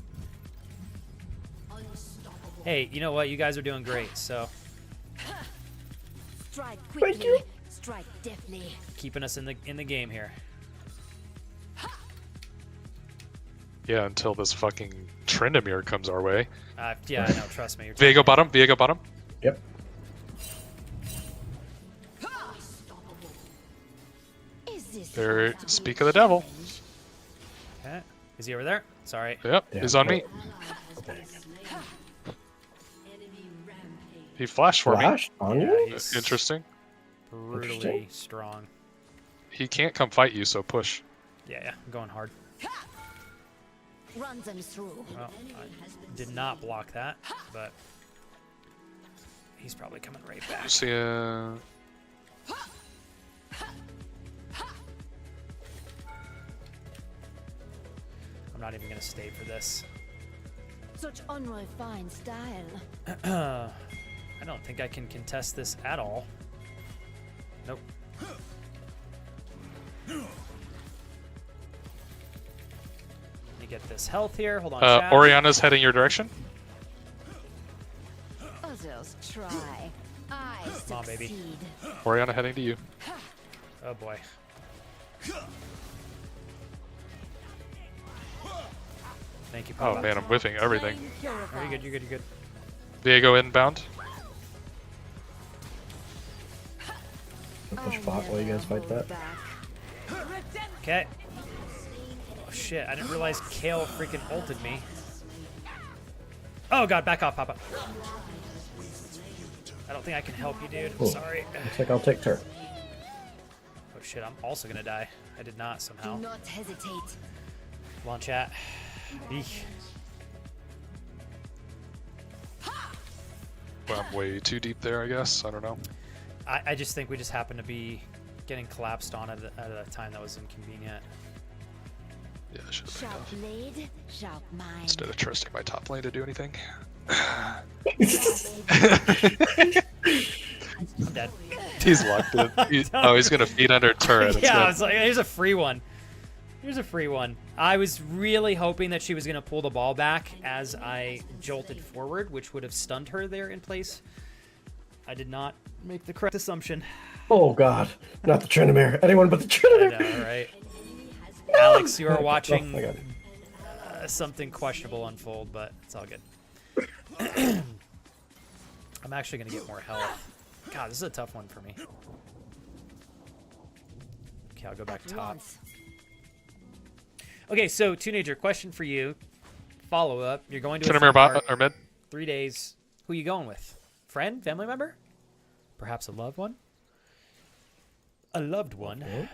Hey, you know what? You guys are doing great, so Strike quickly, strike deftly. keeping us in the game here. Yeah, until this fucking Tryndamere comes our way. Yeah, I know. Trust me. Viego bottom. Viego bottom. Yep. There. Speak of the devil. Okay. Is he over there? Sorry. Yep, Yeah, he's on me. Okay. He flashed for Flash on Yeah, you? he's Interesting. brutally Interesting. strong. He can't come fight you, so push. Yeah, I'm going hard. Run them through. Well, I did not block that, but he's probably coming right back. See I'm not even gonna stay for this. Such unrefined style. I don't think I can contest this at all. Nope. Let me get this health here. Hold on. chat. Oriana's heading your direction. Others try. I Come on, baby. succeed. Oriana heading to you. Oh boy. Thank you, Papa. Oh man, I'm whiffing everything. Flame Oh, you're purified. good. You're good. You're good. Diego inbound. I'll push bot while you guys fight that. Okay. Oh shit! I didn't realize Kale freaking ulted me. Oh god, back off, Papa. I don't think I can help you, dude. Cool. Sorry. Looks like I'll take turn. Oh shit! I'm also gonna die. I did not somehow. Do not hesitate. Come on, chat. Eek. Well, I'm way too deep there, I guess. I don't know. I just think we just happened to be getting collapsed on at a time that was inconvenient. Yeah, I should have picked Sharp off. blade, sharp mind. Instead of trusting my top lane to do anything. I'm dead. He's locked in. He's gonna feed under turret. Yeah, I instead. was like, here's a free one. Here's a free one. I was really hoping that she was going to pull the ball back as I jolted forward, which would have stunned her there in place. I did not make the correct assumption. Oh god, not the Trinamere. Anyone but the I Trinamere. know, right? Alex, you are Oh, watching I got it. something questionable unfold, but it's all good. I'm actually going to get more health. God, this is a tough one for me. Okay, I'll go back top. Once. Okay, so Teenager, question for you. Follow up. You're going to a Trinamere theme bot park, or mid. 3 days. Who you going with? Friend? Family member? Perhaps a loved one? A loved one. Okay.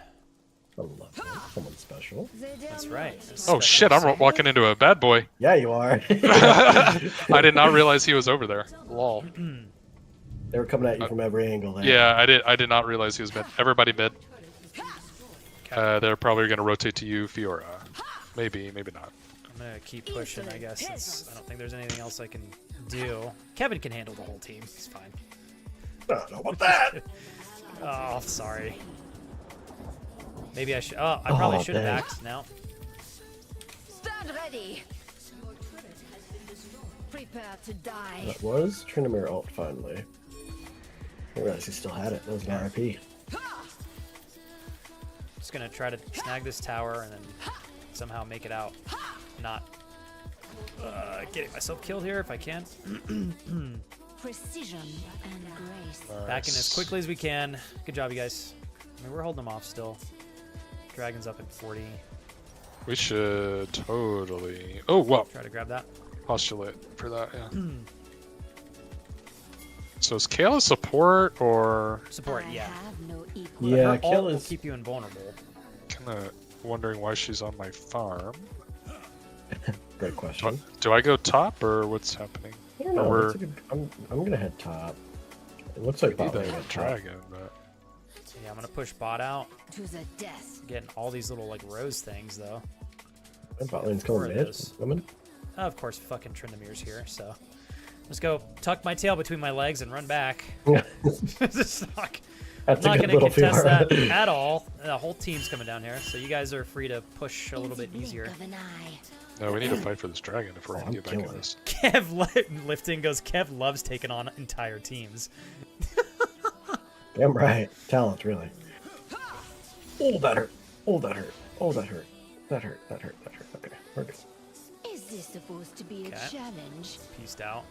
I love that. Someone special. That's right. Oh shit! I'm walking into a bad boy. Yeah, you are. I did not realize he was over there. Lol. They were coming at you from every angle there. Yeah, I did not realize he was mid. Everybody mid. They're probably gonna rotate to you, Fiora. Maybe, maybe not. I'm going to keep pushing, I guess, since I don't think there's anything else I can do. Kevin can handle the whole team. He's fine. No, no, what that? Oh, sorry. Maybe I should... Oh, I probably should have dang. backed. No. Stand ready. Prepare to die. That was Trinamere ult finally. I realized he still had it. That was an RIP. Just going to try to snag this tower and then somehow make it out. Not getting myself killed here if I can. Precision and grace. Backing as quickly as we can. Good job, you guys. I mean, we're holding them off still. Dragon's up at 40. We should totally. Oh, well. Try to grab that. Postulate for that, yeah. So is Kale a support or Support, I yeah. have no equal. Yeah, Her Kale ult will is. keep you invulnerable. kind of wondering why she's on my farm? Great question. Do I go top or what's happening? I don't know. Or That's a good, I'm gonna head top. It looks like maybe bot lane that went top. dragon, but Yeah, I'm gonna push bot out. To the death. Getting all these little like rose things though. And bot lane's Four coming of mid. those. Women. Of course, fucking Trindamere's here, so let's go tuck my tail between my legs and run back. Just not, That's I'm a not good gonna little contest that PR. at all. The whole team's coming down here, so you guys are free to push a little bit In the easier. blink of an eye. no, we need to fight for this dragon if we're Oh, gonna I'm get back in killing this. Kev lifting goes. Kev loves taking on entire teams. Damn right. Talent, really. Oh, that hurt. Oh, that hurt. Oh, that hurt. That hurt. That hurt. That hurt. Okay, we're good. Is this supposed to be a Okay. challenge? Peaced out.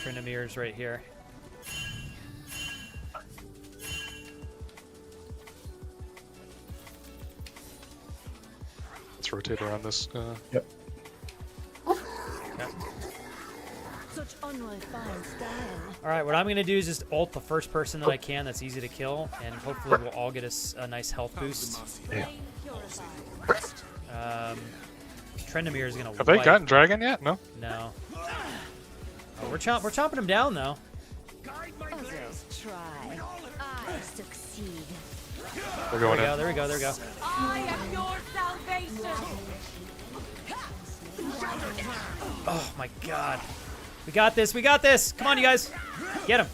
Trindamere's right here. It's just rotate around this. Yep. Such unrefined style. All right, what I'm gonna do is just ult the first person that I can that's easy to kill, and hopefully we'll all get a nice health boost. Yeah. Trendamir is gonna. Have they gotten dragon yet? No. No. Oh, we're chopping him down though. Others try. I succeed. They're going in. There we go. I am your salvation. Oh my god. We got this. Come on, you guys. Get him.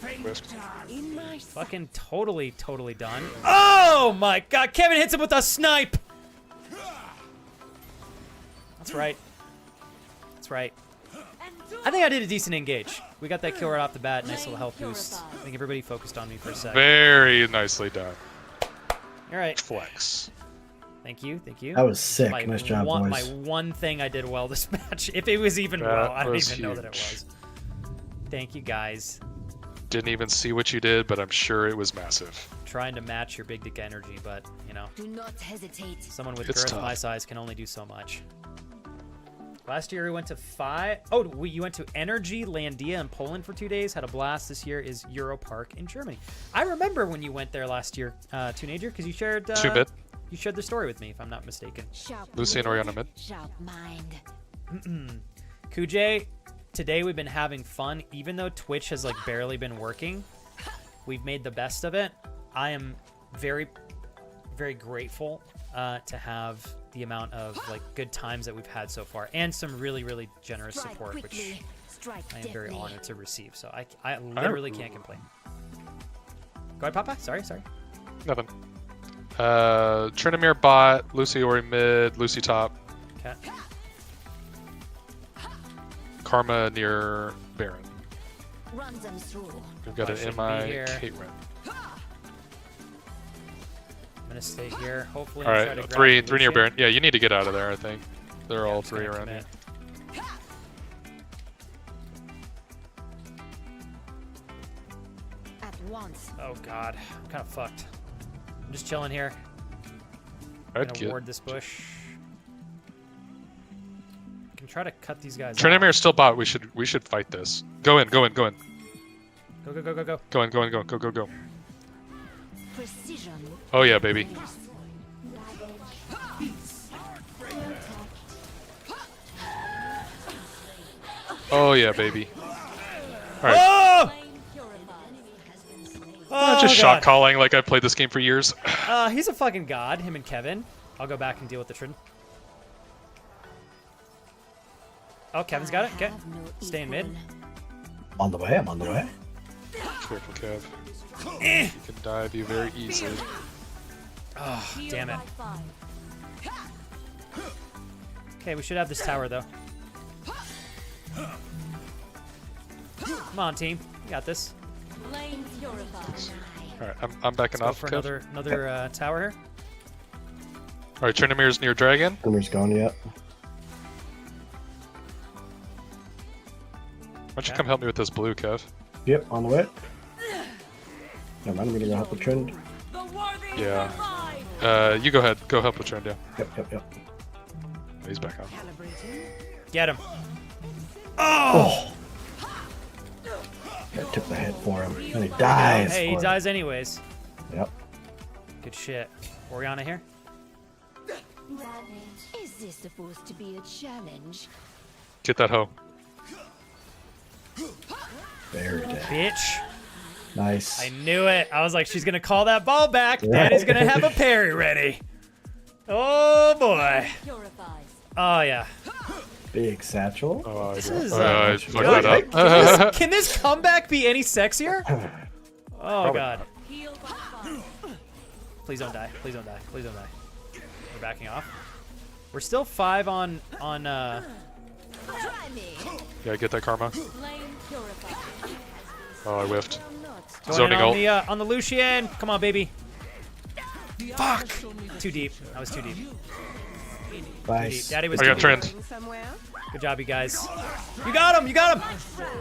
Fucking totally done. Oh my god. Kevin hits him with a snipe. That's right. I think I did a decent engage. We got that kill right off the bat. Nice little health boost. I think everybody focused on me for a second. Very nicely done. All right. Flex. Thank you. That was sick. Nice job, boys. My one thing I did well this match. If it was even well, I don't even know that it was. Thank you, guys. Didn't even see what you did, but I'm sure it was massive. Trying to match your big dick energy, but, you know. Do not hesitate. Someone with It's girth tough. my size can only do so much. Last year we went to 5. Oh, you went to Energy Landia in Poland for 2 days. Had a blast. This year is Euro Park in Germany. I remember when you went there last year, Teenager, because you shared. 2-bit. You shared the story with me, if I'm not mistaken. Lucy and Oriana mid. Sharp mind. Kujay, today we've been having fun, even though Twitch has like barely been working. We've made the best of it. I am very, very grateful to have the amount of like good times that we've had so far, and some really, really generous support, which I am very honored to receive. So I literally can't complain. Go ahead, Papa. Sorry. Nothing. Trinamir bot, Lucy Ori mid, Lucy top. Okay. Karma near Baron. Run them through. We've got an Should be MI here. Caitlyn. I'm gonna stay here. Hopefully, All try to right, grab three Lucy. near Baron. Yeah, you need to get out of there. I think they're Yeah, all I'm just three gonna around commit. here. At once. Oh god, I'm kind of fucked. I'm just chilling here. I'm I'd gonna get. ward this bush. I can try to cut these guys. Trinamir still bot. We should fight this. Go in. Go. Go in. Precision. Oh yeah, baby. Oh yeah, baby. All right. Oh! Oh, Just God. shot calling like I've played this game for years. He's a fucking god, him and Kevin. I'll go back and deal with the Trin. Oh, Kevin's got it. Okay. Stay in mid. On the way. I'm on the way. Careful, Kev. You can dive you very easily. Oh, damn it. Okay, we should have this tower, though. Come on, team. You got this. All right, I'm backing Let's go off. for Kev. another tower here. All right, Trinamir's near Dragon. Trinamir's gone yet. Why don't you come help me with this blue, Kev? Yep, on the way. Never mind, I'm gonna go help the trend. Yeah. You go ahead. Go help with Trend, yeah. Yep. Oh, he's back on. Get him. Oh! I took the hit for him. And he dies. Hey, he for it. dies anyways. Yep. Good shit. Oriana here. Is this supposed to be a challenge? Get that hoe. Very dead. Bitch. Nice. I knew it. I was like, she's going to call that ball back. Daddy's going to have a parry ready. Oh, boy. Oh, yeah. Big satchel. Oh, This I is, fucked good. that up. Can this comeback be any sexier? Oh, God. Please don't die. Please don't die. Please don't die. We're backing off. We're still 5 on Try me. Yeah, get that Karma. Oh, I whiffed. Going Zoning ult. on the Lucian. Come on, baby. Fuck. Too deep. I was too deep. Nice. Daddy was I too got deep. Trend. Good job, you guys. You got him. You got him.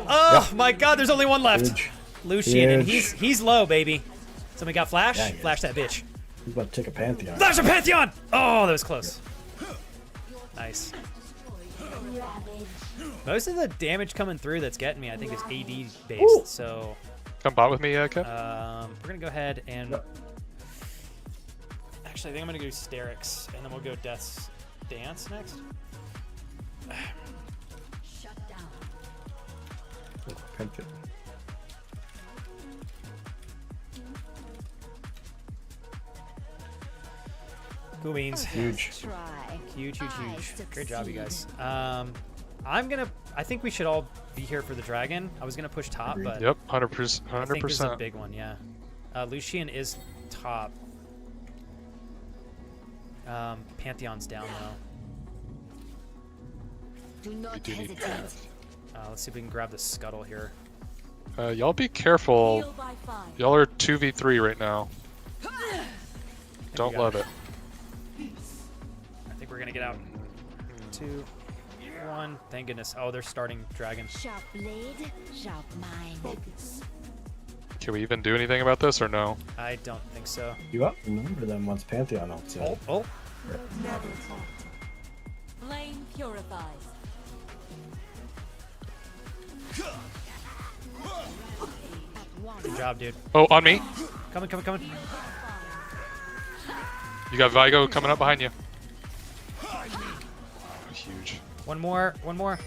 Oh my God. There's only one left. Huge. Lucian, and Huge. he's low, baby. Somebody got flash. Yeah, he is. Flash that bitch. He's about to take a Pantheon. Flash a Pantheon. Oh, that was close. Nice. Most of the damage coming through that's getting me, I think, is AD based. Ooh. So Come bot with me, Kev. we're gonna go ahead and actually, I think I'm gonna go Sterix, and then we'll go Death's Dance next. Shut down. Penfield. Cool beans. Huge. Try. Huge. I Great job, you guys. succeed. I think we should all be here for the dragon. I was gonna push top, Agreed. but Yep, 100%. I think this is a 100%. big one, yeah. Lucian is top. Pantheon's down though. Do We not do need hesitate. path. Let's see if we can grab the scuttle here. Y'all be careful. Heal by fire. Y'all are 2v3 right now. Don't got love it. it. I think we're gonna get out. 2, 1. Thank goodness. Oh, they're starting dragon. Sharp blade, sharp mind. Can we even do anything about this or no? I don't think so. You outnumber them once Pantheon helps you. Oh. Flame purifies. Good job, dude. Oh, on me. Coming. You got Vigo coming up behind you. Huge. One more. Flame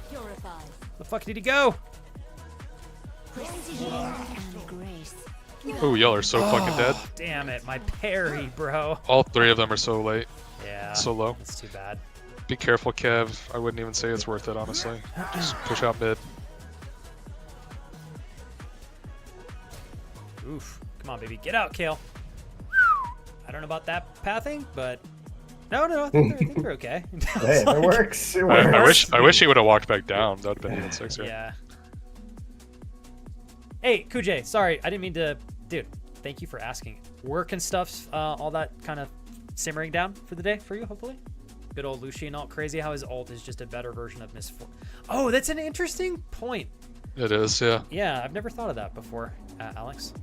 purifies. The fuck did he go? Precision and grace. Oh, y'all are so fucking dead. Damn it, my parry, bro. All three of them are so late. Yeah. So low. That's too bad. Be careful, Kev. I wouldn't even say it's worth it, honestly. Just push out mid. Oof. Come on, baby. Get out, Kale. I don't know about that pathing, but... No, I think they're okay. Hey, it works. It works. I wish he would have walked back down. That would have been even sexier. Yeah. Hey, Kujay, sorry. I didn't mean to... Dude, thank you for asking. Work and stuff's all that kind of simmering down for the day for you, hopefully? Good old Lucian alt. Crazy how his ult is just a better version of Misfortune. Oh, that's an interesting point. It is, yeah. Yeah, I've never thought of that before, Alex.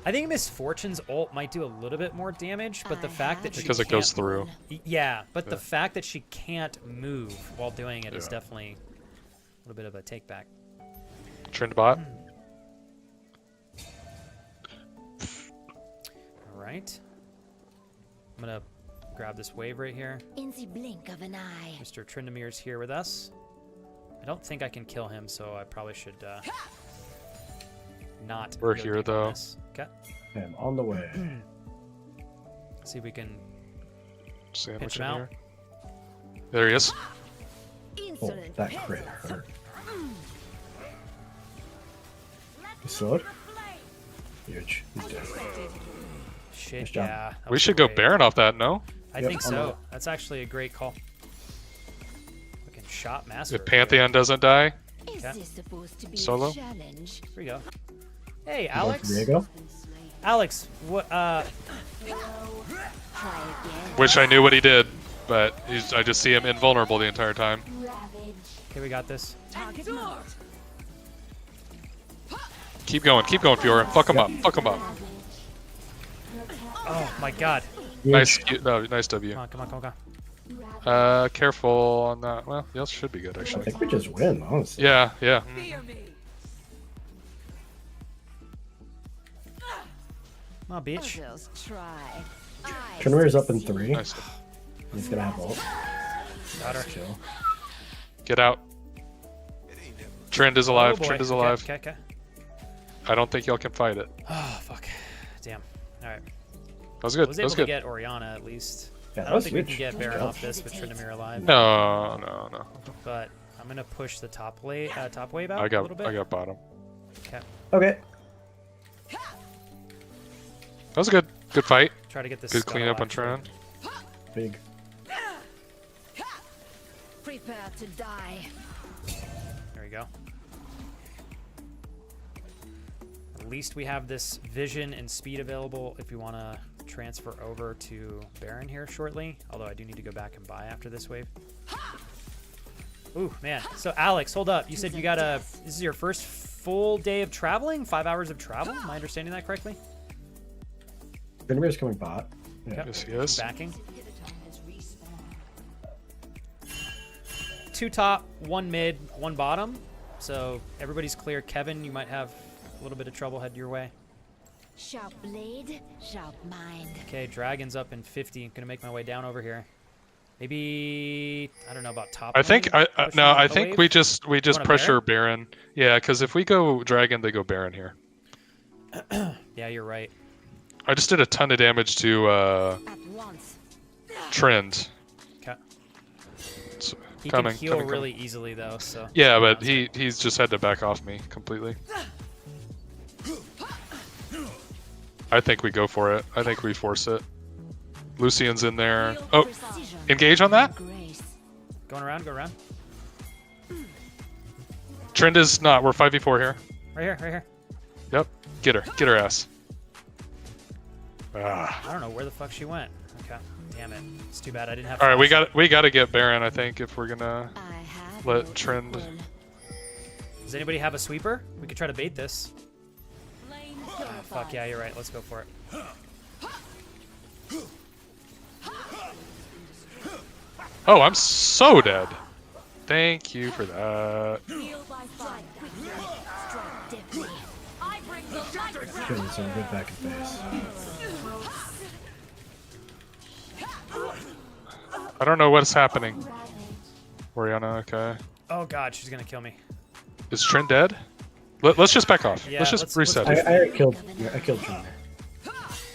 I think Misfortune's ult might do a little bit more damage, but the fact that she Because it goes can't- through. Yeah, but the Yeah. fact that she can't move while doing it is Yeah. definitely a little bit of a take back. Trend bot. All right. I'm going to grab this wave right here. In the blink of an eye. Mr. Trindamir's here with us. I don't think I can kill him, so I probably should not. We're go here, deep on though. this. Okay. I'm on the way. See if we can Sandwich pinch in him out. here. There he is. Oh, Insolent that crit hurt. You slowed? Huge. He's dead. Shit, Nice job. yeah. that We was should go great. Baron off that, no? I Yep, think on so. the- That's actually a great call. Fucking shot master. If Pantheon doesn't die, Is Okay. this supposed to be Solo? a challenge? Here we go. Hey, You going Alex. for Diego? Alex, what? Try again. wish I knew what he did, but I just see him invulnerable the entire time. Okay, we got this. Target marked. Keep going, Fiora. Fuck him up, fuck him up. Oh my God. Nice, no, nice W. Come on. Careful on that. Well, y'all should be good, I actually. think we just win, honestly. Yeah. Come on, bitch. Others try. I Trinamir's up in 3. Nice. He's gonna have ult. Got her. Chill. Get out. Trend is alive, Oh, boy. Trend is alive. Okay. I don't think y'all can fight it. Oh, fuck. Damn. All right. That was I good, was that able was to good. get Oriana at least. Yeah, I that don't was think we huge. can get Baron Yeah. off this with Trinamir alive. No. But I'm gonna push the top wave out I a little bit. got bottom. Okay. Okay. That was a good fight. Try to get this. Good scuttle cleanup on actually. Tron. Big. prepare to die. There we go. At least we have this vision and speed available if we want to transfer over to Baron here shortly. Although I do need to go back and buy after this wave. Ooh, man. So Alex, hold up. You said you got this is your first full day of traveling? 5 hours of travel? Am I understanding that correctly? Trinamir's coming bot. Yeah. Yes, he is. Backing. 2 top, 1 mid, 1 bottom. So everybody's clear. Kevin, you might have a little bit of trouble headed your way. Sharp blade, sharp mind. Okay, dragon's up in 50. I'm gonna make my way down over here. Maybe I don't know about top. I think lane, I pushing no. the I think wave? we just wanna pressure Baron. Yeah, because if we go dragon, they go Baron here. Yeah, you're right. I just did a ton of damage to At once. Trend. Okay. So, He coming, can heal coming, really easily though. So. Yeah, but he's just had to back off me completely. I think we go for it. I think we force it. Lucian's in there. Oh, engage on that? Going around, go around. Trend is not. We're 5v4 here. Right here, right here. Yep. Get her. Get her ass. Ah. I don't know where the fuck she went. Okay. Damn it. It's too bad I didn't have. All right, flash. we got to get Baron. I think if we're gonna let Trend. Does anybody have a sweeper? We could try to bait this. Fuck yeah, you're right. Let's go for it. Oh, I'm so dead. Thank you for that. Killing some good back and face. I don't know what's happening. Oriana, okay. Oh god, she's gonna kill me. Is Trent dead? Let's just back off. Yeah, let's just reset it. I killed Trent.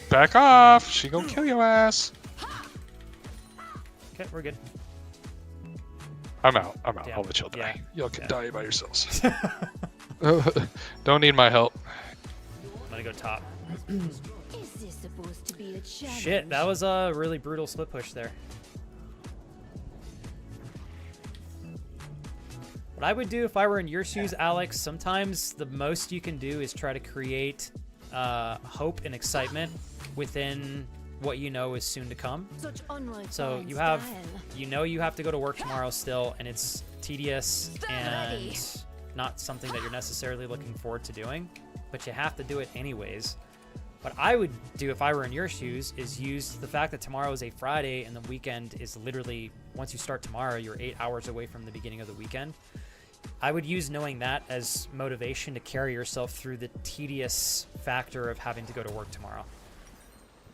Back off. She gonna kill your ass. Okay, we're good. I'm out. I'm out. Damn. I'll let y'all die. Yeah. Y'all can Yeah. die by yourselves. Don't need my help. I'm gonna go top. Is this supposed to be a challenge? Shit, that was a really brutal split push there. What I would do if I were in your shoes, Alex, sometimes the most you can do is try to create hope and excitement within what you know is soon to come. So you have, you have to go to work tomorrow still, and it's tedious and not something that you're necessarily looking forward to doing, but you have to do it anyways. What I would do if I were in your shoes is use the fact that tomorrow is a Friday and the weekend is literally, once you start tomorrow, you're 8 hours away from the beginning of the weekend. I would use knowing that as motivation to carry yourself through the tedious factor of having to go to work tomorrow.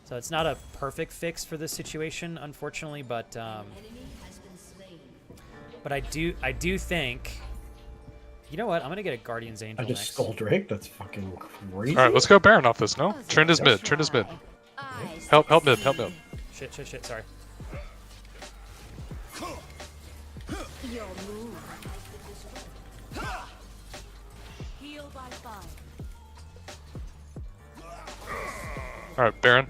So it's not a perfect fix for this situation, unfortunately, but I do think, you know what? I'm gonna get a Guardian's Angel I just next. stole Drake. That's fucking crazy. All right, let's go Baron off this. No, Trend is mid. Trend is mid. Help mid. Help mid. Shit. Sorry. Your move. Heal by fire. All right, Baron.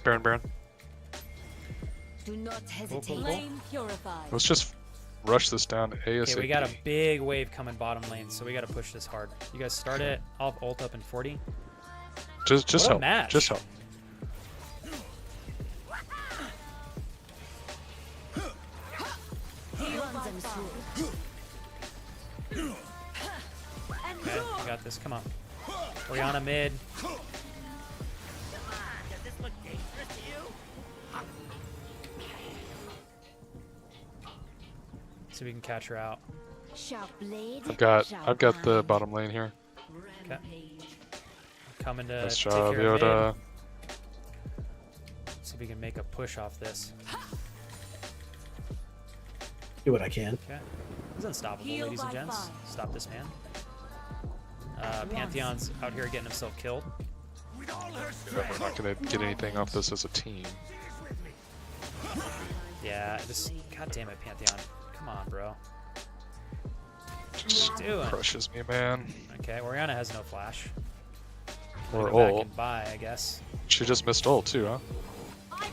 Do not hesitate. Cool. Flame purified. Let's just rush this down ASAP. Okay, we got a big wave coming bottom lane, so we got to push this hard. You guys start it. I'll ult up in 40. Just What a help. match. Just help. Okay, we got this. Come on. Oriana mid. See if we can catch her out. Sharp blade. I've got the bottom lane here. Okay. Coming to Nice take job, care of Yoda. mid. See if we can make a push off this. Do what I can. Okay. He's unstoppable, ladies and gents. Stop this man. Pantheon's out here getting himself killed. We're not gonna get anything off this as a team. Yeah, this. God damn it, Pantheon. Come on, bro. Just Doing. crushes me, man. Okay, Oriana has no flash. Or Go back ult. and buy, I guess. She just missed ult too, huh?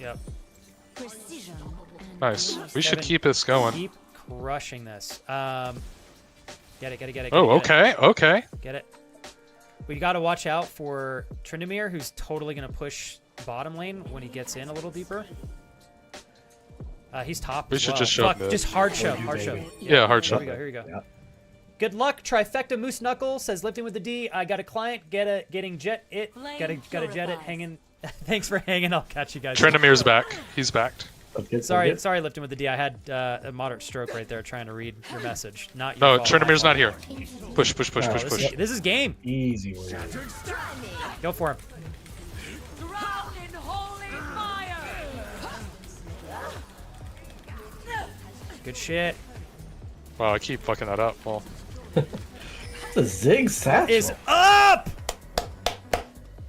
Yep. Precision. Nice. We should Kevin, keep this going. Keep crushing this. Get it. Oh, okay, okay. Get it. We got to watch out for Tryndamere, who's totally going to push bottom lane when he gets in a little deeper. He's top. We as should well. just shove Fuck, mid. just hard shove. Yeah, hard shove. Here we go. Yeah. Good luck, Trifecta Moose Knuckle says lifting with the D. I got a client getting jet it. Got a jet it hanging Thanks for hanging. I'll catch you guys. Trendemir's back. He's backed. Sorry, Lipton with the D. I had a moderate stroke right there trying to read your message. Not your No, fault. Trendemir's not here. Push. This is game. Easy win. Go for him. Good shit. Wow, I keep fucking that up. Well, The Zig satchel is up.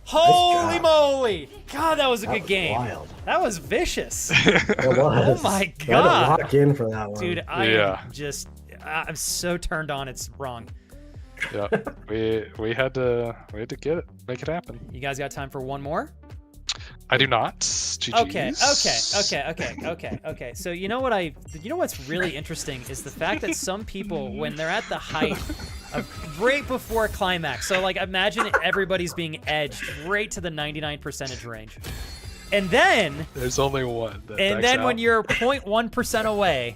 Holy moly! God, that was a good game. Wild. That was vicious. It was. Oh my I had to god. lock in for that one. Dude, I'm so turned on. It's wrong. yeah, we had to get it, make it happen. You guys got time for one more? I do not. GG's. Okay. So you know what's really interesting is the fact that some people, when they're at the height of right before climax, so like imagine everybody's being edged right to the 99% range, and then there's only one. And then when you're 0.1% away,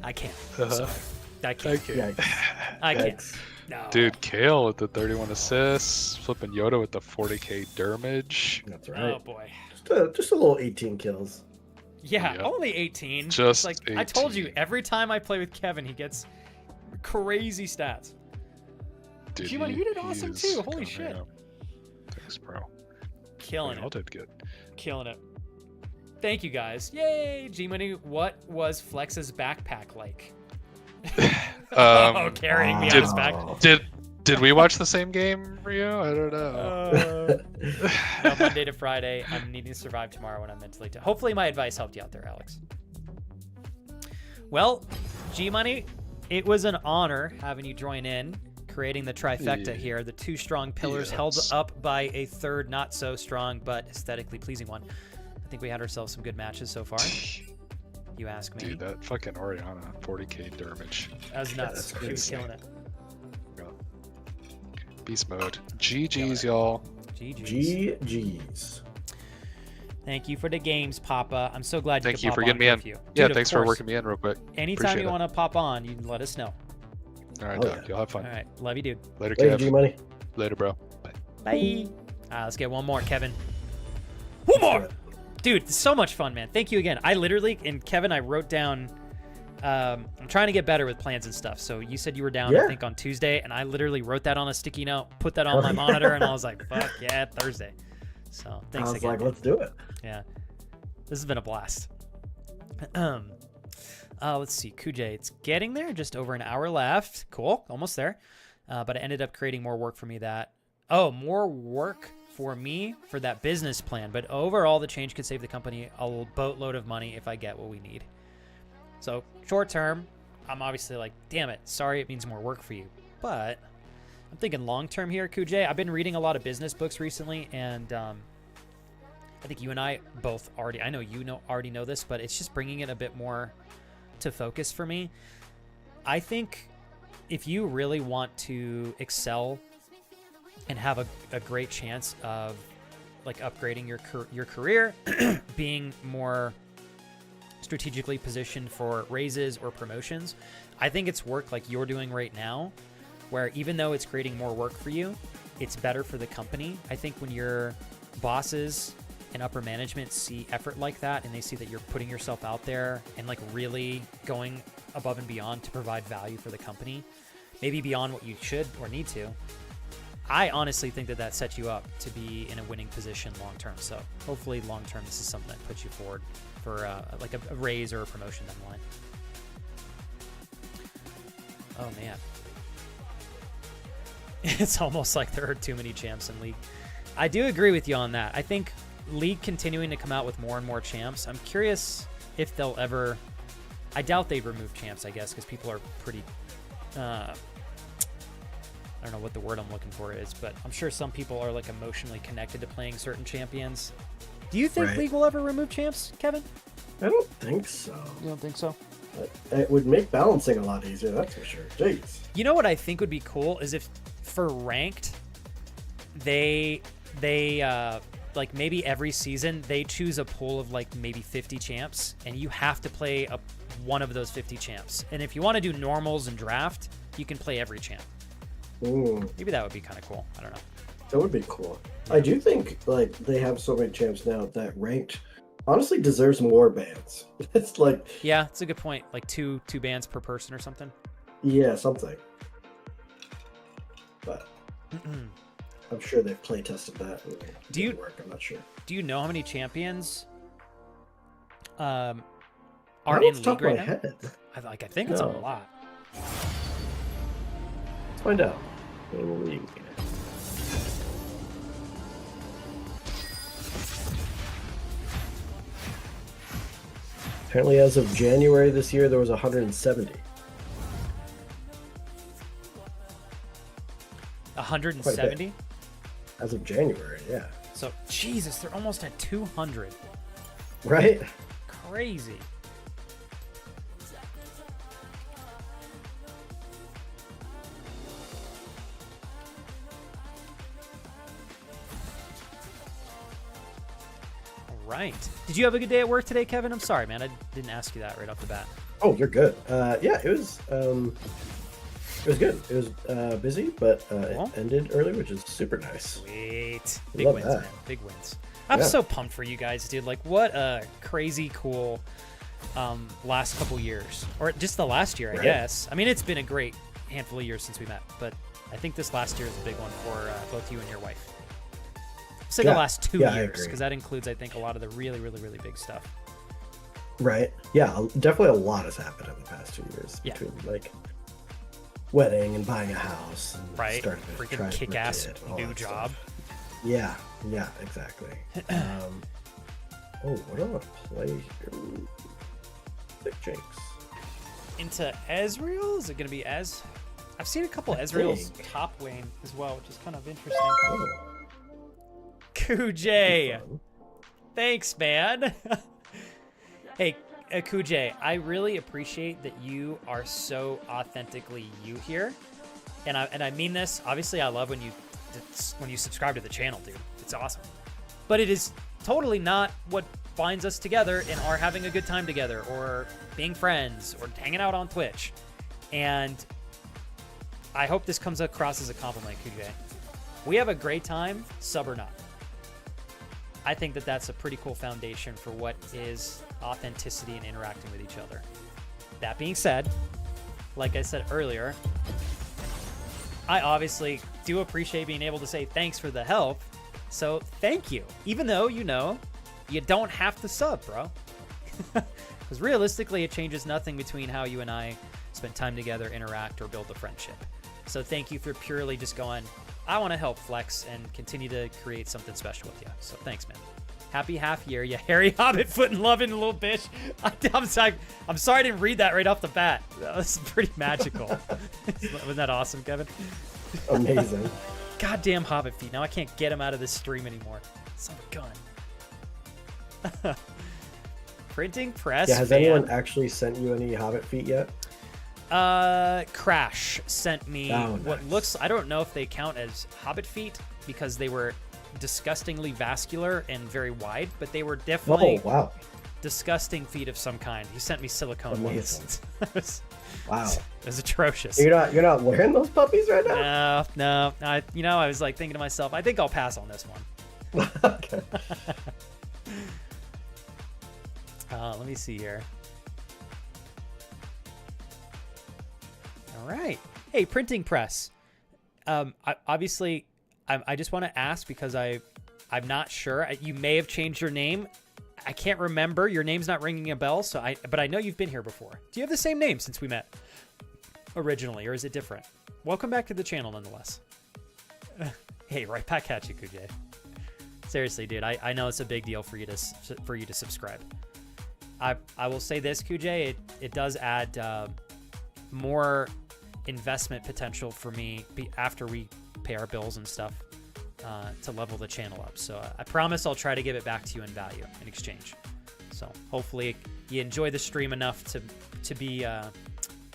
I can't. Sorry. I can't. I can't. No. Dude, Kale with the 31 assists, flipping Yoda with the 40k damage. That's right. Oh boy. Just a little 18 kills. Yeah, Yep. only 18. Just like 18. I told you, every time I play with Kevin, he gets crazy stats. Dude, G-Money, you did awesome he's too. Holy coming shit. up. Thanks, bro. Killing We all it. did good. Killing it. Thank you guys. Yay, G-Money. What was Flex's backpack like? Carrying me on his back. Did we watch the same game, Rio? I don't know. No, Monday to Friday. I'm needing to survive tomorrow when I'm mentally. Hopefully, my advice helped you out there, Alex. Well, G-Money, it was an honor having you join in, creating the trifecta here. The two strong pillars held up by a third, not so strong but aesthetically pleasing one. I think we had ourselves some good matches so far. You ask me. Dude, that fucking Oriana 40k damage. That was nuts. She was killing it. Beast mode. GG's, y'all. GG's. Thank you for the games, Papa. I'm so glad you could Thank you pop for on getting me in. Curfew. Yeah, Dude, thanks of for course. working me in real quick. Anytime Appreciate you it. want to pop on, you can let us know. All right, Oh, Doc. Y'all have fun. All right. Love you, dude. Later, Later, Kev. G-Money. Later, bro. Bye. Bye. Let's get one more, Kevin. One more! Dude, so much fun, man. Thank you again. I literally, and Kevin, I wrote down, I'm trying to get better with plans and stuff. So you said you were down, I think, on Tuesday, and I literally wrote that on a sticky note, put that on my monitor, and I was like, fuck yeah, Thursday. So thanks again. I was like, let's do it. Yeah. This has been a blast. Let's see. Kuj, it's getting there. Just over an hour left. Cool. Almost there. But it ended up creating more work for me more work for me for that business plan. But overall, the change could save the company a boatload of money if I get what we need. So short term, I'm obviously like, damn it. Sorry, it means more work for you. But I'm thinking long term here, Kuj. I've been reading a lot of business books recently, and I think you and I both already, I know you already know this, but it's just bringing it a bit more to focus for me. I think if you really want to excel and have a great chance of like upgrading your career, being more strategically positioned for raises or promotions, I think it's work like you're doing right now, where even though it's creating more work for you, it's better for the company. I think when your bosses and upper management see effort like that, and they see that you're putting yourself out there and like really going above and beyond to provide value for the company, maybe beyond what you should or need to, I honestly think that sets you up to be in a winning position long term. So hopefully long term, this is something that puts you forward for like a raise or a promotion down the line. Oh man. It's almost like there are too many champs in League. I do agree with you on that. I think League continuing to come out with more and more champs. I'm curious if they'll ever... I doubt they'd remove champs, I guess, because people are pretty... I don't know what the word I'm looking for is, but I'm sure some people are like emotionally connected to playing certain champions. Do you think League will ever remove champs, Kevin? I don't think so. You don't think so? It would make balancing a lot easier, that's for sure. Jeez. You know what I think would be cool is if for ranked, they like maybe every season they choose a pool of like maybe 50 champs, and you have to play one of those 50 champs. And if you want to do normals and draft, you can play every champ. Ooh. Maybe that would be kind of cool. I don't know. That would be cool. I do think like they have so many champs now that ranked honestly deserves more bans. It's like Yeah, it's a good point. Like two bans per person or something. yeah, something. But I'm sure they've play tested that. Do you work? I'm not sure. Do you know how many champions are Not in off the top league of right my now? head. I think it's a No. lot. Let's find out. In league. Apparently, as of January this year, there was 170. 170? As of January, yeah. So, Jesus, they're almost at 200. Right? Crazy. All right. Did you have a good day at work today, Kevin? I'm sorry, man. I didn't ask you that right off the bat. Oh, you're good. Yeah, it was good. It was busy, but Cool. it ended early, which is super nice. Sweet. Big Love wins, that. man. Big wins. I'm Yeah. so pumped for you guys, dude. Like, what a crazy cool last couple years. Or just the last year, I Right. guess. I mean, it's been a great handful of years since we met, but I think this last year is a big one for both you and your wife. Say the Yeah. last 2 Yeah, I years, agree. because that includes, I think, a lot of the really, really, really big stuff. Right. Yeah, definitely a lot has happened in the past 2 years Yeah. between like wedding and buying a house and Right? starting to Freaking try to kick-ass get all new that job. stuff. Yeah, yeah, exactly. What do I want to play here? Thick Jinx. Into Ezreal? Is it going to be Ez? I've seen a couple Ezreals think. top lane as well, which is kind of interesting. Oh, Kujay, fun. thanks, man. Hey, Kujay, I really appreciate that you are so authentically you here, and I mean this. Obviously, I love when you subscribe to the channel, dude. It's awesome, but it is totally not what binds us together in our having a good time together, or being friends, or hanging out on Twitch. And I hope this comes across as a compliment, Kujay. We have a great time, sub or not. I think that that's a pretty cool foundation for what is authenticity and interacting with each other. That being said, like I said earlier, I obviously do appreciate being able to say thanks for the help. So thank you. Even though, you don't have to sub, bro. Because realistically, it changes nothing between how you and I spend time together, interact, or build a friendship. So thank you for purely just going, I want to help Flex and continue to create something special with you. So thanks, man. Happy half year, you hairy hobbit foot and loving little bitch. I'm sorry I didn't read that right off the bat. That was pretty magical. Wasn't that awesome, Kevin? Amazing. Goddamn hobbit feet. Now I can't get him out of this stream anymore. Son of a gun. Printing press. Yeah, has fan. anyone actually sent you any Hobbit feet yet? Crash sent me what nice. looks, I don't know if they count as hobbit feet because they were disgustingly vascular and very wide, but they were definitely wow. disgusting feet of some kind. He sent me silicone ones. Wow. It was atrocious. You're not wearing those puppies right now? No. I was like thinking to myself, I think I'll pass on this one. Okay. Let me see here. All right. Hey, printing press. I just want to ask because I'm not sure. You may have changed your name. I can't remember. Your name's not ringing a bell. But I know you've been here before. Do you have the same name since we met originally, or is it different? Welcome back to the channel, nonetheless. Hey, right back at you, Kujay. Seriously, dude. I know it's a big deal for you to subscribe. I will say this, Kujay. It does add more investment potential for me after we pay our bills and stuff to level the channel up. So I promise I'll try to give it back to you in value in exchange. So hopefully you enjoy the stream enough to be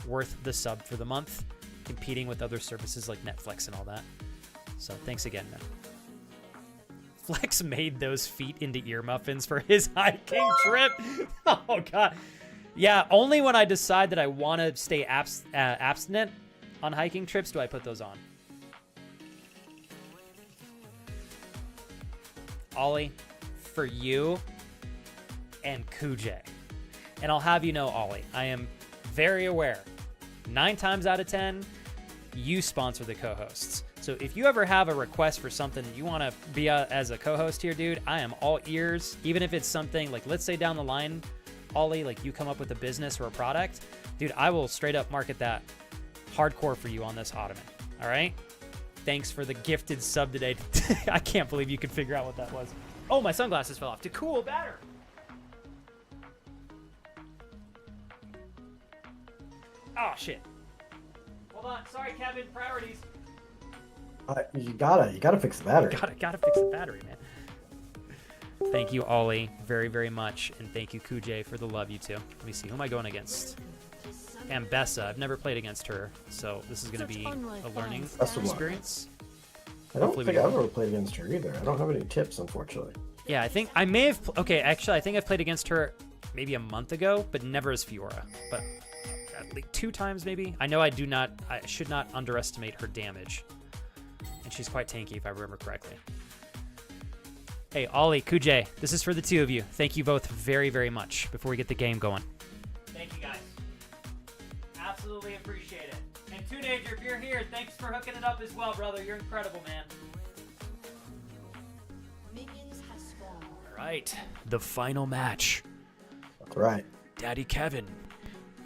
worth the sub for the month, competing with other services like Netflix and all that. So thanks again, man. Flex made those feet into ear muffins for his hiking trip. Oh, God. Yeah, only when I decide that I want to stay abstinent on hiking trips do I put those on. Ollie, for you and Kuj. And I'll have you know, Ollie, I am very aware. 9 times out of 10, you sponsor the co-hosts. So if you ever have a request for something that you want to be as a co-host here, dude, I am all ears. Even if it's something like, let's say down the line, Ollie, like you come up with a business or a product, dude, I will straight up market that hardcore for you on this Ottoman. All right? Thanks for the gifted sub today. I can't believe you could figure out what that was. Oh, my sunglasses fell off. To cool better. Oh, shit. Hold on. Sorry, Kevin. Priorities. You gotta fix the battery. Gotta fix the battery, man. Thank you, Ollie, very, very much. And thank you, Kuj, for the love, you two. Let me see. Who am I going against? Ambessa. I've never played against her, so this is going to be a learning experience. I don't think I've ever played against her either. I don't have any tips, unfortunately. Yeah, I think I may have... Okay, actually, I think I've played against her maybe a month ago, but never as Fiora. But at least 2 times, maybe. I know I should not underestimate her damage. And she's quite tanky, if I remember correctly. Hey, Ollie, Kuj, this is for the 2 of you. Thank you both very, very much before we get the game going. Thank you, guys. Absolutely appreciate it. And Teenager, if you're here, thanks for hooking it up as well, brother. You're incredible, man. All right, the final match. That's right. Daddy Kevin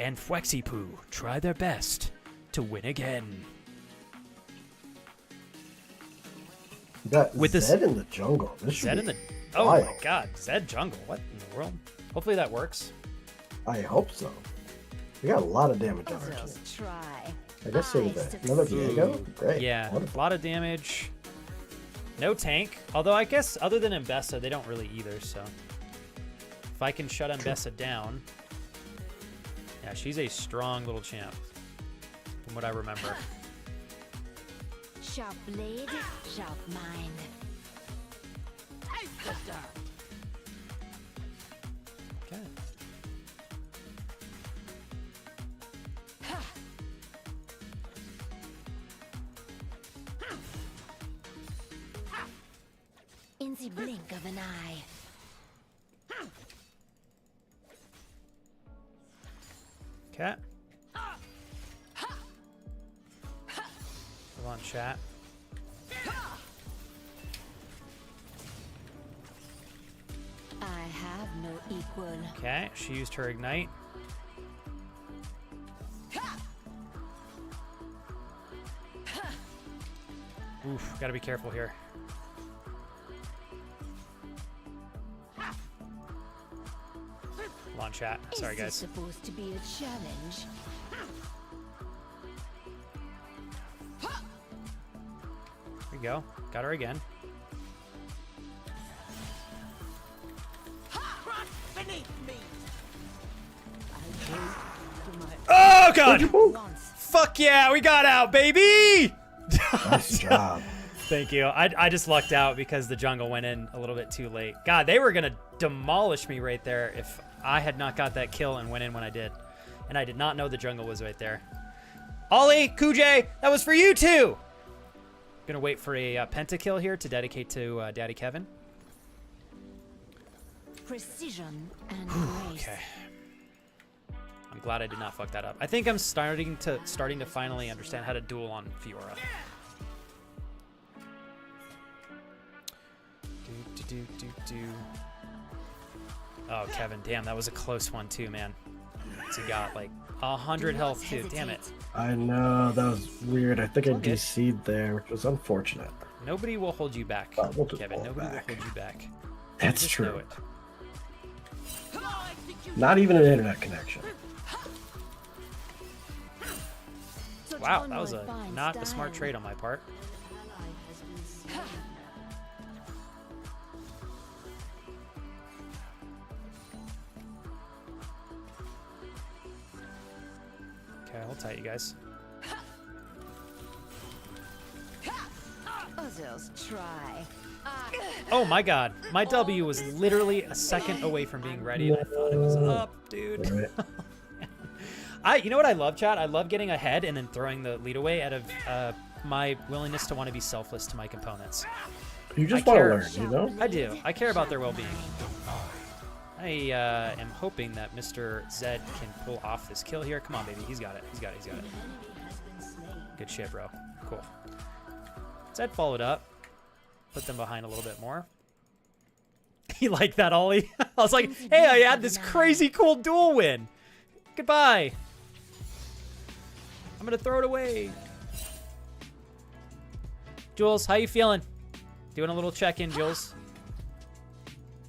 and Fwexypoo try their best to win again. You got with Zed in the jungle. Zed in the... Oh wild. my god, Zed jungle. What in the world? Hopefully that works. I hope so. We got a lot of damage on our team. I guess so that. Another Diego? Great. Yeah, wonderful. a lot of damage. No tank. Although I guess other than Ambessa, they don't really either, so... If I can shut Ambessa down... Yeah, she's a strong little champ. From what I remember. Sharp blade, sharp mind. Okay. In the blink of an eye. Okay. Hold on, chat. I have no equal. Okay, she used her ignite. Oof, gotta be careful here. Hold on, chat. Sorry, guys. Is this supposed to be a challenge? There you go. Got her again. Oh, God! Fuck yeah, we got out, baby! Nice job. Thank you. I just lucked out because the jungle went in a little bit too late. God, they were going to demolish me right there if I had not got that kill and went in when I did. And I did not know the jungle was right there. Ollie, Kuj, that was for you too! Gonna wait for a pentakill here to dedicate to Daddy Kevin. Precision and grace. Okay. I'm glad I did not fuck that up. I think I'm starting to finally understand how to duel on Fiora. Oh, Kevin, damn, that was a close one too, man. So you got like 100 health too. Damn it. I know, that was weird. I think I DC'd there, which was unfortunate. Nobody will hold you back, we'll just Kevin. hold Nobody back. will hold you back. That's Just true. know it. Not even an internet connection. Wow, that was not a smart trade on my part. Okay, hold tight, you guys. Others try. Oh my god, my W was literally a second away from being ready and I thought it was up, dude. You know what I love, chat? I love getting ahead and then throwing the lead away out of my willingness to want to be selfless to my components. You just want to learn, you know? I do. I care about their well-being. I am hoping that Mr. Zed can pull off this kill here. Come on, baby. He's got it. He's got it. He's got it. Good shit, bro. Cool. Zed followed up. Put them behind a little bit more. He liked that, Ollie. I was like, hey, I had this crazy cool duel win. Goodbye. I'm going to throw it away. Jules, how you feeling? Doing a little check-in, Jules.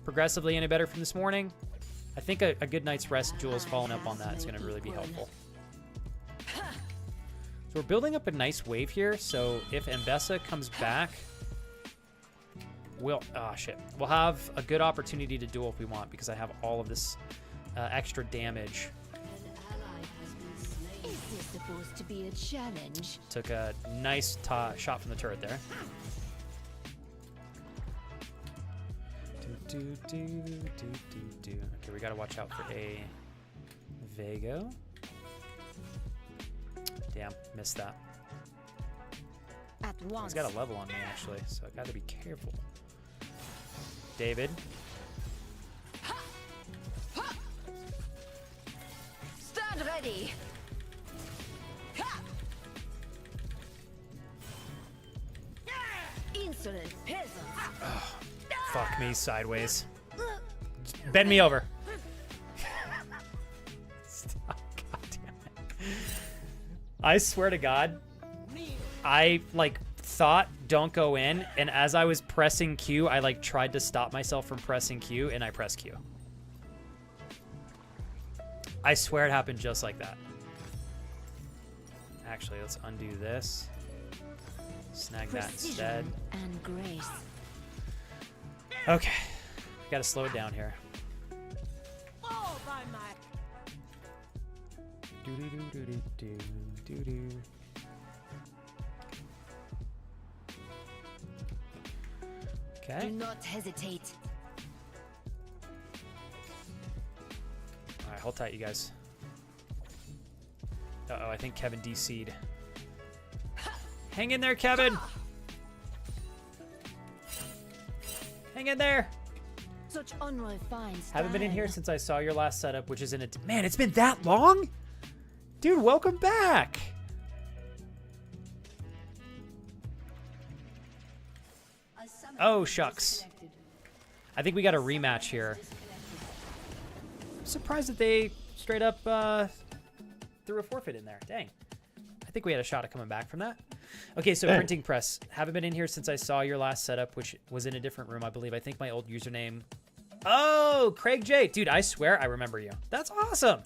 Progressively any better from this morning? I think a good night's rest, Jules, following up on that is going to really be helpful. So we're building up a nice wave here, so if Mbessa comes back, we'll have a good opportunity to duel if we want, because I have all of this extra damage. Is this supposed to be a challenge? Took a nice shot from the turret there. Okay, we gotta watch out for a Vago. Damn, missed that. At once. He's got a level on me actually, so I gotta be careful. David. Stand ready. Insolent peasants. Oh, fuck me sideways. Bend me over. Stop, goddamn it. I swear to God, I thought don't go in, and as I was pressing Q, I tried to stop myself from pressing Q, and I pressed Q. I swear it happened just like that. Actually, let's undo this. Snag that instead. And grace. Okay, gotta slow it down here. All by my Okay. Do not hesitate. All right, hold tight, you guys. Uh-oh, I think Kevin DC'd. Hang in there, Kevin. Hang in there. Such unrefined style. Haven't been in here since I saw your last setup, which is in it. Man, it's been that long? Dude, welcome back. Oh, shucks. I think we got a rematch here. I'm surprised that they straight up threw a forfeit in there. Dang. I think we had a shot at coming back from that. Okay, so printing press. Haven't been in here since I saw your last setup, which was in a different room, I believe. I think my old username. Oh, Craig J. Dude, I swear I remember you. That's awesome.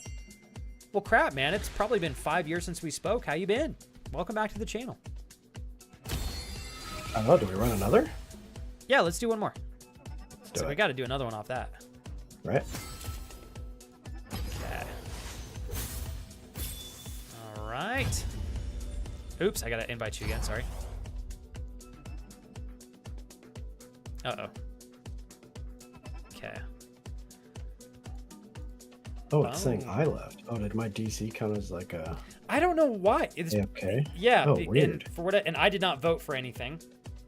Well, crap, man. It's probably been 5 years since we spoke. How you been? Welcome back to the channel. I don't know. Do we run another? Yeah, let's do one more. Do we got to do another one off that. Right. Okay. All right. Oops, I got to invite you again. Sorry. Uh-oh. Okay. Oh, it's saying I left. Oh, did my DC count as like a... I don't know why. It's okay. Yeah. Oh, weird. And I did not vote for anything.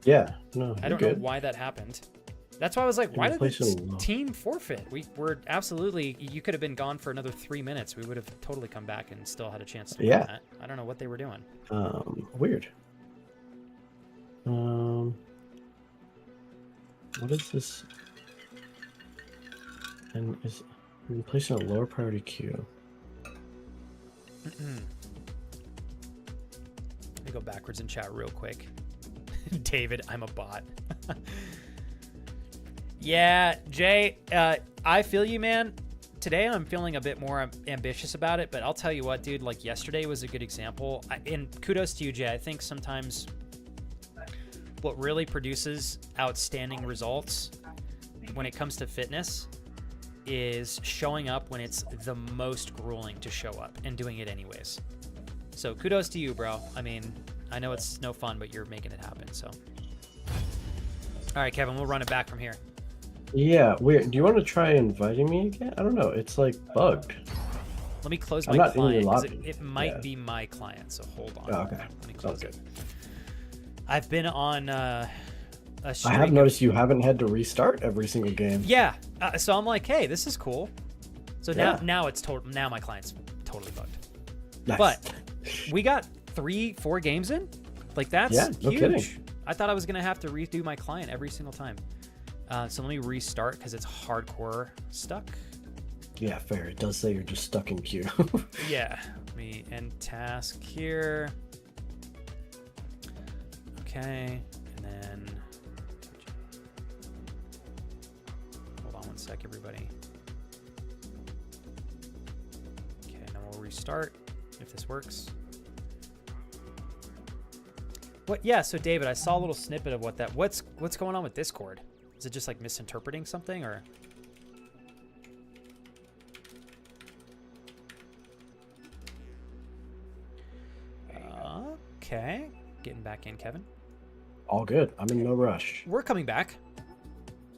Yeah. No, I don't know why that happened. That's why I was like, why did this team forfeit? We were absolutely... You could have been gone for another 3 minutes. We would have totally come back and still had a chance to win that. I don't know what they were doing. Weird. What is this? And is replacing a lower priority queue. Let me go backwards in chat real quick. David, I'm a bot. Yeah, Jay, I feel you, man. Today I'm feeling a bit more ambitious about it, but I'll tell you what, dude, like yesterday was a good example. And kudos to you, Jay. I think sometimes what really produces outstanding results when it comes to fitness is showing up when it's the most grueling to show up and doing it anyways. So kudos to you, bro. I mean, I know it's no fun, but you're making it happen, so. All right, Kevin, we'll run it back from here. Yeah, weird. Do you want to try inviting me again? I don't know. It's like bugged. Let me close my client. It might be my client, so hold on. Oh, okay. Let me close it. I've been on a I streak. have noticed you haven't had to restart every single game. Yeah. So I'm like, hey, this is cool. So Yeah. now it's total. Now my client's totally booked. Nice. But we got 3-4 games in. Like that's no huge. kidding. I thought I was gonna have to redo my client every single time. So let me restart because it's hardcore stuck. Yeah, fair. It does say you're just stuck in queue. Yeah. Let me end task here. Okay. And then hold on one sec, everybody. Okay, now we'll restart if this works. What? Yeah. So David, I saw a little snippet of what's going on with Discord. Is it just like misinterpreting something or? Okay. Getting back in, Kevin. All good. I'm in no rush. We're coming back.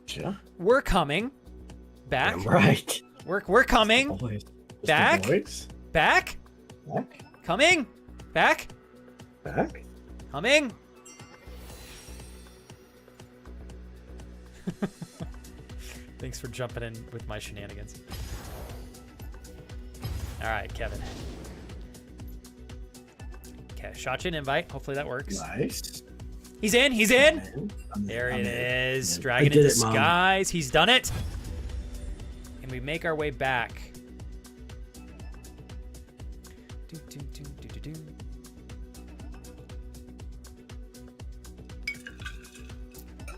Yeah. We're coming back. Damn right. We're coming Always. back. Boys. Back. Back. Coming back. Back. Coming. Thanks for jumping in with my shenanigans. All right, Kevin. Okay, shot you an invite. Hopefully that works. Nice. He's in. He's in. I'm There it in. is. I Dragon in did it, Mom. disguise. He's done it. And we make our way back. Do, do, do, do, do, do.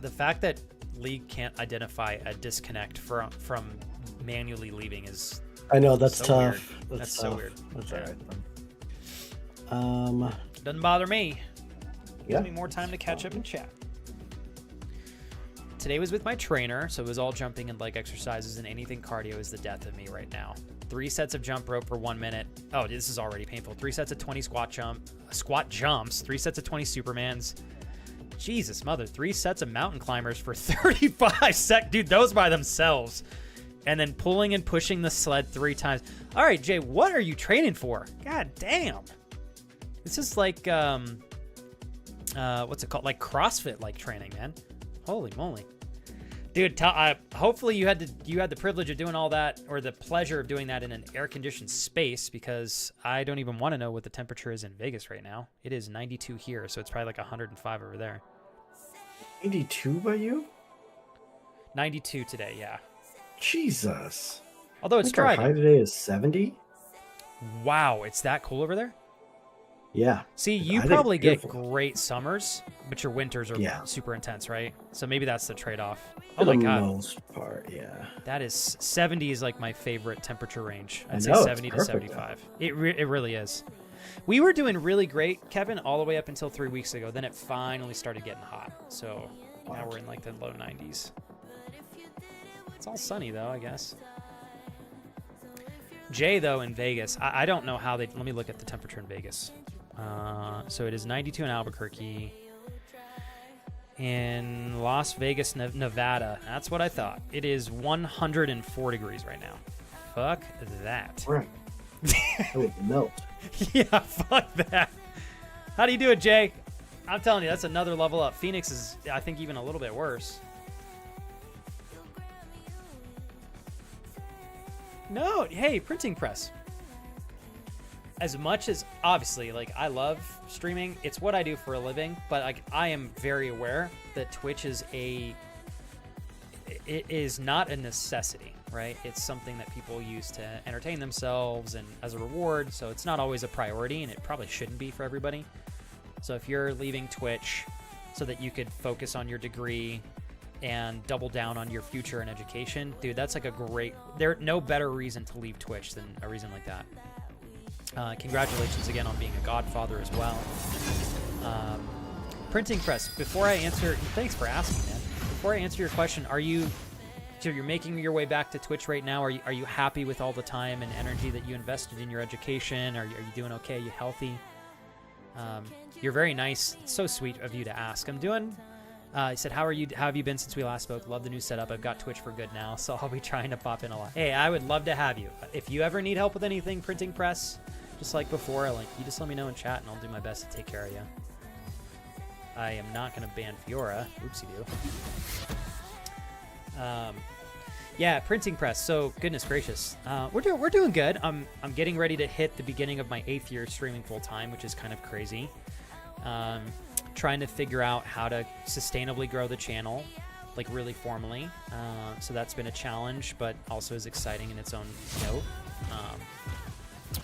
The fact that League can't identify a disconnect from manually leaving is I know that's so tough. weird. That's so tough. weird. That's Yeah. all right. Doesn't bother me. Yeah. Gives me more time to catch up and chat. Today was with my trainer, so it was all jumping and leg exercises, and anything cardio is the death of me right now. 3 sets of jump rope for 1 minute. Oh, this is already painful. 3 sets of 20 squat jumps, 3 sets of 20 Supermans. Jesus, mother. 3 sets of mountain climbers for 35 sec. Dude, those by themselves. And then pulling and pushing the sled 3 times. All right, Jay, what are you training for? God damn. This is like, what's it called? Like CrossFit like training, man. Holy moly. Dude, hopefully you had the privilege of doing all that, or the pleasure of doing that in an air-conditioned space, because I don't even want to know what the temperature is in Vegas right now. It is 92 here, so it's probably like 105 over there. 92 by you? 92 today, yeah. Jesus. Although it's I think our dry. high today is 70. Wow, it's that cool over there? Yeah. See, you I think probably it's get beautiful. great summers, but your winters are Yeah. super intense, right? So maybe that's the trade-off. For Oh my the god. most part, yeah. That is 70 is like my favorite temperature range. I'd say know, it's 70 to perfect, 75. It really is. We were doing really great, Kevin, all the way up until 3 weeks ago. Then it finally started getting hot. So now we're in like the low 90s. It's all sunny though, I guess. Jay, though, in Vegas, I don't know how they... Let me look at the temperature in Vegas. So it is 92 in Albuquerque. In Las Vegas, Nevada. That's what I thought. It is 104 degrees right now. Fuck that. Right. That would melt. Yeah, fuck that. How do you do it, Jay? I'm telling you, that's another level up. Phoenix is, I think, even a little bit worse. No, hey, printing press. As much as, obviously, like, I love streaming, it's what I do for a living, but like, I am very aware that Twitch is it is not a necessity, right? It's something that people use to entertain themselves and as a reward, so it's not always a priority, and it probably shouldn't be for everybody. So if you're leaving Twitch so that you could focus on your degree and double down on your future in education, dude, that's like a great... There's no better reason to leave Twitch than a reason like that. Congratulations again on being a godfather as well. Printing press, before I answer... Thanks for asking, man. Before I answer your question, so you're making your way back to Twitch right now. Are you happy with all the time and energy that you invested in your education? Are you doing okay? Are you healthy? You're very nice. It's so sweet of you to ask. I'm doing... He said, how have you been since we last spoke? Love the new setup. I've got Twitch for good now, so I'll be trying to pop in a lot. Hey, I would love to have you. If you ever need help with anything printing press, just like before, like, you just let me know in chat, and I'll do my best to take care of you. I am not going to ban Fiora. Oopsie-doo. Yeah, printing press. So goodness gracious, we're doing good. I'm getting ready to hit the beginning of my 8th year streaming full time, which is kind of crazy. Trying to figure out how to sustainably grow the channel, like really formally. So that's been a challenge, but also is exciting in its own note.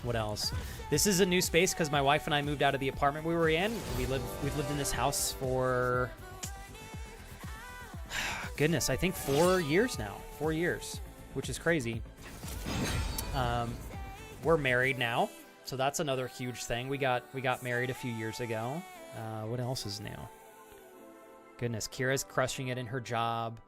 What else? This is a new space because my wife and I moved out of the apartment we were in. We've lived in this house for goodness, I think 4 years now. 4 years, which is crazy. We're married now, so that's another huge thing. We got married a few years ago. What else is new? Goodness, Kira's crushing it in her job.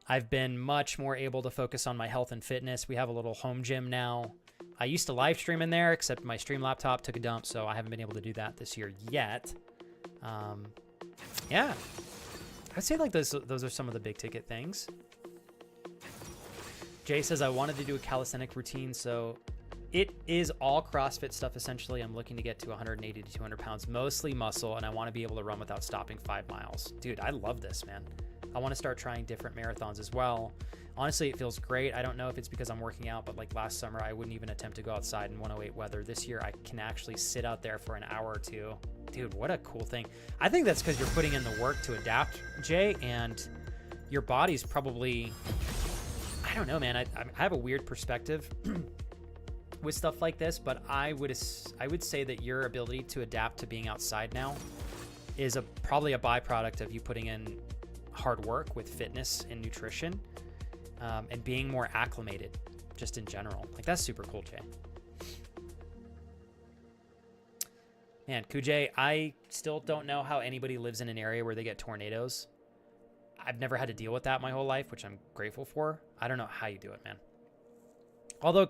I've been much more able to focus on my health and fitness. We have a little home gym now. I used to live stream in there, except my stream laptop took a dump, so I haven't been able to do that this year yet. Yeah, I'd say like those are some of the big ticket things. Jay says, I wanted to do a calisthenic routine, so it is all CrossFit stuff, essentially. I'm looking to get to 180 to 200 pounds, mostly muscle, and I want to be able to run without stopping 5 miles. Dude, I love this, man. I want to start trying different marathons as well. Honestly, it feels great. I don't know if it's because I'm working out, but like last summer, I wouldn't even attempt to go outside in 108 weather. This year, I can actually sit out there for an hour or two. Dude, what a cool thing. I think that's because you're putting in the work to adapt, Jay, and your body's probably... I don't know, man. I have a weird perspective with stuff like this, but I would say that your ability to adapt to being outside now is probably a byproduct of you putting in hard work with fitness and nutrition, and being more acclimated just in general. Like, that's super cool, Jay. Man, Kujay, I still don't know how anybody lives in an area where they get tornadoes. I've never had to deal with that my whole life, which I'm grateful for. I don't know how you do it, man. Although,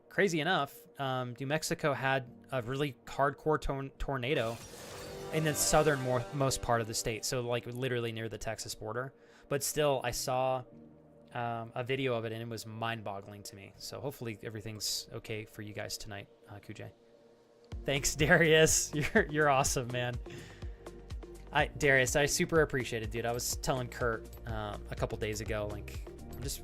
crazy enough, New Mexico had a really hardcore tornado in the southernmost part of the state, so like literally near the Texas border. But still, I saw a video of it, and it was mind-boggling to me. So hopefully everything's okay for you guys tonight, Kujay. Thanks, Darius. You're awesome, man. Darius, I super appreciate it, dude. I was telling Kurt a couple days ago, like, I'm just,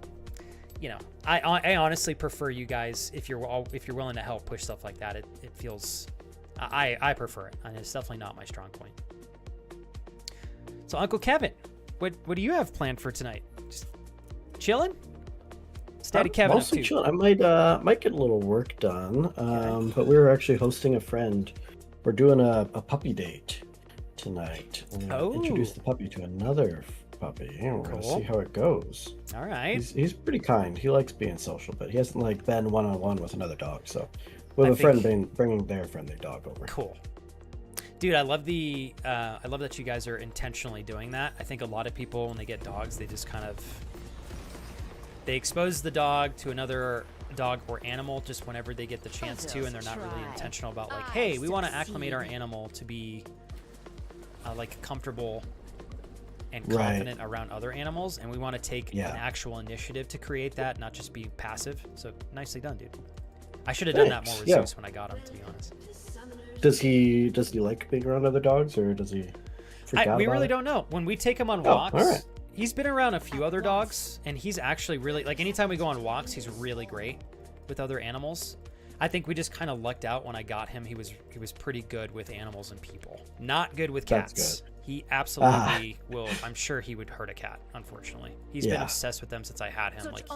you know, I honestly prefer you guys if you're willing to help push stuff like that. It feels, I prefer it, and it's definitely not my strong point. So, Uncle Kevin, what do you have planned for tonight? Just chilling? Steady Kevin. Mostly chilling. I might get a little work done, but we were actually hosting a friend. We're doing a puppy date tonight. We're gonna introduce the puppy to another puppy, and we're gonna see how it goes. All right. He's pretty kind. He likes being social, but he hasn't like been one-on-one with another dog. So, with a friend bringing their friendly dog over. Cool. Dude, I love that you guys are intentionally doing that. I think a lot of people, when they get dogs, they just kind of they expose the dog to another dog or animal just whenever they get the chance to, and they're not really intentional about like, hey, we want to acclimate our animal to be like comfortable and confident around other animals, and we want to take an actual initiative to create that, not just be passive. So nicely done, dude. I should have done that more with Zeus when I got him, to be honest. Does he like being around other dogs, or does he we really don't know. When we take him on walks, he's been around a few other dogs, and he's actually really, like, anytime we go on walks, he's really great with other animals. I think we just kind of lucked out when I got him. He was pretty good with animals and people. Not good with cats. That's good. He absolutely will. I'm sure he would hurt a cat, unfortunately. He's been obsessed with them since I had him. Like,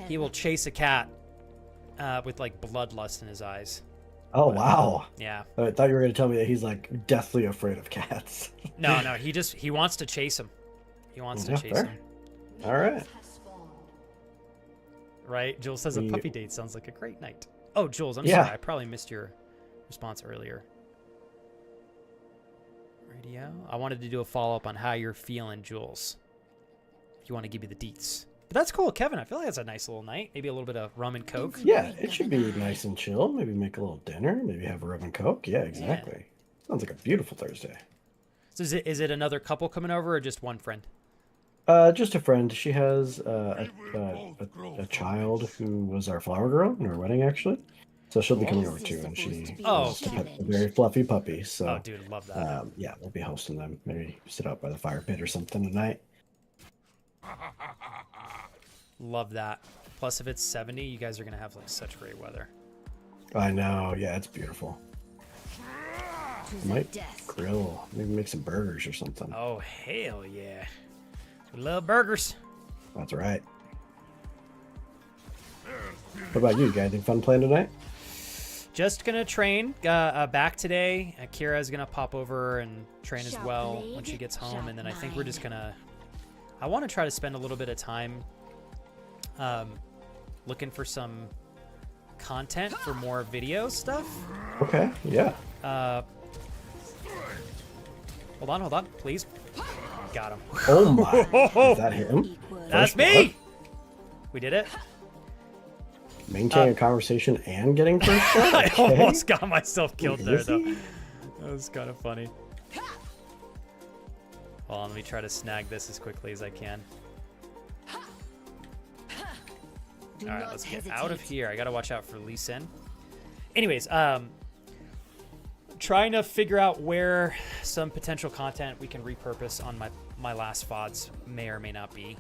he will chase a cat with like bloodlust in his eyes. Oh, wow. Yeah. I thought you were going to tell me that he's like deathly afraid of cats. No, he wants to chase him. He wants to chase him. All right. Right? Jules says a puppy date sounds like a great night. Oh, Jules, I'm sorry. I probably missed your response earlier. Radio. I wanted to do a follow-up on how you're feeling, Jules. If you want to give me the deets. But that's cool, Kevin. I feel like that's a nice little night. Maybe a little bit of rum and coke. Yeah, it should be nice and chill. Maybe make a little dinner. Maybe have a rum and coke. Yeah, exactly. Yeah. Sounds like a beautiful Thursday. So is it another couple coming over, or just one friend? Just a friend. She has a child who was our flower girl in our wedding, actually. So she'll be coming over too, and she Oh, wants to pet a very fluffy puppy. So, oh, dude, love that. yeah, we'll be hosting them. Maybe sit out by the fire pit or something tonight. Love that. Plus, if it's 70, you guys are gonna have like such great weather. I know. Yeah, it's beautiful. I might grill, maybe make some burgers or something. Oh, hell yeah. We love burgers. That's right. What about you? Got anything fun planned tonight? Just gonna train back today. Kira's gonna pop over and train as well when she gets home, and then I think we're just gonna. I want to try to spend a little bit of time looking for some content for more video stuff. Okay. Yeah. Hold on, please. Got him. Oh my! Is that him? That's me. We did it. Maintaining a conversation and getting first blood? I Okay. almost got myself killed there, though. That was kind of funny. Hold on, let me try to snag this as quickly as I can. All right, let's get out of here. I gotta watch out for Lee Sin. Anyways, trying to figure out where some potential content we can repurpose on my last VODs may or may not be.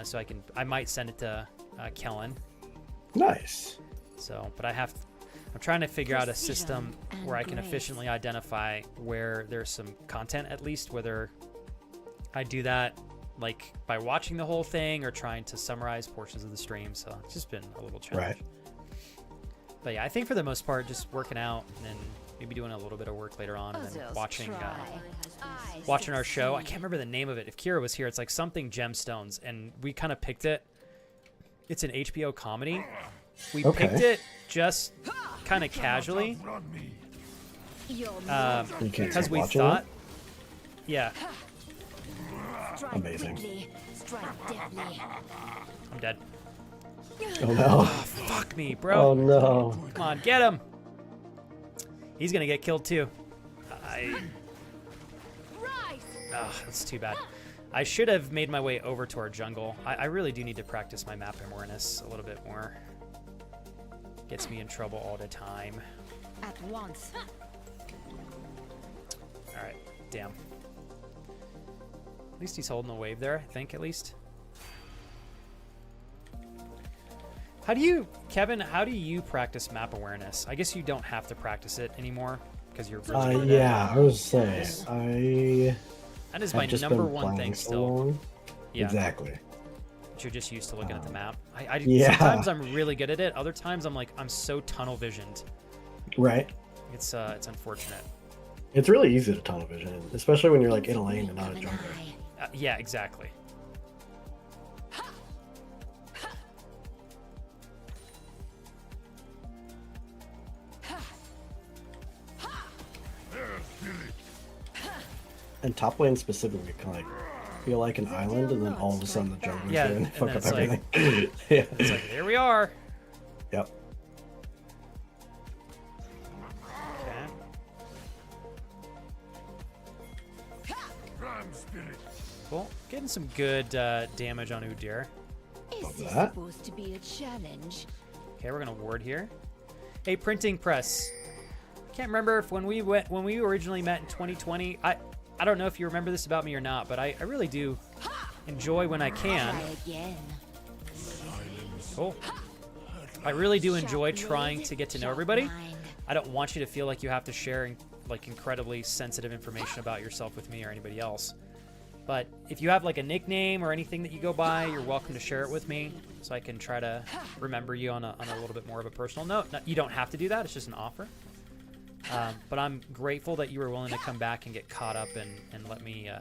So I might send it to Kellen. Nice. So, but I'm trying to figure out a system where I can efficiently identify where there's some content, at least, whether I do that like by watching the whole thing or trying to summarize portions of the stream. So it's just been a little challenge. Right. But yeah, I think for the most part, just working out and then maybe doing a little bit of work later on and then watching our show. I can't remember the name of it. If Kira was here, it's like something Gemstones, and we kind of picked it. It's an HBO comedy. We picked it just kind of casually because we thought, yeah. Amazing. I'm dead. Oh no. Oh, fuck me, bro. Oh no. Come on, get him. He's gonna get killed too. That's too bad. I should have made my way over to our jungle. I really do need to practice my map awareness a little bit more. Gets me in trouble all the time. At once. All right, damn. At least he's holding the wave there, I think, at least. Kevin, how do you practice map awareness? I guess you don't have to practice it anymore because you're really good yeah, at it. I was saying, that is my number one thing still. Yeah. Exactly. But you're just used to looking at the map. Yeah. Sometimes I'm really good at it. Other times I'm so tunnel visioned. Right. It's unfortunate. It's really easy to tunnel vision, especially when you're like in a lane and not a jungle. Yeah, exactly. And top lane specifically can like feel like an island, and then all of a sudden the jungle is there and fuck up everything. Yeah. It's like, here we are. Yep. Cool. Getting some good damage on Udyr. Is this supposed to be a challenge? Okay, we're gonna ward here. Hey, printing press. Can't remember if when we originally met in 2020. I don't know if you remember this about me or not, but I really do enjoy when I can. Cool. I really do enjoy trying to get to know everybody. I don't want you to feel like you have to share like incredibly sensitive information about yourself with me or anybody else. But if you have like a nickname or anything that you go by, you're welcome to share it with me so I can try to remember you on a little bit more of a personal note. You don't have to do that. It's just an offer. But I'm grateful that you were willing to come back and get caught up and let me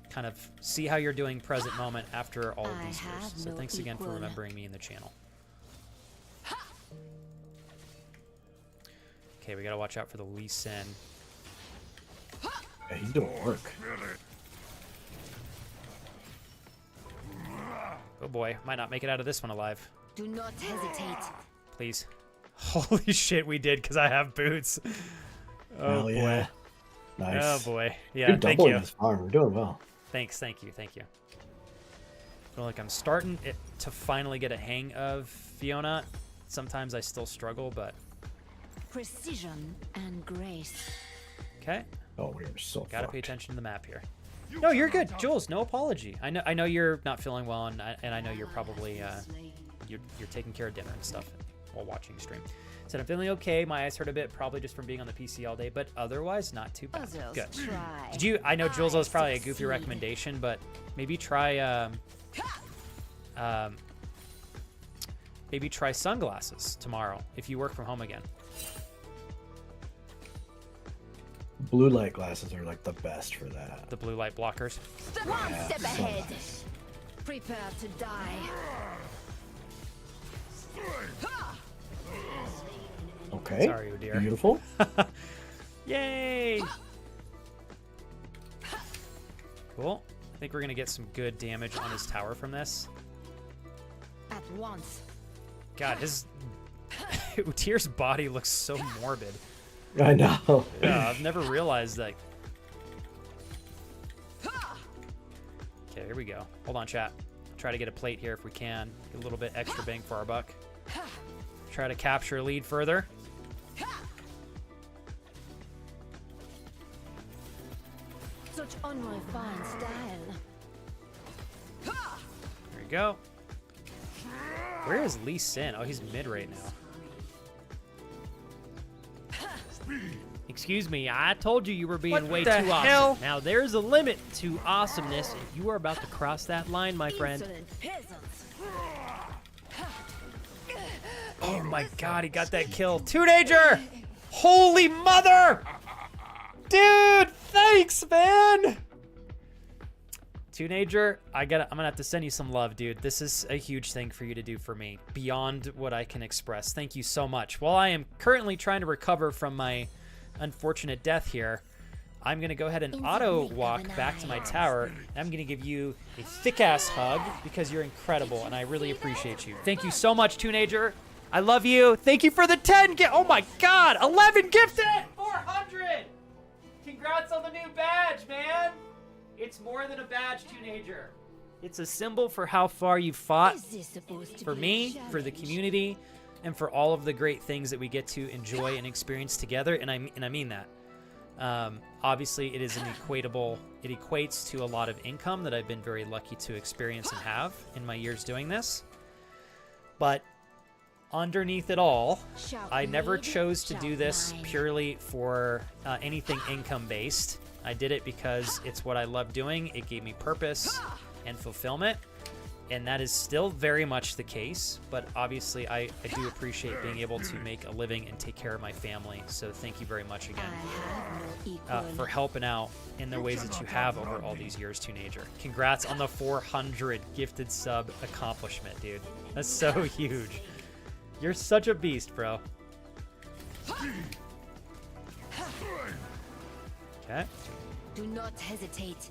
kind of see how you're doing present moment after all of these years. So thanks again for remembering me in the channel. Okay, we gotta watch out for the Lee Sin. Yeah, he's doing work. Oh boy, might not make it out of this one alive. Do not hesitate. Please. Holy shit, we did because I have boots. Oh boy. Yeah. Nice. Oh boy. Yeah, Good thank doubling you. this farm. We're doing well. Thank you. Feel like I'm starting to finally get a hang of Fiona. Sometimes I still struggle, but Precision and grace. Okay. Oh, we are so Gotta fucked. pay attention to the map here. No, you're good, Jules. No apology. I know you're not feeling well, and I know you're probably you're taking care of dinner and stuff while watching stream. Said I'm feeling okay. My eyes hurt a bit, probably just from being on the PC all day, but otherwise not too bad. Good. Did you? I know Jules was probably a goofy recommendation, but maybe try maybe try sunglasses tomorrow if you work from home again. Blue light glasses are like the best for that. The blue light blockers. One step ahead. Prepare to die. Okay. Sorry, dear. Beautiful. Yay! Cool. I think we're gonna get some good damage on his tower from this. At once. God, his Utyr's body looks so morbid. I know. Yeah, I've never realized that. Okay, here we go. Hold on, chat. Try to get a plate here if we can. Get a little bit extra bang for our buck. Try to capture a lead further. Such unrefined style. There we go. Where is Lee Sin? Oh, he's mid right now. Excuse me, I told you were being What way the too hell? awesome. Now, there's a limit to awesomeness, and you are about to cross that line, my friend. Insolent peasants. Oh my god, he got that kill. Teenager! Holy mother! Dude, thanks, man! Teenager, I'm gonna have to send you some love, dude. This is a huge thing for you to do for me, beyond what I can express. Thank you so much. While I am currently trying to recover from my unfortunate death here, I'm gonna go ahead and auto walk back to my tower. I'm gonna give you a thick-ass hug because you're incredible, and I really appreciate you. Thank you so much, Teenager. I love you. Thank you for the 10 gift. Oh my god, 11 gifted! 400! Congrats on the new badge, man! It's more than a badge, Teenager. It's a symbol for how far you fought for me, for the community, and for all of the great things that we get to enjoy and experience together, and I mean that. Obviously, it is it equates to a lot of income that I've been very lucky to experience and have in my years doing this. But underneath it all, I never chose to do this purely for anything income-based. I did it because it's what I love doing. It gave me purpose and fulfillment, and that is still very much the case. But obviously, I do appreciate being able to make a living and take care of my family. So thank you very much again for helping out in the ways that you have over all these years, Teenager. Congrats on the 400 gifted sub accomplishment, dude. That's so huge. You're such a beast, bro. Okay. Do not hesitate.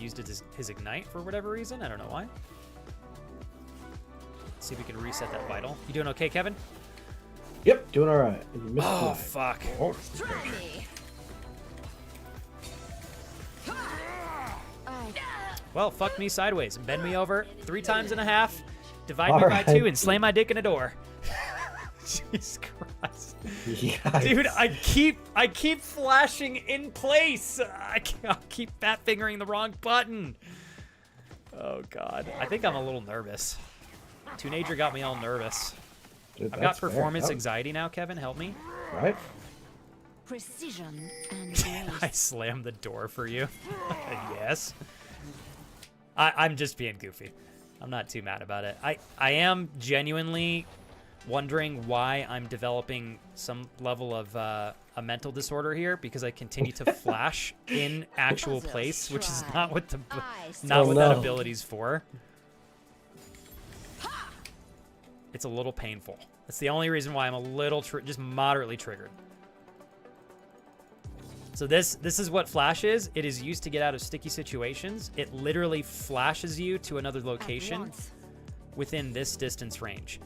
Used it as his ignite for whatever reason. I don't know why. Let's see if we can reset that vital. You doing okay, Kevin? Yep, doing all right. Oh, fuck. Oh. Try me. Well, fuck me sideways and bend me over 3 times and a half, divide me by 2, and slam my dick in a door. Jesus Christ. Yikes. Dude, I keep flashing in place. I'll keep fat fingering the wrong button. Oh god. I think I'm a little nervous. Teenager got me all nervous. Dude, I've got performance anxiety now, Kevin. Help me. Right? Precision and grace. I slammed the door for you. Yes. I'm just being goofy. I'm not too mad about it. I am genuinely wondering why I'm developing some level of a mental disorder here, because I continue to flash in actual place, which is not what that ability's for. It's a little painful. That's the only reason why I'm a little just moderately triggered. So this is what flash is. It is used to get out of sticky situations. It literally flashes you to another location within this distance range.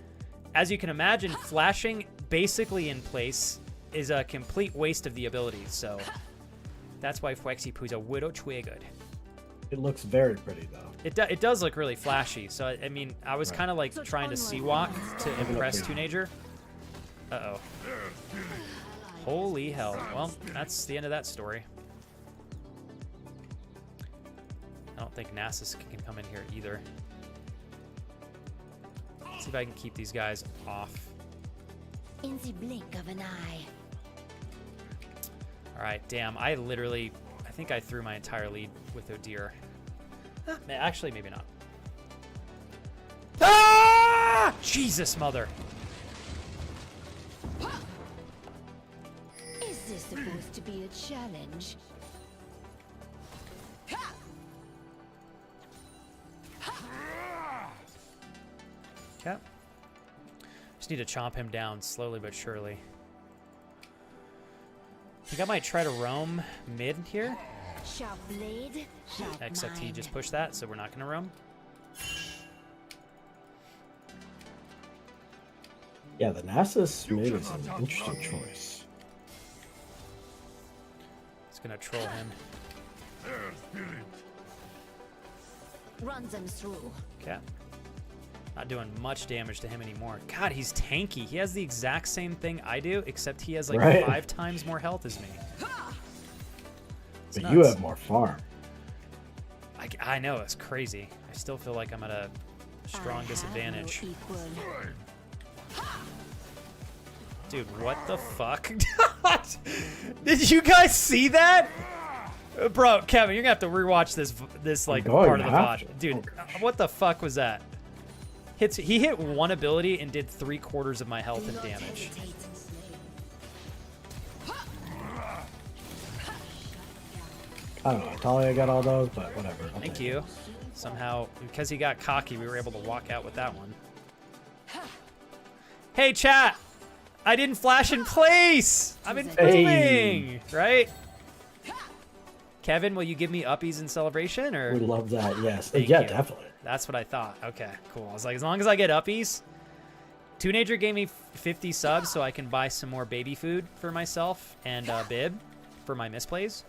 As you can imagine, flashing basically in place is a complete waste of the ability, so that's why Fwexipu's a widow triggered. It looks very pretty, though. It does look really flashy, so I mean, I was kind of like trying to sea walk to impress Teenager. Uh-oh. Holy hell. Well, that's the end of that story. I don't think Nasus can come in here either. Let's see if I can keep these guys off. In the blink of an eye. Alright, damn. I think I threw my entire lead with Odir. Actually, maybe not. Ah! Jesus, mother. Is this supposed to be a challenge? Okay. Just need to chomp him down slowly but surely. I think I might try to roam mid here. Sharp blade, sharp Except he mind. just pushed that, so we're not going to roam. Yeah, the Nasus mid is an interesting choice. It's going to troll him. Run them through. Okay. Not doing much damage to him anymore. God, he's tanky. He has the exact same thing I do, except he has like 5 times more health as me. It's But nuts. you have more farm. I know, it's crazy. I still feel like I'm at a strong disadvantage. Dude, what the fuck? Did you guys see that? Bro, Kevin, you're gonna have to rewatch this like part of the VOD. Dude, what the fuck was that? He hit one ability and did 3/4 of my health and damage. I don't know. Talia got all those, but whatever. Thank you. Somehow, because he got cocky, we were able to walk out with that one. Hey, chat! I didn't flash in place! I'm improving! Right? Kevin, will you give me uppies in celebration? Or We love that, yes. Thank Yeah, you. definitely. That's what I thought. Okay, cool. I was like, as long as I get uppies. Teenager gave me 50 subs so I can buy some more baby food for myself and Bib for my misplays.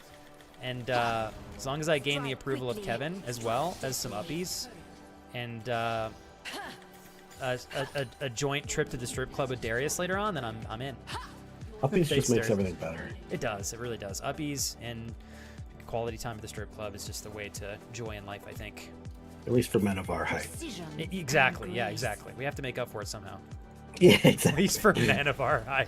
And as long as I gain the approval of Kevin as well as some uppies and a joint trip to the strip club with Darius later on, then I'm in. Uppies just makes Darius. everything better. It does. It really does. Uppies and quality time at the strip club is just the way to joy in life, I think. At least for men of our height. Exactly. Yeah, exactly. We have to make up for it somehow. Yeah, exactly. At least for men of our height.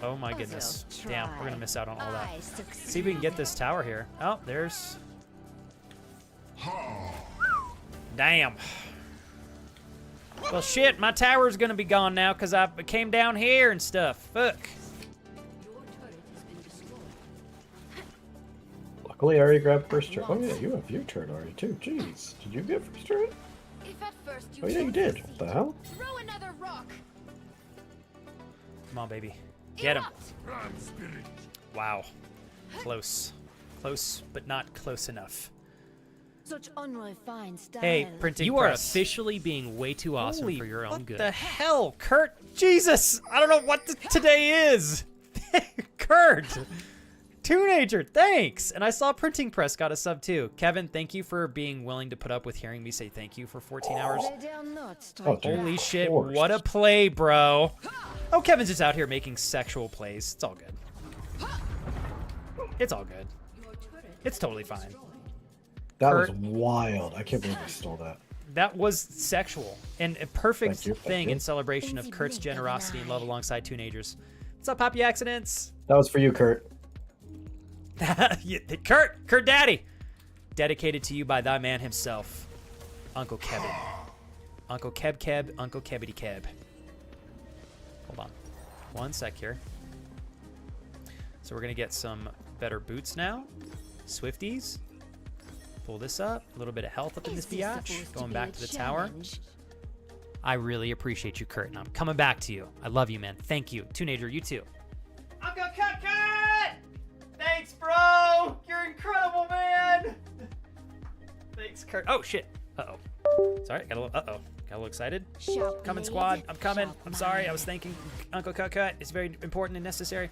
Oh my goodness. Damn, we're going to miss out on all that. See if we can get this tower here. Oh, there's... Damn. Well, shit, my tower's going to be gone now because I came down here and stuff. Fuck. Luckily, I already grabbed first turn. Oh, yeah, you have view turn already, too. Jeez. Did you get first turn? Oh, yeah, you did. What the hell? Throw another rock. Come on, baby. Get him. Wow. Close. Close, but not close enough. Such unrefined style. Hey, printing You are press. officially being way too awesome Holy, for your own good. What the hell, Kurt? Jesus, I don't know what today is. Kurt, Teenager, thanks. And I saw Printing Press got a sub too. Kevin, thank you for being willing to put up with hearing me say thank you for 14 hours. Oh, dude, holy shit, of course. what a play, bro. Oh, Kevin's just out here making sexual plays. It's all good. It's all good. It's totally fine. That Kurt, was wild. I can't believe I stole that. that was sexual and a perfect Thank you, thank thing you. in celebration of Kurt's generosity and love alongside teenagers. What's up, Happy Accidents? That was for you, Kurt. Kurt Daddy, dedicated to you by thy man himself, Uncle Kevin. Uncle Keb, Uncle Kebity Keb. Hold on. One sec here. So we're going to get some better boots now. Swifties. Pull this up. A little bit of health up in this biatch. Going back to the tower. I really appreciate you, Kurt, and I'm coming back to you. I love you, man. Thank you. Teenager, you too. Uncle Kurt! Thanks, bro! You're incredible, man! Thanks, Kurt. Oh, shit. Uh-oh. Sorry, got a little excited. Coming, squad. I'm coming. I'm sorry. I was thinking Uncle Cut. It's very important and necessary.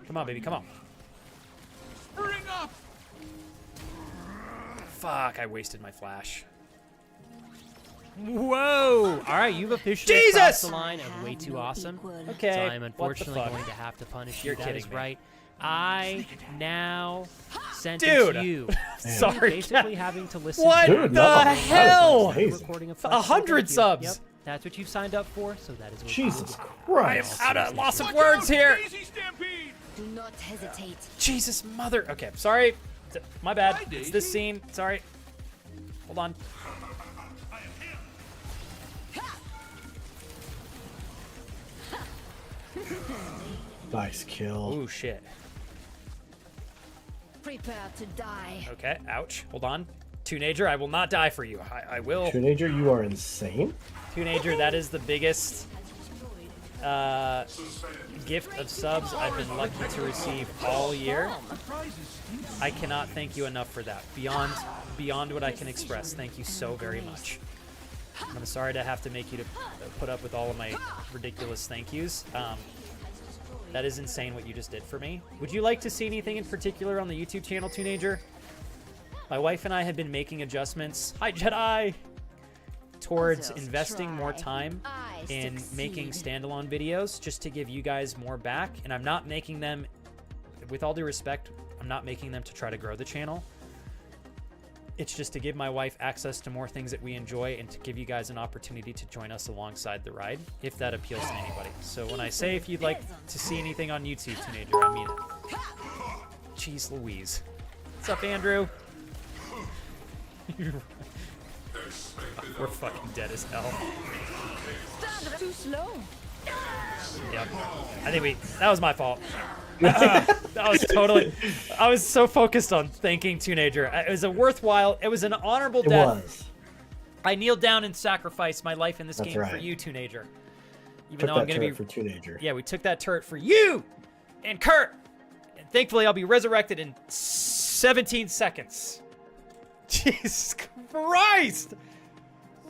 Come on, baby, come on. Bring up. Fuck, I wasted my flash. Whoa! All right, you've officially Jesus! crossed the line of way too awesome. Okay, So I'm what the unfortunately fuck? going to have to punish You're you. That kidding is me. right. I now sentence Dude! you. Sorry, Basically having to listen What to Dude, the no, that hell? was amazing. recording of 100 subs. Yep, that's what you've signed up for, so that is what Jesus I am Christ. out of loss of words here. Daisy Stampede. Do not hesitate. Jesus, mother. Okay, sorry. My bad. It's this scene. Sorry. Hold on. Nice kill. Oh shit. Prepare to die. Okay, ouch. Hold on. Teenager, I will not die for you. I will. Teenager, you are insane. Teenager, that is the biggest gift of subs I've been lucky to receive all year. I cannot thank you enough for that. Beyond what I can express. Thank you so very much. I'm sorry to have to make you to put up with all of my ridiculous thank yous. That is insane what you just did for me. Would you like to see anything in particular on the YouTube channel, Teenager? My wife and I have been making adjustments. Hi, Jedi! Towards investing more time in making standalone videos just to give you guys more back. And I'm not making them, with all due respect, I'm not making them to try to grow the channel. It's just to give my wife access to more things that we enjoy and to give you guys an opportunity to join us alongside the ride, if that appeals to anybody. So when I say if you'd like to see anything on YouTube, Teenager, I mean it. Jeez Louise. What's up, Andrew? We're fucking dead as hell. Too slow. Yep. I think that was my fault. That was totally, I was so focused on thanking Teenager. It was a worthwhile, it was an honorable It death. was. I kneeled down and sacrificed my life in this That's game for right. you, Teenager. Even Took though that I'm going to be turret for Teenager. Yeah, we took that turret for you and Kurt. And thankfully I'll be resurrected in 17 seconds. Jesus Christ.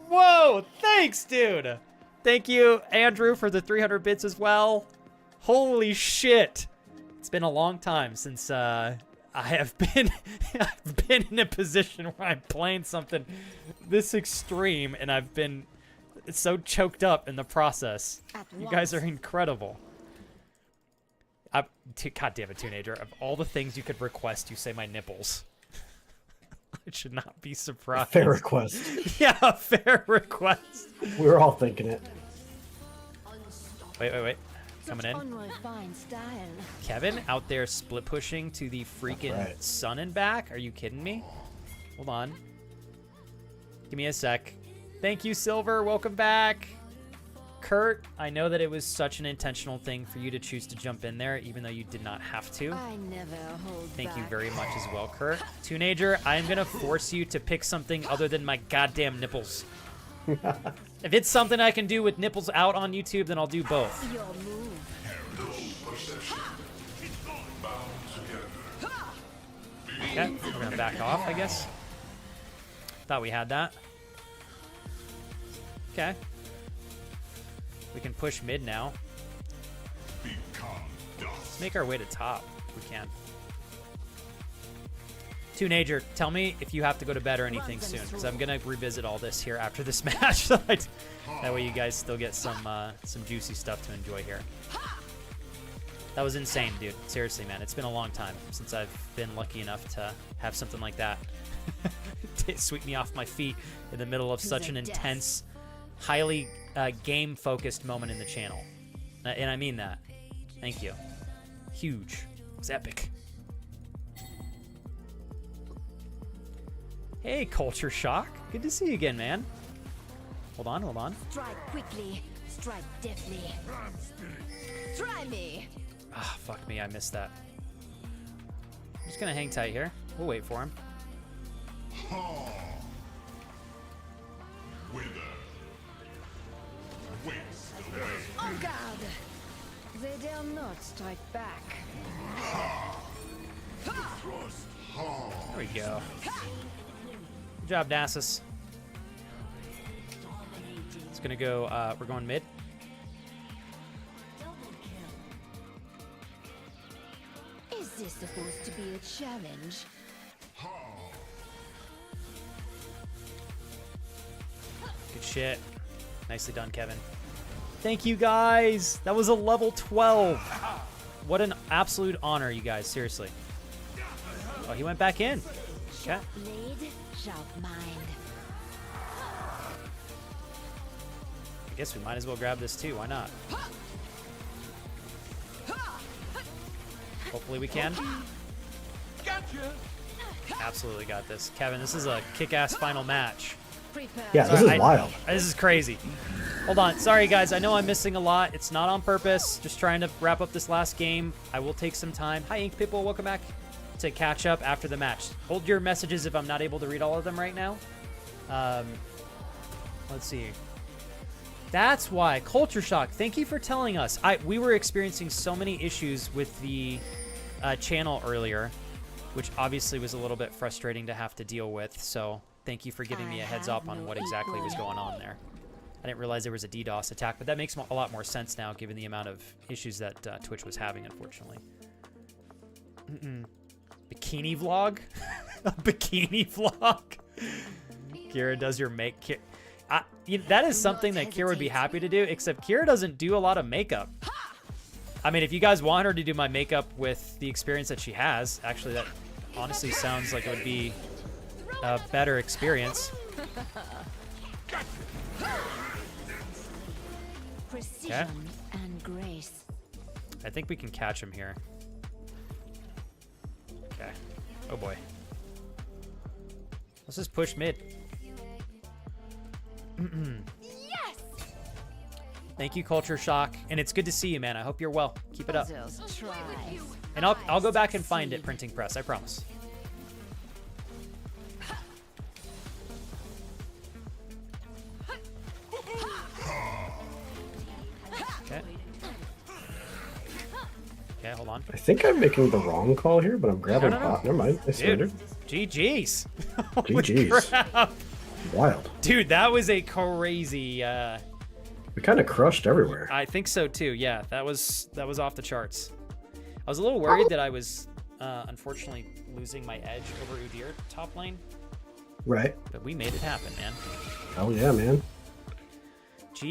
Whoa, thanks, dude. Thank you, Andrew, for the 300 bits as well. Holy shit. It's been a long time since I have been I've been in a position where I'm playing something this extreme and I've been so choked up in the process. You guys are incredible. God damn it, Teenager. Of all the things you could request, you say my nipples. I should not be surprised. Fair request. Yeah, fair request. We were all thinking it. Wait. Coming in. Unrefined style. Kevin out there split pushing to the freaking right. sun and back. Are you kidding me? Hold on. Give me a sec. Thank you, Silver. Welcome back. Kurt, I know that it was such an intentional thing for you to choose to jump in there, even though you did not have to. I never hold Thank you back. very much as well, Kurt. Teenager, I am going to force you to pick something other than my goddamn nipples. If it's something I can do with nipples out on YouTube, then I'll do both. Your move. Okay, we're going to back off, I guess. Thought we had that. Okay. We can push mid now. Let's make our way to top if we can. Teenager, tell me if you have to go to bed or anything soon, because I'm going to revisit all this here after this match. That way you guys still get some juicy stuff to enjoy here. That was insane, dude. Seriously, man. It's been a long time since I've been lucky enough to have something like that sweep me off my feet in the middle of such an intense, highly game-focused moment in the channel. And I mean that. Thank you. Huge. It was epic. Hey, Culture Shock. Good to see you again, man. Hold on. Strike quickly. Strike deftly. Try me. Ah, fuck me. I missed that. I'm just going to hang tight here. We'll wait for him. On guard. They dare not strike back. There we go. Good job, Nasus. It's going to go, we're going mid. this supposed to be a challenge? Good shit. Nicely done, Kevin. Thank you, guys. That was a level 12. What an absolute honor, you guys. Seriously. Oh, he went back in. Okay. Sharp blade, sharp mind. I guess we might as well grab this too. Why not? Hopefully we can. Gotcha. Absolutely got this. Kevin, this is a kick-ass final match. Yeah, this is wild. This is crazy. Hold on. Sorry, guys. I know I'm missing a lot. It's not on purpose. Just trying to wrap up this last game. I will take some time. Hi, Ink People. Welcome back to catch up after the match. Hold your messages if I'm not able to read all of them right now. Let's see. That's why. Culture Shock. Thank you for telling us. We were experiencing so many issues with the channel earlier, which obviously was a little bit frustrating to have to deal with. So thank you for giving me a heads up on what exactly was going on there. I didn't realize there was a DDoS attack, but that makes a lot more sense now given the amount of issues that Twitch was having, unfortunately. Bikini vlog? A bikini vlog? Kira does your make... that is something that Kira would be happy to do, except Kira doesn't do a lot of makeup. I mean, if you guys want her to do my makeup with the experience that she has, actually that honestly sounds like it would be a better experience. Precision and grace. I think we can catch him here. Okay. Oh boy. Let's just push mid. Yes! Thank you, Culture Shock. And it's good to see you, man. I hope you're well. Keep it up. Try. And I'll go back and find it, Printing Press. I promise. Okay. Okay, hold on. I think I'm making the wrong call here, but I'm grabbing bot. Never mind. I surrendered. GG's. GG's. Crap. Wild. Dude, that was a crazy... we kind of crushed everywhere. I think so too. Yeah, that was off the charts. I was a little worried that I was unfortunately losing my edge over Udyr top lane. Right. But we made it happen, man. Oh yeah, man.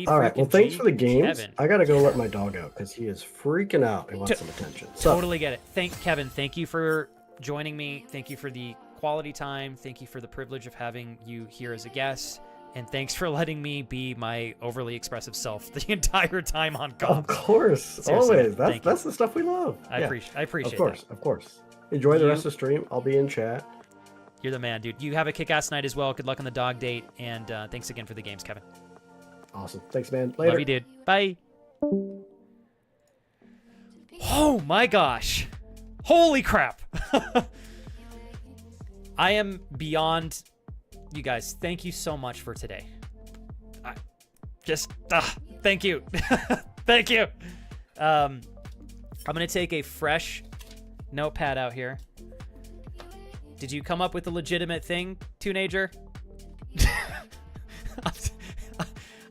All right. Well, thanks for the games. Kevin. I gotta go let my dog out because he is freaking out and wants some attention. So, totally get it. Kevin. Thank you for joining me. Thank you for the quality time. Thank you for the privilege of having you here as a guest. And thanks for letting me be my overly expressive self the entire time on comms. Of course, seriously, always. That's the stuff we love. I appreciate that. Of course. Enjoy the rest of the stream. I'll be in chat. You're the man, dude. You have a kick-ass night as well. Good luck on the dog date. And thanks again for the games, Kevin. Awesome. Thanks, man. Later. Love you, dude. Bye. Oh, my gosh. Holy crap. I am beyond... You guys, thank you so much for today. Thank you. Thank you. I'm going to take a fresh notepad out here. Did you come up with a legitimate thing, Teenager?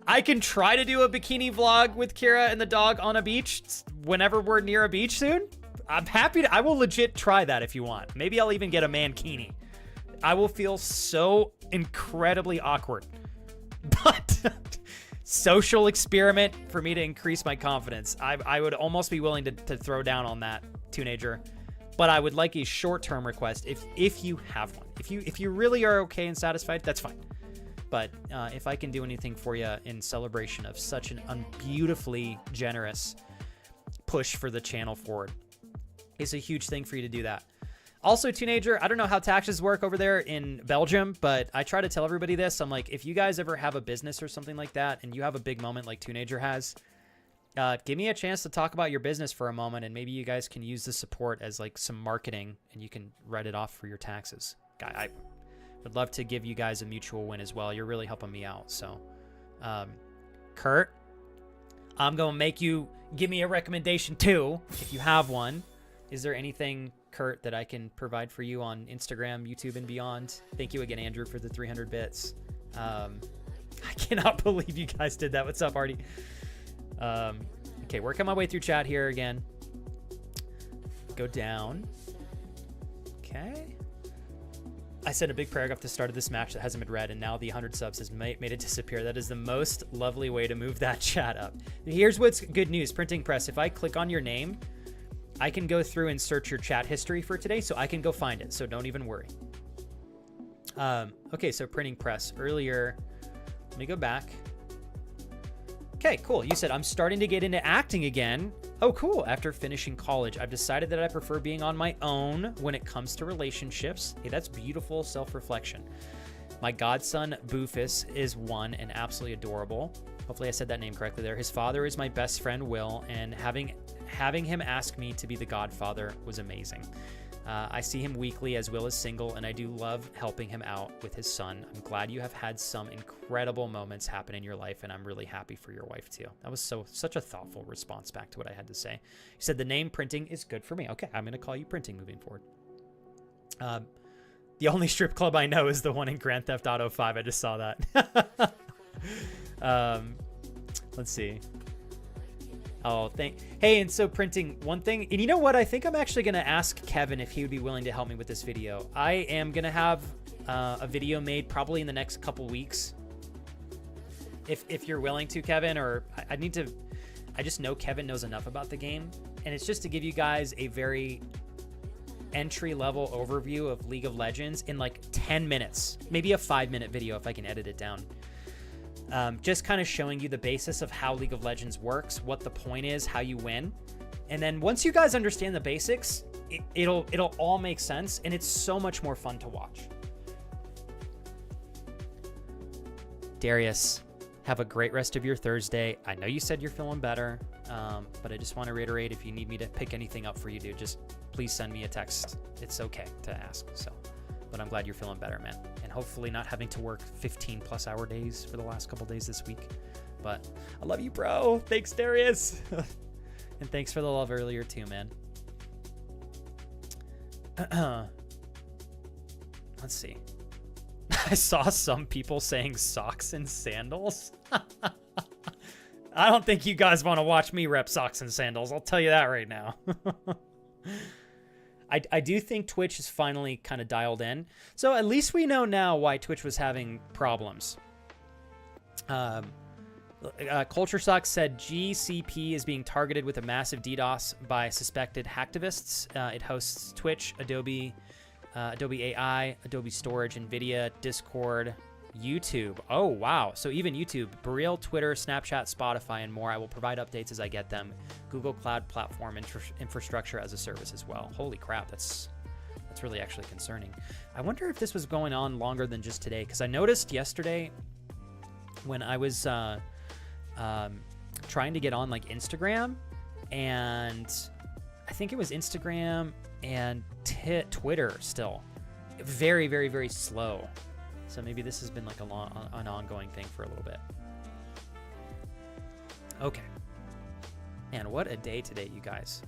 I can try to do a bikini vlog with Kira and the dog on a beach whenever we're near a beach soon. I'm happy to. I will legit try that if you want. Maybe I'll even get a mankini. I will feel so incredibly awkward. But social experiment for me to increase my confidence. I would almost be willing to throw down on that, Teenager. But I would like a short-term request if you have one. If you really are okay and satisfied, that's fine. But if I can do anything for you in celebration of such an unbeautifully generous push for the channel forward, it's a huge thing for you to do that. Also, Teenager, I don't know how taxes work over there in Belgium, but I try to tell everybody this. I'm like, if you guys ever have a business or something like that and you have a big moment like Teenager has, give me a chance to talk about your business for a moment, and maybe you guys can use the support as like some marketing and you can write it off for your taxes. I would love to give you guys a mutual win as well. You're really helping me out. So, Kurt, I'm going to make you give me a recommendation too, if you have one. Is there anything, Kurt, that I can provide for you on Instagram, YouTube, and beyond? Thank you again, Andrew, for the 300 bits. I cannot believe you guys did that. What's up, Artie? Okay, working my way through chat here again. Go down. Okay. I sent a big paragraph at the start of this match that hasn't been read, and now the 100 subs has made it disappear. That is the most lovely way to move that chat up. Here's what's good news, Printing Press. If I click on your name, I can go through and search your chat history for today, so I can go find it, so don't even worry. Okay, so Printing Press. Earlier, let me go back. Okay, cool. You said, I'm starting to get into acting again. Oh, cool. After finishing college, I've decided that I prefer being on my own when it comes to relationships. Hey, that's beautiful self-reflection. My godson, Boofus, is one and absolutely adorable. Hopefully I said that name correctly there. His father is my best friend, Will, and having him ask me to be the godfather was amazing. I see him weekly as Will is single, and I do love helping him out with his son. I'm glad you have had some incredible moments happen in your life, and I'm really happy for your wife too. That was such a thoughtful response back to what I had to say. He said the name Printing is good for me. Okay, I'm going to call you Printing moving forward. The only strip club I know is the one in Grand Theft Auto 5. I just saw that. Let's see. Oh, hey, and so Printing, one thing, and you know what? I think I'm actually going to ask Kevin if he would be willing to help me with this video. I am going to have a video made probably in the next couple weeks. If you're willing to, Kevin, or I just know Kevin knows enough about the game, and it's just to give you guys a very entry-level overview of League of Legends in like 10 minutes, maybe a 5-minute video if I can edit it down. Just kind of showing you the basis of how League of Legends works, what the point is, how you win. And then once you guys understand the basics, it'll all make sense, and it's so much more fun to watch. Darius, have a great rest of your Thursday. I know you said you're feeling better, but I just want to reiterate, if you need me to pick anything up for you, dude, just please send me a text. It's okay to ask, but I'm glad you're feeling better, man. And hopefully not having to work 15+ hour days for the last couple days this week. But I love you, bro. Thanks, Darius. And thanks for the love earlier too, man. Let's see. I saw some people saying socks and sandals. I don't think you guys want to watch me rep socks and sandals. I'll tell you that right now. I do think Twitch is finally kind of dialed in. So at least we know now why Twitch was having problems. Culture Sock said GCP is being targeted with a massive DDoS by suspected hacktivists. It hosts Twitch, Adobe AI, Adobe Storage, NVIDIA, Discord, YouTube. Oh, wow. So even YouTube, Burreel, Twitter, Snapchat, Spotify, and more. I will provide updates as I get them. Google Cloud Platform infrastructure as a service as well. Holy crap, that's really actually concerning. I wonder if this was going on longer than just today, because I noticed yesterday when I was trying to get on like Instagram, and I think it was Instagram and Twitter still. Very, very, very slow. So maybe this has been like an ongoing thing for a little bit. Okay. Man, what a day today, you guys.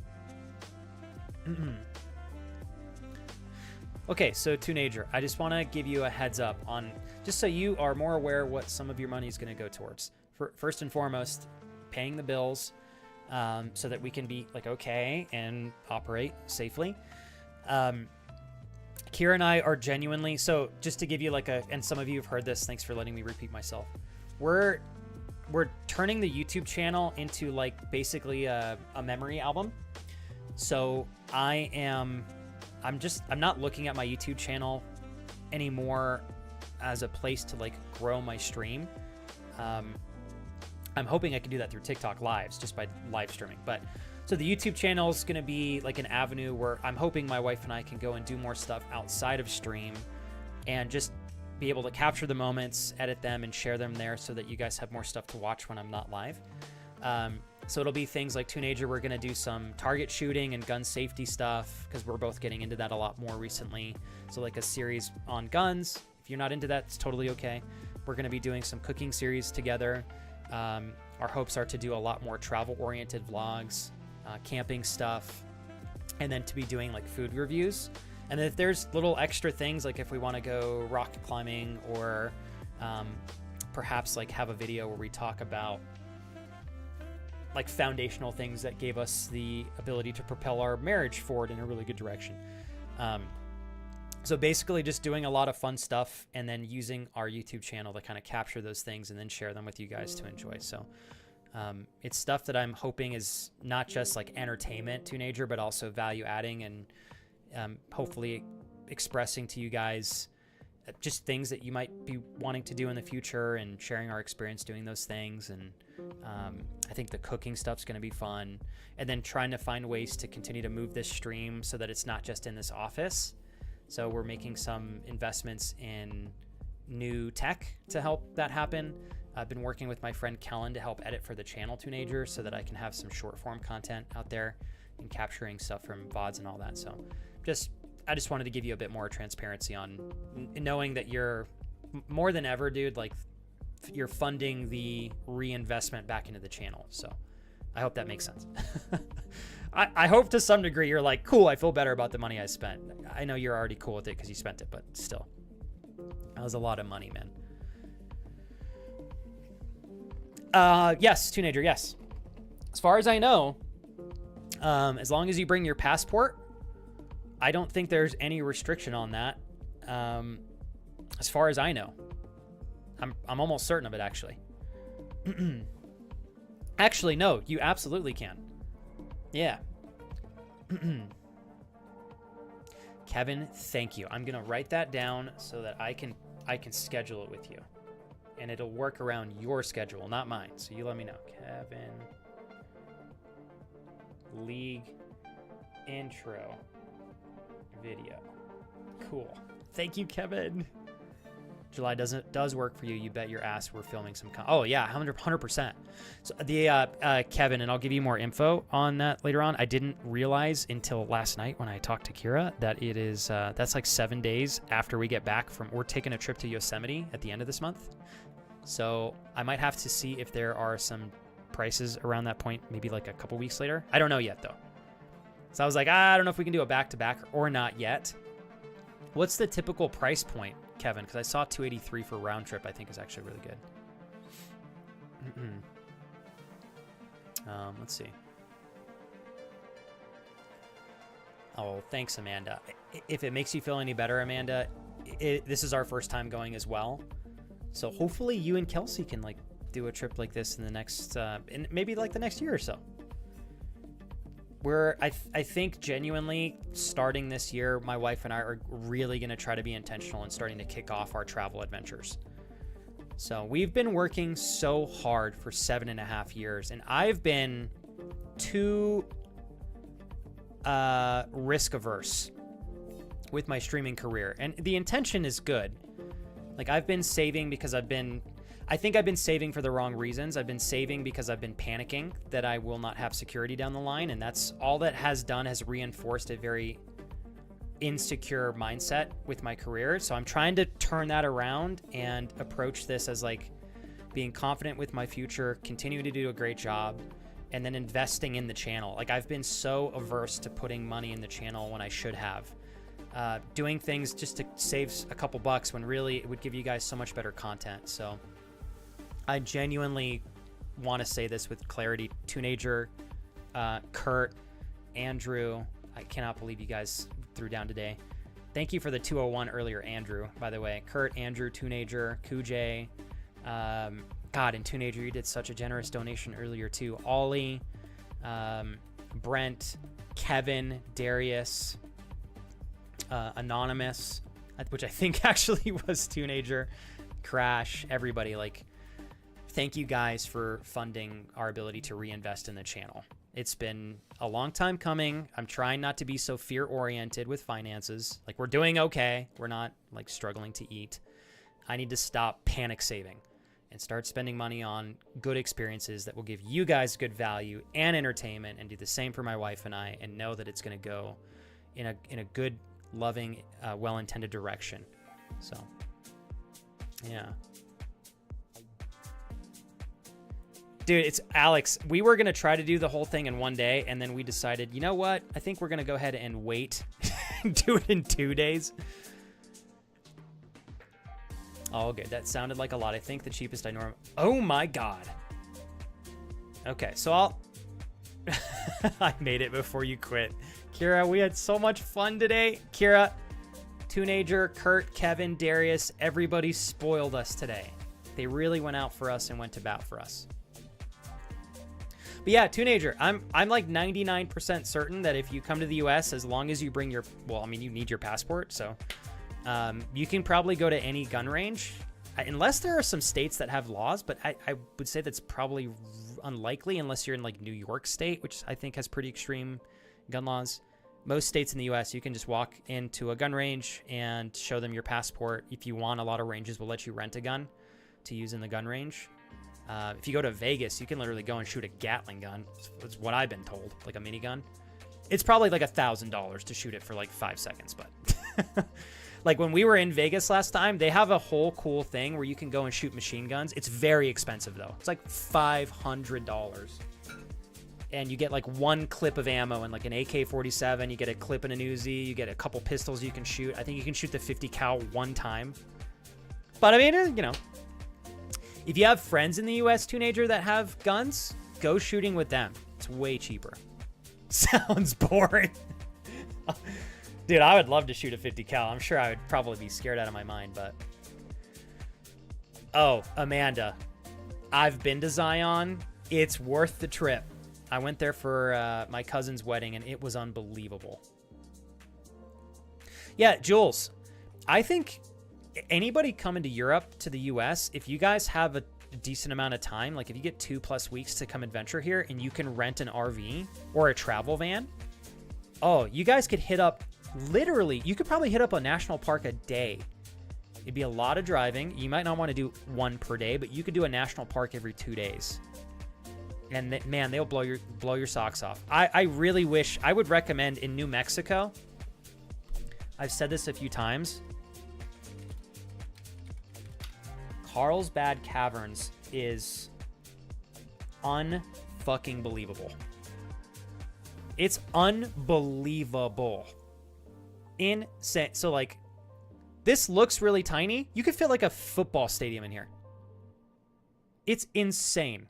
Okay, so Teenager, I just want to give you a heads up on, just so you are more aware what some of your money is going to go towards. First and foremost, paying the bills so that we can be like okay and operate safely. Kira and I are genuinely, so just to give you like and some of you have heard this, thanks for letting me repeat myself. We're turning the YouTube channel into like basically a memory album. So I'm not looking at my YouTube channel anymore as a place to like grow my stream. I'm hoping I can do that through TikTok lives, just by live streaming. But so the YouTube channel is going to be like an avenue where I'm hoping my wife and I can go and do more stuff outside of stream and just be able to capture the moments, edit them, and share them there so that you guys have more stuff to watch when I'm not live. So it'll be things like Teenager. We're going to do some target shooting and gun safety stuff because we're both getting into that a lot more recently. So like a series on guns. If you're not into that, it's totally okay. We're going to be doing some cooking series together. Our hopes are to do a lot more travel-oriented vlogs, camping stuff, and then to be doing like food reviews. And if there's little extra things, like if we want to go rock climbing or perhaps like have a video where we talk about like foundational things that gave us the ability to propel our marriage forward in a really good direction. So basically just doing a lot of fun stuff and then using our YouTube channel to kind of capture those things and then share them with you guys to enjoy. So it's stuff that I'm hoping is not just like entertainment teenager, but also value adding and hopefully expressing to you guys just things that you might be wanting to do in the future and sharing our experience doing those things. And I think the cooking stuff's going to be fun. And then trying to find ways to continue to move this stream so that it's not just in this office. So we're making some investments in new tech to help that happen. I've been working with my friend Kellen to help edit for the channel Teenager so that I can have some short form content out there and capturing stuff from VODs and all that. So I just wanted to give you a bit more transparency on knowing that you're more than ever, dude, like you're funding the reinvestment back into the channel. So I hope that makes sense. I hope to some degree you're like, cool, I feel better about the money I spent. I know you're already cool with it because you spent it, but still. That was a lot of money, man. Yes, Teenager, yes. As far as I know, as long as you bring your passport, I don't think there's any restriction on that. As far as I know. I'm almost certain of it, actually. Actually, no, you absolutely can. Yeah. Kevin, thank you. I'm gonna write that down so that I can schedule it with you, and it'll work around your schedule, not mine. So you let me know. Kevin, League intro video. Cool. Thank you, Kevin. July does work for you. You bet your ass we're filming some oh yeah, 100%. So the Kevin, and I'll give you more info on that later on. I didn't realize until last night when I talked to Kira that it is that's like 7 days after we get back from, we're taking a trip to Yosemite at the end of this month. So I might have to see if there are some prices around that point, maybe like a couple weeks later. I don't know yet though. So I was like, I don't know if we can do a back-to-back or not yet. What's the typical price point, Kevin? Because I saw 283 for round trip. I think is actually really good. Let's see. Oh, thanks, Amanda. If it makes you feel any better, Amanda, this is our first time going as well. So hopefully you and Kelsey can like do a trip like this in the next, in maybe like the next year or so. I think genuinely starting this year, my wife and I are really going to try to be intentional and starting to kick off our travel adventures. So we've been working so hard for 7.5 years, and I've been too risk averse with my streaming career. And the intention is good. Like I've been saving because I think I've been saving for the wrong reasons. I've been saving because I've been panicking that I will not have security down the line. And that's all that has done, has reinforced a very insecure mindset with my career. So I'm trying to turn that around and approach this as like being confident with my future, continuing to do a great job, and then investing in the channel. Like I've been so averse to putting money in the channel when I should have. Doing things just to save a couple bucks when really it would give you guys so much better content. So I genuinely want to say this with clarity. Teenager, Kurt, Andrew, I cannot believe you guys threw down today. Thank you for the 201 earlier, Andrew, by the way. Kurt, Andrew, Teenager, Kujay. God, and Teenager, you did such a generous donation earlier too. Ollie, Brent, Kevin, Darius, Anonymous, which I think actually was Teenager, Crash, everybody. Like, thank you guys for funding our ability to reinvest in the channel. It's been a long time coming. I'm trying not to be so fear-oriented with finances. Like, we're doing okay. We're not, like, struggling to eat. I need to stop panic saving and start spending money on good experiences that will give you guys good value and entertainment, and do the same for my wife and I, and know that it's going to go in a good, loving, well-intended direction. So, yeah. Dude, it's Alex. We were going to try to do the whole thing in one day, and then we decided, you know what? I think we're going to go ahead and wait and do it in 2 days. Oh, good. That sounded like a lot. I think the cheapest I normally... Oh, my God. Okay, so I'll... I made it before you quit. Kira, we had so much fun today. Kira, Teenager, Kurt, Kevin, Darius, everybody spoiled us today. They really went out for us and went to bat for us. But yeah, Teenager, I'm like 99% certain that if you come to the US, as long as you bring your, well, I mean, you need your passport, so you can probably go to any gun range, unless there are some states that have laws, but I would say that's probably unlikely unless you're in like New York State, which I think has pretty extreme gun laws. Most states in the US, you can just walk into a gun range and show them your passport. If you want, a lot of ranges will let you rent a gun to use in the gun range. If you go to Vegas, you can literally go and shoot a Gatling gun. That's what I've been told, like a minigun. It's probably like $1,000 to shoot it for like 5 seconds, but like when we were in Vegas last time, they have a whole cool thing where you can go and shoot machine guns. It's very expensive though. It's like $500. And you get like 1 clip of ammo and like an AK-47. You get a clip and an Uzi. You get a couple pistols you can shoot. I think you can shoot the 50 cal 1 time. But I mean, you know, if you have friends in the US, Teenager, that have guns, go shooting with them. It's way cheaper. Sounds boring. Dude, I would love to shoot a 50 cal. I'm sure I would probably be scared out of my mind, but... Oh, Amanda. I've been to Zion. It's worth the trip. I went there for my cousin's wedding, and it was unbelievable. Yeah, Jules, I think anybody coming to Europe, to the US, if you guys have a decent amount of time, like if you get 2+ weeks to come adventure here and you can rent an RV or a travel van, oh, you guys could hit up, literally, you could probably hit up a national park a day. It'd be a lot of driving. You might not want to do 1 per day, but you could do a national park every 2 days. And man, they'll blow your socks off. I really wish, I would recommend in New Mexico, I've said this a few times, Carlsbad Caverns is unfucking believable. It's unbelievable. Insane. So like, this looks really tiny. You could fit like a football stadium in here. It's insane.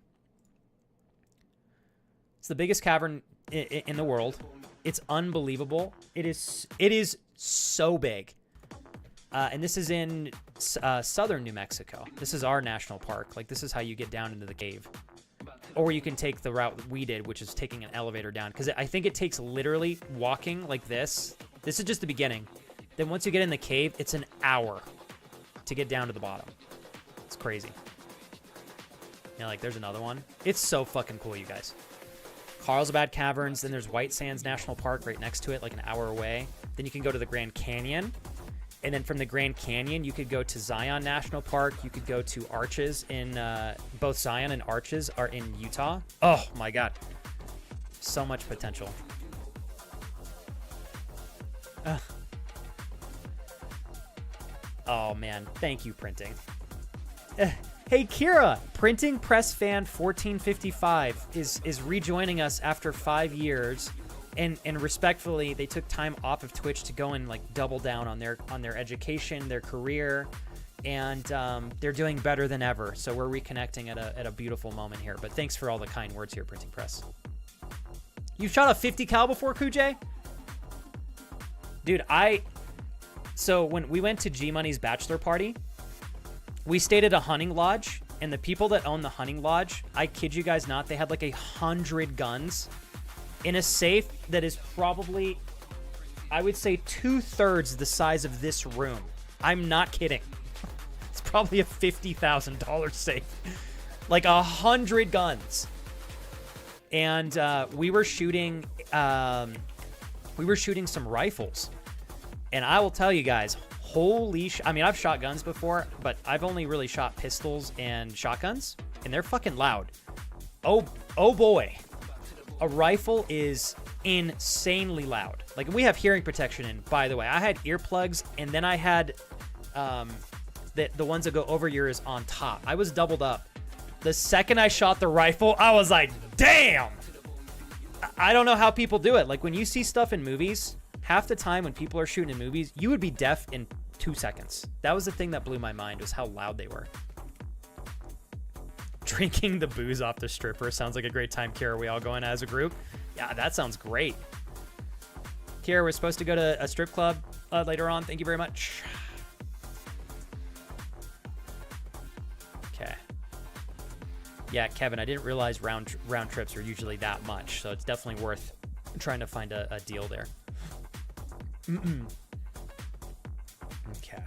It's the biggest cavern in the world. It's unbelievable. It is so big. And this is in southern New Mexico. This is our national park. Like, this is how you get down into the cave. Or you can take the route that we did, which is taking an elevator down. Because I think it takes literally walking like this. This is just the beginning. Then once you get in the cave, it's an hour to get down to the bottom. It's crazy. Yeah, like, there's another one. It's so fucking cool, you guys. Carlsbad Caverns. Then there's White Sands National Park right next to it, like an hour away. Then you can go to the Grand Canyon. And then from the Grand Canyon, you could go to Zion National Park. You could go to Arches in, both Zion and Arches are in Utah. Oh my God. So much potential. Oh man, thank you, printing. Hey Kira, Printing Press Fan 1455 is rejoining us after 5 years. And respectfully, they took time off of Twitch to go and like double down on their education, their career, and they're doing better than ever. So we're reconnecting at a beautiful moment here. But thanks for all the kind words here, Printing Press. You've shot a 50 cal before, Kujay? Dude, so when we went to G Money's bachelor party, we stayed at a hunting lodge, and the people that own the hunting lodge, I kid you guys not, they had like 100 guns in a safe that is probably, I would say, 2/3 the size of this room. I'm not kidding. It's probably a $50,000 safe. Like 100 guns. And we were shooting some rifles. And I will tell you guys, holy I mean, I've shot guns before, but I've only really shot pistols and shotguns, and they're fucking loud. Oh boy. A rifle is insanely loud. Like, we have hearing protection in, by the way. I had earplugs, and then I had the ones that go over yours on top. I was doubled up. The second I shot the rifle, I was like, damn! I don't know how people do it. Like, when you see stuff in movies, half the time when people are shooting in movies, you would be deaf in 2 seconds. That was the thing that blew my mind, was how loud they were. Drinking the booze off the stripper sounds like a great time, Kara. We all going as a group? Yeah, that sounds great. Kira, we're supposed to go to a strip club later on. Thank you very much. Okay. Yeah, Kevin, I didn't realize round trips are usually that much, so it's definitely worth trying to find a deal there. Okay.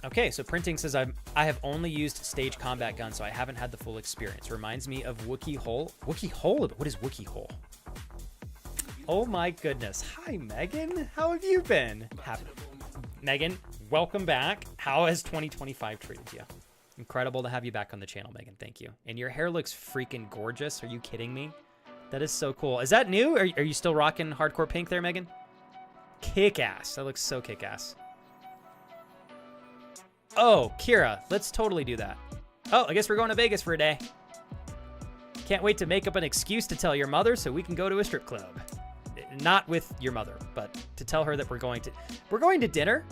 Okay, so Printing says I have only used stage combat guns, so I haven't had the full experience. Reminds me of Wookiee Hole. Wookiee Hole? What is Wookiee Hole? Oh my goodness. Hi, Megan. How have you been? Megan, welcome back. How has 2025 treated you? Incredible to have you back on the channel, Megan. Thank you. And your hair looks freaking gorgeous. Are you kidding me? That is so cool. Is that new? Are you still rocking hardcore pink there, Megan? Kick-ass. That looks so kick-ass. Oh, Kira, let's totally do that. Oh, I guess we're going to Vegas for a day. Can't wait to make up an excuse to tell your mother so we can go to a strip club. Not with your mother, but to tell her that we're going to dinner.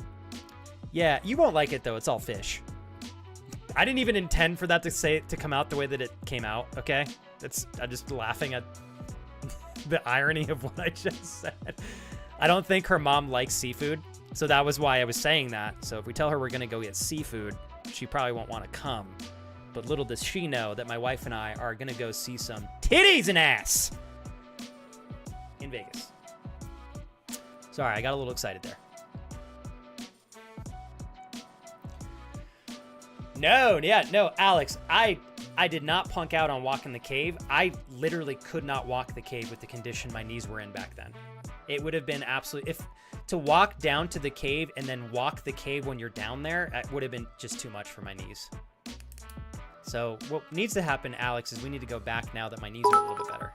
Yeah, you won't like it though. It's all fish. I didn't even intend for that to come out the way that it came out. Okay, I'm just laughing at the irony of what I just said. I don't think her mom likes seafood. So that was why I was saying that. So if we tell her we're going to go get seafood, she probably won't want to come. But little does she know that my wife and I are going to go see some titties and ass in Vegas. Sorry, I got a little excited there. No, Alex, I did not punk out on walking the cave. I literally could not walk the cave with the condition my knees were in back then. It would have been absolutely... To walk down to the cave and then walk the cave when you're down there, it would have been just too much for my knees. So what needs to happen, Alex, is we need to go back now that my knees are a little bit better.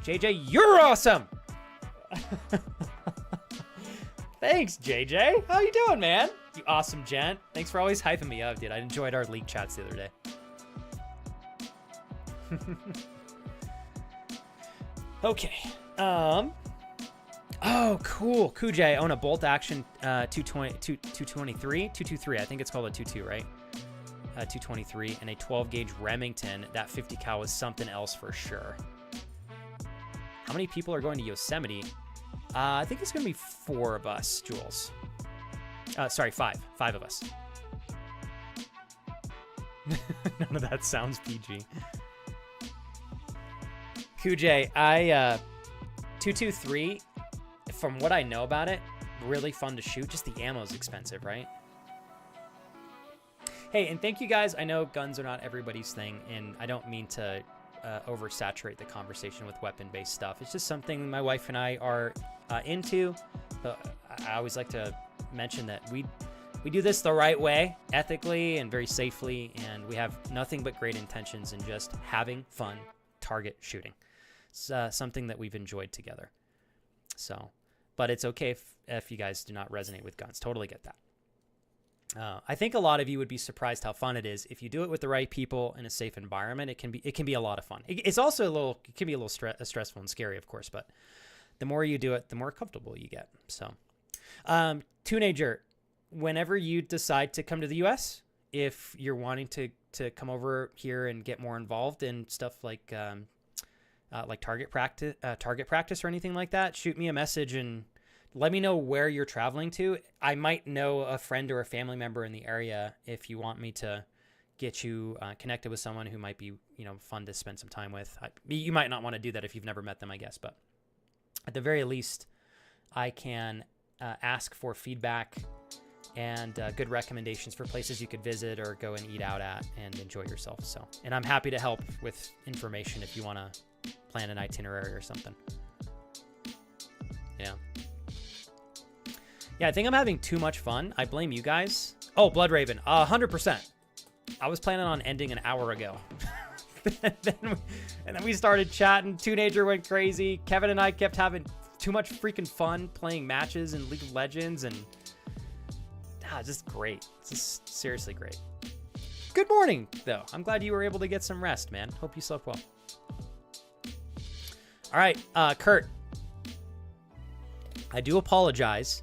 JJ, you're awesome! Thanks, JJ. How you doing, man? You awesome gent. Thanks for always hyping me up, dude. I enjoyed our league chats the other day. Okay. Oh, cool. Kujay, I own a bolt action 223. I think it's called a 22, right? 223 and a 12 gauge Remington. That 50 cal is something else for sure. How many people are going to Yosemite? I think it's going to be 4 of us, Jules. Sorry, 5. 5 of us. None of that sounds PG. Kujay, 223. From what I know about it, really fun to shoot. Just the ammo is expensive, right? Hey, and thank you guys. I know guns are not everybody's thing, and I don't mean to oversaturate the conversation with weapon-based stuff. It's just something my wife and I are into. I always like to mention that we do this the right way, ethically and very safely, and we have nothing but great intentions in just having fun target shooting. It's something that we've enjoyed together. So, but it's okay if you guys do not resonate with guns. Totally get that. I think a lot of you would be surprised how fun it is if you do it with the right people in a safe environment. It can be a lot of fun. It's also it can be a little stressful and scary, of course. But the more you do it, the more comfortable you get. So, Teenager, whenever you decide to come to the U.S., if you're wanting to come over here and get more involved in stuff like target practice or anything like that, shoot me a message and let me know where you're traveling to. I might know a friend or a family member in the area if you want me to get you connected with someone who might be, fun to spend some time with. You might not want to do that if you've never met them, I guess, but at the very least, I can ask for feedback and good recommendations for places you could visit or go and eat out at and enjoy yourself. So, and I'm happy to help with information if you want to plan an itinerary or something. Yeah, I think I'm having too much fun. I blame you guys. Oh, Blood Raven, 100%. I was planning on ending an hour ago. and then we started chatting. Teenager went crazy. Kevin and I kept having too much freaking fun playing matches in League of Legends, and just great. Just seriously great. Good morning, though. I'm glad you were able to get some rest, man. Hope you slept well. All right, Kurt. I do apologize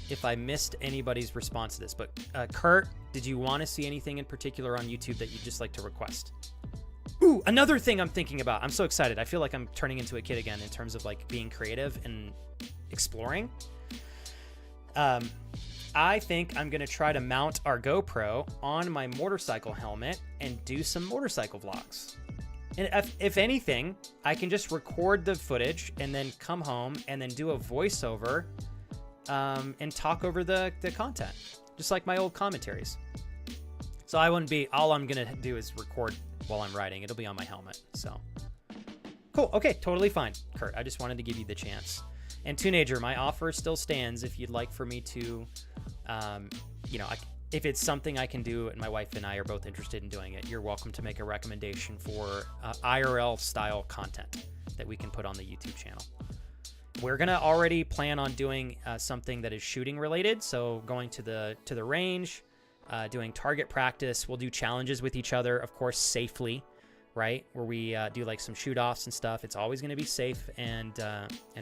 if I missed anybody's response to this, but Kurt, did you want to see anything in particular on YouTube that you'd just like to request? Ooh, another thing I'm thinking about. I'm so excited. I feel like I'm turning into a kid again in terms of like being creative and exploring. I think I'm going to try to mount our GoPro on my motorcycle helmet and do some motorcycle vlogs. And if anything, I can just record the footage and then come home and then do a voiceover and talk over the content, just like my old commentaries. So I wouldn't be, all I'm going to do is record while I'm riding. It'll be on my helmet. So cool. Okay. Totally fine, Kurt. I just wanted to give you the chance. And Teenager, my offer still stands if you'd like for me to, if it's something I can do and my wife and I are both interested in doing it, you're welcome to make a recommendation for IRL style content that we can put on the YouTube channel. We're going to already plan on doing something that is shooting related. So going to the range, doing target practice. We'll do challenges with each other, of course, safely, right? Where we do like some shoot offs and stuff. It's always going to be safe and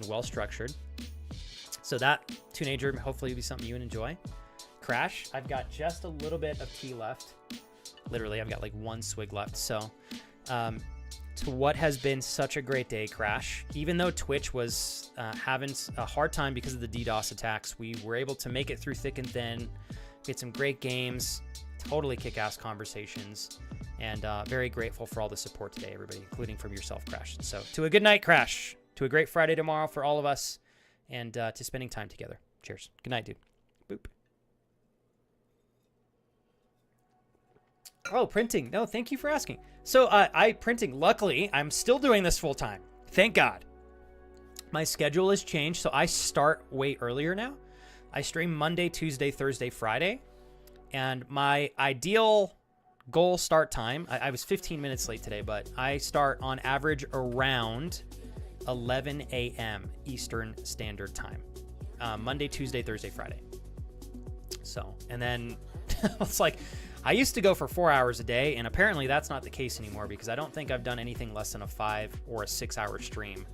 well structured. So that, Teenager, hopefully will be something you would enjoy. Crash, I've got just a little bit of tea left. Literally, I've got like one swig left. So to what has been such a great day, Crash. Even though Twitch was having a hard time because of the DDoS attacks, we were able to make it through thick and thin. We had some great games, totally kick-ass conversations, and very grateful for all the support today, everybody, including from yourself, Crash. So to a good night, Crash. To a great Friday tomorrow for all of us, and to spending time together. Cheers. Good night, dude. Boop. Oh, printing. No, thank you for asking. So printing, luckily, I'm still doing this full time. Thank God. My schedule has changed, so I start way earlier now. I stream Monday, Tuesday, Thursday, Friday. And my ideal goal start time, I was 15 minutes late today, but I start on average around 11 a.m. Eastern Standard Time. Monday, Tuesday, Thursday, Friday. So, and then it's like, I used to go for 4 hours a day, and apparently that's not the case anymore because I don't think I've done anything less than a 5 or a 6 hour stream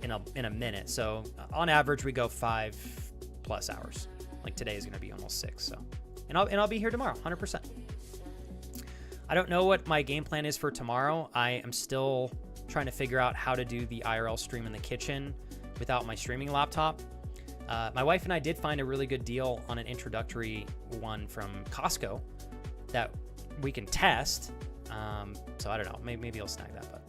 in a minute. So on average, we go 5+ hours. Like today is going to be almost 6. So, and I'll be here tomorrow, 100%. I don't know what my game plan is for tomorrow. I am still trying to figure out how to do the IRL stream in the kitchen without my streaming laptop. My wife and I did find a really good deal on an introductory one from Costco that we can test. So I don't know. Maybe I'll snag that, but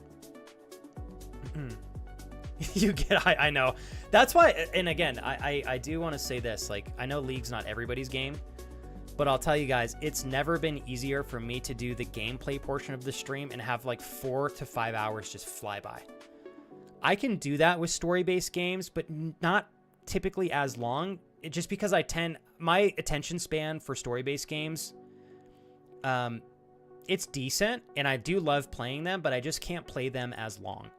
you get, I know. That's why, and again, I do want to say this, like, I know League's not everybody's game, but I'll tell you guys, it's never been easier for me to do the gameplay portion of the stream and have like 4 to 5 hours just fly by. I can do that with story-based games, but not typically as long, just because my attention span for story-based games, it's decent, and I do love playing them, but I just can't play them as long.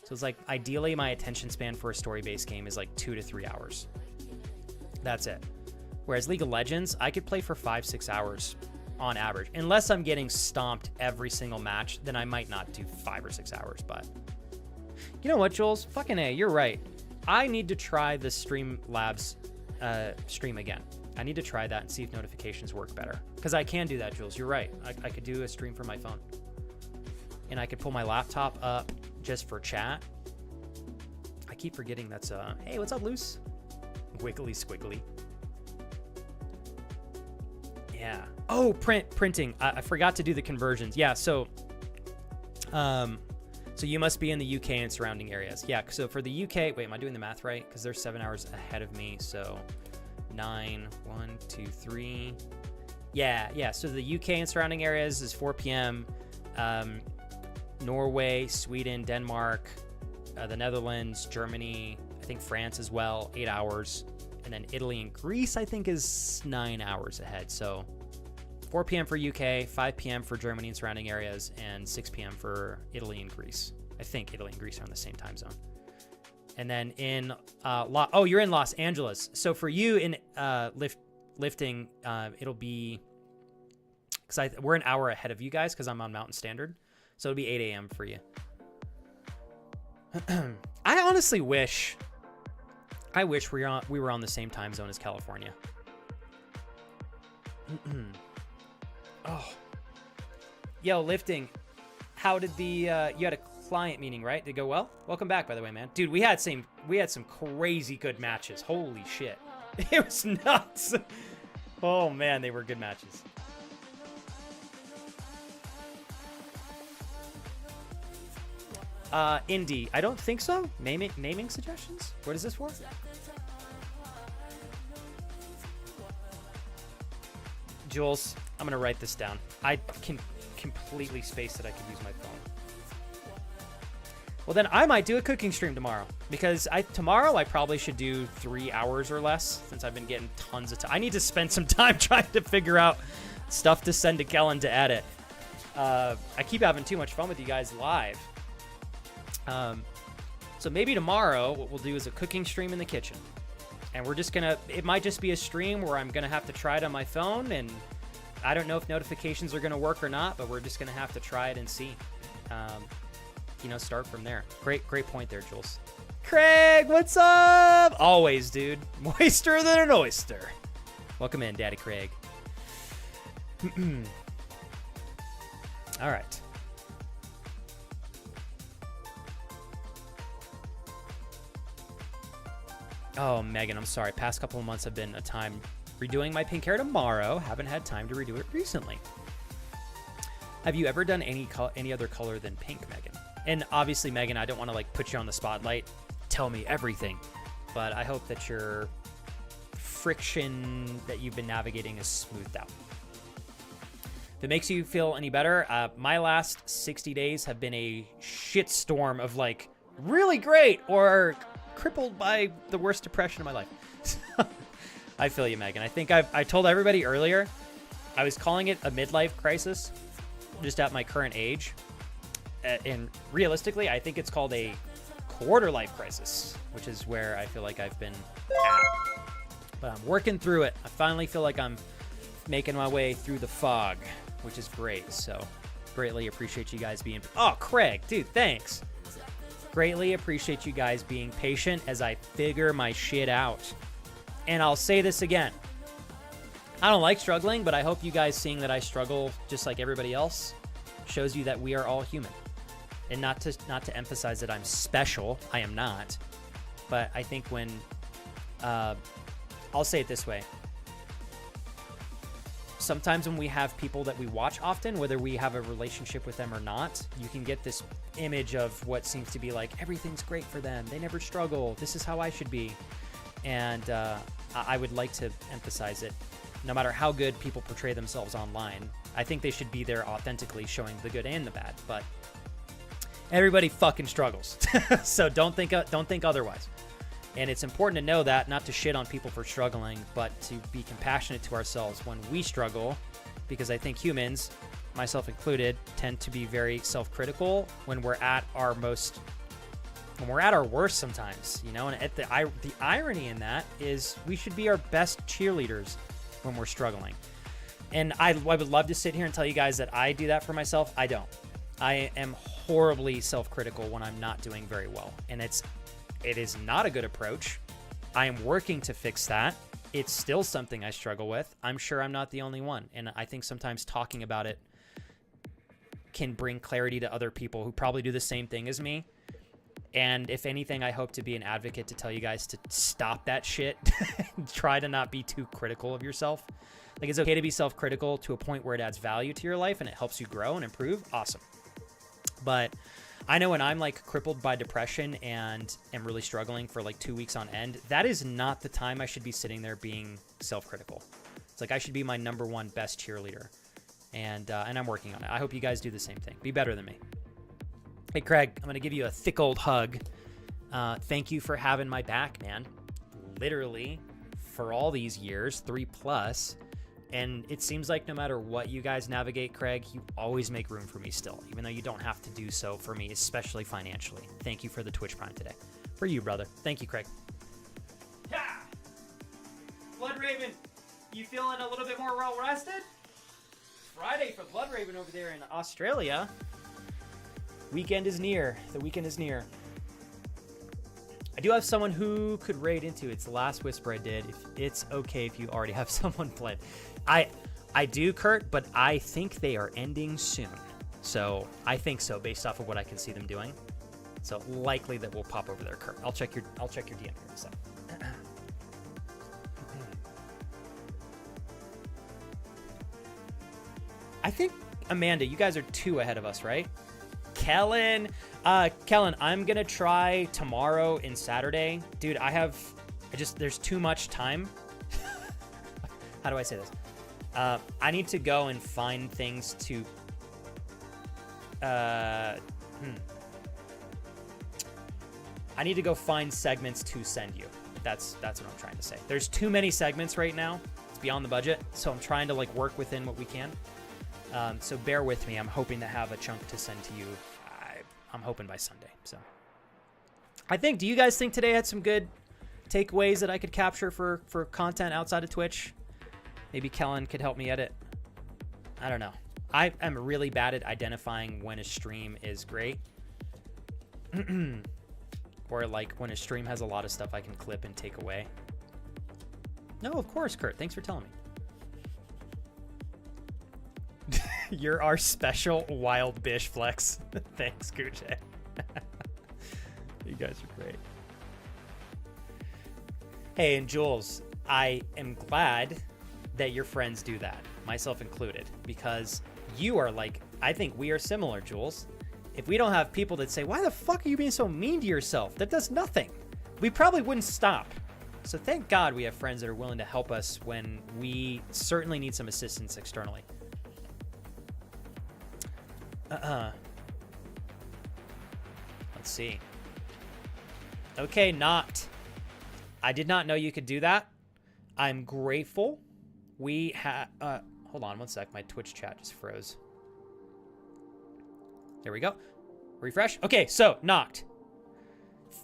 So it's like, ideally, my attention span for a story-based game is like 2 to 3 hours. That's it. Whereas League of Legends, I could play for 5-6 hours on average. Unless I'm getting stomped every single match, then I might not do 5 or 6 hours, but... You know what, Jules? Fucking A, you're right. I need to try the Streamlabs stream again. I need to try that and see if notifications work better. Because I can do that, Jules. You're right. I could do a stream from my phone. And I could pull my laptop up just for chat. I keep forgetting that's hey, what's up, Luce? Wiggly squiggly. Yeah. Oh, printing. I forgot to do the conversions. Yeah, so you must be in the UK and surrounding areas. Yeah, so for the UK, wait, am I doing the math right? Because they're 7 hours ahead of me, so 9, 1, 2, 3. Yeah, so the UK and surrounding areas is 4 p.m. Norway, Sweden, Denmark, the Netherlands, Germany, I think France as well, 8 hours. And then Italy and Greece, I think, is 9 hours ahead. So 4 p.m. for UK, 5 p.m. for Germany and surrounding areas, and 6 p.m. for Italy and Greece. I think Italy and Greece are on the same time zone. And then in you're in Los Angeles. So for you in lifting, it'll be, because we're an hour ahead of you guys because I'm on Mountain Standard. So it'll be 8 a.m. for you. I honestly wish we were on the same time zone as California. Oh. Yo, lifting. How did the you had a client meeting, right? Did it go well? Welcome back, by the way, man. Dude, we had some crazy good matches. Holy shit. It was nuts. Oh man, they were good matches. Indie, I don't think so. Naming suggestions? What is this for? Jules, I'm gonna write this down. I can completely space that I could use my phone. Well, then I might do a cooking stream tomorrow, because tomorrow I probably should do 3 hours or less, since I've been getting tons of time. I need to spend some time trying to figure out stuff to send to Kellen to edit. I keep having too much fun with you guys live. So maybe tomorrow what we'll do is a cooking stream in the kitchen. And we're just gonna, it might just be a stream where I'm gonna have to try it on my phone, and I don't know if notifications are gonna work or not, but we're just gonna have to try it and see. You know, start from there. Great point there, Jules. Craig, what's up? Always, dude. Moister than an oyster. Welcome in, Daddy Craig. All right. Oh, Megan, I'm sorry. Past couple of months have been a time redoing my pink hair tomorrow. Haven't had time to redo it recently. Have you ever done any other color than pink, Megan? And obviously, Megan, I don't want to like put you on the spotlight. Tell me everything. But I hope that your friction that you've been navigating is smoothed out. If it makes you feel any better, my last 60 days have been a shitstorm of like really great or crippled by the worst depression of my life. I feel you, Megan. I think I told everybody earlier, I was calling it a midlife crisis just at my current age. And realistically, I think it's called a quarter life crisis, which is where I feel like I've been at. But I'm working through it. I finally feel like I'm making my way through the fog, which is great. So greatly appreciate you guys being... Oh, Craig, dude, thanks. Greatly appreciate you guys being patient as I figure my shit out. And I'll say this again. I don't like struggling, but I hope you guys seeing that I struggle just like everybody else shows you that we are all human. And not to emphasize that I'm special. I am not. But I think when... I'll say it this way. Sometimes when we have people that we watch often, whether we have a relationship with them or not, you can get this image of what seems to be like, everything's great for them. They never struggle. This is how I should be. And I would like to emphasize it. No matter how good people portray themselves online, I think they should be there authentically showing the good and the bad. But everybody fucking struggles. So don't think otherwise. And it's important to know that, not to shit on people for struggling, but to be compassionate to ourselves when we struggle, because I think humans, myself included, tend to be very self-critical when we're at our worst sometimes, you know. And the irony in that is we should be our best cheerleaders when we're struggling. And I would love to sit here and tell you guys that I do that for myself. I don't. I am horribly self-critical when I'm not doing very well, and it is not a good approach. I am working to fix that. It's still something I struggle with. I'm sure I'm not the only one. And I think sometimes talking about it can bring clarity to other people who probably do the same thing as me. And if anything, I hope to be an advocate to tell you guys to stop that shit. Try to not be too critical of yourself. Like, it's okay to be self-critical to a point where it adds value to your life and it helps you grow and improve. Awesome. But I know when I'm like crippled by depression and am really struggling for like 2 weeks on end, that is not the time I should be sitting there being self-critical. It's like I should be my number one best cheerleader. And I'm working on it. I hope you guys do the same thing. Be better than me. Hey, Craig, I'm going to give you a thick old hug. Thank you for having my back, man. Literally, for all these years, 3+. And it seems like no matter what you guys navigate, Craig, you always make room for me still, even though you don't have to do so for me, especially financially. Thank you for the Twitch Prime today. For you, brother. Thank you, Craig. Yeah! Blood Raven, you feeling a little bit more well-rested? Friday for Blood Raven over there in Australia. Weekend is near. The weekend is near. I do have someone who could raid into it. It's the last whisper I did. If it's okay if you already have someone played. I do, Kurt, but I think they are ending soon. So I think so, based off of what I can see them doing. So likely that we'll pop over there, Kurt. I'll check your DM here in a sec. I think, Amanda, you guys are 2 ahead of us, right? Kellen, I'm gonna try tomorrow and Saturday. Dude, there's too much time. How do I say this? I need to go and find things to, I need to go find segments to send you. That's what I'm trying to say. There's too many segments right now. It's beyond the budget. So I'm trying to like work within what we can. So bear with me. I'm hoping to have a chunk to send to you. I'm hoping by Sunday. So do you guys think today had some good takeaways that I could capture for content outside of Twitch? Maybe Kellen could help me edit. I don't know. I am really bad at identifying when a stream is great. Or like when a stream has a lot of stuff I can clip and take away. No, of course, Kurt. Thanks for telling me. You're our special wild bish flex. Thanks, Gucci. You guys are great. Hey, and Jules, I am glad that your friends do that, myself included, because you are like, I think we are similar, Jules. If we don't have people that say, why the fuck are you being so mean to yourself? That does nothing. We probably wouldn't stop. So thank God we have friends that are willing to help us when we certainly need some assistance externally. Let's see. Okay, Knocked. I did not know you could do that. I'm grateful. We have... hold on one sec. My Twitch chat just froze. There we go. Refresh. Okay, so Knocked.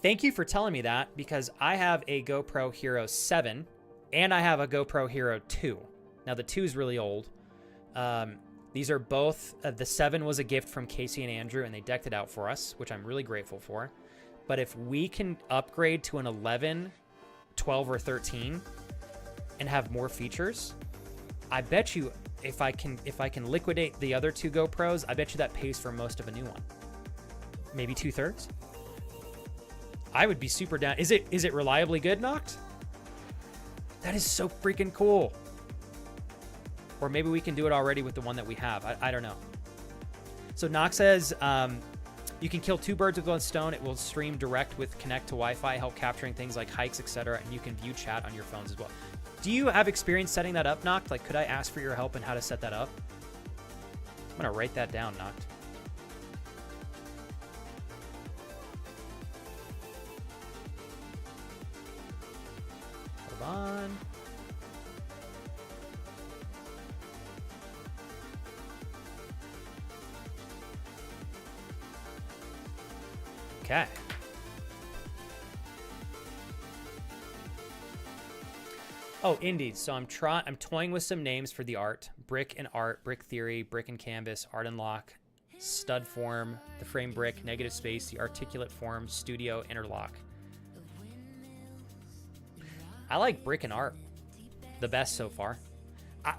Thank you for telling me that, because I have a GoPro Hero 7 and I have a GoPro Hero 2. Now, the 2 is really old. These are both... the 7 was a gift from Casey and Andrew, and they decked it out for us, which I'm really grateful for. But if we can upgrade to an 11, 12, or 13 and have more features, I bet you if I can liquidate the other 2 GoPros, I bet you that pays for most of a new one. Maybe 2/3. I would be super down. Is it reliably good, Knocked? That is so freaking cool. Or maybe we can do it already with the one that we have. I don't know. So Knox says, you can kill 2 birds with 1 stone. It will stream direct with connect to Wi-Fi, help capturing things like hikes, etc. And you can view chat on your phones as well. Do you have experience setting that up, Knocked? Like, could I ask for your help in how to set that up? I'm going to write that down, Knocked. Hold on. Okay. Oh, indies. So I'm toying with some names for the art. Brick and art, brick theory, brick and canvas, art and lock, stud form, the frame brick, negative space, the articulate form, studio, interlock. I like brick and art the best so far.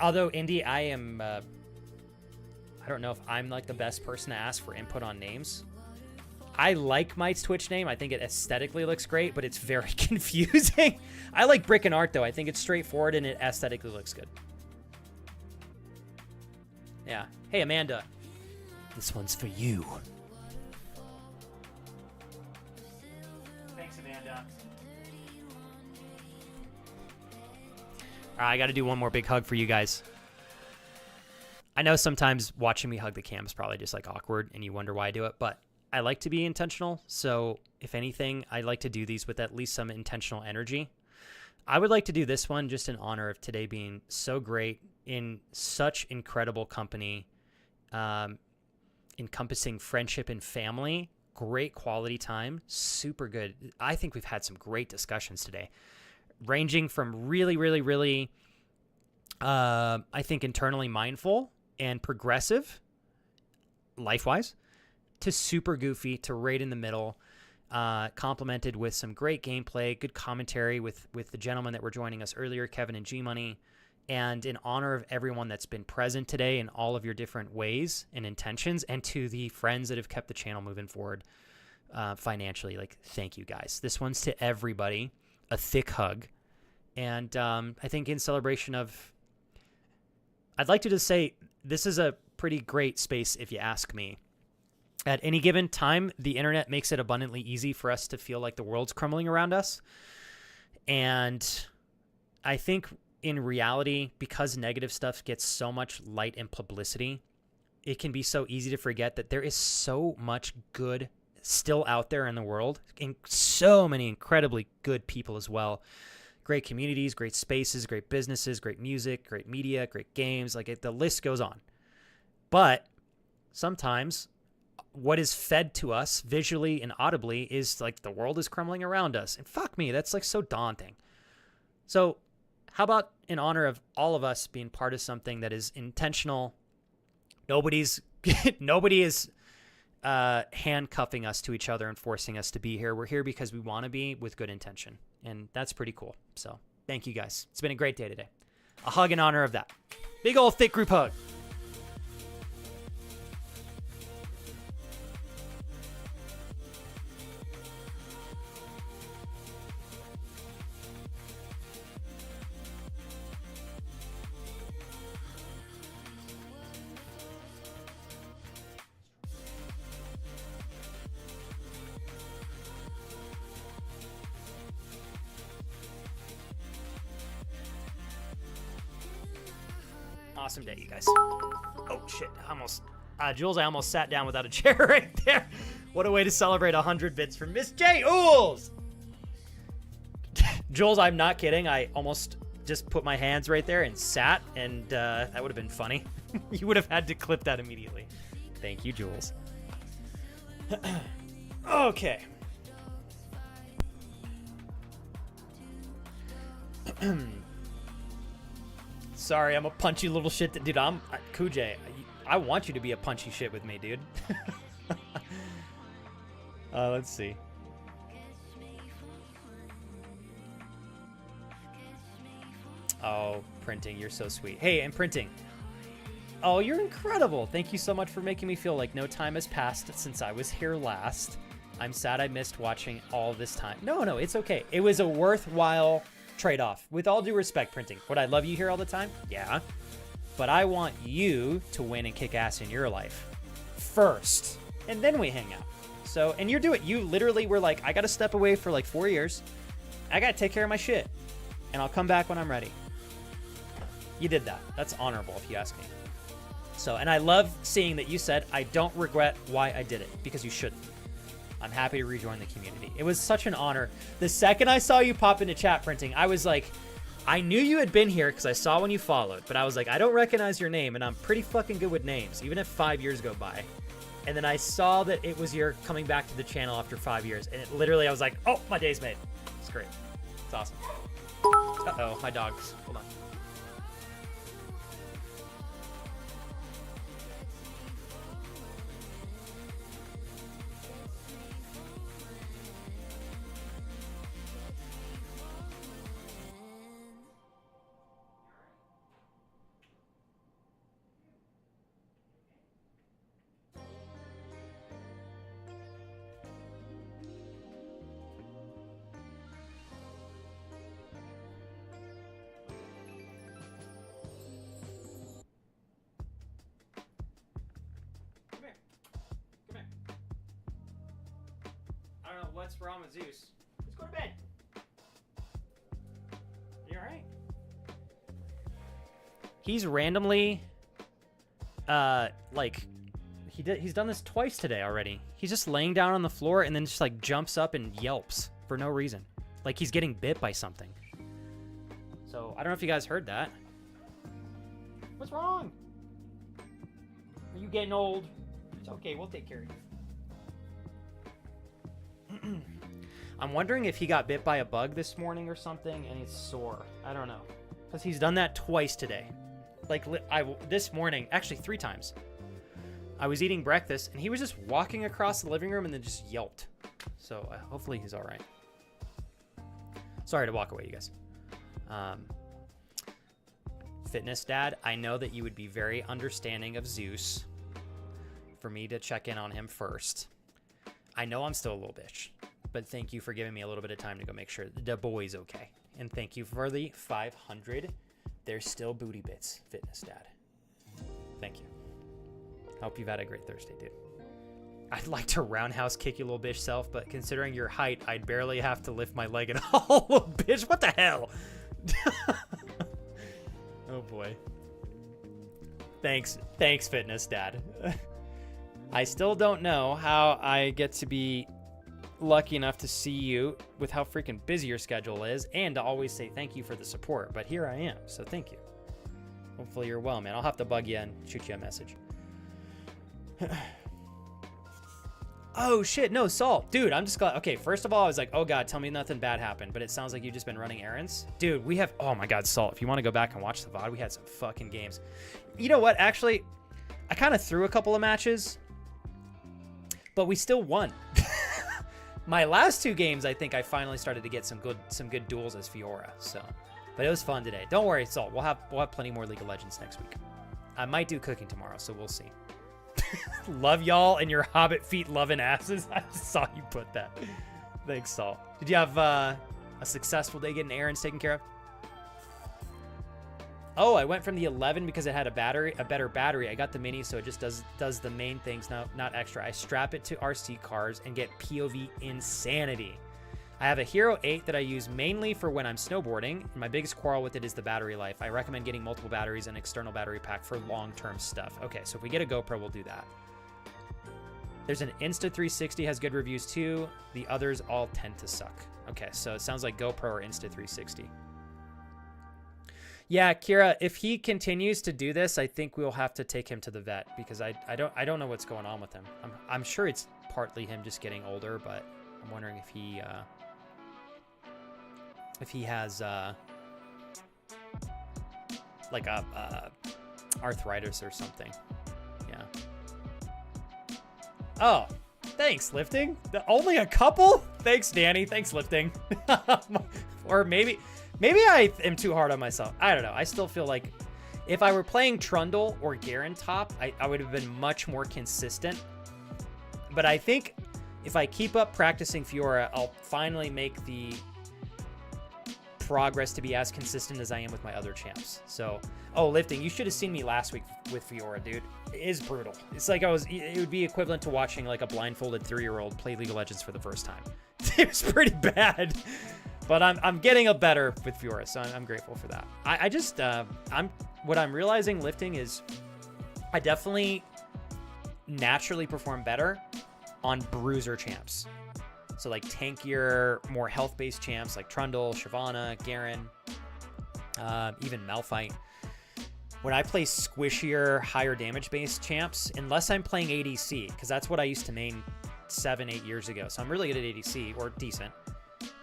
Although, Indy, I am... I don't know if I'm like the best person to ask for input on names. I like my Twitch name. I think it aesthetically looks great, but it's very confusing. I like brick and art, though. I think it's straightforward and it aesthetically looks good. Yeah. Hey, Amanda. This one's for you. Thanks, Amanda. I got to do one more big hug for you guys. I know sometimes watching me hug the cam is probably just like awkward and you wonder why I do it, but I like to be intentional. So if anything, I like to do these with at least some intentional energy. I would like to do this one just in honor of today being so great in such incredible company, encompassing friendship and family, great quality time, super good. I think we've had some great discussions today, ranging from really, really, really, I think internally mindful and progressive, life-wise, to super goofy, to right in the middle, complemented with some great gameplay, good commentary with the gentlemen that were joining us earlier, Kevin and G-Money, and in honor of everyone that's been present today in all of your different ways and intentions, and to the friends that have kept the channel moving forward financially, like, thank you guys. This one's to everybody, a thick hug. And I think in celebration of, I'd like to just say this is a pretty great space if you ask me. At any given time, the internet makes it abundantly easy for us to feel like the world's crumbling around us. And I think in reality, because negative stuff gets so much light and publicity, it can be so easy to forget that there is so much good still out there in the world, and so many incredibly good people as well. Great communities, great spaces, great businesses, great music, great media, great games. Like, the list goes on. But sometimes what is fed to us visually and audibly is like the world is crumbling around us. And fuck me, that's like so daunting. So how about in honor of all of us being part of something that is intentional? Nobody is handcuffing us to each other and forcing us to be here. We're here because we want to be, with good intention. And that's pretty cool. So thank you guys. It's been a great day today. A hug in honor of that. Big old thick group hug. Awesome day, you guys. Oh, shit. Jules, I almost sat down without a chair right there. What a way to celebrate 100 bits from Miss J. Ools. Jules, I'm not kidding. I almost just put my hands right there and sat, and that would have been funny. You would have had to clip that immediately. Thank you, Jules. Okay. Sorry, I'm a punchy little shit. Dude, Kujay, I want you to be a punchy shit with me, dude. Let's see. Oh, Printing, you're so sweet. Hey, and Printing. Oh, you're incredible. Thank you so much for making me feel like no time has passed since I was here last. I'm sad I missed watching all this time. No, it's okay. It was a worthwhile trade-off. With all due respect, Printing, would I love you here all the time? Yeah. But I want you to win and kick ass in your life first, and then we hang out. So, and you literally were like, I gotta step away for like 4 years. I gotta take care of my shit, and I'll come back when I'm ready. You did that. That's honorable, if you ask me. So, and I love seeing that you said, I don't regret why I did it, because you shouldn't. I'm happy to rejoin the community. It was such an honor. The second I saw you pop into chat, Printing, I was like, I knew you had been here because I saw when you followed, but I was like, I don't recognize your name, and I'm pretty fucking good with names, even if 5 years go by. And then I saw that it was your coming back to the channel after 5 years, and it literally, I was like, oh, my day's made. It's great. It's awesome. Uh-oh, my dogs. Hold on. What's wrong with Zeus? Let's go to bed. You alright? He's randomly, he's done this twice today already. He's just laying down on the floor and then just like jumps up and yelps for no reason. Like he's getting bit by something. So I don't know if you guys heard that. What's wrong? Are you getting old? It's okay, we'll take care of you. I'm wondering if he got bit by a bug this morning or something and he's sore. I don't know. Because he's done that twice today. Like, this morning, actually 3 times. I was eating breakfast and he was just walking across the living room and then just yelped. So hopefully he's all right. Sorry to walk away, you guys. Fitness Dad, I know that you would be very understanding of Zeus for me to check in on him first. I know I'm still a little bitch, but thank you for giving me a little bit of time to go make sure the boy's okay. And thank you for the 500. There's still booty bits, Fitness Dad. Thank you. Hope you've had a great Thursday, dude. I'd like to roundhouse kick you, little bitch self, but considering your height, I'd barely have to lift my leg at all, little bitch. What the hell? Oh boy. Thanks, Fitness Dad. I still don't know how I get to be lucky enough to see you with how freaking busy your schedule is and to always say thank you for the support, but here I am, so thank you. Hopefully you're well, man. I'll have to bug you and shoot you a message. Oh shit, no, Salt. Dude, I'm just glad. Okay, first of all, I was like, oh god, tell me nothing bad happened, but it sounds like you've just been running errands. Dude, we have, oh my god, Salt, if you want to go back and watch the VOD, we had some fucking games. You know what, actually, I kind of threw a couple of matches, but we still won. My last 2 games, I think I finally started to get some good duels as Fiora, so. But it was fun today. Don't worry, Salt, we'll have plenty more League of Legends next week. I might do cooking tomorrow, so we'll see. Love y'all and your hobbit feet loving asses. I just saw you put that. Thanks, Salt. Did you have a successful day getting errands taken care of? Oh, I went from the 11 because it had a better battery. I got the mini, so it just does the main things, not extra. I strap it to RC cars and get POV insanity. I have a Hero 8 that I use mainly for when I'm snowboarding. My biggest quarrel with it is the battery life. I recommend getting multiple batteries and external battery pack for long-term stuff. Okay, so if we get a GoPro, we'll do that. There's an Insta360 has good reviews too. The others all tend to suck. Okay, so it sounds like GoPro or Insta360. Yeah, Kira, if he continues to do this, I think we'll have to take him to the vet because I don't know what's going on with him. I'm sure it's partly him just getting older, but I'm wondering if he has like a arthritis or something. Yeah. Oh, thanks, Lifting. Only a couple? Thanks, Danny. Thanks, Lifting. Or maybe I am too hard on myself. I don't know. I still feel like if I were playing Trundle or Garen top, I would have been much more consistent. But I think if I keep up practicing Fiora, I'll finally make the progress to be as consistent as I am with my other champs. So, oh, Lifting, you should have seen me last week with Fiora, dude. It is brutal. It's like it would be equivalent to watching like a blindfolded 3-year-old play League of Legends for the first time. It was pretty bad, but I'm getting a better with Fiora, so I'm grateful for that. What I'm realizing, Lifting, is I definitely naturally perform better on bruiser champs. So like tankier, more health-based champs like Trundle, Shyvana, Garen, even Malphite. When I play squishier, higher damage-based champs, unless I'm playing ADC, because that's what I used to main 7-8 years ago. So I'm really good at ADC, or decent.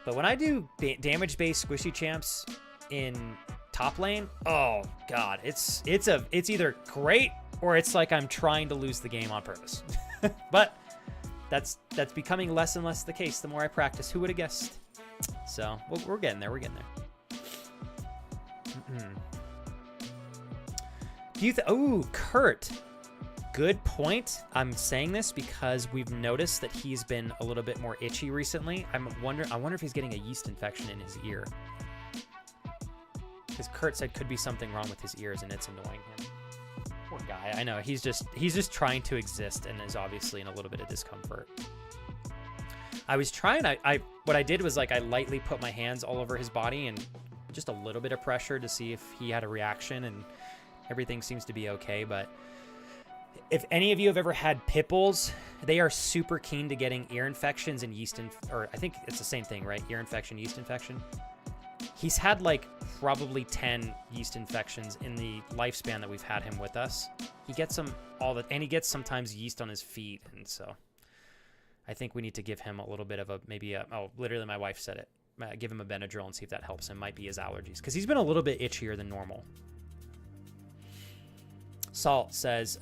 But when I do damage-based squishy champs in top lane, oh god, it's either great or it's like I'm trying to lose the game on purpose. But that's becoming less and less the case the more I practice. Who would have guessed? So we're getting there. We're getting there. Do you ooh, Kurt. Good point. I'm saying this because we've noticed that he's been a little bit more itchy recently. I wonder if he's getting a yeast infection in his ear. Because Kurt said could be something wrong with his ears and it's annoying him. Poor guy. I know he's just trying to exist and is obviously in a little bit of discomfort. I was trying. What I did was like I lightly put my hands all over his body and just a little bit of pressure to see if he had a reaction, and everything seems to be okay. But if any of you have ever had pit bulls, they are super keen to getting ear infections and yeast or I think it's the same thing, right? Ear infection, yeast infection. He's had like probably 10 yeast infections in the lifespan that we've had him with us. He gets them and he gets sometimes yeast on his feet, and so I think we need to give him a little bit of literally my wife said it. Give him a Benadryl and see if that helps him. Might be his allergies, because he's been a little bit itchier than normal. Salt says,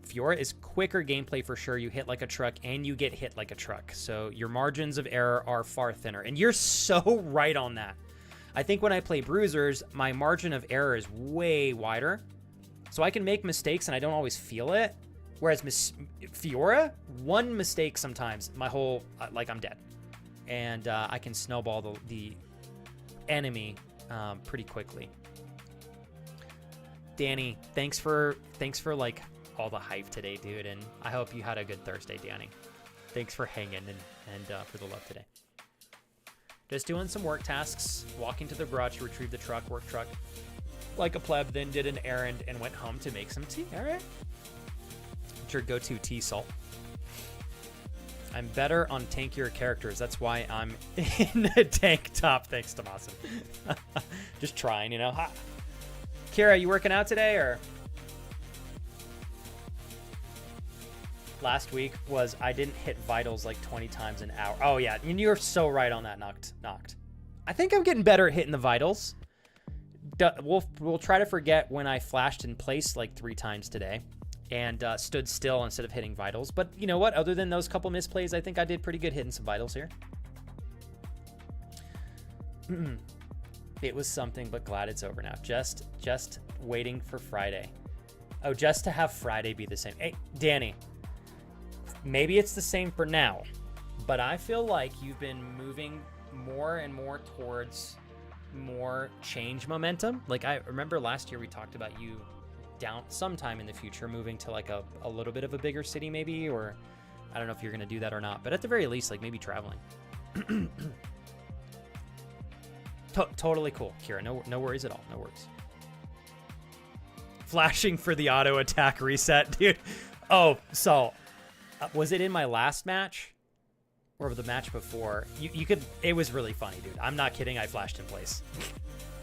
Fiora is quicker gameplay for sure. You hit like a truck and you get hit like a truck. So your margins of error are far thinner. And you're so right on that. I think when I play bruisers, my margin of error is way wider. So I can make mistakes and I don't always feel it. Whereas Fiora, one mistake sometimes, my whole, like, I'm dead. And I can snowball the enemy pretty quickly. Danny, thanks for like all the hype today, dude. And I hope you had a good Thursday, Danny. Thanks for hanging and for the love today. Just doing some work tasks, walking to the garage to retrieve the work truck, like a pleb, then did an errand and went home to make some tea. All right. What's your go-to tea salt? I'm better on tankier characters. That's why I'm in a tank top. Thanks, Tomasin. Just trying, you know. Ha. Kira, you working out today or? Last week was I didn't hit vitals like 20 times an hour. Oh yeah, and you're so right on that. Knocked. I think I'm getting better at hitting the vitals. We'll try to forget when I flashed in place like 3 times today and stood still instead of hitting vitals. But you know what? Other than those couple misplays, I think I did pretty good hitting some vitals here. It was something, but glad it's over now. Just waiting for Friday. Oh, just to have Friday be the same. Hey, Danny. Maybe it's the same for now, but I feel like you've been moving more and more towards more change momentum. Like I remember last year we talked about you down sometime in the future moving to like a little bit of a bigger city maybe, or I don't know if you're going to do that or not, but at the very least, like maybe traveling. Totally cool, Kira. No worries at all. No worries. Flashing for the auto attack reset, dude. Oh, so was it in my last match or the match before? You could. It was really funny, dude. I'm not kidding. I flashed in place.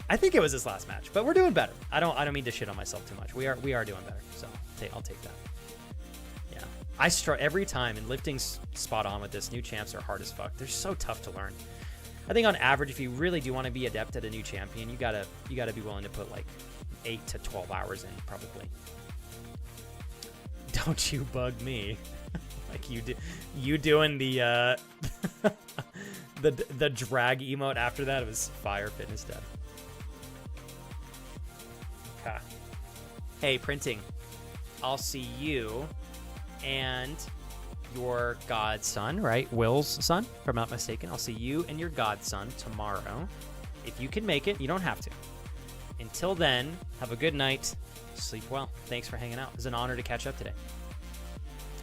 I think it was this last match, but we're doing better. I don't mean to shit on myself too much. We are doing better. So I'll take that. Yeah, I struggle every time, and lifting's spot on with this. New champs are hard as fuck. They're so tough to learn. I think on average, if you really do want to be adept at a new champion, you gotta be willing to put like 8 to 12 hours in, probably. Don't you bug me. Like you doing the the drag emote after that, it was fire fitness dead. Okay. Hey, printing. I'll see you and your godson, right? Will's son, if I'm not mistaken. I'll see you and your godson tomorrow. If you can make it, you don't have to. Until then, have a good night. Sleep well. Thanks for hanging out. It was an honor to catch up today.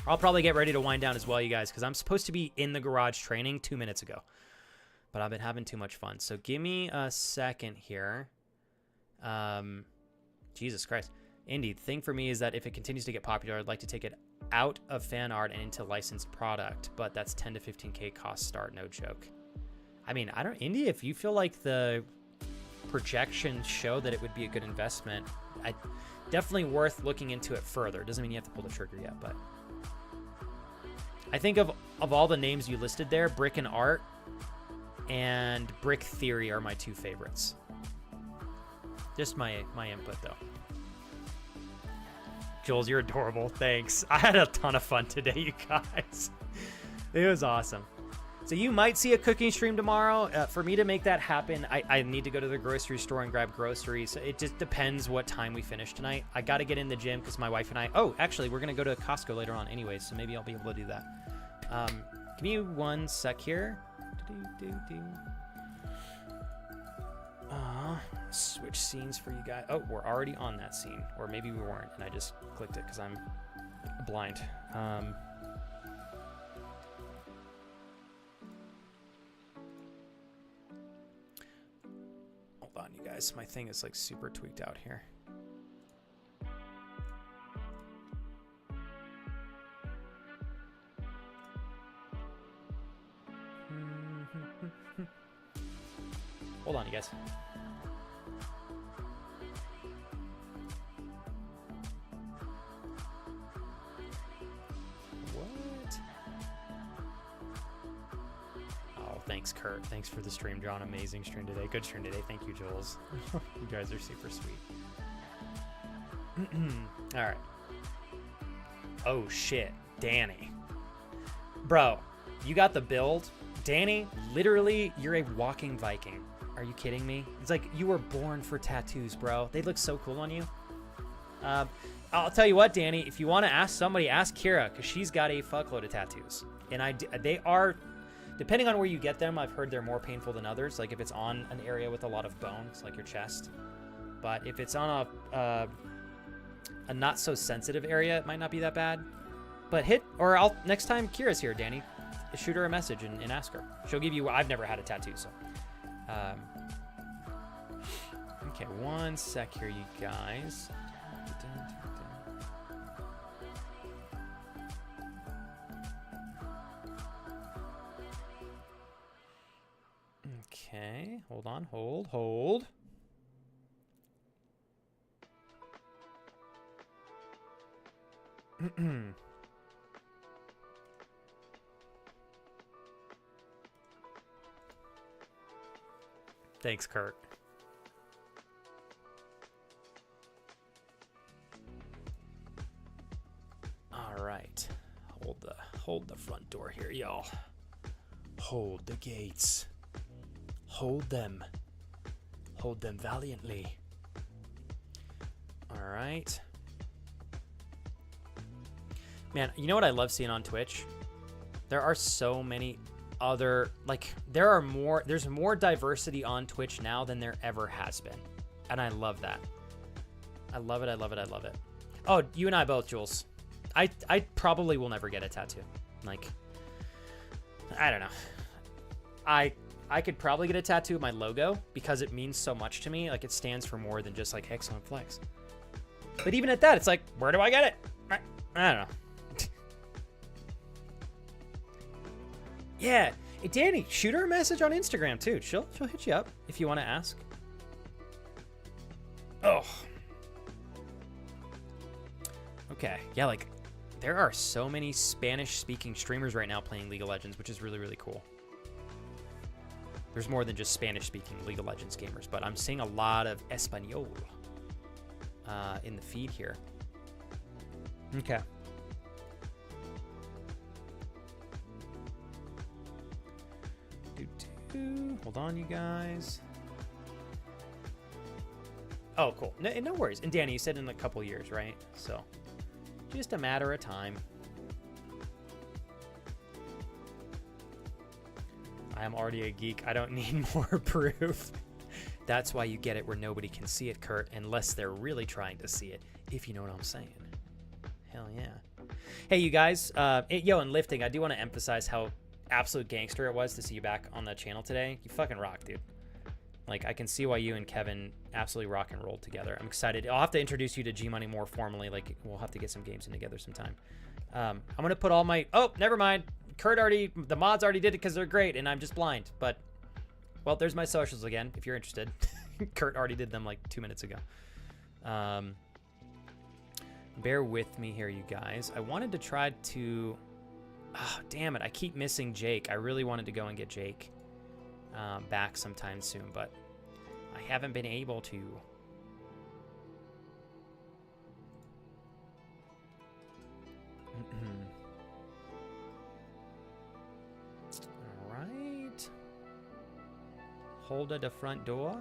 I'll probably get ready to wind down as well, you guys, because I'm supposed to be in the garage training 2 minutes ago. But I've been having too much fun. So give me a second here. Jesus Christ. Indy, the thing for me is that if it continues to get popular, I'd like to take it out of fan art and into licensed product. But that's 10 to 15K cost start, no joke. I mean, Indy, if you feel like the projections show that it would be a good investment, definitely worth looking into it further. Doesn't mean you have to pull the trigger yet, but I think of all the names you listed there, Brick and Art and Brick Theory are my 2 favorites. Just my input though. Jules, you're adorable. Thanks. I had a ton of fun today, you guys. It was awesome. So you might see a cooking stream tomorrow. For me to make that happen, I need to go to the grocery store and grab groceries. It just depends what time we finish tonight. I got to get in the gym because my wife and I... Oh, actually, we're going to go to Costco later on anyways, so maybe I'll be able to do that. Give me 1 sec here. Switch scenes for you guys. Oh, we're already on that scene. Or maybe we weren't, and I just clicked it because I'm blind. Hold on, you guys. My thing is like super tweaked out here. Hold on, you guys. What? Oh, thanks, Kurt. Thanks for the stream, John. Amazing stream today. Good stream today. Thank you, Jules. You guys are super sweet. All right. Oh, shit. Danny. Bro, you got the build. Danny, literally, you're a walking Viking. Are you kidding me? It's like you were born for tattoos, bro. They look so cool on you. I'll tell you what, Danny, if you want to ask somebody, ask Kira, because she's got a fuckload of tattoos. And they are, depending on where you get them, I've heard they're more painful than others. Like if it's on an area with a lot of bones, like your chest. But if it's on a not so sensitive area, it might not be that bad. But next time Kira's here, Danny, shoot her a message and ask her. She'll give you, I've never had a tattoo, so. Okay, one sec here, you guys. Okay, hold on, hold. Thanks, Kurt. All right, hold the front door here, y'all. Hold the gates. Hold them valiantly. All right. Man, you know what I love seeing on Twitch? There are so many other, like, there's more diversity on Twitch now than there ever has been. And I love that. I love it. Oh, you and I both, Jules. I probably will never get a tattoo. Like, I don't know. I could probably get a tattoo of my logo because it means so much to me. Like, it stands for more than just, like, excellent flex. But even at that, it's like, where do I get it? I don't know. Yeah. Hey, Danny, shoot her a message on Instagram, too. She'll hit you up if you want to ask. Oh. Okay. Yeah, like, there are so many Spanish-speaking streamers right now playing League of Legends, which is really, really cool. There's more than just Spanish-speaking League of Legends gamers, but I'm seeing a lot of Espanol in the feed here. Okay. Hold on, you guys. Oh, cool. No worries. And Danny, you said in a couple years, right? So, just a matter of time. I am already a geek. I don't need more proof. That's why you get it where nobody can see it, Kurt, unless they're really trying to see it, if you know what I'm saying. Hell yeah. Hey, you guys. And lifting, I do want to emphasize how absolute gangster it was to see you back on the channel today. You fucking rock, dude. Like, I can see why you and Kevin absolutely rock and roll together. I'm excited. I'll have to introduce you to G-Money more formally. Like, we'll have to get some games in together sometime. I'm going to put all my... Oh, never mind. The mods already did it because they're great, and I'm just blind. But, well, there's my socials again, if you're interested. Kurt already did them like 2 minutes ago. Bear with me here, you guys. I wanted to try to... Oh, damn it. I keep missing Jake. I really wanted to go and get Jake back sometime soon, but I haven't been able to. All right. Hold at the front door.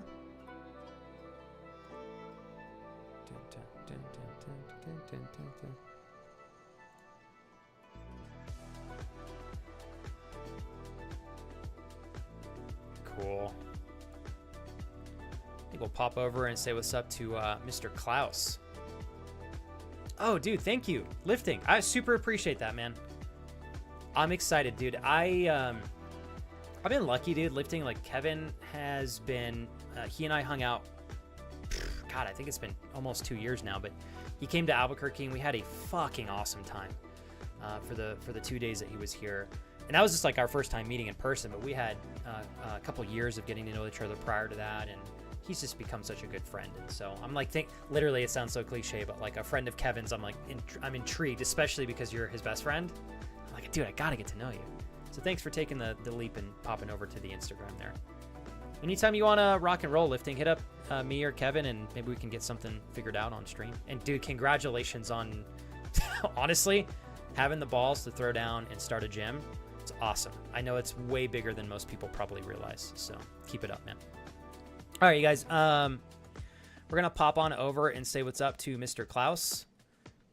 Cool. I think we'll pop over and say what's up to Mr. Klaus. Oh, dude, thank you. Lifting. I super appreciate that, man. I'm excited, dude. I've been lucky, dude. Lifting, like, Kevin has been... he and I hung out... God, I think it's been almost 2 years now, but he came to Albuquerque, and we had a fucking awesome time for the 2 days that he was here. And that was just like our first time meeting in person, but we had a couple years of getting to know each other prior to that, and he's just become such a good friend. And so I'm like, literally, it sounds so cliche, but like a friend of Kevin's, I'm like, I'm intrigued, especially because you're his best friend. I'm like, dude, I gotta get to know you. So thanks for taking the leap and popping over to the Instagram there. Anytime you want to rock and roll, Lifting, hit up me or Kevin, and maybe we can get something figured out on stream. And dude, congratulations on, honestly, having the balls to throw down and start a gym. It's awesome. I know it's way bigger than most people probably realize, so keep it up, man. All right, you guys. We're gonna pop on over and say what's up to Mr. Klaus.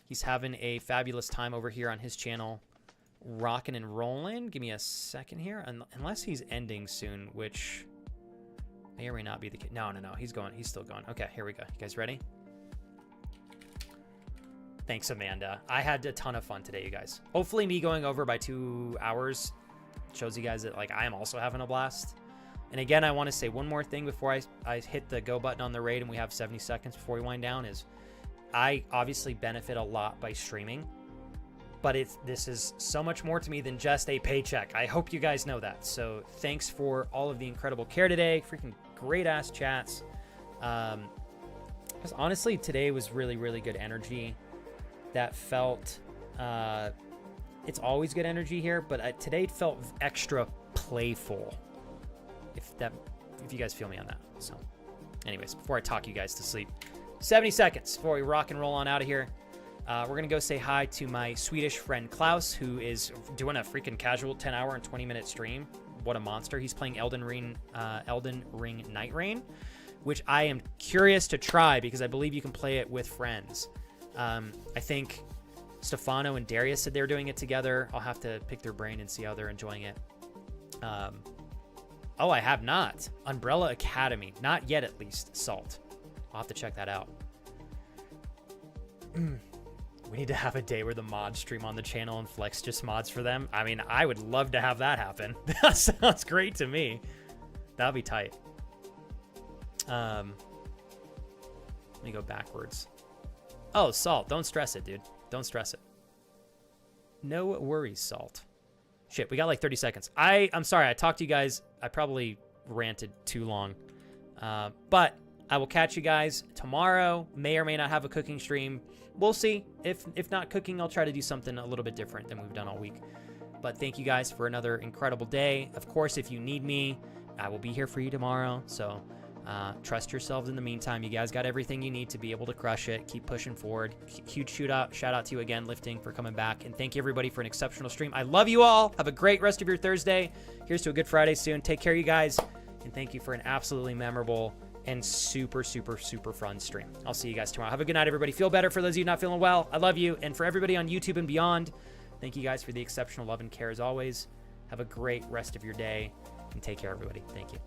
He's having a fabulous time over here on his channel, rocking and rolling. Give me a second here, unless he's ending soon, which may or may not be the case. No, he's going. He's still going. Okay, here we go. You guys ready? Thanks, Amanda. I had a ton of fun today, you guys. Hopefully, me going over by 2 hours shows you guys that like I am also having a blast. And again, I want to say one more thing before I hit the go button on the raid and we have 70 seconds before we wind down is I obviously benefit a lot by streaming, but this is so much more to me than just a paycheck. I hope you guys know that. So thanks for all of the incredible care today. Freaking great ass chats. Because honestly, today was really, really good energy that felt, it's always good energy here, but today it felt extra playful. If you guys feel me on that. So anyways, before I talk you guys to sleep, 70 seconds before we rock and roll on out of here. We're going to go say hi to my Swedish friend Klaus, who is doing a freaking casual 10-hour and 20-minute stream. What a monster. He's playing Elden Ring Night Rain, which I am curious to try because I believe you can play it with friends. I think Stefano and Darius said they were doing it together. I'll have to pick their brain and see how they're enjoying it. Oh, I have not. Umbrella Academy. Not yet, at least. Salt. I'll have to check that out. We need to have a day where the mods stream on the channel and flex just mods for them. I mean, I would love to have that happen. That sounds great to me. That'll be tight. Let me go backwards. Oh, Salt. Don't stress it, dude. Don't stress it. No worries, Salt. Shit, we got like 30 seconds. I'm sorry, I talked to you guys. I probably ranted too long. But I will catch you guys tomorrow. May or may not have a cooking stream. We'll see. If not cooking, I'll try to do something a little bit different than we've done all week. But thank you guys for another incredible day. Of course, if you need me, I will be here for you tomorrow. So trust yourselves in the meantime. You guys got everything you need to be able to crush it. Keep pushing forward. Huge shout out to you again, Lifting, for coming back. And thank you, everybody, for an exceptional stream. I love you all. Have a great rest of your Thursday. Here's to a good Friday soon. Take care, you guys. And thank you for an absolutely memorable and super, super, super fun stream. I'll see you guys tomorrow. Have a good night, everybody. Feel better for those of you not feeling well. I love you. And for everybody on YouTube and beyond, thank you guys for the exceptional love and care as always. Have a great rest of your day. And take care, everybody. Thank you.